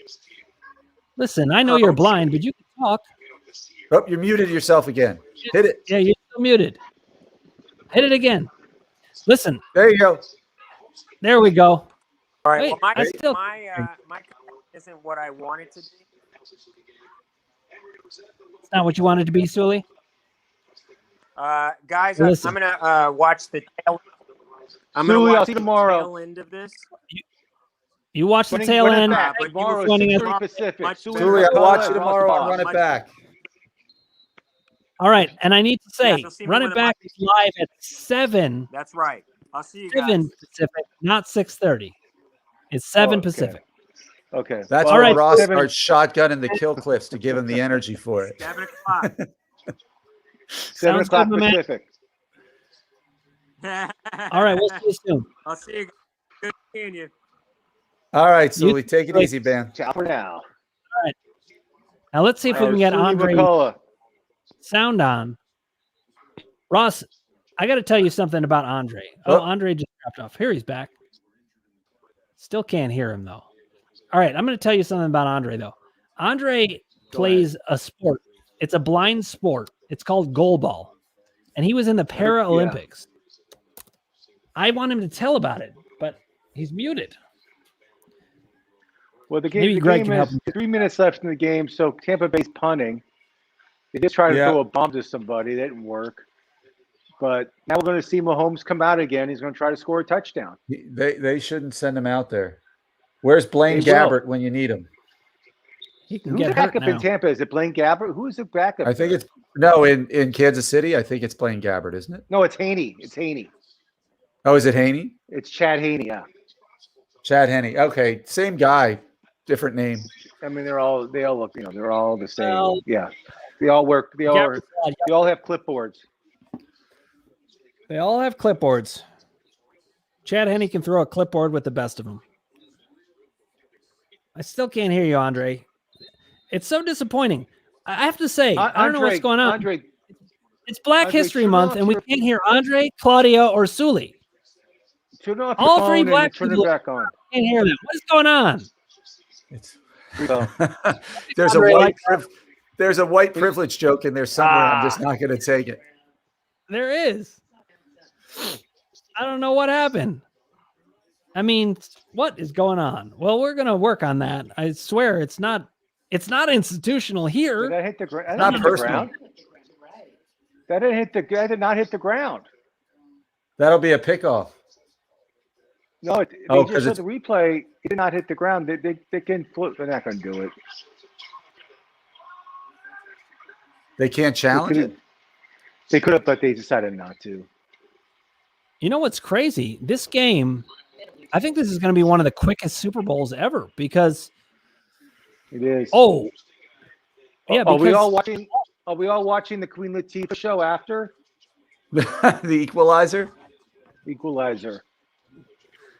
[SPEAKER 1] Listen, I know you're blind, but you can talk.
[SPEAKER 6] Oh, you muted yourself again. Hit it.
[SPEAKER 1] Yeah, you're still muted. Hit it again. Listen.
[SPEAKER 6] There you go.
[SPEAKER 1] There we go.
[SPEAKER 11] All right.
[SPEAKER 1] Wait,
[SPEAKER 11] Well, my isn't what I wanted to be.
[SPEAKER 1] It's not what you wanted to be, Sully?
[SPEAKER 11] Guys,
[SPEAKER 1] Listen.
[SPEAKER 11] I'm gonna watch the tail. I'm
[SPEAKER 2] Sully,
[SPEAKER 11] gonna
[SPEAKER 2] I'll
[SPEAKER 11] watch
[SPEAKER 2] see
[SPEAKER 11] the
[SPEAKER 2] you tomorrow.
[SPEAKER 11] tail end of this.
[SPEAKER 1] You watch the
[SPEAKER 2] Winning-
[SPEAKER 1] tail
[SPEAKER 2] winning
[SPEAKER 1] end.
[SPEAKER 2] back.
[SPEAKER 1] Thank you
[SPEAKER 2] Tomorrow,
[SPEAKER 1] for joining us.
[SPEAKER 2] 6:30 Pacific.
[SPEAKER 11] Much
[SPEAKER 6] Sully, I'll watch you tomorrow. I'll run it back.
[SPEAKER 1] All right, and I need to say,
[SPEAKER 11] so see me
[SPEAKER 1] Run
[SPEAKER 11] with
[SPEAKER 1] It
[SPEAKER 11] a
[SPEAKER 1] Back is live at 7.
[SPEAKER 11] That's right. I'll see you guys.
[SPEAKER 1] 7 Pacific, not 6:30. It's 7
[SPEAKER 2] okay.
[SPEAKER 1] Pacific.
[SPEAKER 2] Okay.
[SPEAKER 6] That's
[SPEAKER 2] Well,
[SPEAKER 6] where Ross
[SPEAKER 2] Seven-
[SPEAKER 6] starts shotgunning the kill cliffs to give him the energy for it.
[SPEAKER 11] 7 o'clock.
[SPEAKER 2] 7
[SPEAKER 1] Sounds
[SPEAKER 2] o'clock
[SPEAKER 1] good, my man.
[SPEAKER 2] Pacific.
[SPEAKER 1] All right, we'll see you soon.
[SPEAKER 11] I'll see you. Good seeing you.
[SPEAKER 6] All right, Sully, take it easy, man.
[SPEAKER 2] Ciao for now.
[SPEAKER 1] All right. Now let's see if we can get
[SPEAKER 2] Sully
[SPEAKER 1] Andre
[SPEAKER 2] McCullough.
[SPEAKER 1] sound on. Ross, I got to tell you something about Andre. Oh, Andre just dropped off. Here he's back. Still can't hear him, though. All right, I'm going to tell you something about Andre, though. Andre plays a sport. It's a blind sport. It's called goal ball. And he was in the Paralympics. I want him to tell about it, but he's muted.
[SPEAKER 2] Well, the
[SPEAKER 1] Maybe
[SPEAKER 2] game,
[SPEAKER 1] Greg
[SPEAKER 2] the
[SPEAKER 1] can
[SPEAKER 2] game
[SPEAKER 1] help
[SPEAKER 2] has
[SPEAKER 1] him.
[SPEAKER 2] 3 minutes left in the game, so Tampa Bay's punting. They just tried to
[SPEAKER 6] Yeah.
[SPEAKER 2] throw a bomb to somebody. That didn't work. But now we're going to see Mahomes come out again. He's going to try to score a touchdown.
[SPEAKER 6] They shouldn't send him out there. Where's Blaine
[SPEAKER 2] They will.
[SPEAKER 6] Gabbert when you need him?
[SPEAKER 1] He can
[SPEAKER 2] Who's
[SPEAKER 1] get
[SPEAKER 2] the
[SPEAKER 1] hurt
[SPEAKER 2] backup
[SPEAKER 1] now.
[SPEAKER 2] in Tampa? Is it Blaine Gabbert? Who is the backup?
[SPEAKER 6] I think
[SPEAKER 2] there?
[SPEAKER 6] it's no in Kansas City. I think it's Blaine Gabbert, isn't it?
[SPEAKER 2] No, it's Haney. It's Haney.
[SPEAKER 6] Oh, is it Haney?
[SPEAKER 2] It's Chad Haney. Yeah.
[SPEAKER 6] Chad Henne. Okay, same guy, different name.
[SPEAKER 2] I mean, they all look. They're all the same.
[SPEAKER 1] Well,
[SPEAKER 2] yeah. They all work. They all have clipboards.
[SPEAKER 1] They all have clipboards. Chad Henne can throw a clipboard with the best of them. I still can't hear you, Andre. It's so disappointing. I have to say, I don't know what's going on.
[SPEAKER 2] Andre,
[SPEAKER 1] It's Black
[SPEAKER 2] Andre,
[SPEAKER 1] History
[SPEAKER 2] turn
[SPEAKER 1] Month,
[SPEAKER 2] off
[SPEAKER 1] and we
[SPEAKER 2] your-
[SPEAKER 1] can't hear Andre, Claudia, or Sully.
[SPEAKER 2] turn off
[SPEAKER 1] All
[SPEAKER 2] your
[SPEAKER 1] three
[SPEAKER 2] phone
[SPEAKER 1] black
[SPEAKER 2] and turn
[SPEAKER 1] people
[SPEAKER 2] it back on.
[SPEAKER 1] Can't hear them. What is going on?
[SPEAKER 6] There's
[SPEAKER 1] Andre,
[SPEAKER 6] there's a white privilege joke in there somewhere. I'm just not going to take it.
[SPEAKER 1] There is. I don't know what happened. I mean, what is going on? Well, we're going to work on that. I swear it's not institutional here.
[SPEAKER 2] Did that hit the ground?
[SPEAKER 6] Not personal.
[SPEAKER 2] That did not hit the ground.
[SPEAKER 6] That'll be a pickoff.
[SPEAKER 2] No, they
[SPEAKER 6] Oh,
[SPEAKER 2] just
[SPEAKER 6] 'cause
[SPEAKER 2] showed the replay. It did not hit the ground. They can flip. They're not going to do it.
[SPEAKER 6] They can't challenge it.
[SPEAKER 2] They could have, but they decided not to.
[SPEAKER 1] You know what's crazy? This game, I think this is going to be one of the quickest Super Bowls ever because
[SPEAKER 2] It is.
[SPEAKER 1] oh, yeah.
[SPEAKER 2] Are we all
[SPEAKER 1] because-
[SPEAKER 2] watching? Are we all watching the Queen Latifah show after
[SPEAKER 6] The Equalizer.
[SPEAKER 2] Equalizer?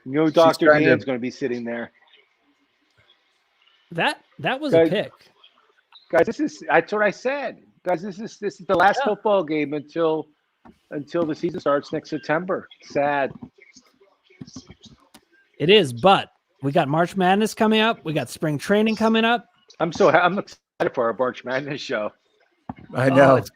[SPEAKER 2] Dr.
[SPEAKER 6] trying to-
[SPEAKER 2] Dan's going to be sitting there.
[SPEAKER 1] that was
[SPEAKER 2] Guys,
[SPEAKER 1] a pick.
[SPEAKER 2] Guys, that's what I said. Guys, this is the last football game until until the season starts next September. Sad.
[SPEAKER 1] It is, but we got March Madness coming up. We got spring training coming up.
[SPEAKER 2] I'm excited for our March Madness show.
[SPEAKER 6] I know.
[SPEAKER 1] It's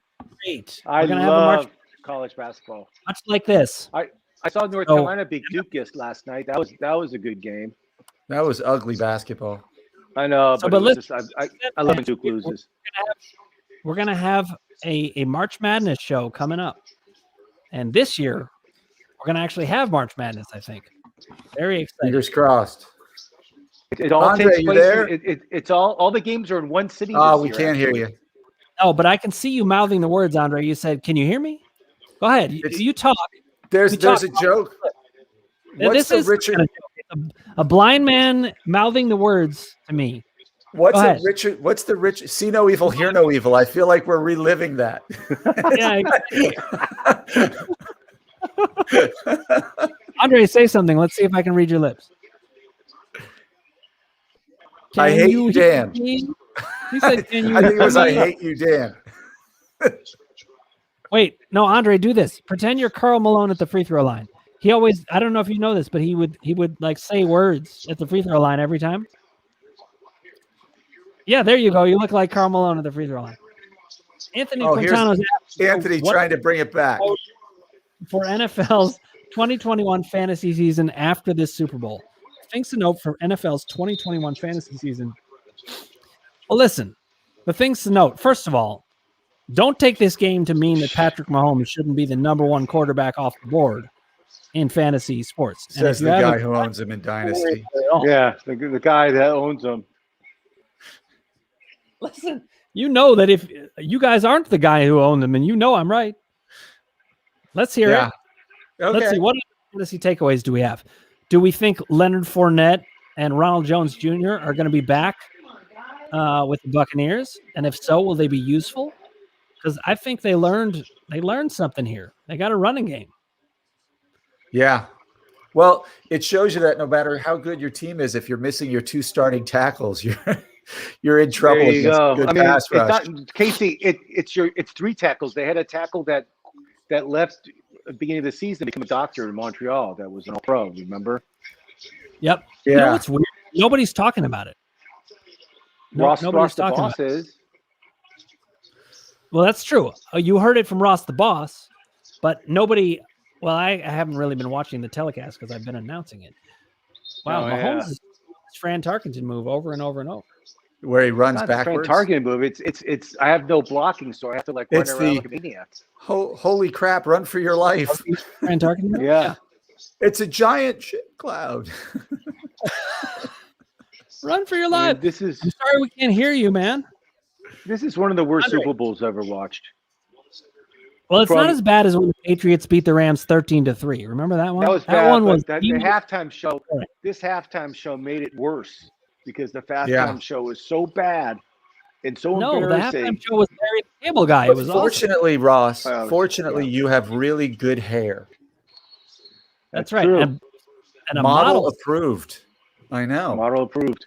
[SPEAKER 1] great.
[SPEAKER 2] I love college basketball.
[SPEAKER 1] Much like this.
[SPEAKER 2] I saw North Carolina beat Duke last night. That was a good game.
[SPEAKER 6] That was ugly basketball.
[SPEAKER 2] I know, but I love when Duke loses.
[SPEAKER 1] We're gonna have a March Madness show coming up, and this year we're gonna actually have March Madness. I think. Very excited.
[SPEAKER 6] Fingers crossed.
[SPEAKER 2] It all
[SPEAKER 6] Andre,
[SPEAKER 2] takes
[SPEAKER 6] you
[SPEAKER 2] place.
[SPEAKER 6] there?
[SPEAKER 2] It's all the games are in one city.
[SPEAKER 6] Oh, we
[SPEAKER 2] year,
[SPEAKER 6] can't hear
[SPEAKER 2] actually.
[SPEAKER 6] you.
[SPEAKER 1] No, but I can see you mouthing the words, Andre. You said, "Can you hear me?" Go ahead. You talk.
[SPEAKER 6] There's a joke. What's
[SPEAKER 1] this is
[SPEAKER 6] Richard?
[SPEAKER 1] A blind man mouthing the words to me.
[SPEAKER 6] What's the Richard? See no evil, hear no evil. I feel like we're reliving that.
[SPEAKER 1] Yeah. Andre, say something. Let's see if I can read your lips.
[SPEAKER 6] I hate you, Dan.
[SPEAKER 1] He said, "Can you?"
[SPEAKER 6] I think it was "I hate you, Dan."
[SPEAKER 1] Wait, no, Andre, do this. Pretend you're Karl Malone at the free throw line. He always, I don't know if you know this, but he would like say words at the free throw line every time. Yeah, there you go. You look like Karl Malone at the free throw line. Anthony Quintano's
[SPEAKER 6] Anthony trying to bring it back
[SPEAKER 1] for NFL's 2021 fantasy season after this Super Bowl. Things to note for NFL's 2021 fantasy season. Well, listen, the things to note. First of all, don't take this game to mean that Patrick Mahomes shouldn't be the number one quarterback off the board in fantasy sports.
[SPEAKER 6] Says the guy who owns him in Dynasty.
[SPEAKER 2] Yeah, the guy that owns him.
[SPEAKER 1] Listen, you know that if you guys aren't the guy who owned them, and you know I'm right. Let's hear it.
[SPEAKER 6] Okay.
[SPEAKER 1] Let's see. What fantasy takeaways do we have? Do we think Leonard Fournette and Ronald Jones Jr. are going to be back with the Buccaneers? And if so, will they be useful? Because I think they learned something here. They got a running game.
[SPEAKER 6] Yeah. Well, it shows you that no matter how good your team is, if you're missing your two starting tackles, you're in trouble.
[SPEAKER 2] There you go.
[SPEAKER 6] Good
[SPEAKER 2] I mean,
[SPEAKER 6] pass rush.
[SPEAKER 2] Casey, it's three tackles. They had a tackle that left at the beginning of the season to become a doctor in Montreal. That was an all-pro. Remember?
[SPEAKER 1] Yep.
[SPEAKER 6] Yeah.
[SPEAKER 1] You know what's weird? Nobody's talking about it.
[SPEAKER 2] Ross
[SPEAKER 1] nobody's
[SPEAKER 2] the
[SPEAKER 1] talking
[SPEAKER 2] boss
[SPEAKER 1] about it.
[SPEAKER 2] is.
[SPEAKER 1] Well, that's true. You heard it from Ross the boss, but nobody. Well, I haven't really been watching the telecast because I've been announcing it. Wow, Mahomes is Fran Tarkenton move over and over and over.
[SPEAKER 6] Where he runs
[SPEAKER 2] Not
[SPEAKER 6] backwards.
[SPEAKER 2] Fran Tarkenton move. It's. I have no blocking, so I have to run around like a maniac.
[SPEAKER 6] Holy crap! Run for your life.
[SPEAKER 1] Fran Tarkenton.
[SPEAKER 2] Yeah.
[SPEAKER 6] It's a giant shit cloud.
[SPEAKER 1] Run for your life.
[SPEAKER 2] I'm
[SPEAKER 1] sorry we can't hear you, man.
[SPEAKER 2] This is one of the worst Super Bowls I've ever watched.
[SPEAKER 1] Well, it's not as bad as when the Patriots beat the Rams 13-3. Remember that one?
[SPEAKER 2] That was bad.
[SPEAKER 1] One was
[SPEAKER 2] the halftime show. This halftime show made it worse because the halftime show was so bad and so embarrassing.
[SPEAKER 1] The halftime show was Larry the Cable Guy. It was
[SPEAKER 6] fortunately,
[SPEAKER 1] awesome.
[SPEAKER 6] Ross. Fortunately, you have really good hair.
[SPEAKER 1] That's right. And a
[SPEAKER 6] model approved. I know.
[SPEAKER 2] Model approved.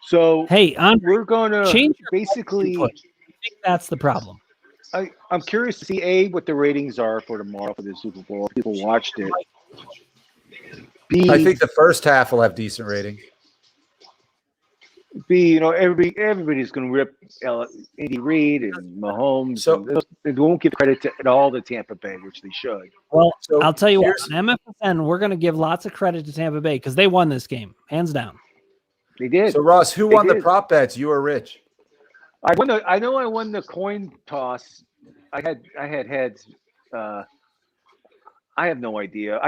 [SPEAKER 2] So
[SPEAKER 1] hey, Andre,
[SPEAKER 2] we're going to
[SPEAKER 1] change
[SPEAKER 2] basically.
[SPEAKER 1] I think that's the problem.
[SPEAKER 2] I'm curious to see what the ratings are for tomorrow for the Super Bowl. If people watched it.
[SPEAKER 6] I think the first half will have decent rating.
[SPEAKER 2] Everybody's going to rip Andy Reid and Mahomes. So they won't give credit at all to Tampa Bay, which they should.
[SPEAKER 1] Well, I'll tell you what, on MFSN, we're going to give lots of credit to Tampa Bay because they won this game, hands down.
[SPEAKER 2] They did.
[SPEAKER 6] So Ross, who won the prop bets? You or Rich?
[SPEAKER 2] I know I won the coin toss. I had heads. I have no idea.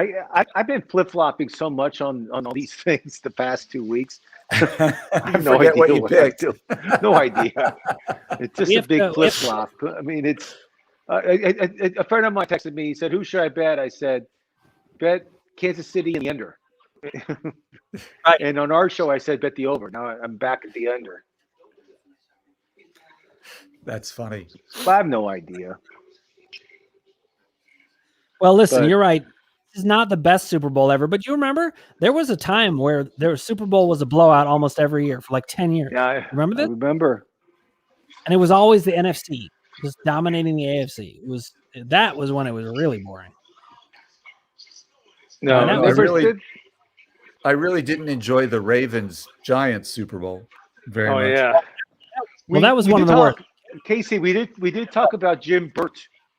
[SPEAKER 2] I've been flip-flopping so much on all these things the past 2 weeks. I have no idea
[SPEAKER 6] what you picked.
[SPEAKER 2] No idea. It's just a big flip-flop. I mean, it's a friend of mine texted me. He said, "Who should I bet?" I said, "Bet Kansas City in the under."
[SPEAKER 1] Right.
[SPEAKER 2] And on our show, I said, "Bet the over." Now I'm back at the under.
[SPEAKER 6] That's funny.
[SPEAKER 2] But I have no idea.
[SPEAKER 1] Well, listen, you're right. This is not the best Super Bowl ever, but you remember there was a time where their Super Bowl was a blowout almost every year for like 10 years.
[SPEAKER 2] Yeah,
[SPEAKER 1] remember that?
[SPEAKER 2] I remember.
[SPEAKER 1] And it was always the NFC just dominating the AFC. It was that was when it was really boring.
[SPEAKER 2] No,
[SPEAKER 6] I really didn't enjoy the Ravens Giants Super Bowl very much.
[SPEAKER 2] Yeah.
[SPEAKER 1] Well, that was one of the worst.
[SPEAKER 2] Casey, we did talk about Jim Burt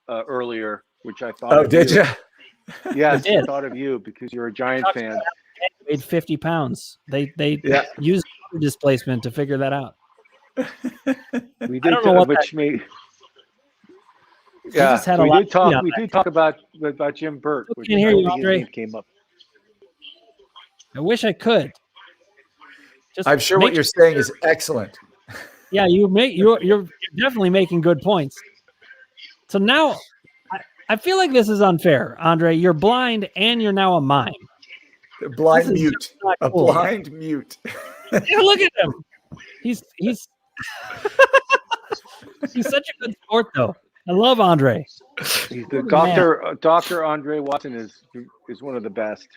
[SPEAKER 2] earlier, which I thought.
[SPEAKER 6] Oh, did you?
[SPEAKER 2] Yes, I thought of you because you're a Giant fan.
[SPEAKER 1] Weighed 50 pounds. They used displacement to figure that out.
[SPEAKER 2] We did, which made. Yeah, we did talk about Jim Burt.
[SPEAKER 1] I can't hear you, Andre.
[SPEAKER 2] Came up.
[SPEAKER 1] I wish I could.
[SPEAKER 6] I'm sure what you're saying is excellent.
[SPEAKER 1] Yeah, you're definitely making good points. So now, I feel like this is unfair, Andre. You're blind and you're now a mime.
[SPEAKER 6] Blind mute. A blind mute.
[SPEAKER 1] Yeah, look at him. He's he's such a good sport, though. I love Andre.
[SPEAKER 2] He's the doctor. Dr. Andre Watson is one of the best.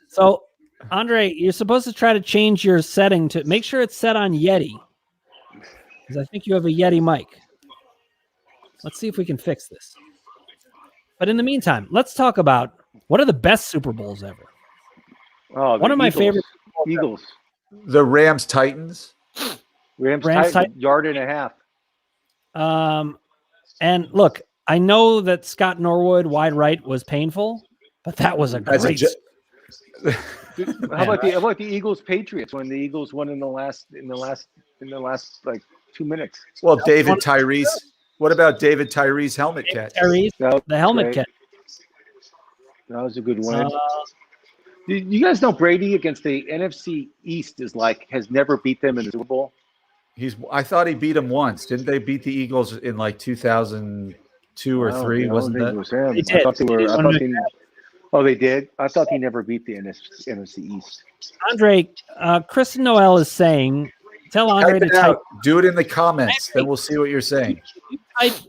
[SPEAKER 1] So, Andre, you're supposed to try to change your setting to make sure it's set on Yeti, because I think you have a Yeti mic. Let's see if we can fix this. But in the meantime, let's talk about what are the best Super Bowls ever.
[SPEAKER 2] Oh,
[SPEAKER 1] one of my favorite
[SPEAKER 2] Eagles.
[SPEAKER 6] The Rams Titans.
[SPEAKER 2] Rams Titans, yard and a half.
[SPEAKER 1] And look, I know that Scott Norwood wide right was painful, but that was a great.
[SPEAKER 2] How about the Eagles Patriots when the Eagles won in the last like 2 minutes?
[SPEAKER 6] Well, David Tyrese. What about David Tyrese helmet catch?
[SPEAKER 1] The helmet catch.
[SPEAKER 2] That was a good one. You guys know Brady against the NFC East has never beat them in the Super Bowl?
[SPEAKER 6] I thought he beat them once. Didn't they beat the Eagles in like 2002 or 3? Wasn't that?
[SPEAKER 2] It was him. I thought they did. I thought he never beat the NFC East.
[SPEAKER 1] Andre, Chris Noel is saying, tell Andre to type.
[SPEAKER 6] Do it in the comments. Then we'll see what you're saying.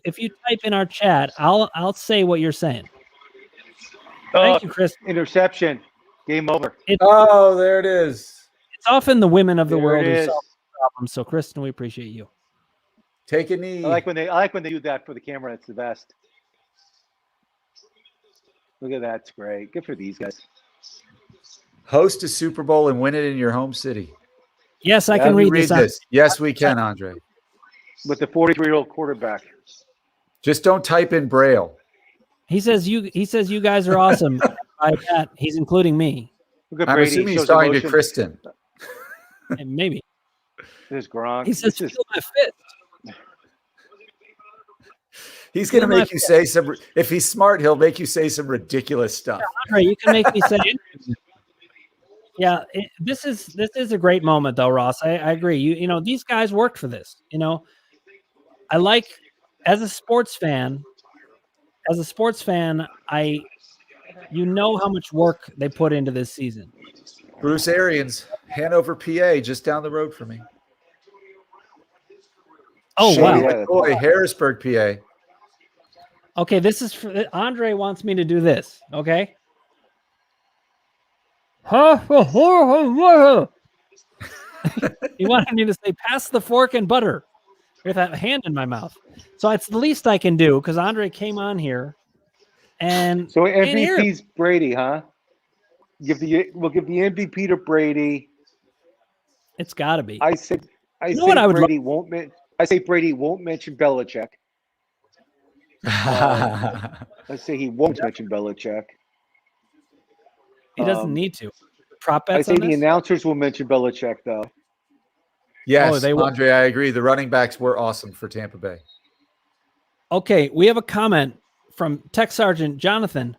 [SPEAKER 1] If you type in our chat, I'll say what you're saying. Thank you, Chris.
[SPEAKER 2] Interception. Game over.
[SPEAKER 6] There it is.
[SPEAKER 1] It's often the women of the world who solve the problem. So, Kristen, we appreciate you.
[SPEAKER 6] Take a knee.
[SPEAKER 2] I like when they do that for the camera. It's the best. Look at that. It's great. Good for these guys.
[SPEAKER 6] Host a Super Bowl and win it in your home city.
[SPEAKER 1] Yes, I can read this.
[SPEAKER 6] Yes, we can, Andre.
[SPEAKER 2] With the 43-year-old quarterback.
[SPEAKER 6] Just don't type in Braille.
[SPEAKER 1] He says you guys are awesome. By that, he's including me.
[SPEAKER 6] I'm assuming he's talking to Kristen.
[SPEAKER 1] And maybe.
[SPEAKER 2] This is Gronk.
[SPEAKER 1] He says, feel my fist.
[SPEAKER 6] He's going to make you say some. If he's smart, he'll make you say some ridiculous stuff.
[SPEAKER 1] Yeah, Andre, you can make me say anything. Yeah, this is a great moment, though, Ross. I agree. You know, these guys worked for this. You know, I like as a sports fan. You know how much work they put into this season.
[SPEAKER 6] Bruce Arians, Hanover, PA, just down the road from me.
[SPEAKER 1] Oh,
[SPEAKER 6] Shady
[SPEAKER 1] wow.
[SPEAKER 6] Boy, Harrisburg, PA.
[SPEAKER 1] Okay, this is for Andre wants me to do this. Okay. He wanted me to say, pass the fork and butter with that hand in my mouth. So it's the least I can do because Andre came on here. And
[SPEAKER 2] so MVP's Brady, huh? We'll give the MVP to Brady.
[SPEAKER 1] It's got to be.
[SPEAKER 2] I say Brady won't mention Belichick. Let's say he won't mention Belichick.
[SPEAKER 1] He doesn't need to. Prop bets.
[SPEAKER 2] I say the announcers will mention Belichick, though.
[SPEAKER 6] Yes, Andre, I agree. The running backs were awesome for Tampa Bay.
[SPEAKER 1] Okay, we have a comment from Tech Sergeant Jonathan,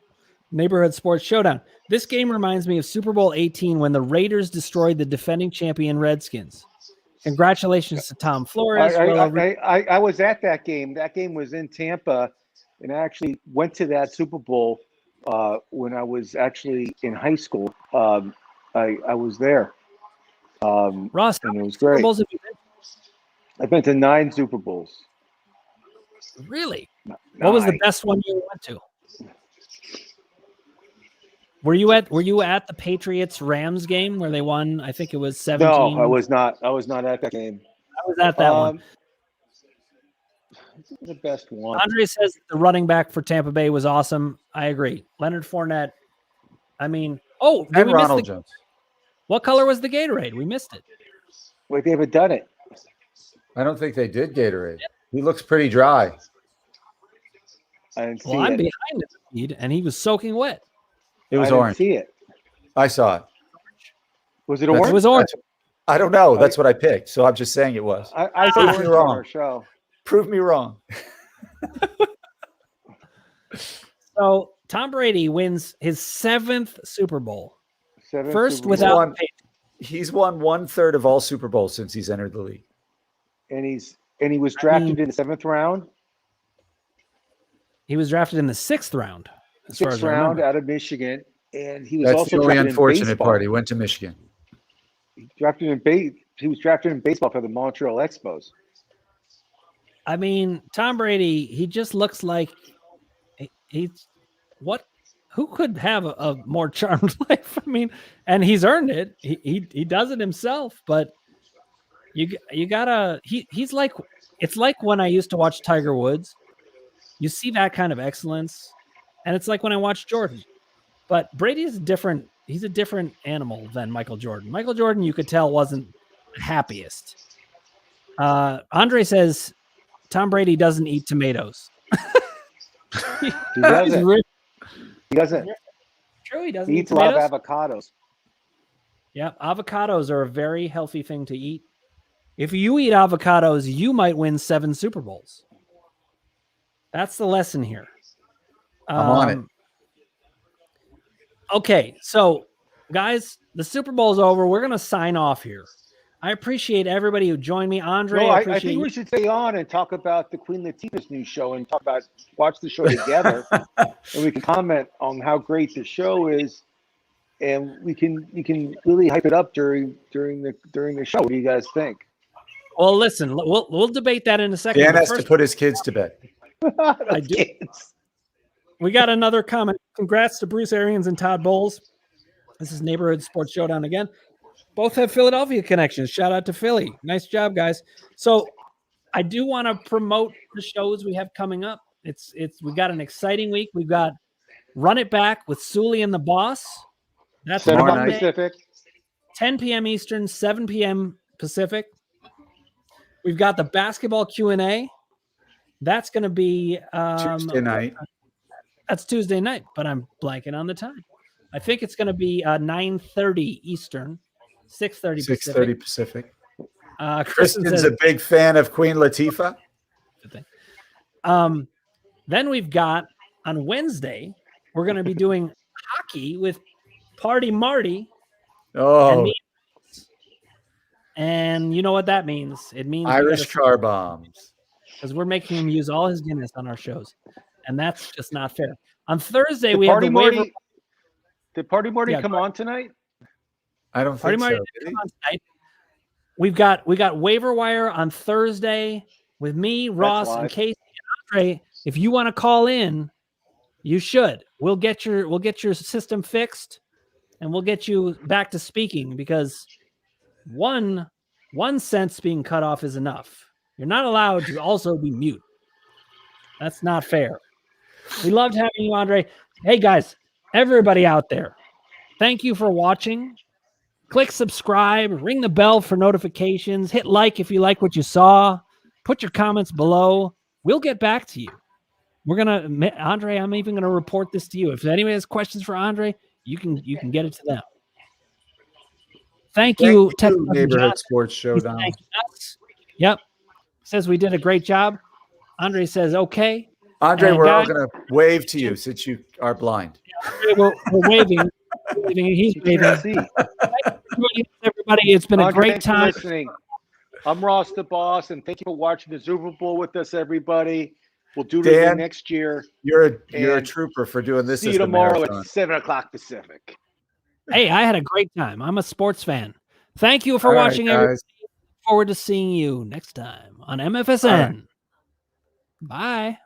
[SPEAKER 1] Neighborhood Sports Showdown. This game reminds me of Super Bowl 18 when the Raiders destroyed the defending champion Redskins. Congratulations to Tom Flores.
[SPEAKER 2] I was at that game. That game was in Tampa, and I actually went to that Super Bowl when I was actually in high school. I was there.
[SPEAKER 1] Ross,
[SPEAKER 2] and it was great.
[SPEAKER 1] Super Bowls have you been?
[SPEAKER 2] I've been to 9 Super Bowls.
[SPEAKER 1] Really? What was the best one you went to? Were you at the Patriots Rams game where they won? I think it was 17.
[SPEAKER 2] No, I was not. I was not at that game.
[SPEAKER 1] I was at that one.
[SPEAKER 2] The best one.
[SPEAKER 1] Andre says the running back for Tampa Bay was awesome. I agree. Leonard Fournette. I mean, did we
[SPEAKER 6] Ronald
[SPEAKER 1] miss
[SPEAKER 6] Jones.
[SPEAKER 1] What color was the Gatorade? We missed it.
[SPEAKER 2] Wait, they haven't done it.
[SPEAKER 6] I don't think they did Gatorade. He looks pretty dry.
[SPEAKER 2] I didn't see
[SPEAKER 1] I'm
[SPEAKER 2] it.
[SPEAKER 1] behind the feed, and he was soaking wet.
[SPEAKER 6] It was
[SPEAKER 2] I
[SPEAKER 6] orange.
[SPEAKER 2] didn't see it.
[SPEAKER 6] I saw it.
[SPEAKER 2] Was it orange?
[SPEAKER 1] It was orange.
[SPEAKER 6] I don't know. That's what I picked. So I'm just saying it was.
[SPEAKER 2] I
[SPEAKER 6] Prove
[SPEAKER 2] saw
[SPEAKER 6] me
[SPEAKER 2] it on
[SPEAKER 6] wrong.
[SPEAKER 2] our show.
[SPEAKER 6] Prove me wrong.
[SPEAKER 1] So Tom Brady wins his 7th Super Bowl. First
[SPEAKER 2] Super
[SPEAKER 1] without
[SPEAKER 2] Bowl.
[SPEAKER 6] He's won 1/3 of all Super Bowls since he's entered the league.
[SPEAKER 2] And he was drafted in the 7th round.
[SPEAKER 1] He was drafted in the 6th round. As far as
[SPEAKER 2] 6th
[SPEAKER 1] I
[SPEAKER 2] round
[SPEAKER 1] remember.
[SPEAKER 2] out of Michigan, and he was
[SPEAKER 6] That's
[SPEAKER 2] also
[SPEAKER 6] the only
[SPEAKER 2] drafted
[SPEAKER 6] unfortunate
[SPEAKER 2] in baseball.
[SPEAKER 6] part. He went to Michigan.
[SPEAKER 2] He was drafted in baseball for the Montreal Expos.
[SPEAKER 1] I mean, Tom Brady, he just looks like he's what? Who could have a more charmed life? I mean, and he's earned it. He does it himself, but you gotta. He's like, it's like when I used to watch Tiger Woods. You see that kind of excellence, and it's like when I watch Jordan. But Brady is different. He's a different animal than Michael Jordan. Michael Jordan, you could tell, wasn't the happiest. Andre says Tom Brady doesn't eat tomatoes.
[SPEAKER 2] He doesn't. He doesn't.
[SPEAKER 1] True, he doesn't
[SPEAKER 2] He
[SPEAKER 1] eat
[SPEAKER 2] eats a lot
[SPEAKER 1] tomatoes.
[SPEAKER 2] of avocados.
[SPEAKER 1] Yeah, avocados are a very healthy thing to eat. If you eat avocados, you might win 7 Super Bowls. That's the lesson here.
[SPEAKER 6] I'm on it.
[SPEAKER 1] Okay, so guys, the Super Bowl is over. We're going to sign off here. I appreciate everybody who joined me. Andre,
[SPEAKER 2] No,
[SPEAKER 1] I
[SPEAKER 2] I
[SPEAKER 1] appreciate
[SPEAKER 2] think
[SPEAKER 1] you.
[SPEAKER 2] we should stay on and talk about the Queen Latifah's new show and watch the show together, and we can comment on how great the show is, and you can really hype it up during the show. What do you guys think?
[SPEAKER 1] Well, listen, we'll debate that in a second.
[SPEAKER 6] Dan
[SPEAKER 1] but
[SPEAKER 6] has
[SPEAKER 1] first,
[SPEAKER 6] to put his kids to bed.
[SPEAKER 1] I do. We got another comment. Congrats to Bruce Arians and Todd Bowles. This is Neighborhood Sports Showdown again. Both have Philadelphia connections. Shout out to Philly. Nice job, guys. So I do want to promote the shows we have coming up. We got an exciting week. We've got Run It Back with Sully and the Boss. That's
[SPEAKER 2] 7 o'clock
[SPEAKER 1] Monday,
[SPEAKER 2] Pacific.
[SPEAKER 1] 10 p.m. Eastern, 7 p.m. Pacific. We've got the basketball Q&A. That's going to be
[SPEAKER 6] Tuesday night.
[SPEAKER 1] That's Tuesday night, but I'm blanking on the time. I think it's going to be 9:30 Eastern, 6:30 Pacific.
[SPEAKER 6] 6:30 Pacific.
[SPEAKER 1] Kristen's
[SPEAKER 6] Kristen's a big fan of Queen Latifah.
[SPEAKER 1] Then we've got on Wednesday, we're going to be doing hockey with Party Marty.
[SPEAKER 6] Oh,
[SPEAKER 1] and you know what that means? It means
[SPEAKER 6] Irish car bombs.
[SPEAKER 1] Because we're making him use all his Guinness on our shows, and that's just not fair. On Thursday,
[SPEAKER 2] Did
[SPEAKER 1] we have the waiver.
[SPEAKER 2] Did Party Marty come on tonight?
[SPEAKER 6] I don't
[SPEAKER 1] Party
[SPEAKER 6] think
[SPEAKER 1] Marty
[SPEAKER 6] so.
[SPEAKER 1] didn't come on tonight. We got waiver wire on Thursday with me, Ross, and
[SPEAKER 2] live.
[SPEAKER 1] Casey and Andre. If you want to call in, you should. We'll get your system fixed, and we'll get you back to speaking because one sentence being cut off is enough. You're not allowed to also be mute. That's not fair. We loved having you, Andre. Hey, guys, everybody out there, thank you for watching. Click subscribe, ring the bell for notifications, hit like if you like what you saw, put your comments below. We'll get back to you. Andre, I'm even going to report this to you. If anybody has questions for Andre, you can get it to them. Thank you,
[SPEAKER 6] Neighborhood Sports Showdown.
[SPEAKER 1] Yep. Says we did a great job. Andre says, okay.
[SPEAKER 6] Andre,
[SPEAKER 1] And
[SPEAKER 6] we're all
[SPEAKER 1] guys,
[SPEAKER 6] going to wave to you since you are blind.
[SPEAKER 1] we're waving. He's waving. Everybody, it's been a
[SPEAKER 2] Andre,
[SPEAKER 1] great
[SPEAKER 2] thanks for
[SPEAKER 1] time.
[SPEAKER 2] listening. I'm Ross the Boss, and thank you for watching the Super Bowl with us, everybody. We'll do it
[SPEAKER 6] Dan,
[SPEAKER 2] again next year.
[SPEAKER 6] You're a
[SPEAKER 2] And
[SPEAKER 6] trooper for doing this.
[SPEAKER 2] See you
[SPEAKER 6] as the
[SPEAKER 2] tomorrow
[SPEAKER 6] marathon.
[SPEAKER 2] at 7 o'clock Pacific.
[SPEAKER 1] Hey, I had a great time. I'm a sports fan. Thank you for
[SPEAKER 6] All right,
[SPEAKER 1] watching, everybody.
[SPEAKER 6] guys.
[SPEAKER 1] Look forward to seeing you next time on MFSN.
[SPEAKER 6] All right.
[SPEAKER 1] Bye.